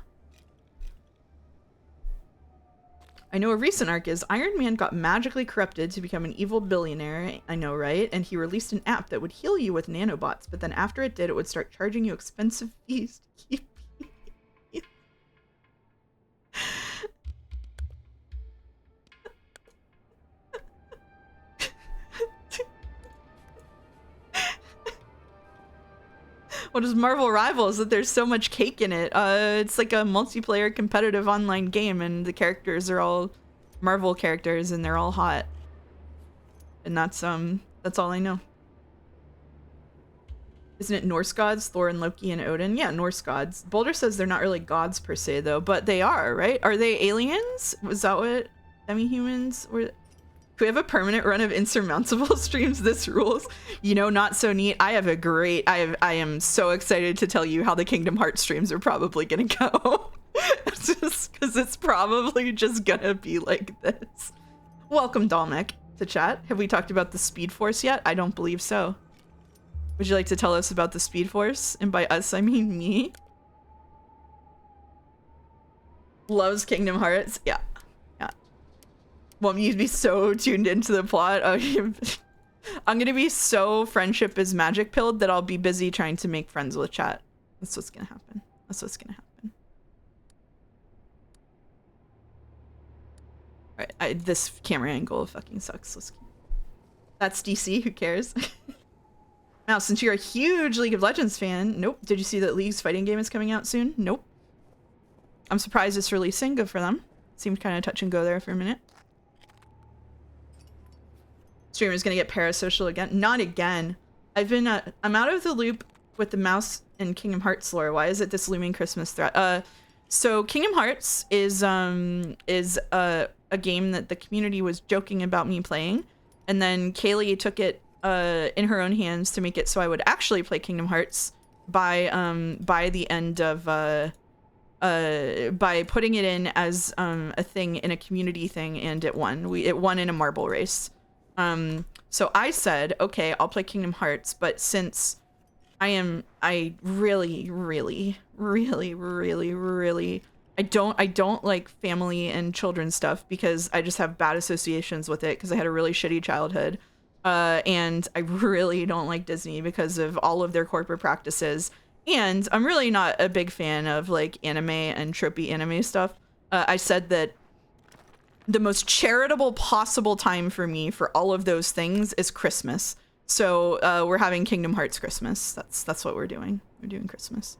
I know a recent arc is Iron Man got magically corrupted to become an evil billionaire. I know, right? And he released an app that would heal you with nanobots, but then after it did, it would start charging you expensive fees to keep you. What is Marvel Rivals? That there's so much cake in it. It's like a multiplayer competitive online game, and the characters are all Marvel characters, and they're all hot. And that's all I know. Isn't it Norse gods? Thor and Loki and Odin? Yeah, Norse gods. Boulder says they're not really gods per se, though, but they are, right? Are they aliens? Was that what demi-humans were? Can we have a permanent run of Insurmountable streams? This rules. You know, not so neat. I have a great, I am so excited to tell you how the Kingdom Hearts streams are probably gonna go. Just because it's probably just gonna be like this. Welcome, Dalmek, to chat. Have we talked about the Speed Force yet? I don't believe so. Would you like to tell us about the Speed Force? And by us, I mean me. Loves Kingdom Hearts. Yeah. Want me to be so tuned into the plot? I'm gonna be so friendship is magic pilled that I'll be busy trying to make friends with chat. That's what's gonna happen. That's what's gonna happen. Alright, this camera angle fucking sucks. That's DC, who cares? Now, since you're a huge League of Legends fan, nope. Did you see that League's fighting game is coming out soon? Nope. I'm surprised it's releasing. Good for them. Seemed kind of touch and go there for a minute. Streamer's gonna get parasocial again. Not again. I'm out of the loop with the mouse and Kingdom Hearts lore. Why is it this looming Christmas threat? So Kingdom Hearts is a game that the community was joking about me playing, and then Kaylee took it in her own hands to make it so I would actually play Kingdom Hearts by the end of by putting it in as a thing in a community thing, and it won. It won in a marble race. So I said, okay, I'll play Kingdom Hearts, but since I really, I don't like family and children stuff because I just have bad associations with it because I had a really shitty childhood. And I really don't like Disney because of all of their corporate practices. And I'm really not a big fan of like anime and tropey anime stuff. I said that the most charitable possible time for me for all of those things is Christmas. So we're having Kingdom Hearts Christmas. That's what we're doing. We're doing Christmas.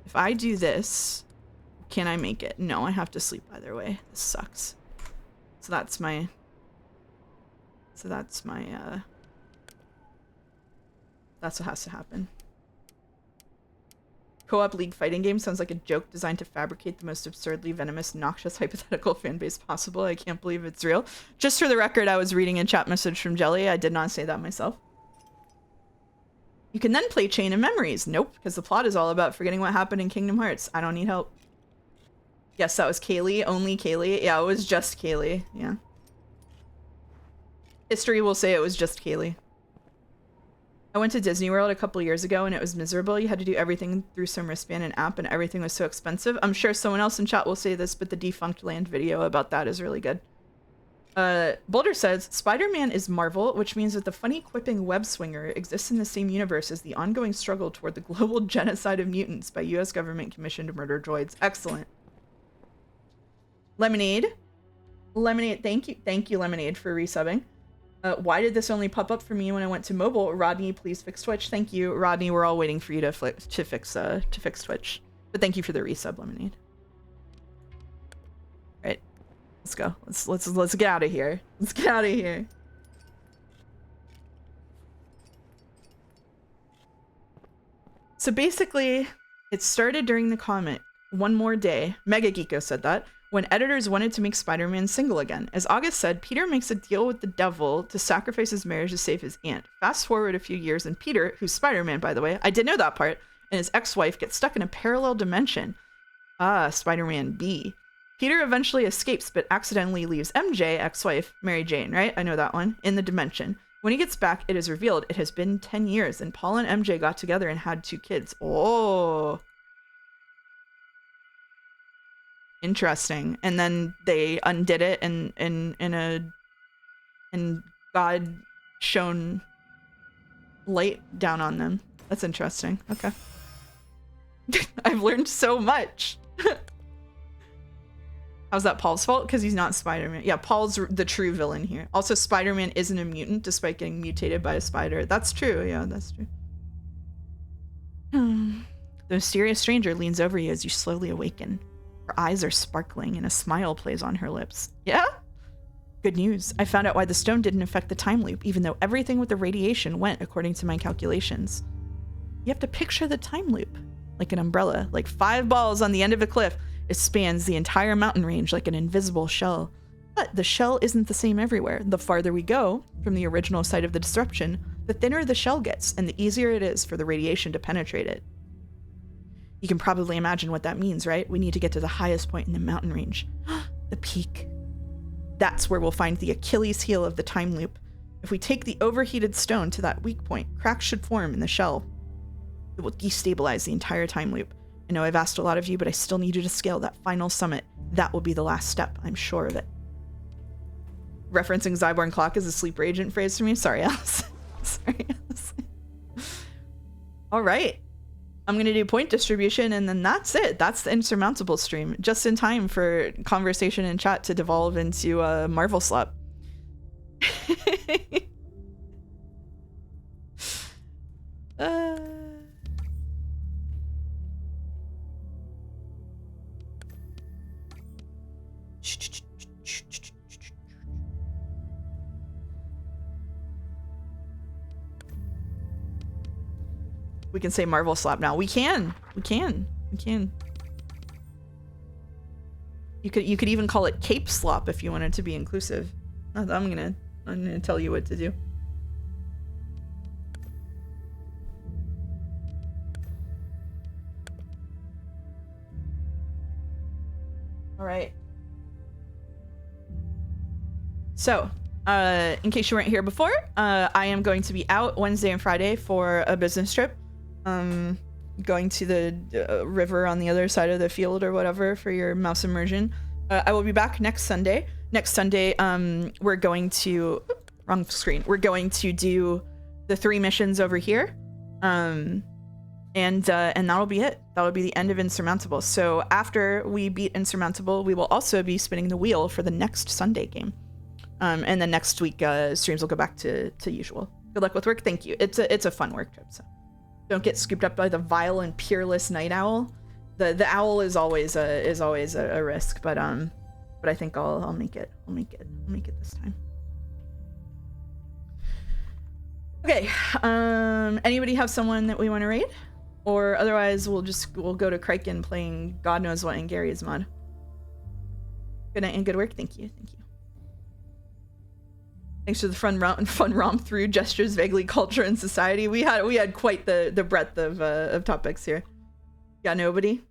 If I do this, can I make it? No, I have to sleep either way. This sucks. So that's my that's what has to happen. Co-op League fighting game sounds like a joke designed to fabricate the most absurdly venomous, noxious, hypothetical fan base possible. I can't believe it's real. Just for the record, I was reading a chat message from Jelly. I did not say that myself. You can then play Chain of Memories. Nope, because the plot is all about forgetting what happened in Kingdom Hearts. I don't need help. Yes, that was Kaylee. Only Kaylee. Yeah, it was just Kaylee. Yeah. History will say it was just Kaylee. I went to Disney World a couple years ago and it was miserable. You had to do everything through some wristband and app and everything was so expensive. I'm sure someone else in chat will say this, but the Defunct Land video about that is really good. Boulder says, Spider-Man is Marvel, which means that the funny quipping web swinger exists in the same universe as the ongoing struggle toward the global genocide of mutants by US government commissioned murder droids. Excellent. Lemonade. Lemonade, thank you, Lemonade, for resubbing. Why did this only pop up for me when I went to mobile? Rodney, please fix Twitch. Thank you, Rodney. We're all waiting for you to fix Twitch. But thank you for the resub, Lemonade. All right, let's go. Let's get out of here. Let's get out of here. So basically, it started during the comic. One more day. Mega Geeko said that. When editors wanted to make Spider-Man single again. As August said, Peter makes a deal with the devil to sacrifice his marriage to save his aunt. Fast forward a few years and Peter, who's Spider-Man by the way, I did know that part, and his ex-wife get stuck in a parallel dimension. Spider-Man B. Peter eventually escapes but accidentally leaves MJ, ex-wife, Mary Jane, right? I know that one, in the dimension. When he gets back, it is revealed it has been 10 years and Paul and MJ got together and had 2 kids. Oh. Interesting. And then they undid it and God shone light down on them. That's interesting. Okay. I've learned so much. How's that Paul's fault? Because he's not Spider-Man. Yeah, Paul's the true villain here. Also, Spider-Man isn't a mutant despite getting mutated by a spider. That's true. Yeah, that's true. The mysterious stranger leans over you as you slowly awaken. Her eyes are sparkling and a smile plays on her lips. Yeah? Good news. I found out why the stone didn't affect the time loop, even though everything with the radiation went according to my calculations. You have to picture the time loop. Like an umbrella, like 5 balls on the end of a cliff. It spans the entire mountain range like an invisible shell. But the shell isn't the same everywhere. The farther we go from the original site of the disruption, the thinner the shell gets and the easier it is for the radiation to penetrate it. You can probably imagine what that means, right? We need to get to the highest point in the mountain range. The peak. That's where we'll find the Achilles heel of the time loop. If we take the overheated stone to that weak point, cracks should form in the shell. It will destabilize the entire time loop. I know I've asked a lot of you, but I still need you to scale that final summit. That will be the last step, I'm sure of it. Referencing Zyborn Clock as a sleeper agent phrase for me? Sorry, Alice. Sorry, Alice. All right. I'm going to do point distribution and then that's it. That's the Insurmountable stream. Just in time for conversation and chat to devolve into a Marvel slap. We can say Marvel slap now. We can. You could even call it cape slop if you wanted to be inclusive. I'm gonna tell you what to do. All right. So In case you weren't here before, I am going to be out Wednesday and Friday for a business trip. Going to the river on the other side of the field or whatever for your mouse immersion. I will be back next Sunday. Next Sunday, we're going to... wrong screen. We're going to do the 3 missions over here. And that'll be it. That'll be the end of Insurmountable. So after we beat Insurmountable, we will also be spinning the wheel for the next Sunday game. And then next week, streams will go back to usual. Good luck with work. Thank you. It's a fun work trip, so don't get scooped up by the vile and peerless night owl. The owl is always a risk, but I think I'll make it. I'll make it this time. Okay. Anybody have someone that we want to raid? Or otherwise, we'll go to Kraken playing God knows what in Gary's mod. Good night and good work. Thank you. Thank you. Thanks for the fun romp through gestures, vaguely culture and society. We had quite the breadth of topics here. Got nobody?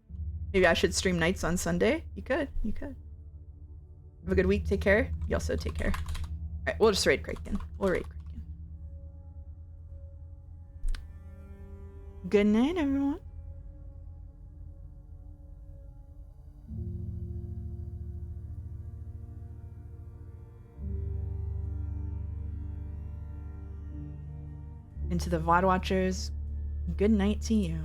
Maybe I should stream nights on Sunday? You could. Have a good week. Take care. You also take care. All right, we'll just raid Kraken. We'll raid Kraken. Good night, everyone. And to the VOD watchers, good night to you.